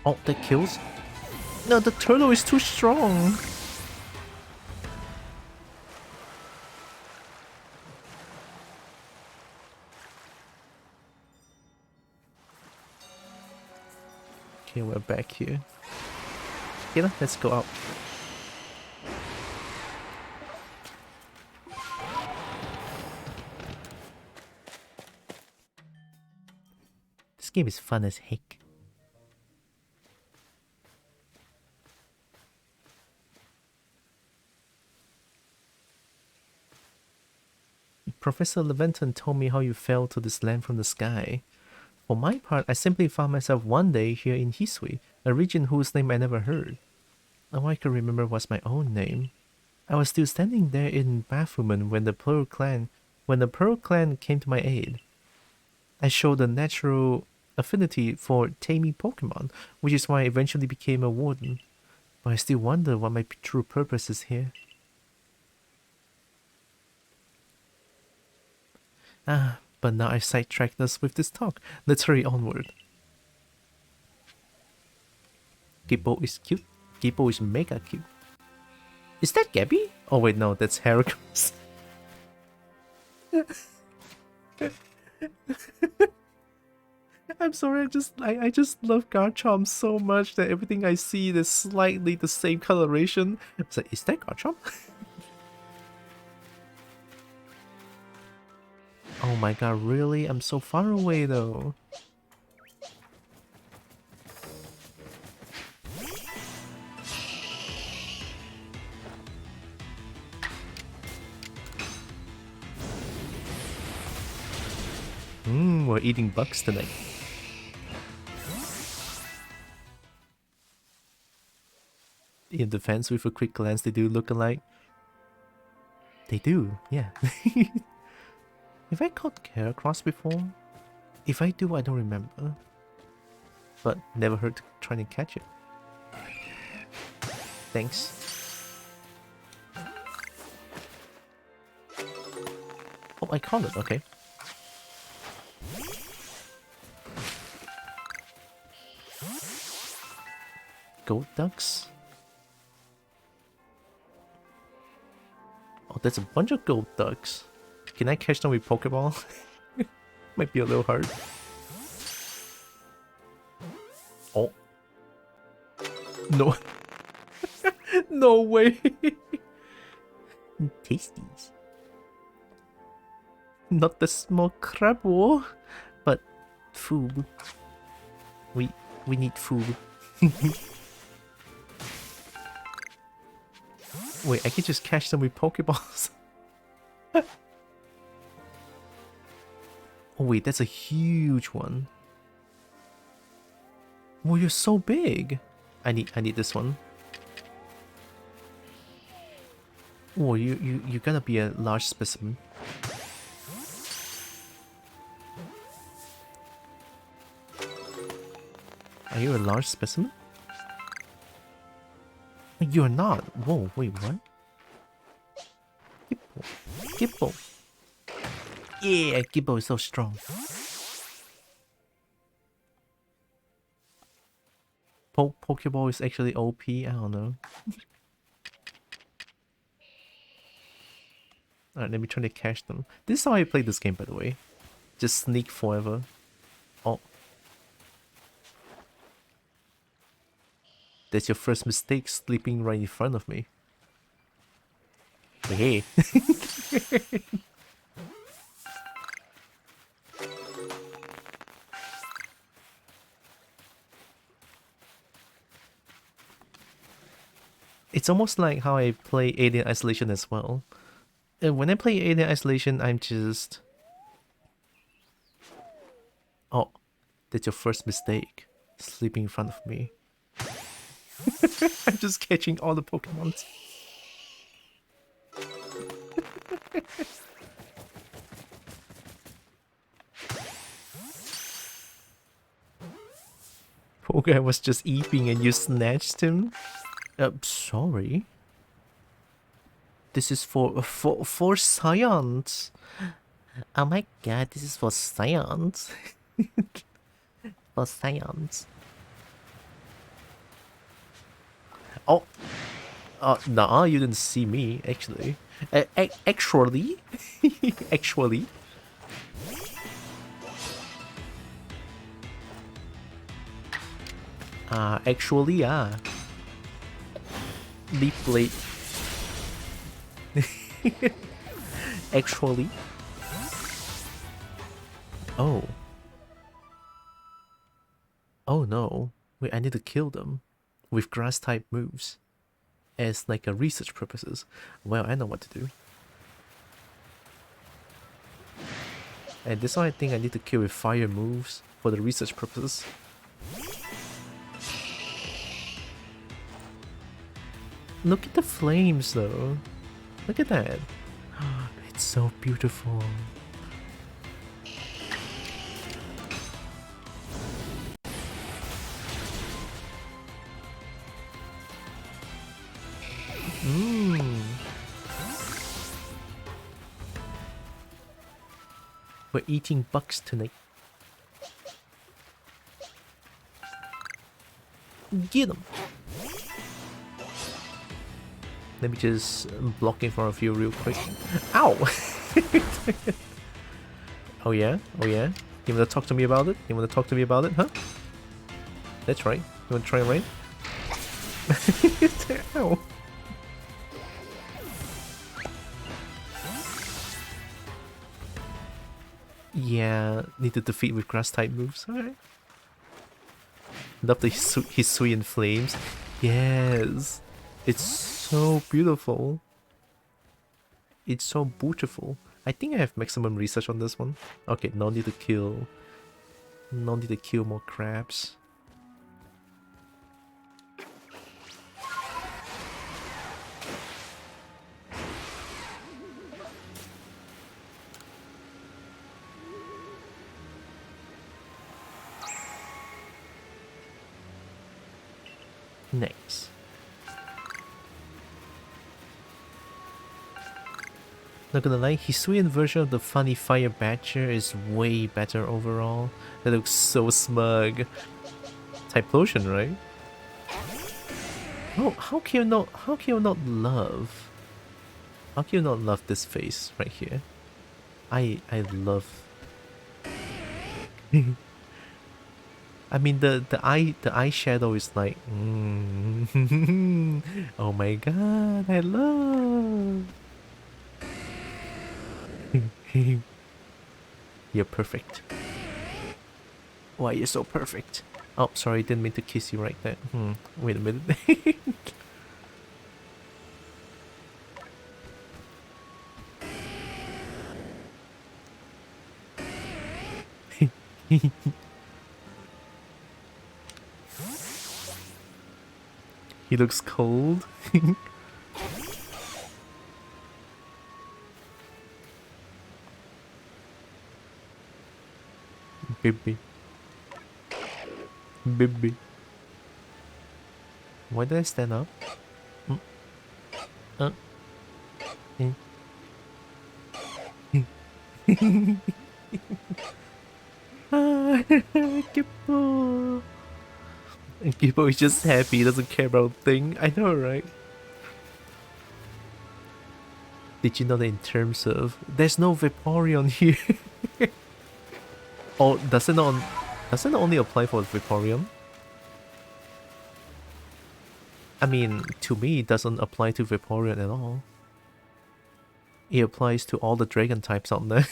Oh, that kills? No, the turtle is too strong. Okay, we're back here. Okay, let's go up. This game is fun as heck. Professor Leventon told me how you fell to this land from the sky. For my part, I simply found myself one day here in Hisui, a region whose name I never heard. All I could remember was my own name. I was still standing there in Baphomet when the Pearl Clan came to my aid. I showed a natural affinity for taming Pokemon, which is why I eventually became a warden. But I still wonder what my true purpose is here. But now I've sidetracked us with this talk. Let's hurry onward. Gibbo is cute. Gibbo is mega cute. Is that Gabby? Oh wait, no, that's Heracles. I'm sorry, I just love Garchomp so much that everything I see is slightly the same coloration. It's like, is that Garchomp? Oh my god, really? I'm so far away though. We're eating bugs tonight. In defense, with a quick glance, they do look alike. They do, yeah. Have I caught Heracross before? If I do, I don't remember. But never hurt trying to catch it. Thanks. Oh, I caught it, okay. Goat ducks? Oh, there's a bunch of goat ducks. Can I catch them with Pokeball? Might be a little hard. Oh. No. No way. Tasties. Not the small crab war, but food. We need food. Wait, I can just catch them with Pokeballs. Oh wait, that's a huge one. Oh, you're so big. I need this one. Oh, you gotta be a large specimen. Are you a large specimen? You're not. Whoa, wait, what? Gibbo. Gibbo. Yeah, Gibbo is so strong. Pokeball is actually OP, I don't know. Alright, let me try to catch them. This is how I play this game, by the way. Just sneak forever. Oh. That's your first mistake, sleeping right in front of me. Hey. It's almost like how I play Alien Isolation as well. When I play Alien Isolation, I'm just... Oh, that's your first mistake. Sleeping in front of me. I'm just catching all the Pokemons. Poor guy was just eating and you snatched him? Sorry. This is for science. Oh my god, this is for science. For science. Oh, nah, you didn't see me, actually. Actually? Actually? Actually, Leaf Blade. Actually? Oh. Oh no. Wait, I need to kill them with grass type moves as like a research purposes. Well, I know what to do. And this one I think I need to kill with fire moves for the research purposes. Look at the flames though. Look at that. It's so beautiful. We're eating bugs tonight. Get them. Let me just block in front of you real quick. Ow! Oh yeah? Oh yeah? You wanna talk to me about it? You wanna talk to me about it, huh? That's right. You wanna try and rain? Ow! Yeah, need to defeat with grass type moves. Alright. Love the Hisui in flames. Yes! It's so beautiful. It's so beautiful. I think I have maximum research on this one. Okay, no need to kill. No need to kill more crabs. Next. Not gonna lie, Hisuian version of the funny fire badger is way better overall. That looks so smug. Typhlosion, right? Oh, how can you not love? How can you not love this face right here? I love. I mean the eyeshadow is like oh my god, I love. You're perfect. Why you're so perfect? Oh, sorry, didn't mean to kiss you right there. Wait a minute. He looks cold. Baby. Baby. Why did I stand up? Gippo. Gippo is just happy, he doesn't care about a thing. I know, right? Did you know that in terms of... There's no Vaporeon here. Oh, does it not only apply for Vaporeon? I mean, to me, it doesn't apply to Vaporeon at all. It applies to all the dragon types out there.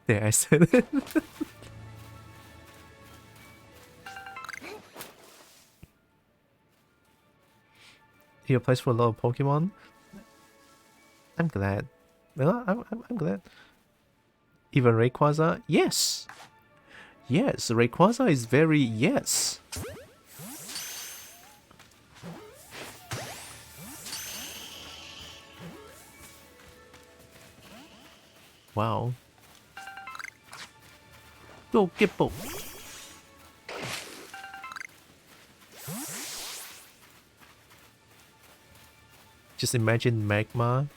There, I said it. It applies for a lot of Pokemon. I'm glad. Well, I'm glad. Even Rayquaza? Yes! Yes, Rayquaza is very yes. Wow. Go, Gippo! Just imagine magma.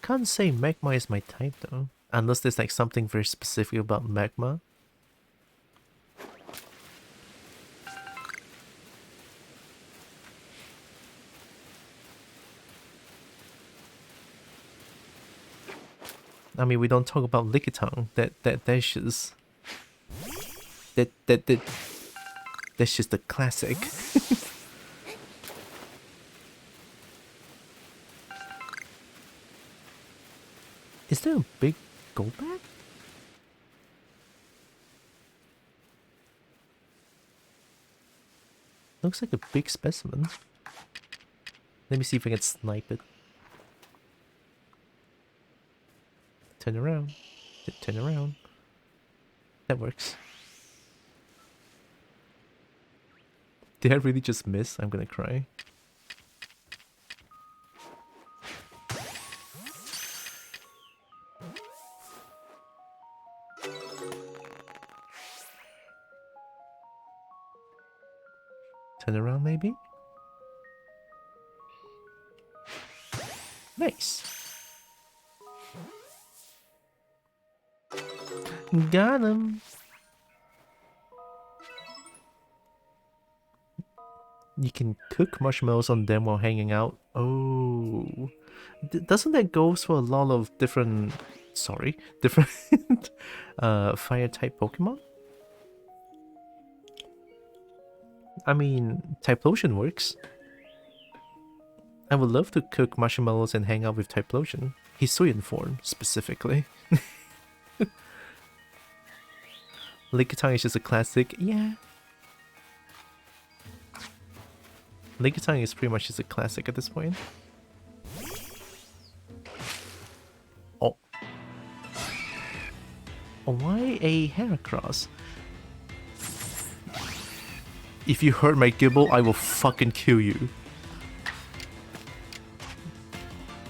Can't say magma is my type though. Unless there's like something very specific about magma. I mean, we don't talk about Lickitung. That's just that's just a classic. Is there a big go back? Looks like a big specimen. Let me see if I can snipe it. Turn around. Turn around. That works. Did I really just miss? I'm gonna cry. Turn around, maybe? Nice. Got him. You can cook marshmallows on them while hanging out. Oh. Doesn't that go for a lot of different... Sorry. Different fire type Pokemon? I mean, Typhlosion works. I would love to cook marshmallows and hang out with Typhlosion. Hisuian form, specifically. Lickitung is just a classic. Yeah. Lickitung is pretty much just a classic at this point. Oh. Oh, why a Heracross? If you hurt my Gibble, I will fucking kill you.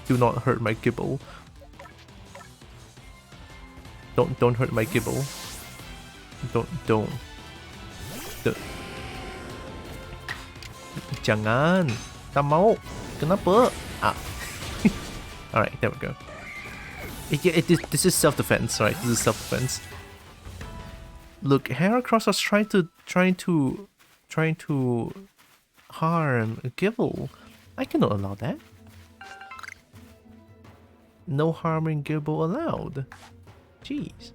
Do not hurt my Gibble. Don't hurt my Gibble. Don't. Jangan. Tak mau. Kenapa? Ah. Alright, there we go. This is self-defense, right? This is self-defense. Look, Heracross was trying to harm Gibble. I cannot allow that. No harming Gibble allowed. Jeez.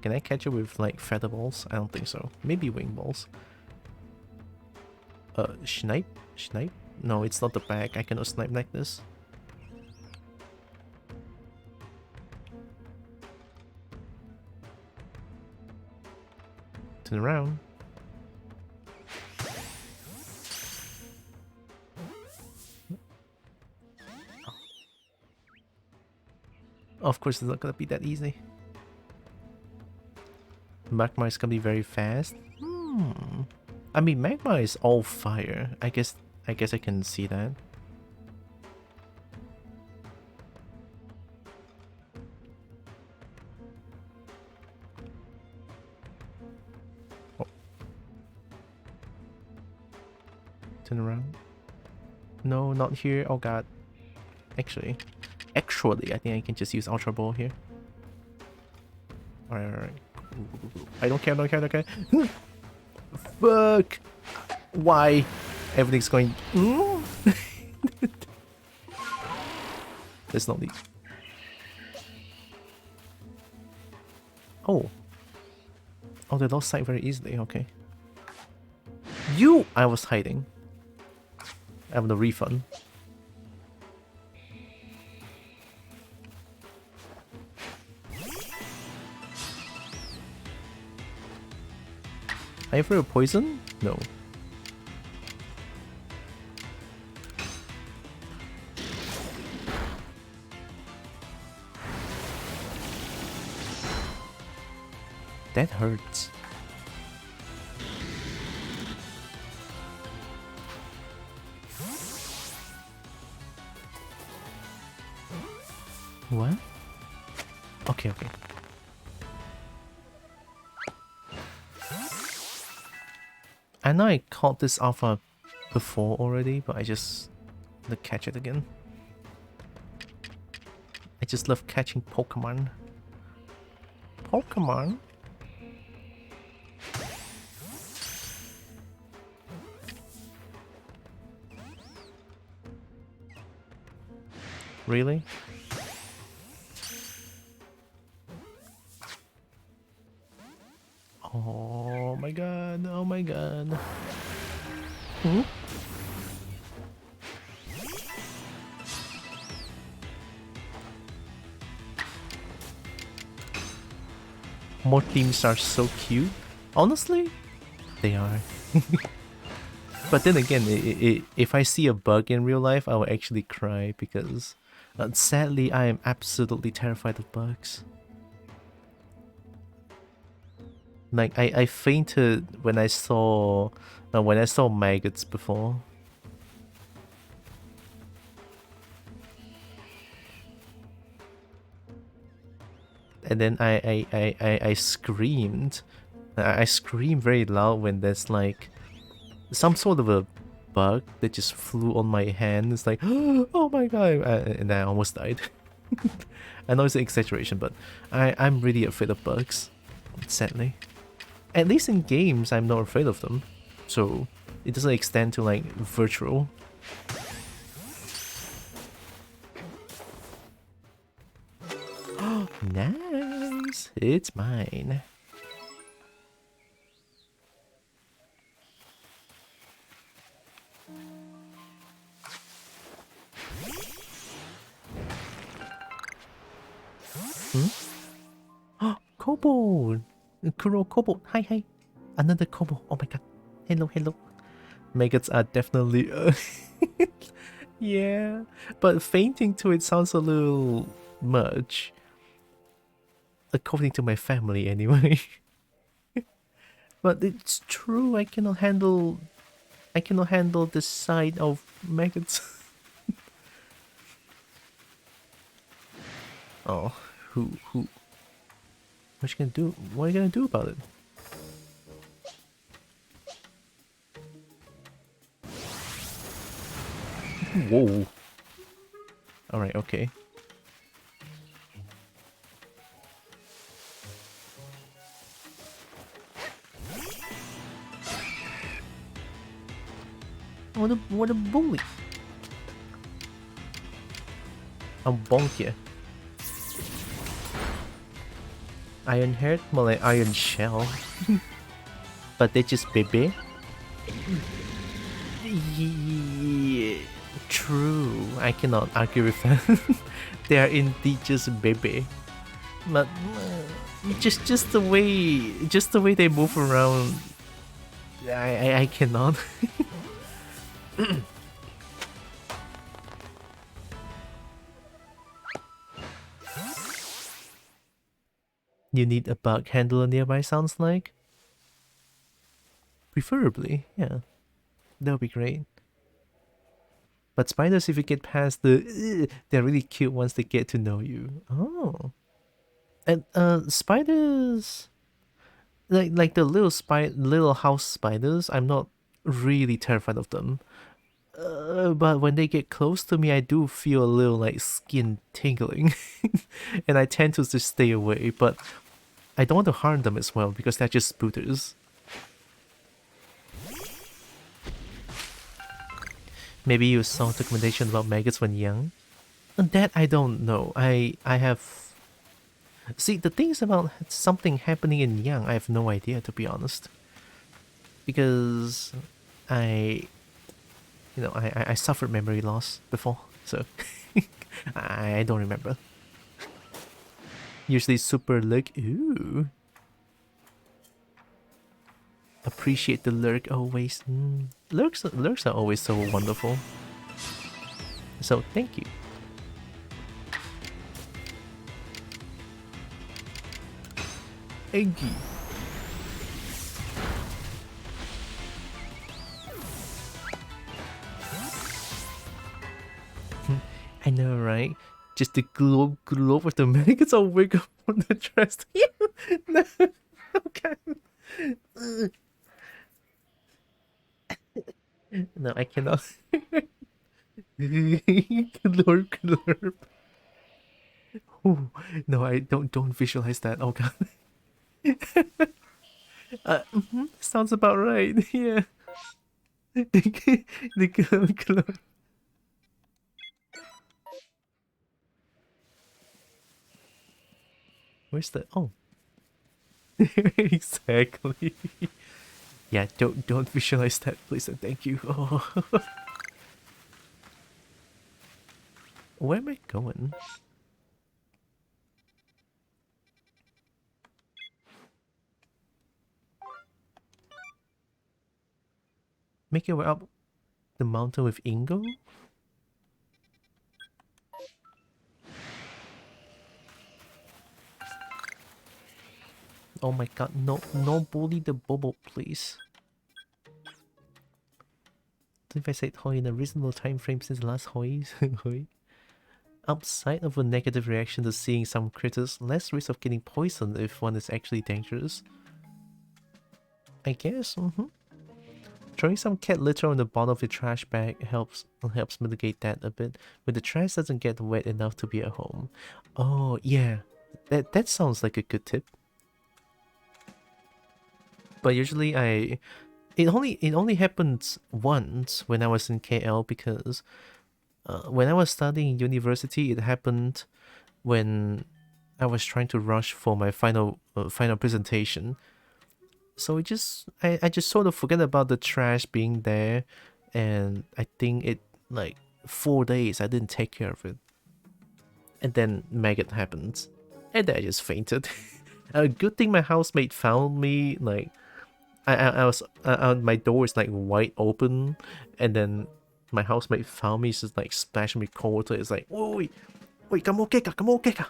Can I catch it with like feather balls? I don't think so. Maybe wing balls. Snipe? Snipe? No, it's not the bag. I cannot snipe like this. Turn around. Of course, it's not gonna be that easy. Magma is gonna be very fast. I mean, Magma is all fire. I guess I can see that. Oh. Turn around. No, not here. Oh god. Actually, I think I can just use Ultra Ball here. Alright. I don't care. Fuck! Why? Everything's going... There's no need. Oh. Oh, they lost sight very easily, okay. I was hiding. I have no refund. Are you afraid of poison? No. That hurts. What? Okay. I know I caught this alpha before already, but I just want to catch it again. I just love catching Pokemon. Really? Oh my god, oh my god. Hmm? More themes are so cute. Honestly, they are. But then again, if I see a bug in real life, I will actually cry because sadly, I am absolutely terrified of bugs. Like I fainted when I saw maggots before. And then I screamed. I screamed very loud when there's like some sort of a bug that just flew on my hand. It's like, oh my god, and I almost died. I know it's an exaggeration, but I'm really afraid of bugs, sadly. At least in games, I'm not afraid of them. So it doesn't extend to like virtual. Nice! It's mine. Hmm? Kobo! Kobo! Hi, hi! Another Kobo! Oh my god! Hello, hello! Maggots are definitely... yeah, but fainting to it sounds a little much. According to my family, anyway. But it's true, I cannot handle the sight of maggots. Oh, who? What you gonna do? What are you gonna do about it? Whoa. Alright, okay. What a bully. I'll bonk ya. Iron heart? More like iron shell. But they're just baby. Yeah, true. I cannot argue with that. They are indeed just baby. But just the way they move around, I cannot. You need a bug handler nearby, sounds like? Preferably, yeah. That would be great. But spiders, if you get past the... they're really cute once they get to know you. Oh. And spiders... Like the little house spiders, I'm not really terrified of them. But when they get close to me, I do feel a little like skin tingling. And I tend to just stay away, but I don't want to harm them as well because they're just spooters. Maybe you saw documentation about maggots when young? That I don't know. I have... See, the thing is about something happening in young, I have no idea, to be honest. Because I suffered memory loss before, so I don't remember. Usually super lurk. Ooh. Appreciate the lurk always. Lurks are always so wonderful. So thank you. Eggy. I know, right? Just the globe of the maggots all wake up from the chest. No, okay. No, I cannot. Glorp, glorp. Ooh, no, I don't visualize that. Oh god. Sounds about right. Yeah. The glorp. Where's the... Oh. Exactly. Yeah, don't visualize that, please and thank you. Oh. Where am I going? Make your way up the mountain with Ingo? Oh my god, no bully the Bobo, please. If I said Hoi in a reasonable time frame since the last Hoi. Hoi. Outside of a negative reaction to seeing some critters, less risk of getting poisoned if one is actually dangerous. I guess, Throwing some cat litter on the bottom of the trash bag helps mitigate that a bit, when the trash doesn't get wet enough to be at home. Oh yeah, that sounds like a good tip. But usually it only happened once when I was in KL, because when I was studying in university, it happened when I was trying to rush for my final presentation. So I just sort of forget about the trash being there, and I think it like 4 days I didn't take care of it, and then maggot happened, and then I just fainted. A good thing my housemate found me. Like I was my door is like wide open, and then my housemate found me, just like splashing me cold water. It's like, wait, come on, Keka, come on, Keka.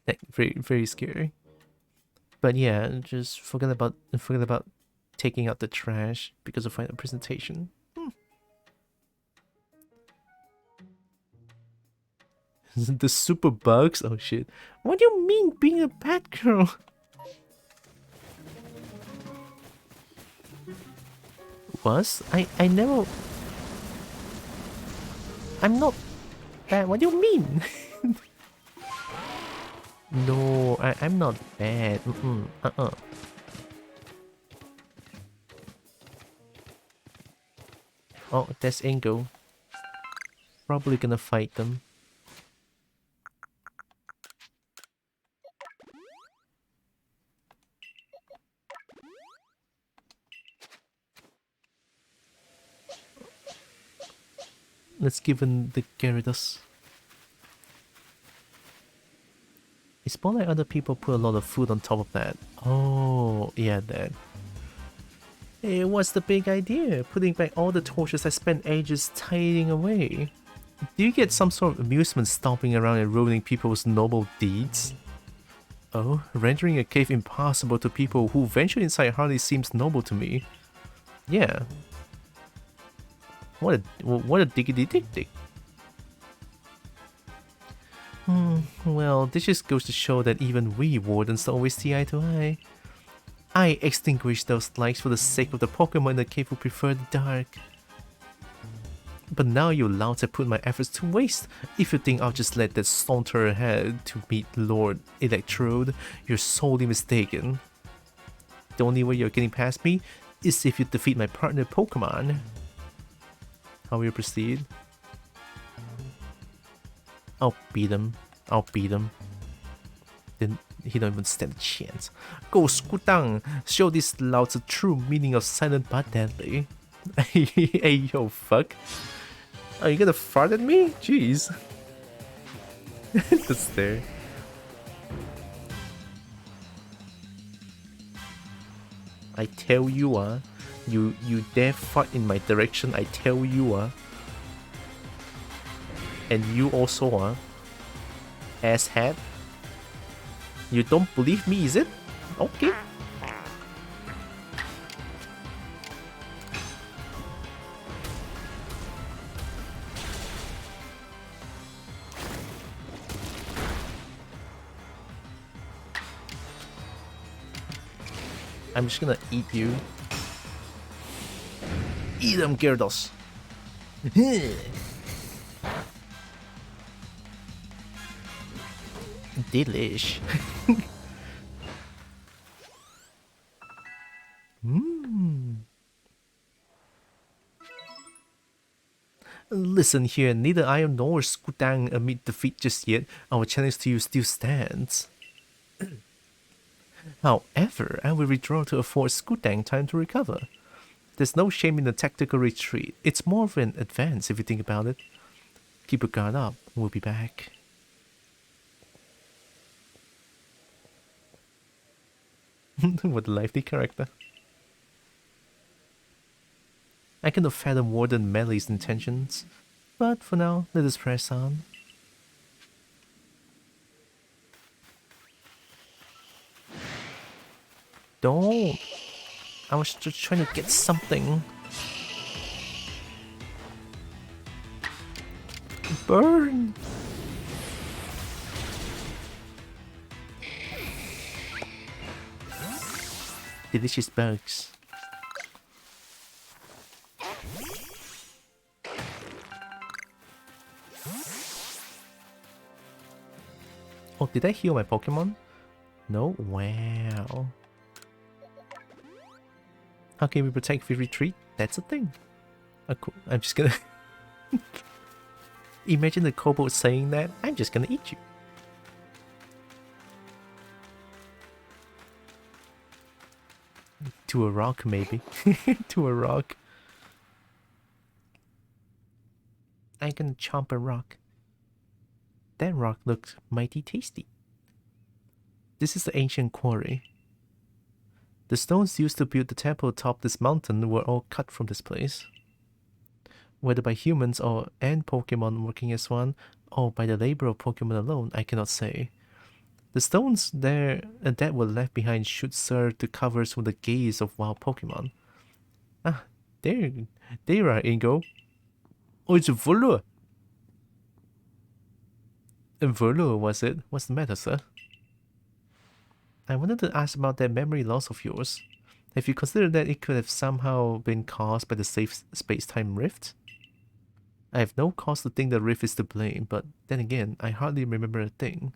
Like very scary. But yeah, just forget about taking out the trash because of final presentation. The super bugs? Oh shit. What do you mean being a bad girl? Was? I never... I'm not bad. What do you mean? No, I'm not bad. Oh, that's Ingo. Probably gonna fight them. Let's give him the Gyarados. It's more like other people put a lot of food on top of that. Oh, yeah, that. Hey, what's the big idea? Putting back all the torches I spent ages tidying away. Do you get some sort of amusement stomping around and ruining people's noble deeds? Oh, rendering a cave impossible to people who venture inside hardly seems noble to me. Yeah. What a diggity dig dig. Well, this just goes to show that even we wardens don't always see eye to eye. I extinguished those lights for the sake of the Pokemon in the cave who prefer the dark. But now you louts have put my efforts to waste. If you think I'll just let that saunter ahead to meet Lord Electrode, you're sorely mistaken. The only way you're getting past me is if you defeat my partner Pokemon. How will you proceed? I'll beat him. Then he don't even stand a chance. Go scoot down. Show these louts the true meaning of silent but deadly. Hey yo, fuck. Oh, you gonna fart at me? Jeez. That's there. I tell you, you dare fart in my direction, I tell you, and you also, asshat. You don't believe me, is it? Okay. I'm just gonna eat you. Eat them, Gyarados. Delish. Listen here, neither I nor Skudang admit defeat just yet. Our challenge to you still stands. However, I will withdraw to afford Skudang time to recover. There's no shame in a tactical retreat. It's more of an advance if you think about it. Keep your guard up. We'll be back. What a lively character. I cannot fathom Warden Melee's intentions, but for now, let us press on. Don't! I was just trying to get something. Burn! Delicious bugs. Oh, did I heal my Pokemon? No? Wow. How can we protect if we retreat? That's a thing. Oh, cool. I'm just gonna... Imagine the Kobo saying that. I'm just gonna eat you. To a rock, maybe. To a rock. I can chomp a rock. That rock looks mighty tasty. This is the ancient quarry. The stones used to build the temple atop this mountain were all cut from this place. Whether by humans and Pokemon working as one, or by the labor of Pokemon alone, I cannot say. The stones there that were left behind should serve to cover from the gaze of wild Pokemon. Ah, there are, Ingo. Oh, it's a Volo. A Volo, was it? What's the matter, sir? I wanted to ask about that memory loss of yours. Have you considered that it could have somehow been caused by the safe space-time rift? I have no cause to think the rift is to blame, but then again, I hardly remember a thing.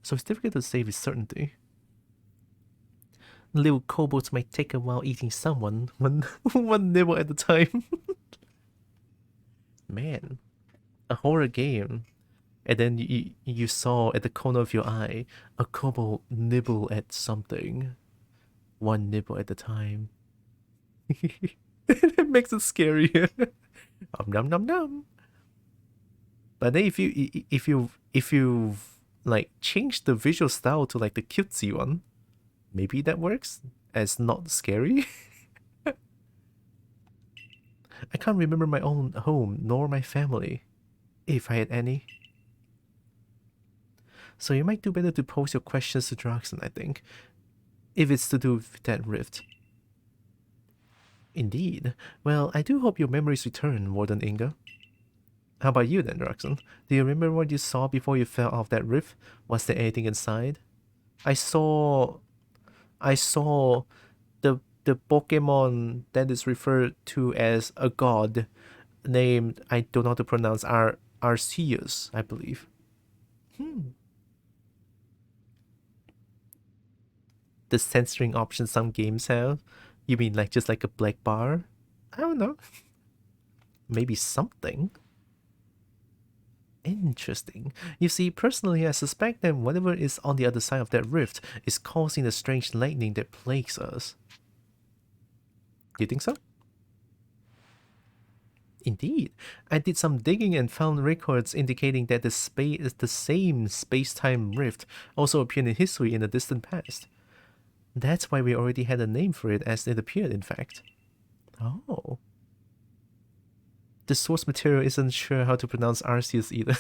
So it's difficult to say with certainty. Little kobolds might take a while eating someone, one nibble at a time. Man, a horror game. And then you saw at the corner of your eye a kobold nibble at something. One nibble at a time. It makes it scarier. Nom nom nom. But then if you like change the visual style to like the cutesy one, maybe that works as not scary. I can't remember my own home nor my family, if I had any. So you might do better to pose your questions to Draxon, I think, if it's to do with that rift. Indeed. Well, I do hope your memories return, Warden Inga. How about you then, Draxon? Do you remember what you saw before you fell off that rift? Was there anything inside? I saw the Pokemon that is referred to as a god named, I don't know how to pronounce, Arceus, I believe. The censoring option some games have? You mean like just like a black bar? I don't know. Maybe something. Interesting. You see, personally, I suspect that whatever is on the other side of that rift is causing the strange lightning that plagues us. You think so? Indeed. I did some digging and found records indicating that the same space-time rift also appeared in history in the distant past. That's why we already had a name for it as it appeared, in fact. Oh. The source material isn't sure how to pronounce Arceus either.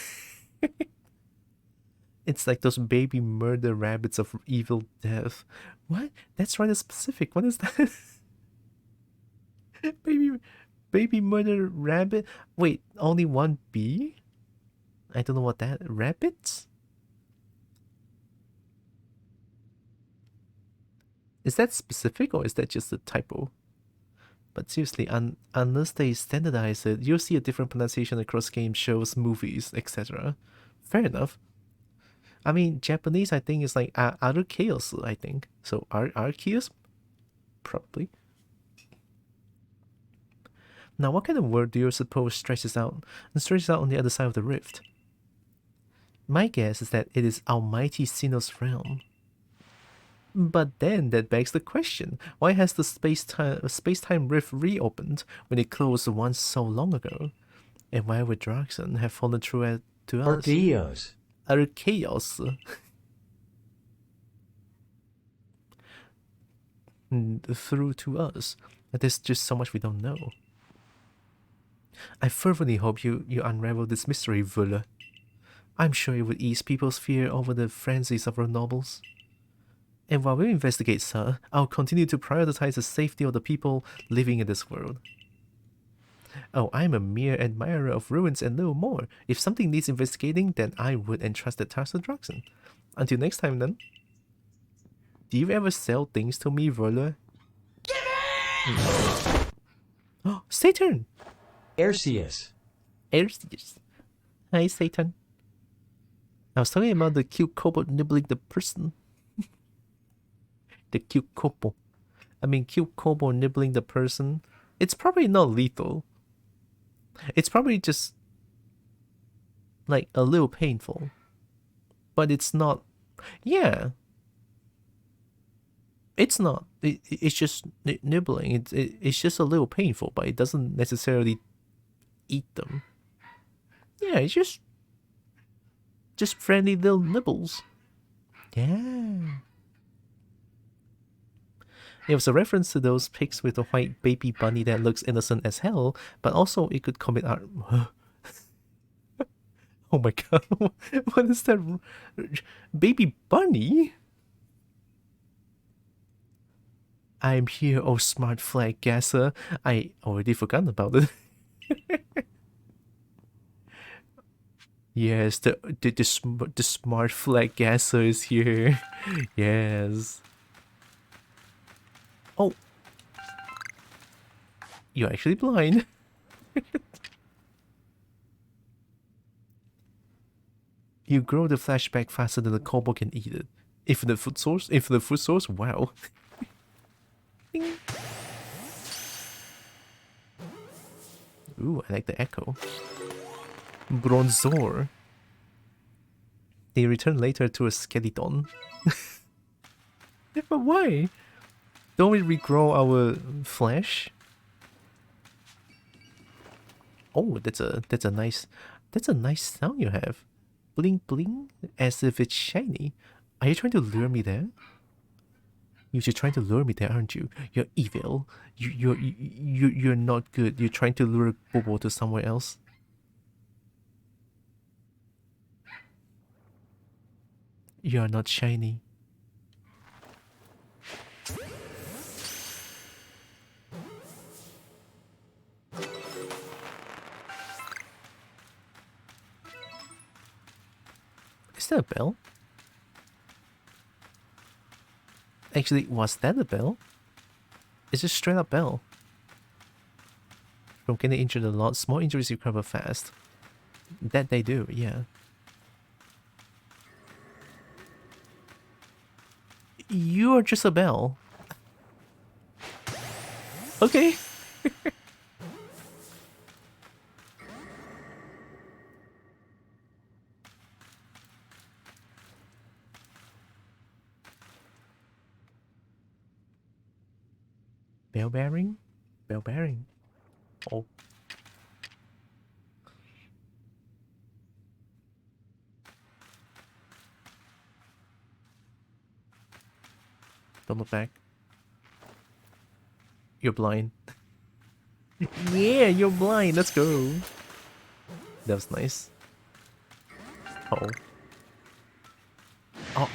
It's like those baby murder rabbits of evil death. What? That's rather specific. What is that? baby murder rabbit? Wait, only one B? I don't know what that... Rabbits? Is that specific or is that just a typo? But seriously, unless they standardize it, you'll see a different pronunciation across games, shows, movies, etc. Fair enough. I mean, Japanese, I think, is like Arceus, I think. So, Arceus? Probably. Now, what kind of world do you suppose stretches out on the other side of the rift? My guess is that it is Almighty Sinnoh's realm. But then that begs the question, why has the space-time rift reopened when it closed once so long ago? And why would Draxon have fallen through to us? Arceus. Arceus. Through to us. There's just so much we don't know. I fervently hope you unravel this mystery, Vula. I'm sure it would ease people's fear over the frenzies of our nobles. And while we investigate, sir, I'll continue to prioritize the safety of the people living in this world. Oh, I'm a mere admirer of ruins and little more. If something needs investigating, then I would entrust the task to Draxon. Until next time, then. Do you ever sell things to me, Vula? Oh, Saturn! Arceus. Arceus. Hi, Satan. I was talking about the cute Kobo nibbling the person. The cute Kobo. I mean, cute Kobo nibbling the person. It's probably not lethal. It's probably just like a little painful. But it's not. Yeah. It's not. It's just nibbling. It's just a little painful, but it doesn't necessarily eat them. Yeah, it's just friendly little nibbles. Yeah. It was a reference to those pigs with a white baby bunny that looks innocent as hell, but also it could commit art. Oh my god, what is that? Baby bunny? I'm here, oh smart flag gasser. I already forgot about it. Yes, the smart flag gasser is here. Yes. Oh. You're actually blind. You grow the flashback faster than the Kobo can eat it. Infinite food source, wow. Ding. Ooh, I like the echo. Bronzor. They return later to a skeleton. But why? Don't we regrow our flesh? Oh, that's a nice sound you have. Bling bling, as if it's shiny. Are you trying to lure me there? You're trying to lure me there, aren't you? You're evil. You're not good. You're trying to lure Bobo to somewhere else. You are not shiny. Is that a bell? Actually, was that a bell? It's just straight up bell. From getting injured a lot, small injuries recover fast. That they do, yeah. You are just a bell. Okay. Bell bearing? Bell bearing. Oh. Don't look back. You're blind. Yeah, you're blind. Let's go. That was nice. Uh-oh. Oh,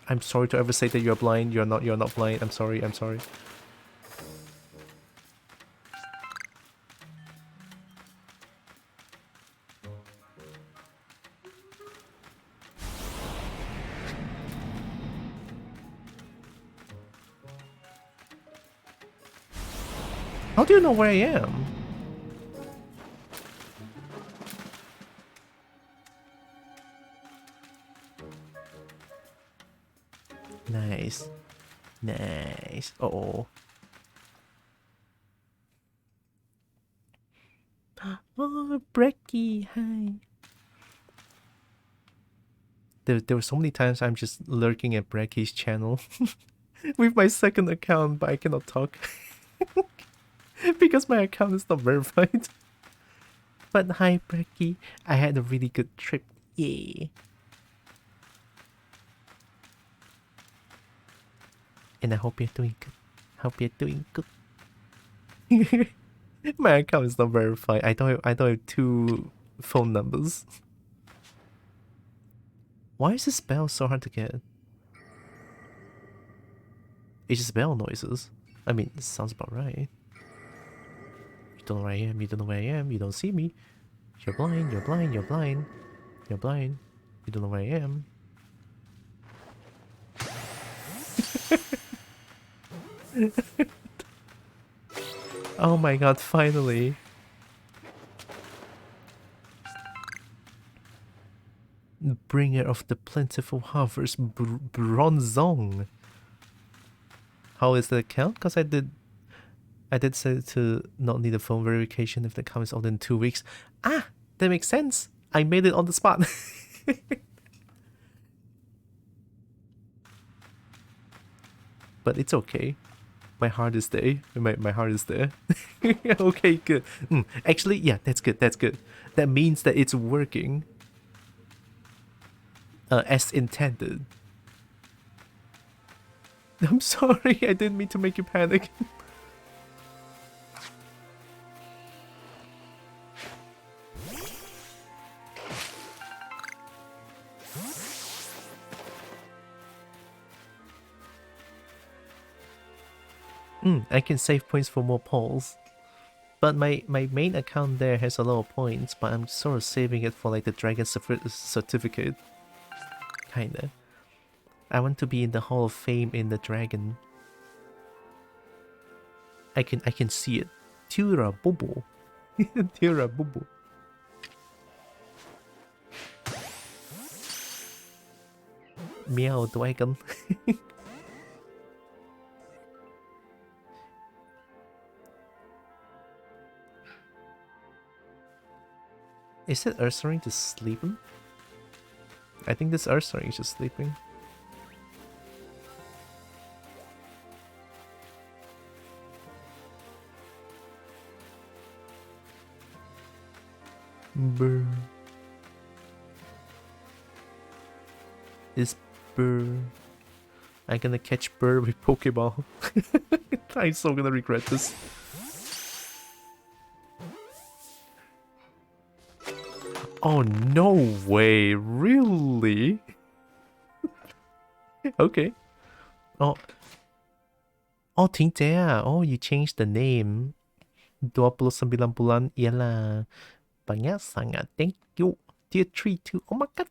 I'm sorry to ever say that you're blind. You're not blind. I'm sorry. How do you know where I am? Nice. Nice. Uh-oh. Brecky, hi. There were so many times I'm just lurking at Brecky's channel with my second account, but I cannot talk because my account is not verified. But hi, Brecky. I had a really good trip. Yay. And I hope you're doing good. Hope you're doing good. My account is not verified. I don't have 2 phone numbers. Why is this bell so hard to get? It's just bell noises. I mean, it sounds about right. You don't know where I am, you don't know where I am, you don't see me. You're blind, you're blind, you're blind. You're blind. You don't know where I am. Oh my god, finally. Bringer of the plentiful harvest, Bronzong. How is that count? Because I did say to not need a phone verification if that comes out in 2 weeks. Ah, that makes sense. I made it on the spot. But it's okay. My heart is there. My heart is there. Okay, good. Actually, yeah, that's good. That's good. That means that it's working. As intended. I'm sorry. I didn't mean to make you panic. I can save points for more polls. But my main account there has a lot of points, but I'm sort of saving it for like the dragon certificate. Kinda. I want to be in the Hall of Fame in the dragon. I can see it. Tylra Bobo. Tylra Bobo. Meow dragon. Is it Ursaring just sleeping? I think this Ursaring is just sleeping. Brr. Is Brr. I'm gonna catch Brr with Pokeball. I'm so gonna regret this. Oh, no way. Really? Okay. Oh. Oh, Tinta. Oh, you changed the name. 29 bulan. Iyalah. Banyak sangat. Thank you. Tier 3 too. Oh my god.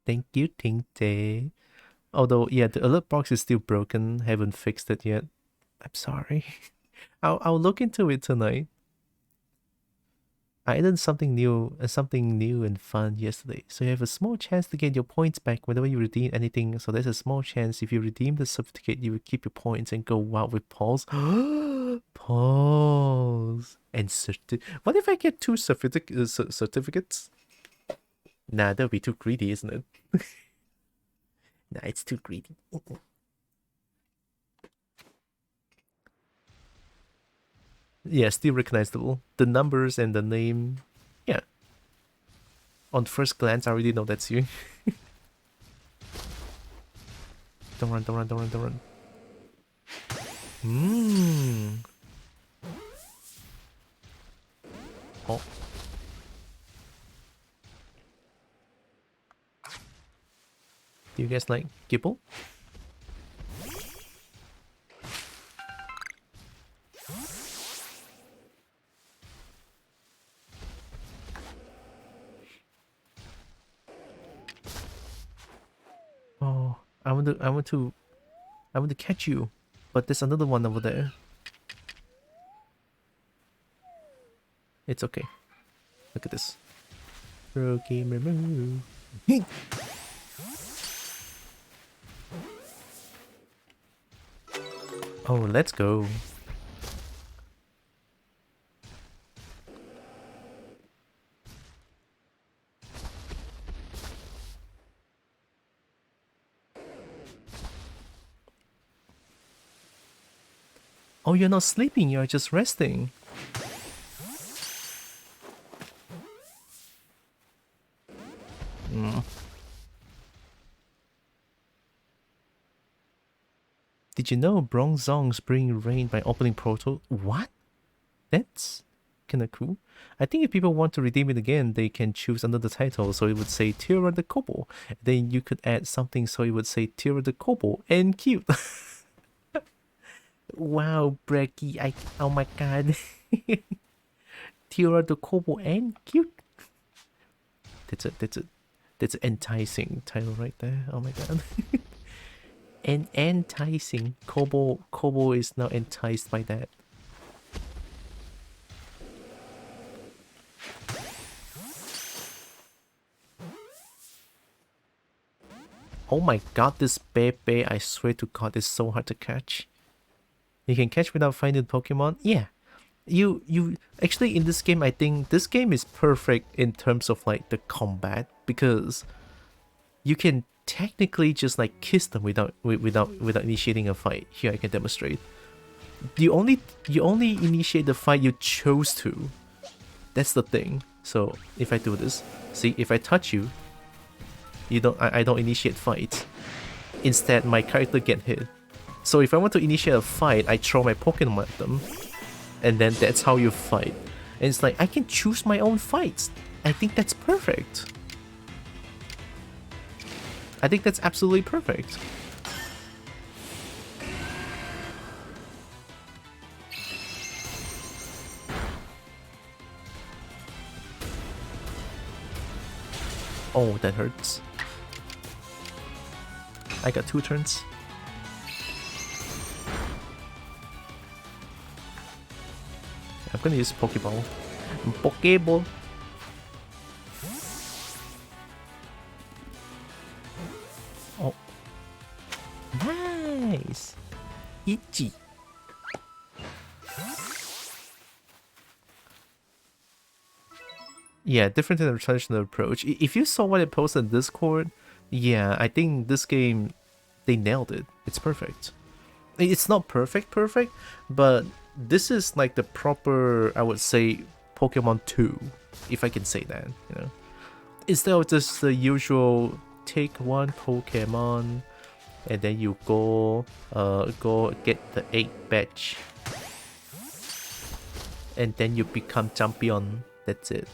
Thank you, Tinta. Although, yeah, the alert box is still broken. Haven't fixed it yet. I'm sorry. I'll look into it tonight. I did something new and fun yesterday. So you have a small chance to get your points back whenever you redeem anything. So there's a small chance if you redeem the certificate, you will keep your points and go wild with Pauls. Pauls and what if I get 2 certificates? Nah, that would be too greedy, isn't it? Nah, it's too greedy. Yeah, still recognizable. The numbers and the name, yeah. On first glance, I already know that's you. Don't run, don't run, don't run, don't run. Oh. Do you guys like Gibble? Oh, I want to catch you, but there's another one over there. It's okay. Look at this. Pro gamer move. Oh, let's go. Oh, you're not sleeping, you're just resting. Did you know bronze zongs bring rain by opening portal? What? That's kinda cool. I think if people want to redeem it again, they can choose another title, so it would say Tylra the Kobo. Then you could add something so it would say Tylra the Kobo and cute. Wow, Brecky, oh my god. Tylra the Kobo and cute. That's an enticing title right there. Oh my god. And enticing. Kobo is now enticed by that. Oh my god, this Bebe, I swear to god, is so hard to catch. You can catch without finding Pokemon? Yeah. You actually, in this game, I think this game is perfect in terms of like the combat, because you can technically just like kiss them without initiating a fight. Here I can demonstrate. You only initiate the fight you chose to. That's the thing. So if I do this, see, if I touch you, I don't initiate fights. Instead, my character get hit. So if I want to initiate a fight, I throw my Pokemon at them, and then that's how you fight. And it's like I can choose my own fights. I think that's perfect. I think that's absolutely perfect. Oh, that hurts. I got 2 turns. I'm gonna use Pokeball. Pokeball. Oh. Nice. Itchy. Yeah, different than the traditional approach. If you saw what I posted in Discord, yeah, I think this game, they nailed it. It's perfect. It's not perfect, but this is like the proper, I would say, Pokemon 2, if I can say that, you know. Instead of just the usual take one Pokemon and then you go get the 8 badge and then you become champion. That's it.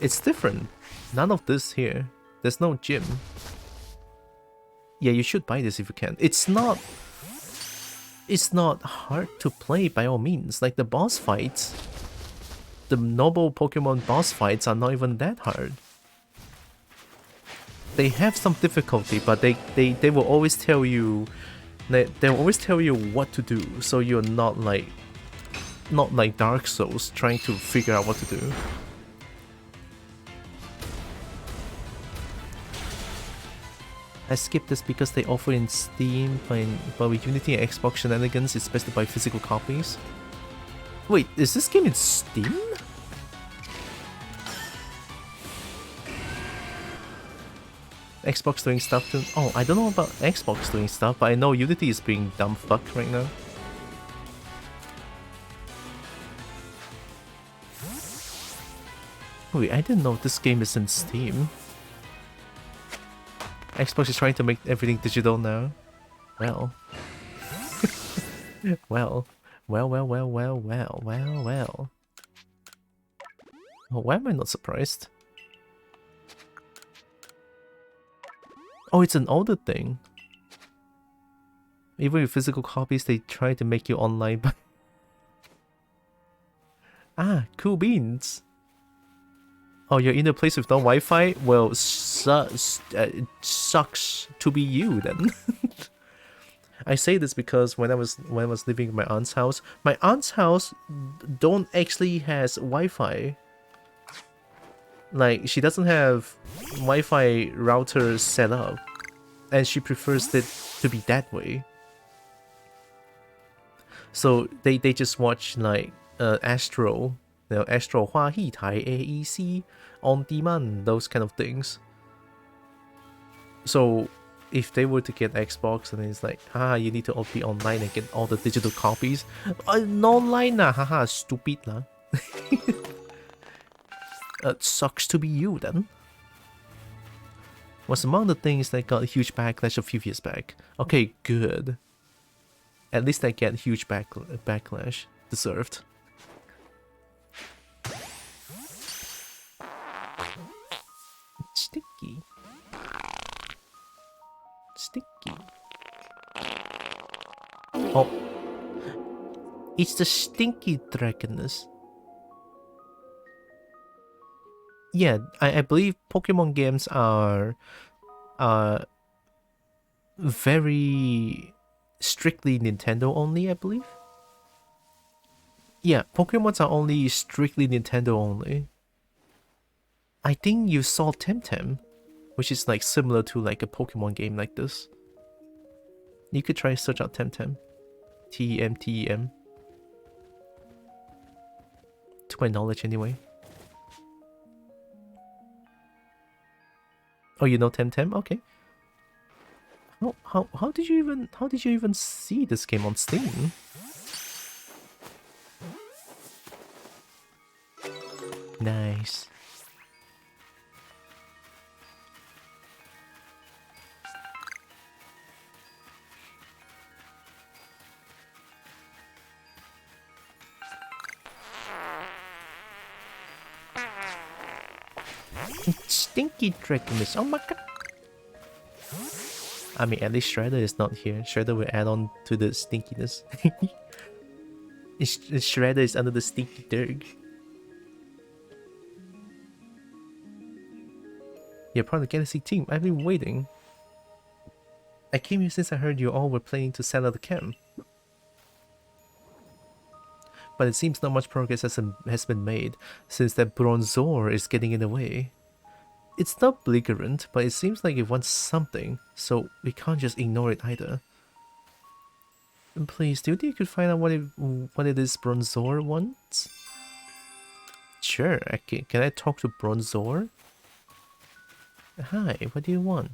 It's different. None of this here. There's no gym. Yeah, you should buy this if you can. It's not hard to play by all means. Like the boss fights, the noble Pokemon boss fights are not even that hard. They have some difficulty, but they will always tell you what to do, so you're not like Dark Souls trying to figure out what to do. I skipped this because they offer in Steam, but with Unity and Xbox shenanigans, it's best to buy physical copies. Wait, is this game in Steam? Xbox doing stuff too? Oh, I don't know about Xbox doing stuff, but I know Unity is being dumb fuck right now. Wait, I didn't know this game is in Steam. Xbox is trying to make everything digital now. Well. Well. Oh, why am I not surprised? Oh, it's an older thing. Even with physical copies, they try to make you online. Ah, cool beans. Oh, you're in a place with no Wi-Fi? Well, sucks to be you then. I say this because when I was living in my aunt's house don't actually has Wi-Fi. Like, she doesn't have Wi-Fi router set up, and she prefers it to be that way. So they just watch like Astro, you know, Astro 花一台 AEC on demand, those kind of things. So if they were to get Xbox and it's like, you need to all be online and get all the digital copies. No online na, haha, stupid lah. Sucks to be you then. Was among the things that got a huge backlash a few years back. Okay, good. At least I get huge backlash. Deserved. Sticky. Sticky. Oh. It's the stinky dragoness. Yeah, I believe Pokemon games are very strictly Nintendo only, I believe. Yeah, Pokemons are only strictly Nintendo only. I think you saw Temtem, which is like similar to like a Pokemon game like this. You could try to search out Temtem. T-E-M-T-E-M. To my knowledge anyway. Oh, you know Temtem? Okay. How did you even see this game on Steam? Nice. Stinky Draconis. Oh my god. I mean, at least Shredder is not here. Shredder will add on to the stinkiness. Shredder is under the stinky dirt. You're part of the Galaxy team. I've been waiting. I came here since I heard you all were planning to sell out the camp. But it seems not much progress has been made, since that Bronzor is getting in the way. It's not belligerent, but it seems like it wants something, so we can't just ignore it either. And please, do you think you could find out what it is Bronzor wants? Sure, can I talk to Bronzor? Hi, what do you want?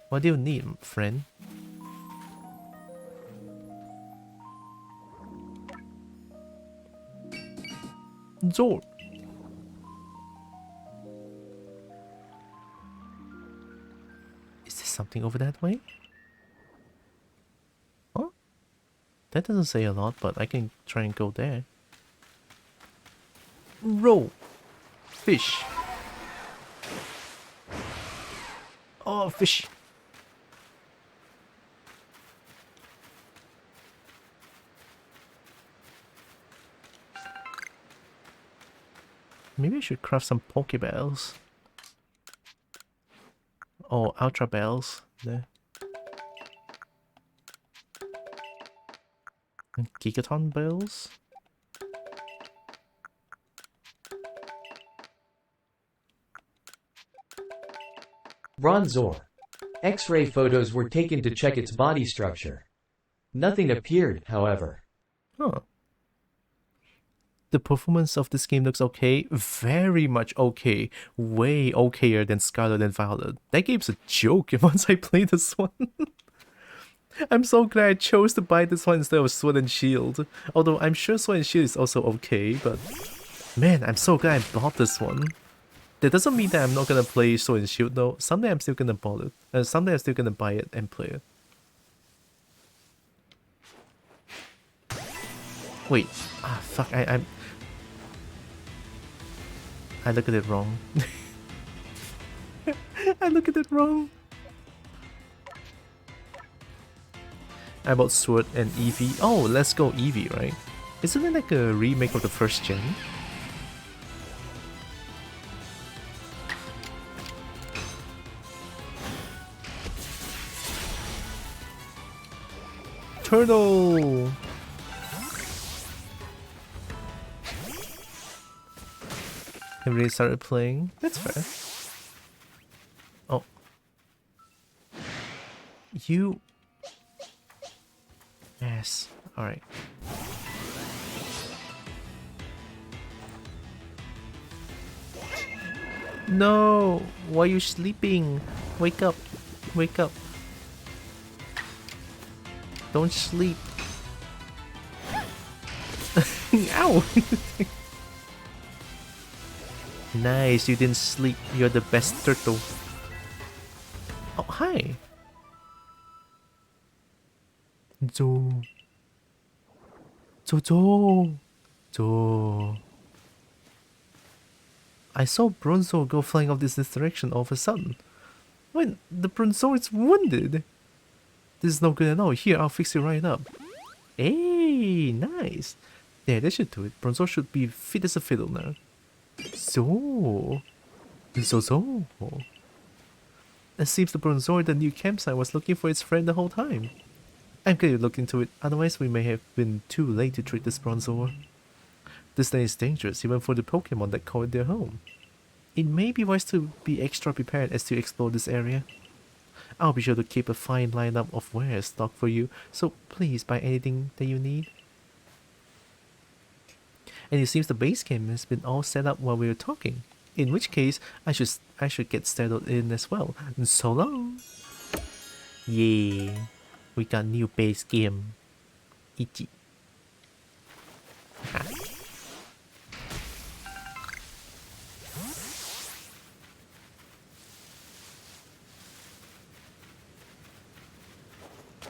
What do you need, friend? Zor. Is there something over that way? Huh? That doesn't say a lot, but I can try and go there. Roll. Fish. Oh, fish. Maybe I should craft some Pokeballs. Or Ultra Bells. There. And Gigaton Bells. Bronzor. X-ray photos were taken to check its body structure. Nothing appeared, however. Huh. The performance of this game looks okay. Very much okay. Way okayer than Scarlet and Violet. That game's a joke once I play this one. I'm so glad I chose to buy this one instead of Sword and Shield. Although I'm sure Sword and Shield is also okay, but... Man, I'm so glad I bought this one. That doesn't mean that I'm not gonna play Sword and Shield though. Someday I'm still gonna buy it. And someday I'm still gonna buy it and play it. Wait. Ah, fuck. I look at it wrong. I look at it wrong. I bought Sword and Eevee. Oh, let's go Eevee, right? Isn't it like a remake of the first gen? Turtle! Everybody started playing. That's fair. Oh. You... Yes. Alright. No! Why are you sleeping? Wake up. Wake up. Don't sleep. Ow! Nice, you didn't sleep. You're the best turtle. Oh, hi. Zo. Zo. I saw Bronzor go flying off this direction all of a sudden. Wait, the Bronzor is wounded. This is no good at all. Here, I'll fix it right up. Hey, nice. There, that should do it. Bronzor should be fit as a fiddle now. So. It seems the Bronzor at the new campsite was looking for its friend the whole time. I'm glad you looked into it, otherwise we may have been too late to treat this Bronzor. This land is dangerous even for the Pokemon that call it their home. It may be wise to be extra prepared as to explore this area. I'll be sure to keep a fine lineup of wares stocked for you, so please buy anything that you need. And it seems the base camp has been all set up while we were talking. In which case, I should get settled in as well. So long. Yeah, we got new base game. Ichi. Ah.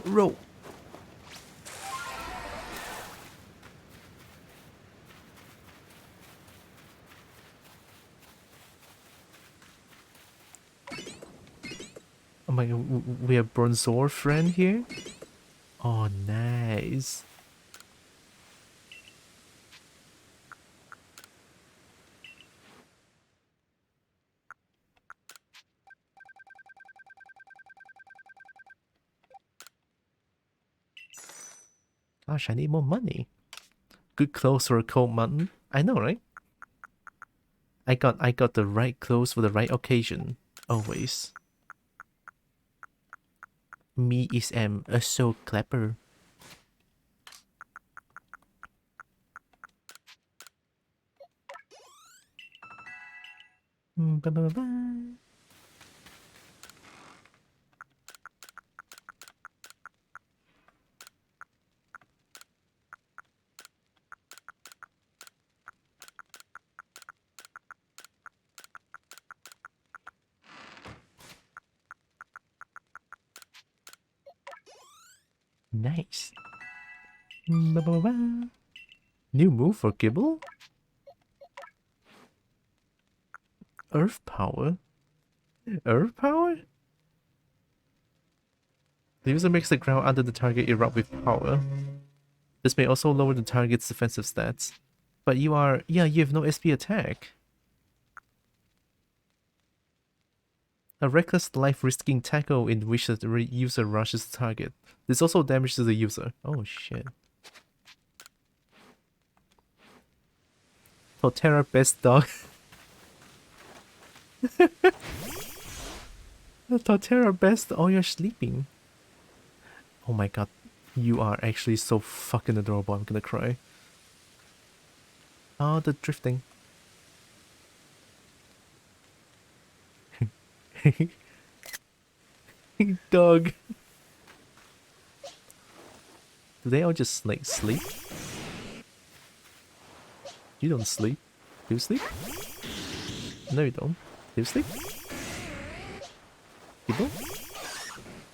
Roll. Oh my god, we have Bronzor friend here? Oh, nice. Gosh, I need more money. Good clothes for a cold mountain. I know, right? I got the right clothes for the right occasion. Always. Me is so clever. Ba -ba -ba -ba. Nice. Ba -ba -ba -ba. New move for Gibble? Earth power? Earth power? The user makes the ground under the target erupt with power. This may also lower the target's defensive stats. But you have no SP attack. A reckless life-risking tackle in which the user rushes the target. This also damages the user. Oh shit. Torterra best dog. Torterra best, oh you're sleeping. Oh my god. You are actually so fucking adorable, I'm gonna cry. Oh, the drifting. Dog. Do they all just like sleep? You don't sleep. Do you sleep? No, you don't. Do you sleep? Gibble?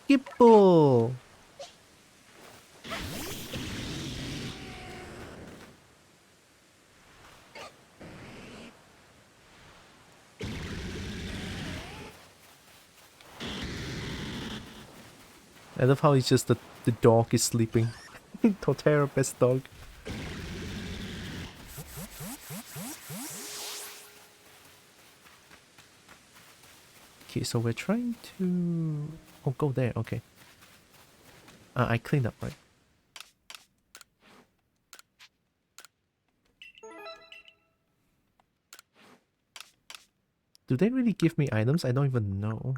Gibble! I love how it's just the dog is sleeping. Torterra best dog. Okay, so we're trying to... Oh, go there, okay. I cleaned up, right? Do they really give me items? I don't even know.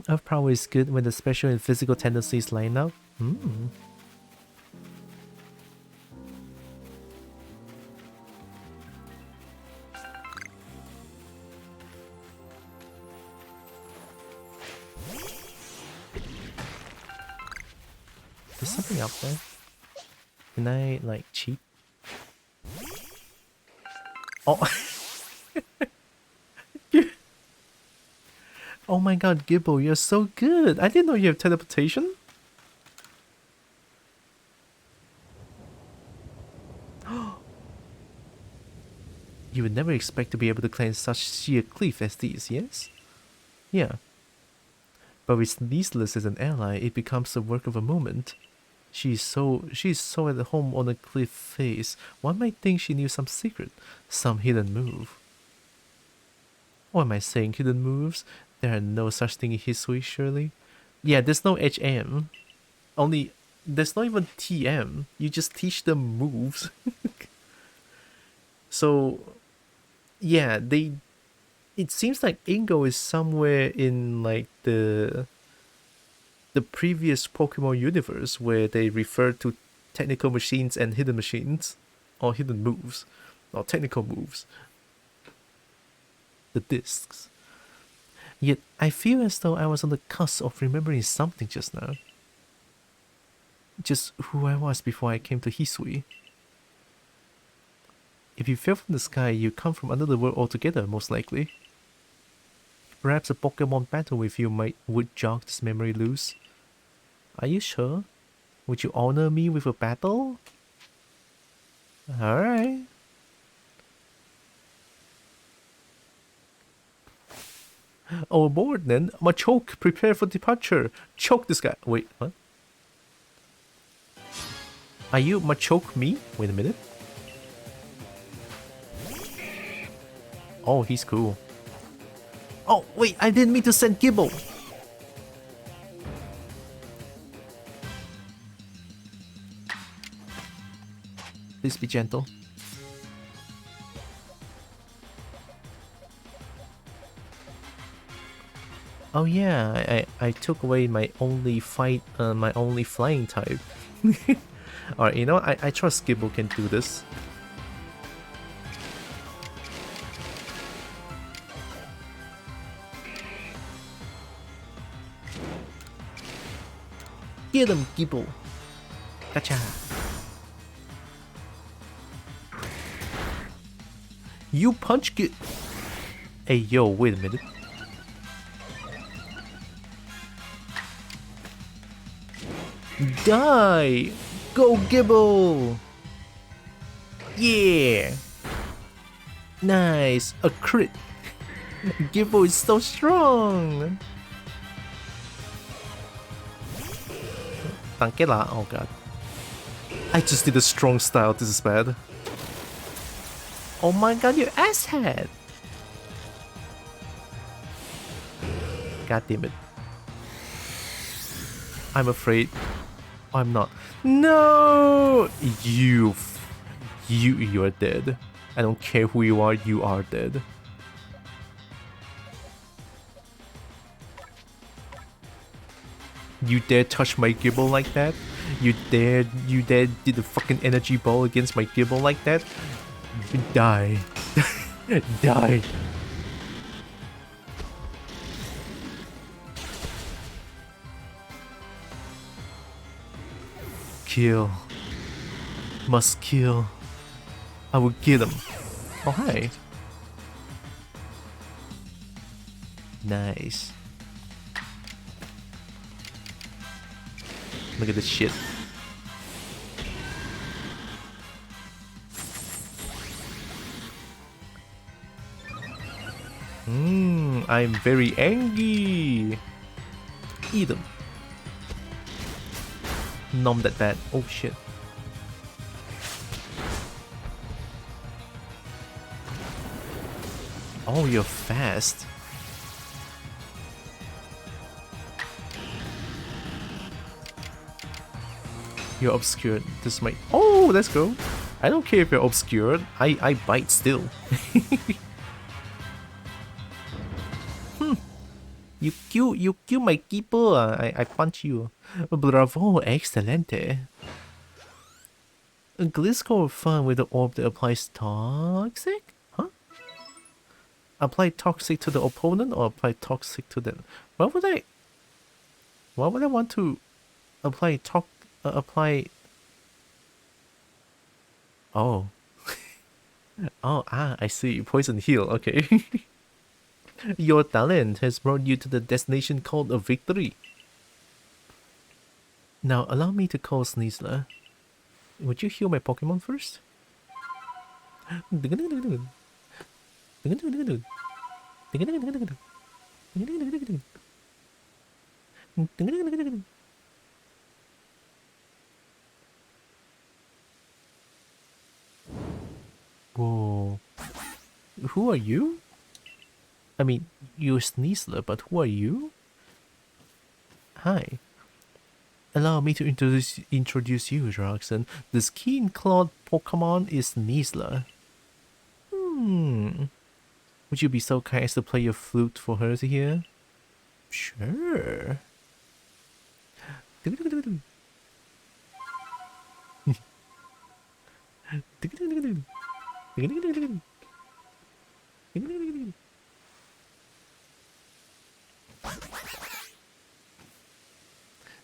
Earth power is good when the special and physical tendencies line up. Hmm. There's something up there. Can I, like, cheat? Oh! Oh my god, Gibbo, you're so good! I didn't know you have teleportation! You would never expect to be able to climb such sheer cliff as these, yes? Yeah. But with Listless as an ally, it becomes the work of a moment. She's so at home on a cliff face. One might think she knew some secret, some hidden move. Or am I saying hidden moves? There are no such thing in history, surely? Yeah, there's no HM. Only, there's not even TM. You just teach them moves. So, yeah, it seems like Ingo is somewhere in like the previous Pokemon universe where they refer to technical machines and hidden machines, or hidden moves, or technical moves. The discs. Yet I feel as though I was on the cusp of remembering something just now. Just who I was before I came to Hisui. If you fell from the sky, you come from another world altogether, most likely. Perhaps a Pokemon battle with you would jog this memory loose. Are you sure? Would you honor me with a battle? Alright. Oh, aboard then. Machoke, prepare for departure. Choke this guy. Wait, what? Are you Machoke me? Wait a minute. Oh, he's cool. Oh, wait, I didn't mean to send Gibbo. Please be gentle. Oh yeah, I took away my only flying type. Alright, you know what? I trust Gibbo can do this. Get him, Gibbo! Gotcha! You punch Git. Hey yo, wait a minute. Die! Go Gibbo! Yeah! Nice! A crit! Gibbo is so strong! Tankela, oh god. I just did a strong style, this is bad. Oh my god, you asshead! God damn it. I'm afraid. I'm not. No! You are dead. I don't care who you are dead. You dare touch my Gibble like that? You dare did the fucking energy ball against my Gibble like that? Die. Die. Kill. Must kill. I will get him. Oh, hi. Nice. Look at this shit. I'm very angry. Eat him. Nom that bad. Oh shit. Oh, you're fast. You're obscured. This might. Oh, let's go. I don't care if you're obscured. I bite still. You kill my keeper. I punch you. Bravo, excelente. A Gliscor fun with the orb that applies toxic? Huh? Apply toxic to the opponent or apply toxic to them? Why would I want to apply apply... Oh. Oh, I see. Poison heal, okay. Your talent has brought you to the destination called a victory. Now, allow me to call Sneasler. Would you heal my Pokemon first? Whoa. Who are you? I mean, you're Sneasler, but who are you? Hi. Allow me to introduce you, Roxanne. This keen-clawed Pokemon is Sneasler. Would you be so kind as to play your flute for her to hear? Sure.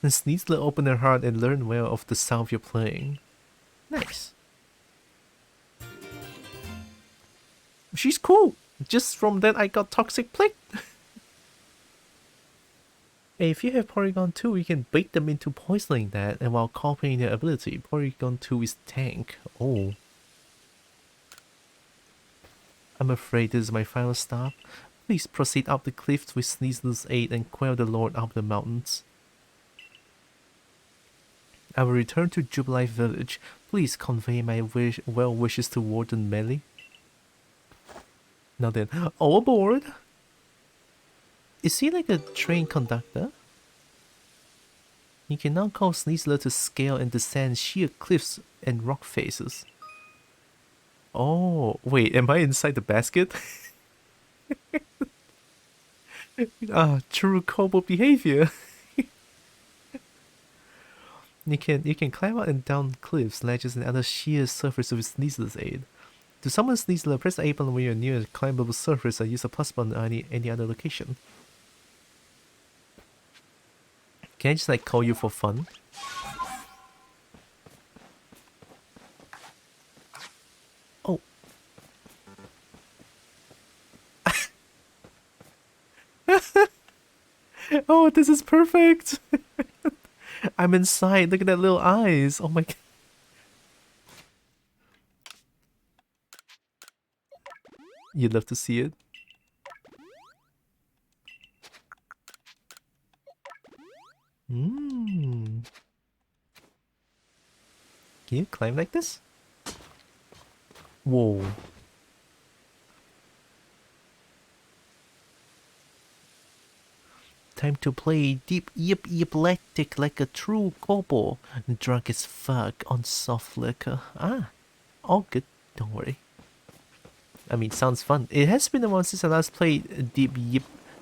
And Sneasler opened her heart and learned well of the sound you're playing. Nice. She's cool. Just from that I got Toxic Plague. Hey, if you have Porygon 2, you can bait them into poisoning that, and while copying their ability. Porygon 2 is tank. Oh. I'm afraid this is my final stop. Please proceed up the cliffs with Sneasler's aid and quell the Lord up the mountains. I will return to Jubilife Village. Please convey my well wishes to Warden Melly. Now then, all aboard! Is he like a train conductor? You can now call Sneasler to scale and descend sheer cliffs and rock faces. Oh, wait, am I inside the basket? True Kobo behavior. You can climb up and down cliffs, ledges, and other sheer surfaces with Sneasler's aid. To summon Sneasler, press A button when you're near a climbable surface and use a plus button on any other location. Can I just like call you for fun? Oh. Oh, this is perfect! I'm inside. Look at that little eyes. Oh my god. You'd love to see it. Can you climb like this? Whoa. Time to play deep epileptic like a true Kobo. Drunk as fuck on soft liquor. All good. Don't worry. I mean, sounds fun. It has been a while since I last played deep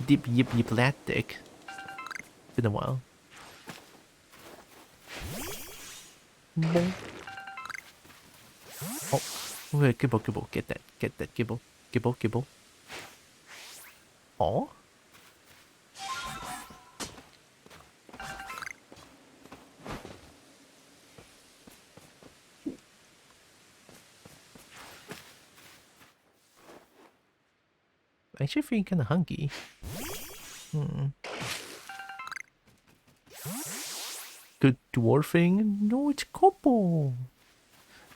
epileptic. Been a while. Oh, wait, Gibble, get that, Gibble. Oh. Actually feeling kinda hungry. Good dwarfing? No, it's Kobo.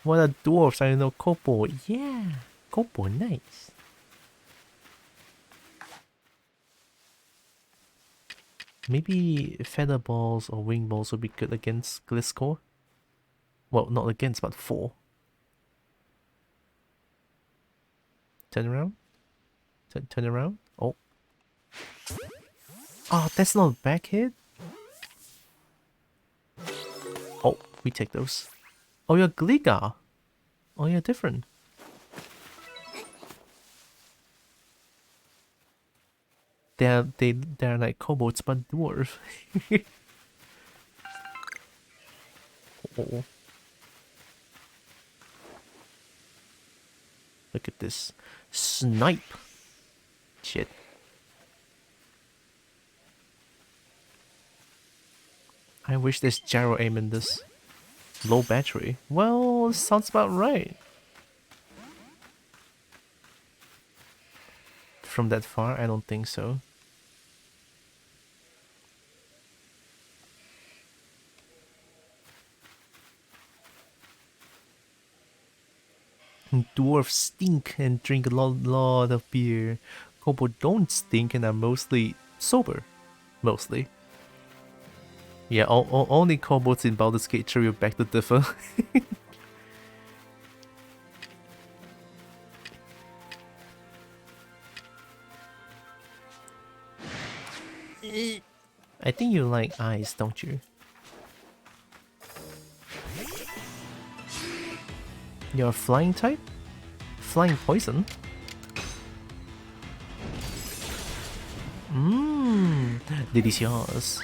What a dwarfs, I know Kobo. Yeah, Kobo, nice. Maybe feather balls or wing balls would be good against Gliscor. Well, not against, but for. Turn around. Turn around. Oh. Oh, that's not a back hit. Oh, we take those. Oh, you're Gligar. Oh, you're different. they're like kobolds but dwarf. Oh. Look at this. Snipe. Shit. I wish there's gyro aim in this. Low battery. Well, sounds about right. From that far, I don't think so. Dwarves stink and drink a lot of beer. Kobolds don't stink and are mostly sober. Mostly. Yeah, only kobolds in Baldur's Gate 3 will back to differ. I think you like ice, don't you? You're a flying type? Flying poison? Mmm, delicious.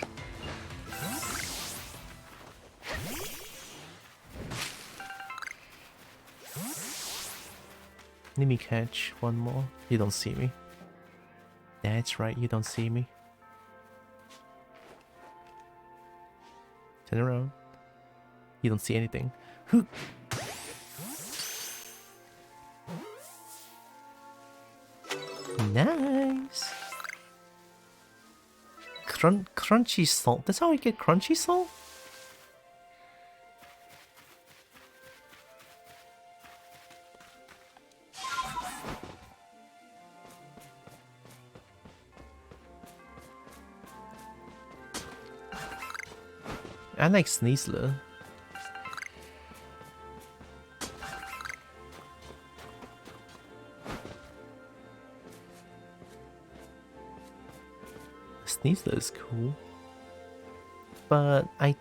Let me catch one more. You don't see me. That's right, you don't see me. Turn around. You don't see anything. Nice. Crunchy salt. That's how I get crunchy salt? I like Sneasler. Sneasler is cool. But I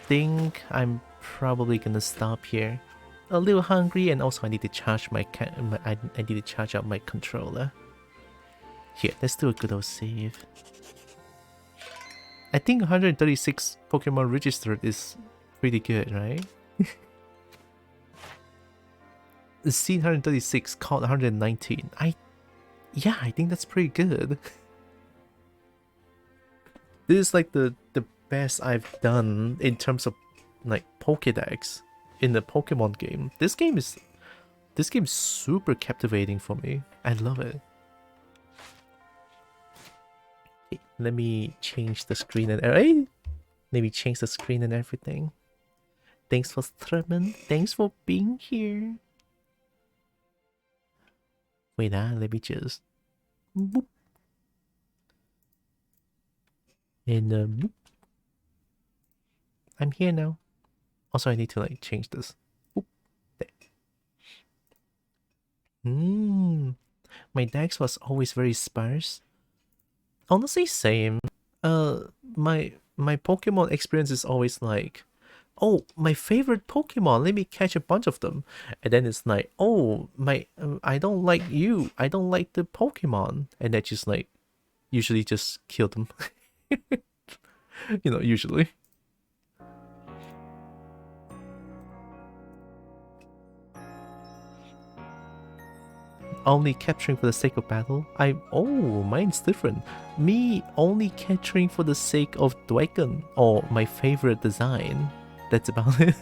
think I'm probably gonna stop here. A little hungry, and also I need to charge I need to charge up my controller. Here, let's do a good old save. I think 136 Pokemon registered is pretty good, right? Seen 136, caught 119. Yeah, I think that's pretty good. This is like the best I've done in terms of like Pokédex in the Pokemon game. This game is super captivating for me. I love it. Okay, let me change the screen and everything. Thanks for streaming. Thanks for being here. Wait, let me just boop. And boop. I'm here now. Also, I need to like change this. Boop. There. My dex was always very sparse. Honestly, same. My Pokemon experience is always like, oh, my favorite Pokemon, let me catch a bunch of them. And then it's like, oh, I don't like you. I don't like the Pokemon. And I just like, usually just kill them. You know, usually. Only capturing for the sake of battle? Mine's different. Me only capturing for the sake of dragon or my favorite design. That's about it.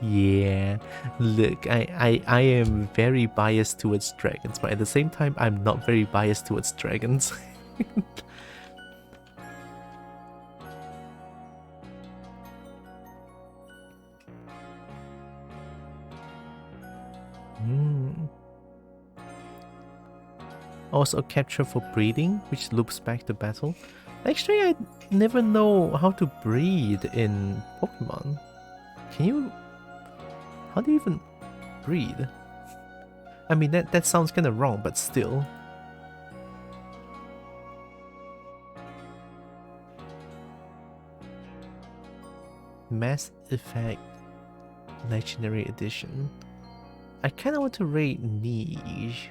Yeah, look, I am very biased towards dragons, but at the same time, I'm not very biased towards dragons. Also capture for breeding, which loops back to battle. Actually, I never know how to breed in Pokemon. How do you even breed? I mean, that sounds kind of wrong, but still. Mass Effect Legendary Edition. I kind of want to rate Niche.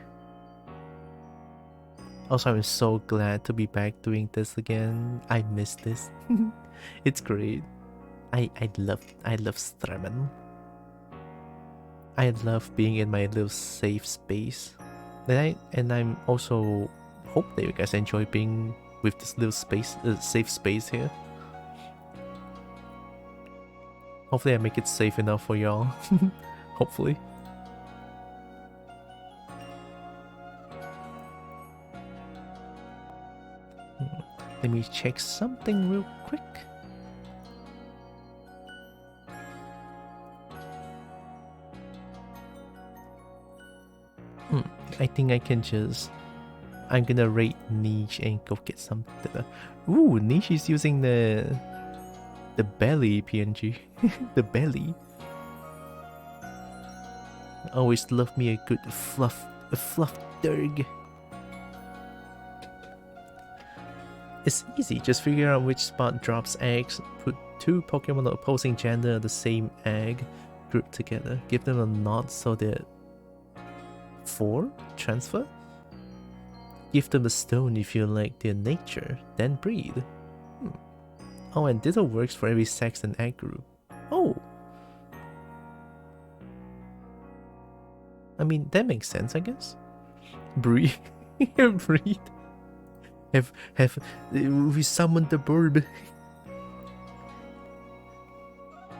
Also, I'm so glad to be back doing this again. I miss this. It's great. I love streaming. I love being in my little safe space. And I'm also hope that you guys enjoy being with this little space, safe space here. Hopefully I make it safe enough for y'all. Hopefully. Let me check something real quick. I think I can just... I'm gonna rate Niche and go get something. Ooh, Niche is using the belly PNG. The belly. Always love me a good fluff derg. It's easy, just figure out which spot drops eggs, put 2 Pokemon of opposing gender in the same egg, group together, give them a nod so that 4 transfer? Give them a stone if you like their nature, then breed. Oh, and this works for every sex and egg group. Oh! I mean, that makes sense, I guess. Breed. Breed. We summoned the bird.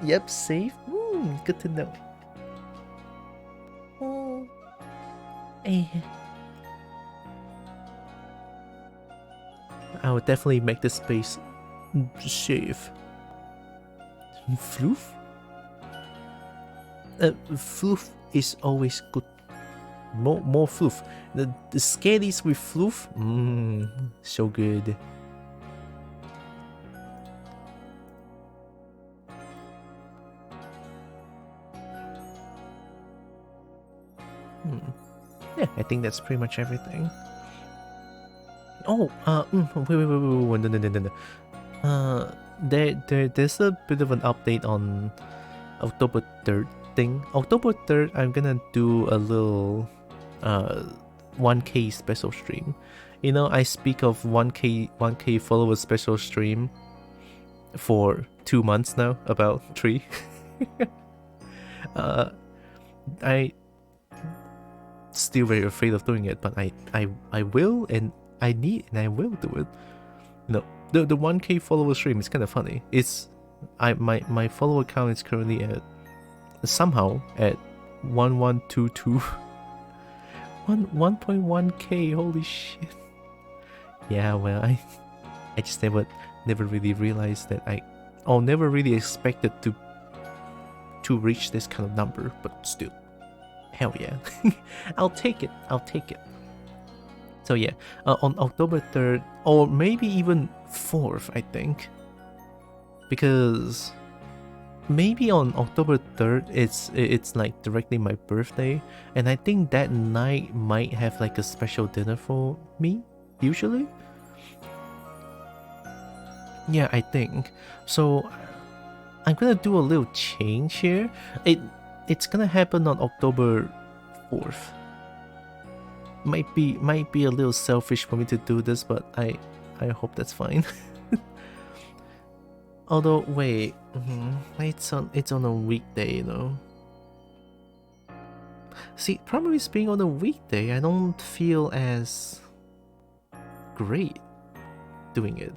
Yep, safe. Good to know. Oh. I would definitely make this space safe. Floof? Floof is always good. More floof. The scalies with floof? So good. Yeah, I think that's pretty much everything. Oh, wait, no. There's a bit of an update on October 3rd thing. October 3rd, I'm gonna do a little 1K special stream. You know, I speak of 1K follower special stream for 2 months now, about 3. I still very afraid of doing it, but I will, and I need, and I will do it. You know, the 1K follower stream is kind of funny. It's my follower count is currently at somehow at 1122. 1.1k. Holy shit. Yeah, well, I just never really realized that never really expected to reach this kind of number, but still, hell yeah. I'll take it. So yeah, on October 3rd, or maybe even 4th, I think, because maybe on October 3rd it's like directly my birthday, and I think that night might have like a special dinner for me, usually. Yeah, I think so. I'm gonna do a little change here. It's gonna happen on October 4th. Might be a little selfish for me to do this, but I hope that's fine. Although wait, it's on a weekday, you know. See, probably being on a weekday, I don't feel as great doing it.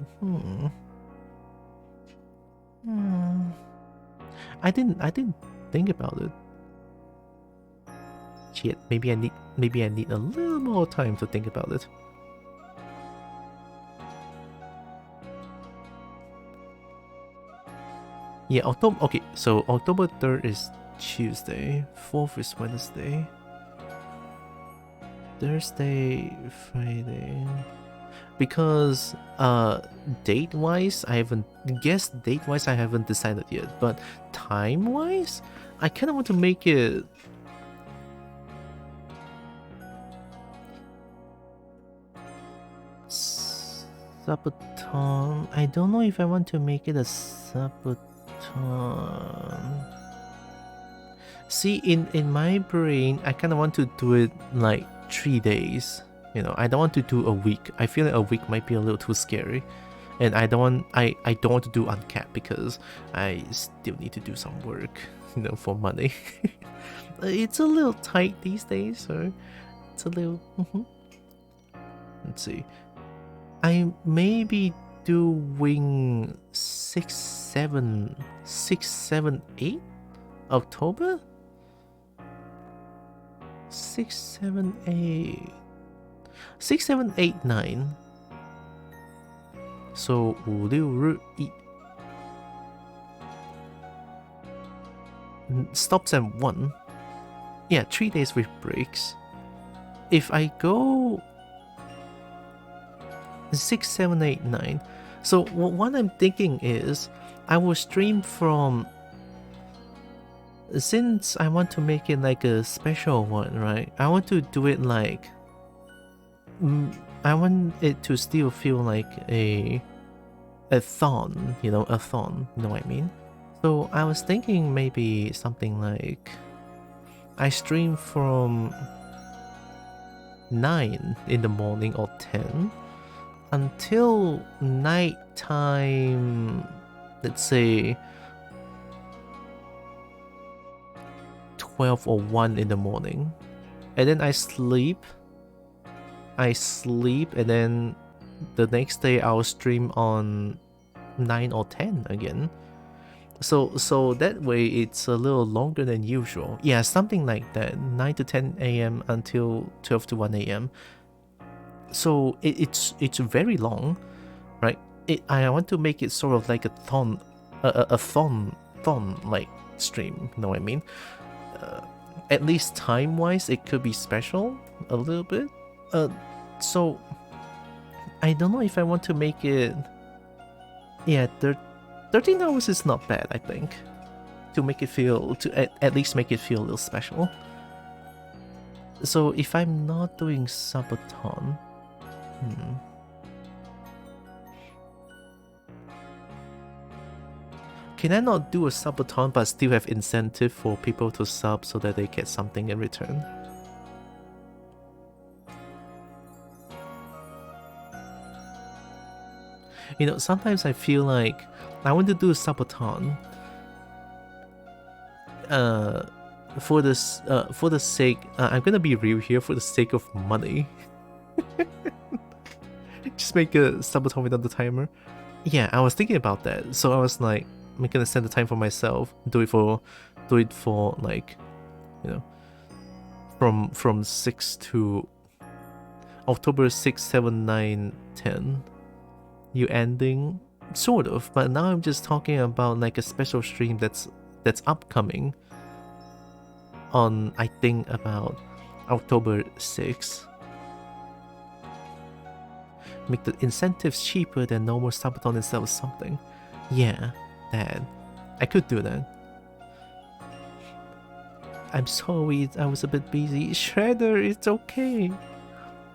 I didn't think about it. Shit, maybe I need a little more time to think about it. Yeah, okay, so October 3rd is Tuesday, 4th is Wednesday, Thursday, Friday. Because date-wise, I haven't decided yet, but time-wise, I kind of want to make it subathon. I don't know if I want to make it a subathon. See, in my brain, I kind of want to do it like 3 days. You know, I don't want to do a week. I feel like a week might be a little too scary. And I don't want to do uncapped because I still need to do some work, you know, for money. It's a little tight these days, so it's a little. Let's see. I may be doing 6, 7, 8 October. 6, 7, 8. 6, 7, 8, 9. So 5, 6, 日 stops at 1. Yeah, 3 days with breaks. If I go 6, 7, 8, 9. So what I'm thinking is I will stream from, since I want to make it like a special one, right? I want to do it like, I want it to still feel like a thon, you know, you know what I mean? So I was thinking maybe something like I stream from 9 in the morning or 10 until nighttime, let's say 12 or 1 in the morning, and then I sleep, and then the next day I'll stream on 9 or 10 again. So that way it's a little longer than usual. Yeah, something like that. 9 to 10 a.m. until 12 to 1 a.m. So it's very long, right? I want to make it sort of like a thon like stream. You know what I mean? At least time wise, it could be special a little bit. So I don't know if I want to make it. Yeah, 13 hours is not bad, I think, to make it feel, at least make it feel a little special. So if I'm not doing subathon, can I not do a subathon but still have incentive for people to sub so that they get something in return? You know, sometimes I feel like I want to do a subathon for the sake, I'm gonna be real here, for the sake of money. Just make a subathon without the timer. Yeah, I was thinking about that. So I was like, I'm gonna set the time for myself, do it for like, you know, from 6 to October 6, 7, 9, 10. You ending, sort of, but now I'm just talking about like a special stream that's upcoming on, I think, about October 6. Make the incentives cheaper than normal subathon instead of something. Yeah, that I could do that. I'm sorry, I was a bit busy. Shredder, it's okay.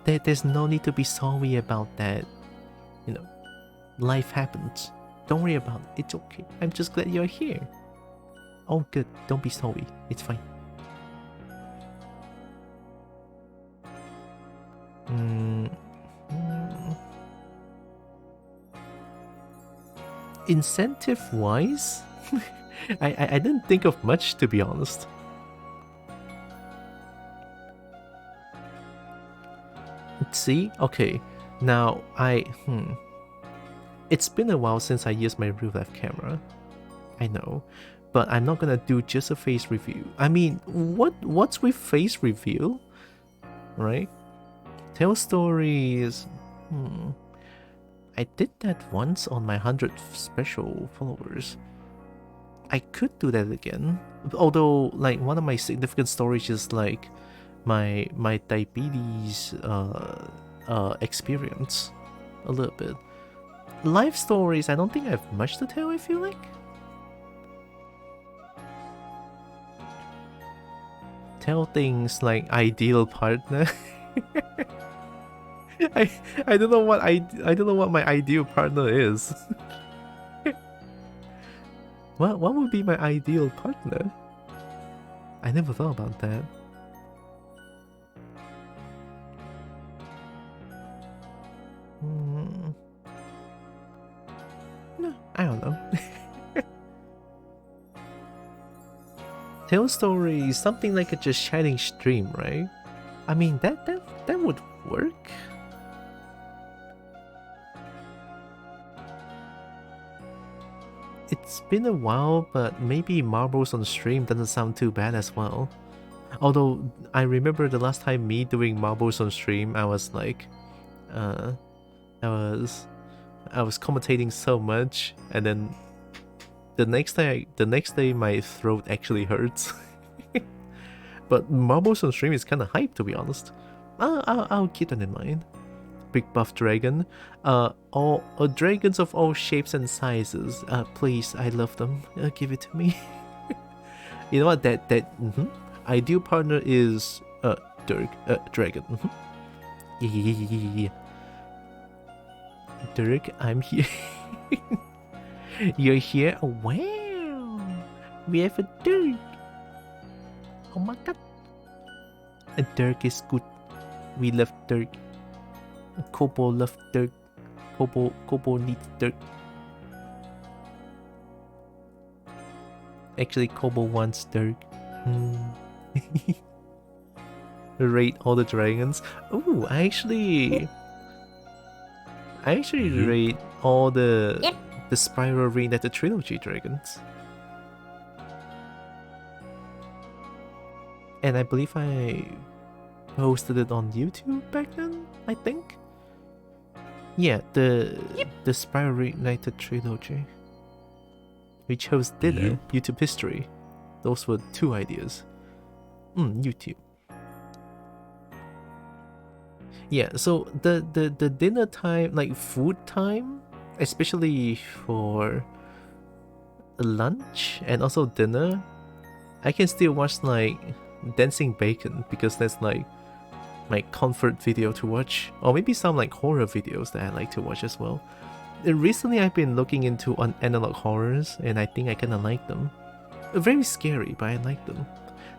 There's no need to be sorry about that. You know, life happens. Don't worry about it. It's okay. I'm just glad you're here. Oh, good. Don't be sorry. It's fine. Incentive-wise, I didn't think of much, to be honest. Let's see. Okay, now it's been a while since I used my real life camera. I know, but I'm not gonna do just a face review. I mean, what's with face review, right? Tell stories. I did that once on my 100 special followers. I could do that again. Although, like, one of my significant stories is like my diabetes experience a little bit. Life stories, I don't think I have much to tell, I feel like. Tell things like ideal partner. I don't know what I don't know what my ideal partner is. What would be my ideal partner? I never thought about that. Tell story, something like a just chatting stream, right? I mean, that would work. It's been a while, but maybe marbles on stream doesn't sound too bad as well. Although I remember the last time me doing marbles on stream, I was like, I was commentating so much, and then the next day my throat actually hurts. But marbles on stream is kind of hype, to be honest. I'll keep that in mind. Big buff dragon. All dragons of all shapes and sizes. Please, I love them. Give it to me. You know what? Ideal partner is Dirk. Dragon. Yeah. Dirk, I'm here. You're here. Oh, wow. We have a Dirk. Oh my god. A Dirk is good. We love Dirk. Kobo loves Dirk. Kobo needs Dirk. Actually, Kobo wants Dirk. Raid all the dragons. Oh, I actually raid all the Spiral Reignited Trilogy dragons. And I believe I posted it on YouTube back then, I think. Yeah, the Spiral Reignited Trilogy. We chose dinner, YouTube history. Those were 2 ideas. YouTube. Yeah, so the dinner time, like food time, especially for lunch and also dinner, I can still watch like Dancing Bacon because that's like my comfort video to watch, or maybe some like horror videos that I like to watch as well. Recently I've been looking into analog horrors, and I think I kinda like them. Very scary, but I like them.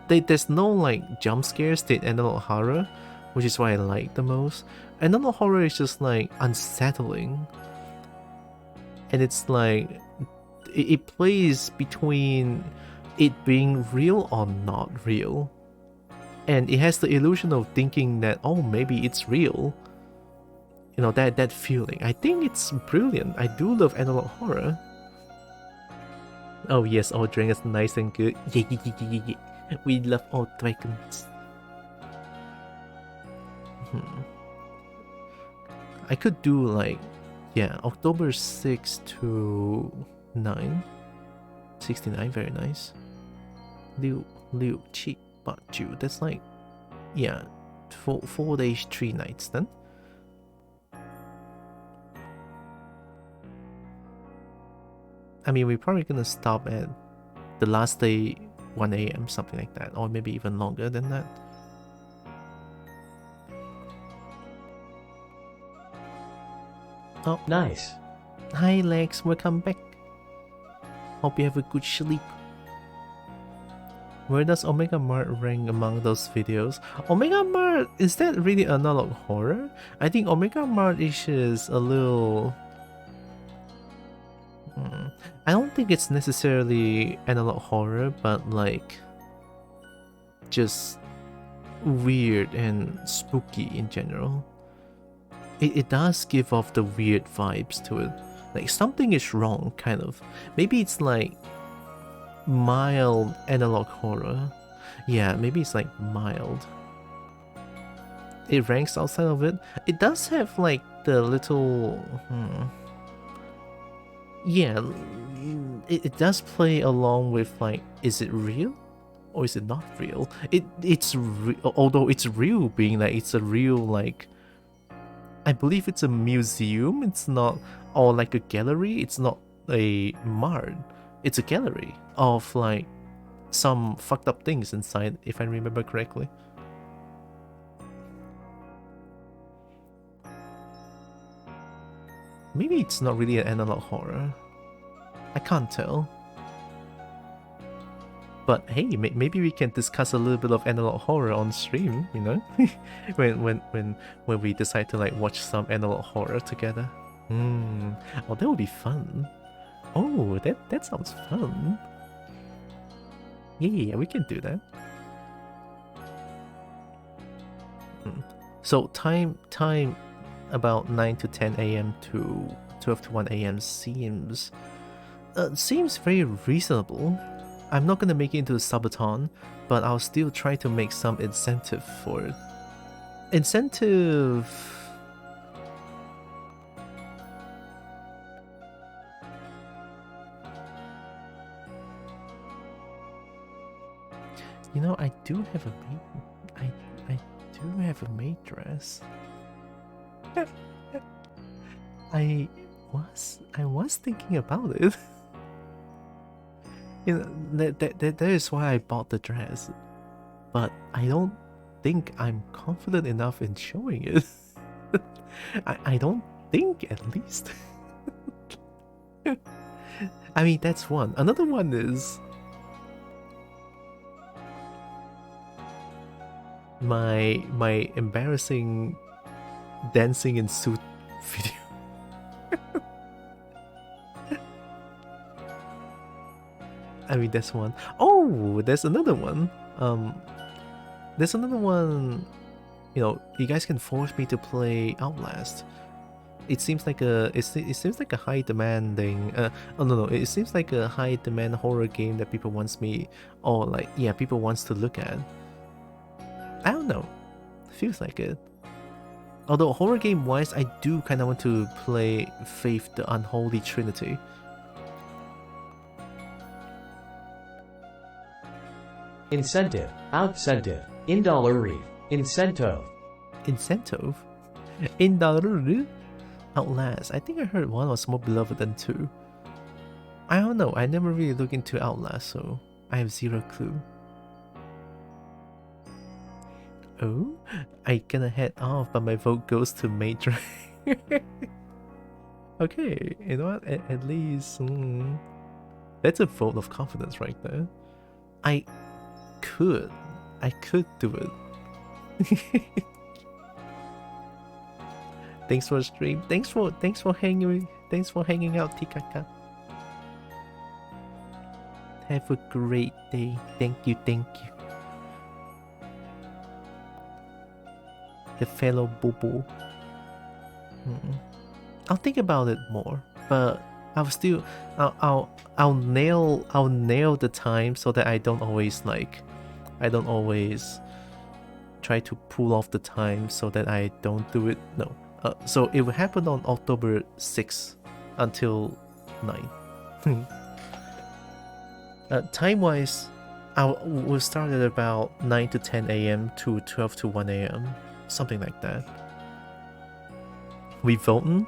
There's no like jump scares in analog horror, which is why I like the most. Analog horror is just like unsettling, and it's like it plays between it being real or not real, and it has the illusion of thinking that, oh, maybe it's real. You know, that feeling. I think it's brilliant. I do love analog horror. Oh yes, all dragons nice and good. Yeah. We love all dragons. I could do like, yeah, October 6 to 9. 69, very nice. Liu Qi Ba Ju. That's like, yeah, 4 days, 3 nights then. I mean, we're probably gonna stop at the last day, 1 AM, something like that, or maybe even longer than that. Oh, Nice. hi Lex, welcome back. Hope you have a good sleep. Where does Omega Mart rank among those videos? Omega Mart, is that really analog horror? I think Omega Mart is just a little... I don't think it's necessarily analog horror, but like just weird and spooky in general. It does give off the weird vibes to it. Like something is wrong, kind of. Maybe it's like mild analog horror. Yeah, maybe it's like mild. It ranks outside of it. It does have like the little... Yeah, it does play along with like, is it real or is it not real? Although it's real, being that it's a real, like, I believe it's a museum. It's not, or like a gallery. It's not a mart. It's a gallery of like some fucked up things inside, if I remember correctly. Maybe it's not really an analog horror. I can't tell. But hey, maybe we can discuss a little bit of analog horror on stream, you know? when we decide to like watch some analog horror together. Oh, that would be fun. Oh, that sounds fun. Yeah, we can do that. So time about 9 to 10 a.m. to 12 to 1 a.m. seems very reasonable. I'm not gonna make it into a subathon, but I'll still try to make some incentive for it. Incentive. You know, I do have a maid. I do have a maid dress. I was thinking about it. You know, that is why I bought the dress. But I don't think I'm confident enough in showing it. I don't think, at least. I mean, that's one. Another one is my embarrassing dancing in suit video. I mean, that's one. Oh, there's another one. There's another one. You know, you guys can force me to play Outlast. It seems like a it seems like a high demanding. Oh no, it seems like a high demand horror game that people wants me, or like, yeah, people wants to look at. I don't know. Feels like it. Although horror game wise, I do kind of want to play Faith the Unholy Trinity. Incentive, outcentive, indolary, incentive. Incentive? Indolary? Outlast. I think I heard one was more beloved than two. I don't know. I never really looked into Outlast, so I have zero clue. Oh, I gonna head off, but my vote goes to Major. Okay, you know what? At least that's a vote of confidence right there. I could do it. Thanks for the stream. Thanks for hanging out, Tikaka. Have a great day. Thank you. The fellow boo-boo. I'll think about it more, but I'll nail the time so that I don't always try to pull off the time so that I don't do it. No. So it will happen on October 6th until 9. Time-wise, we'll start at about 9 to 10 a.m. to 12 to 1 a.m. Something like that. We voting?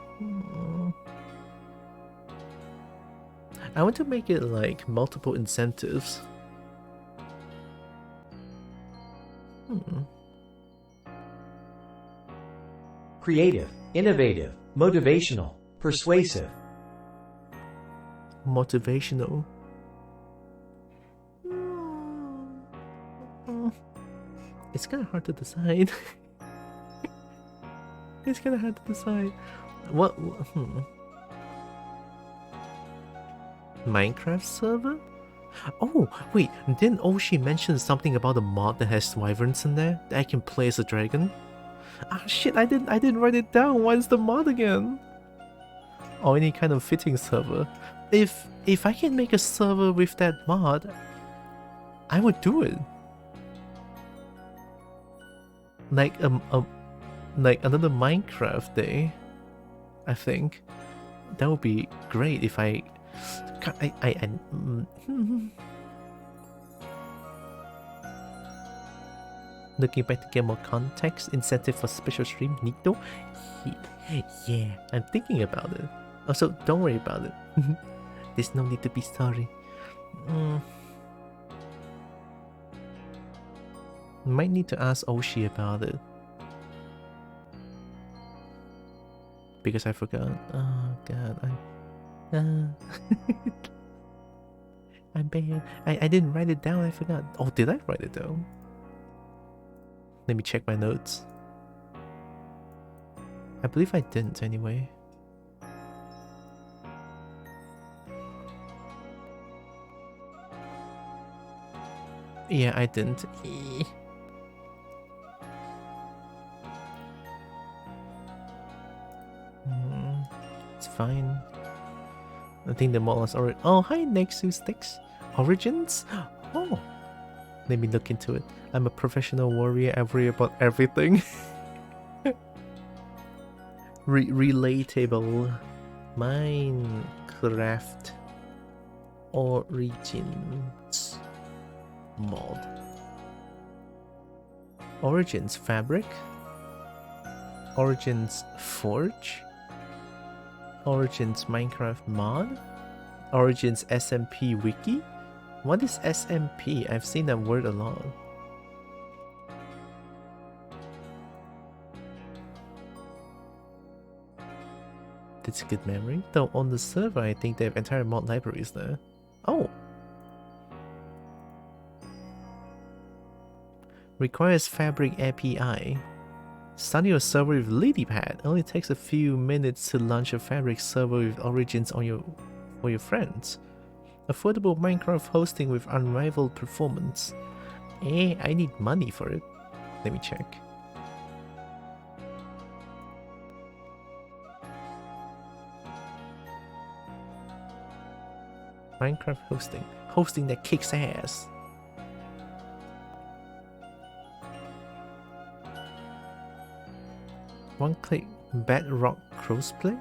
I want to make it like multiple incentives. Creative, innovative, motivational, persuasive. Motivational. It's kind of hard to decide. It's kind of hard to decide. What? Minecraft server? Oh, wait, didn't Oshi mention something about a mod that has wyverns in there that I can play as a dragon? Ah shit, I didn't write it down. What is the mod again? Or any kind of fitting server. If I can make a server with that mod, I would do it. Like like another Minecraft day, I think. That would be great if Looking back to get more context, incentive for special stream, Nito? Yeah, I'm thinking about it. Also, don't worry about it. There's no need to be sorry. Might need to ask Oshi about it. Because I forgot. Oh god, I'm bad. I didn't write it down, I forgot. Oh, did I write it down? Let me check my notes. I believe I didn't anyway. Yeah, I didn't. It's fine. I think the mod was already. Oh, hi, Nexus Sticks. Origins? Oh, let me look into it. I'm a professional warrior. I worry about everything. Relatable. Minecraft Origins mod. Origins Fabric. Origins Forge. Origins Minecraft mod. Origins SMP wiki. What is SMP? I've seen that word a lot. That's a good memory. Though on the server, I think they have entire mod libraries there. Oh! Requires Fabric API. Starting your server with LilyPad only takes a few minutes to launch a Fabric server with Origins on for your friends. Affordable Minecraft hosting with unrivaled performance. I need money for it. Let me check. Minecraft hosting. Hosting that kicks ass. One click Bedrock crossplay?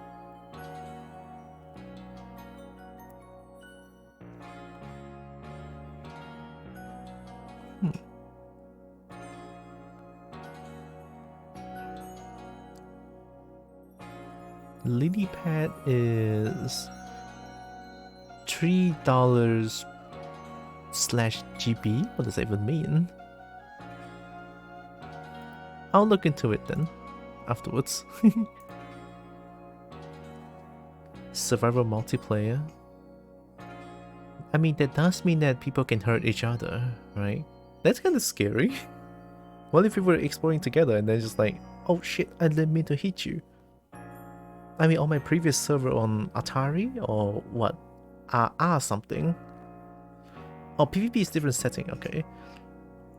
LilyPad is $3/GB. What does that even mean? I'll look into it then, afterwards. Survival multiplayer. I mean, that does mean that people can hurt each other, right? That's kind of scary. What if we were exploring together and then just like, oh shit, I didn't mean to hit you. I mean, on my previous server on Atari or what? Something. Oh, PvP is different setting, okay.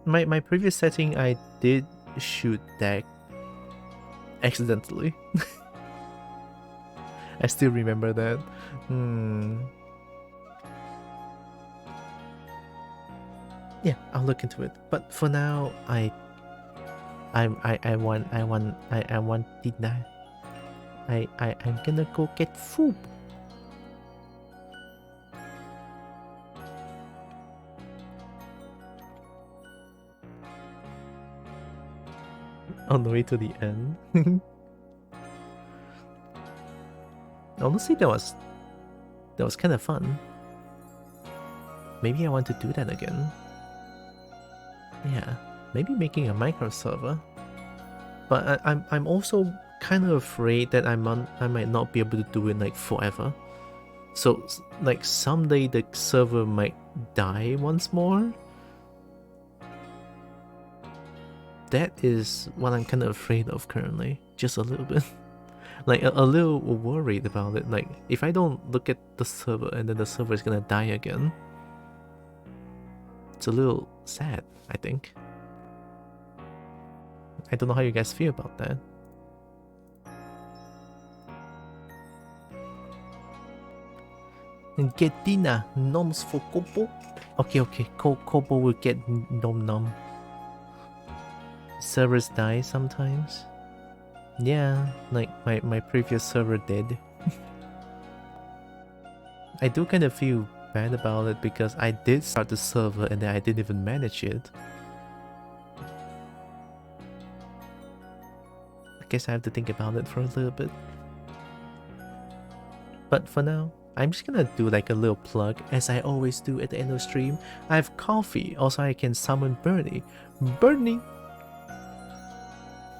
My previous setting, I did shoot that accidentally. I still remember that. Yeah, I'll look into it. But for now, I want dinner. I'm gonna go get food. On the way to the end. Honestly, that was kind of fun. Maybe I want to do that again. Yeah, maybe making a Minecraft server. But I'm also kind of afraid that I might not be able to do it like forever. So like someday the server might die once more. That is what I'm kind of afraid of currently, just a little bit. Like a little worried about it. Like if I don't look at the server and then the server is gonna die again, it's a little sad, I think. I don't know how you guys feel about that. And get dinner, noms for Kobo. Okay, Kobo will get nom. Servers die sometimes. Yeah, like my previous server did. I do kind of feel bad about it because I did start the server and then I didn't even manage it. I guess I have to think about it for a little bit. But for now, I'm just gonna do like a little plug as I always do at the end of stream. I have coffee, also I can summon Bernie. Bernie!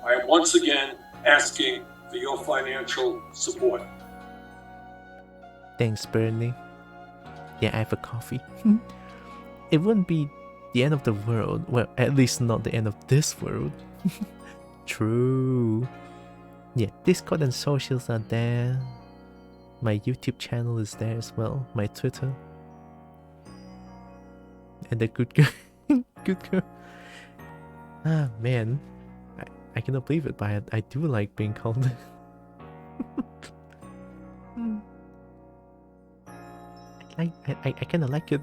I am once again asking for your financial support. Thanks, Bernie. Yeah, I have a coffee. It wouldn't be the end of the world. Well, at least not the end of this world. True. Yeah, Discord and socials are there. My YouTube channel is there as well. My Twitter. And the good good girl. Ah, man. I cannot believe it, but I do like being called. I kind of like it.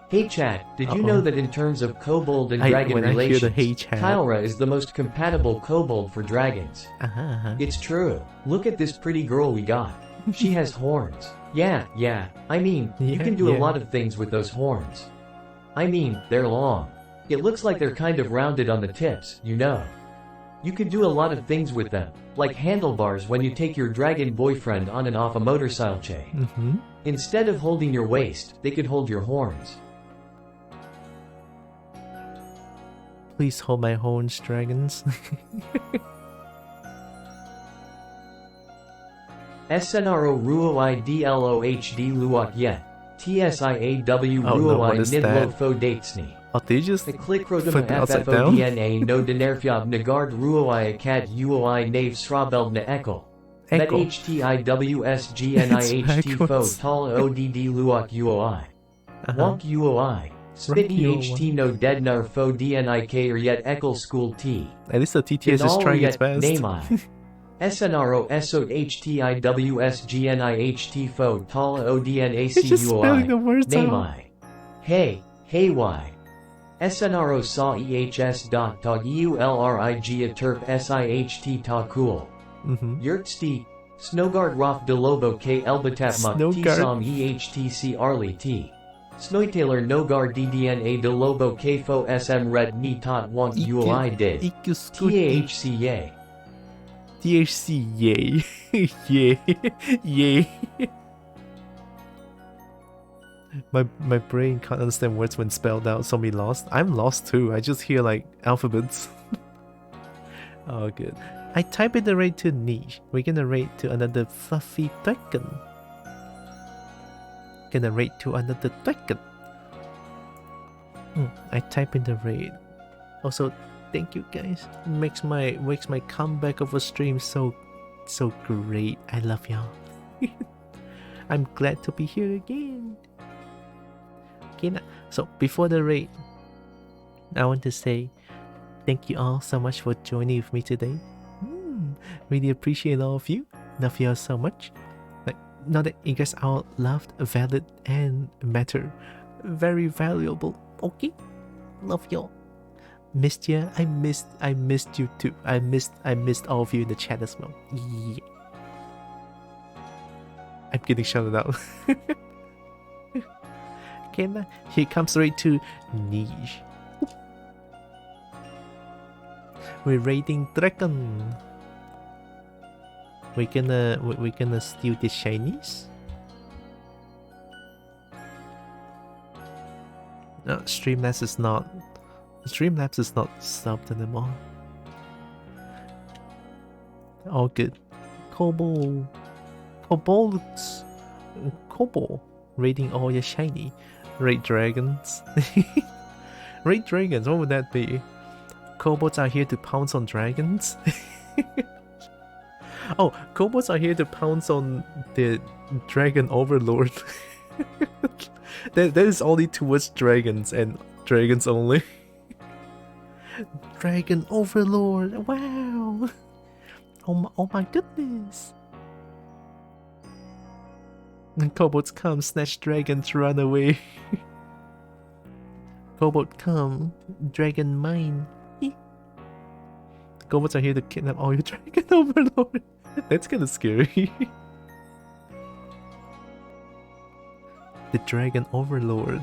Hey chat, did you know that in terms of kobold and dragon when I hear relations, the hey chat. Tylra is the most compatible kobold for dragons? Uh-huh. It's true. Look at this pretty girl we got. She has horns. Yeah. I mean, you can do a lot of things with those horns. I mean, they're long. It looks like they're kind of rounded on the tips, you know. You could do a lot of things with them, like handlebars when you take your dragon boyfriend on and off a motorcycle. Mm-hmm. Instead of holding your waist, they could hold your horns. Please hold my horns, dragons. SNRO Ruoi DLOHD Luok Yet. TSIAW Oh, no, Ruoi what is Nidlo that? Fo Datesni. Oh, they just The click rodema flip it upside down? FFODNA no denerfiob Nagard Ruoi Cat UOI Nave Srabeld Na Ekel. That Echo. HTIWSGNIHT It's Fo backwards. Tal ODD Luok UOI. Uh-huh. Wonk UOI. Spitty UOI. HT no Deadnar Fo DNIK or yet Ekel School T. At least the TTS is trying its best. Namai. SNRO SO HTIWSGNIHT Fo Tal It's just spelling the ODNACUOI. words out. Namai. Hey why? SNRO saw EHS dot tog EULRIG a terp SIHT ta cool. Mm-hmm. Yurtsti. Snowguard Rof de Lobo K Elbatap Muk T Snowguard. Som EHTC Arli T. Snoytailor Nogar DDNA de Lobo K Fo SM Red Ni Tot Wonk UI did. TAHC Yay. THC, yay. Yay. Yay. My brain can't understand words when spelled out, so me lost. I'm lost too. I just hear like alphabets. Oh, good. I type in the raid to niche. We're gonna raid to another fluffy dragon. Gonna raid to another dragon. I type in the raid. Also, thank you guys. Makes my comeback of a stream so great. I love y'all. I'm glad to be here again. Okay, now, so before the raid, I want to say thank you all so much for joining with me today. Really appreciate all of you. Love you all so much. Like, know that you guys are loved, valid, and matter. Very valuable. Okay, love y'all. Missed ya. I missed you too. I missed all of you in the chat as well. Yeah. I'm getting shouted out. Okay, now here comes right to niche. We're raiding dragon. We're gonna steal the shinies. No, Streamlabs is not stopped anymore. All good. Kobo raiding all your shiny. Raid dragons. Raid dragons, what would that be? Kobolds are here to pounce on dragons. Oh, kobolds are here to pounce on the dragon overlord. that is only towards dragons and dragons only. Dragon overlord, wow. Oh my goodness. And kobolds come, snatch dragons, run away. Kobold come, dragon mine. Kobolds are here to kidnap all your dragon overlord. That's kinda scary. The dragon overlord.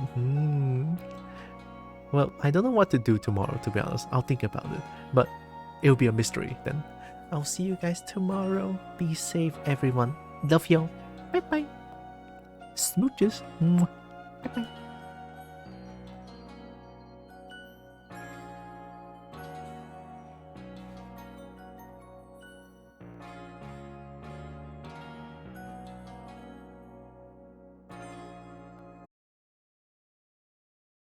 Well, I don't know what to do tomorrow, to be honest. I'll think about it. But it'll be a mystery then. I'll see you guys tomorrow. Be safe, everyone. Love y'all. Bye bye. Smooches. Bye bye.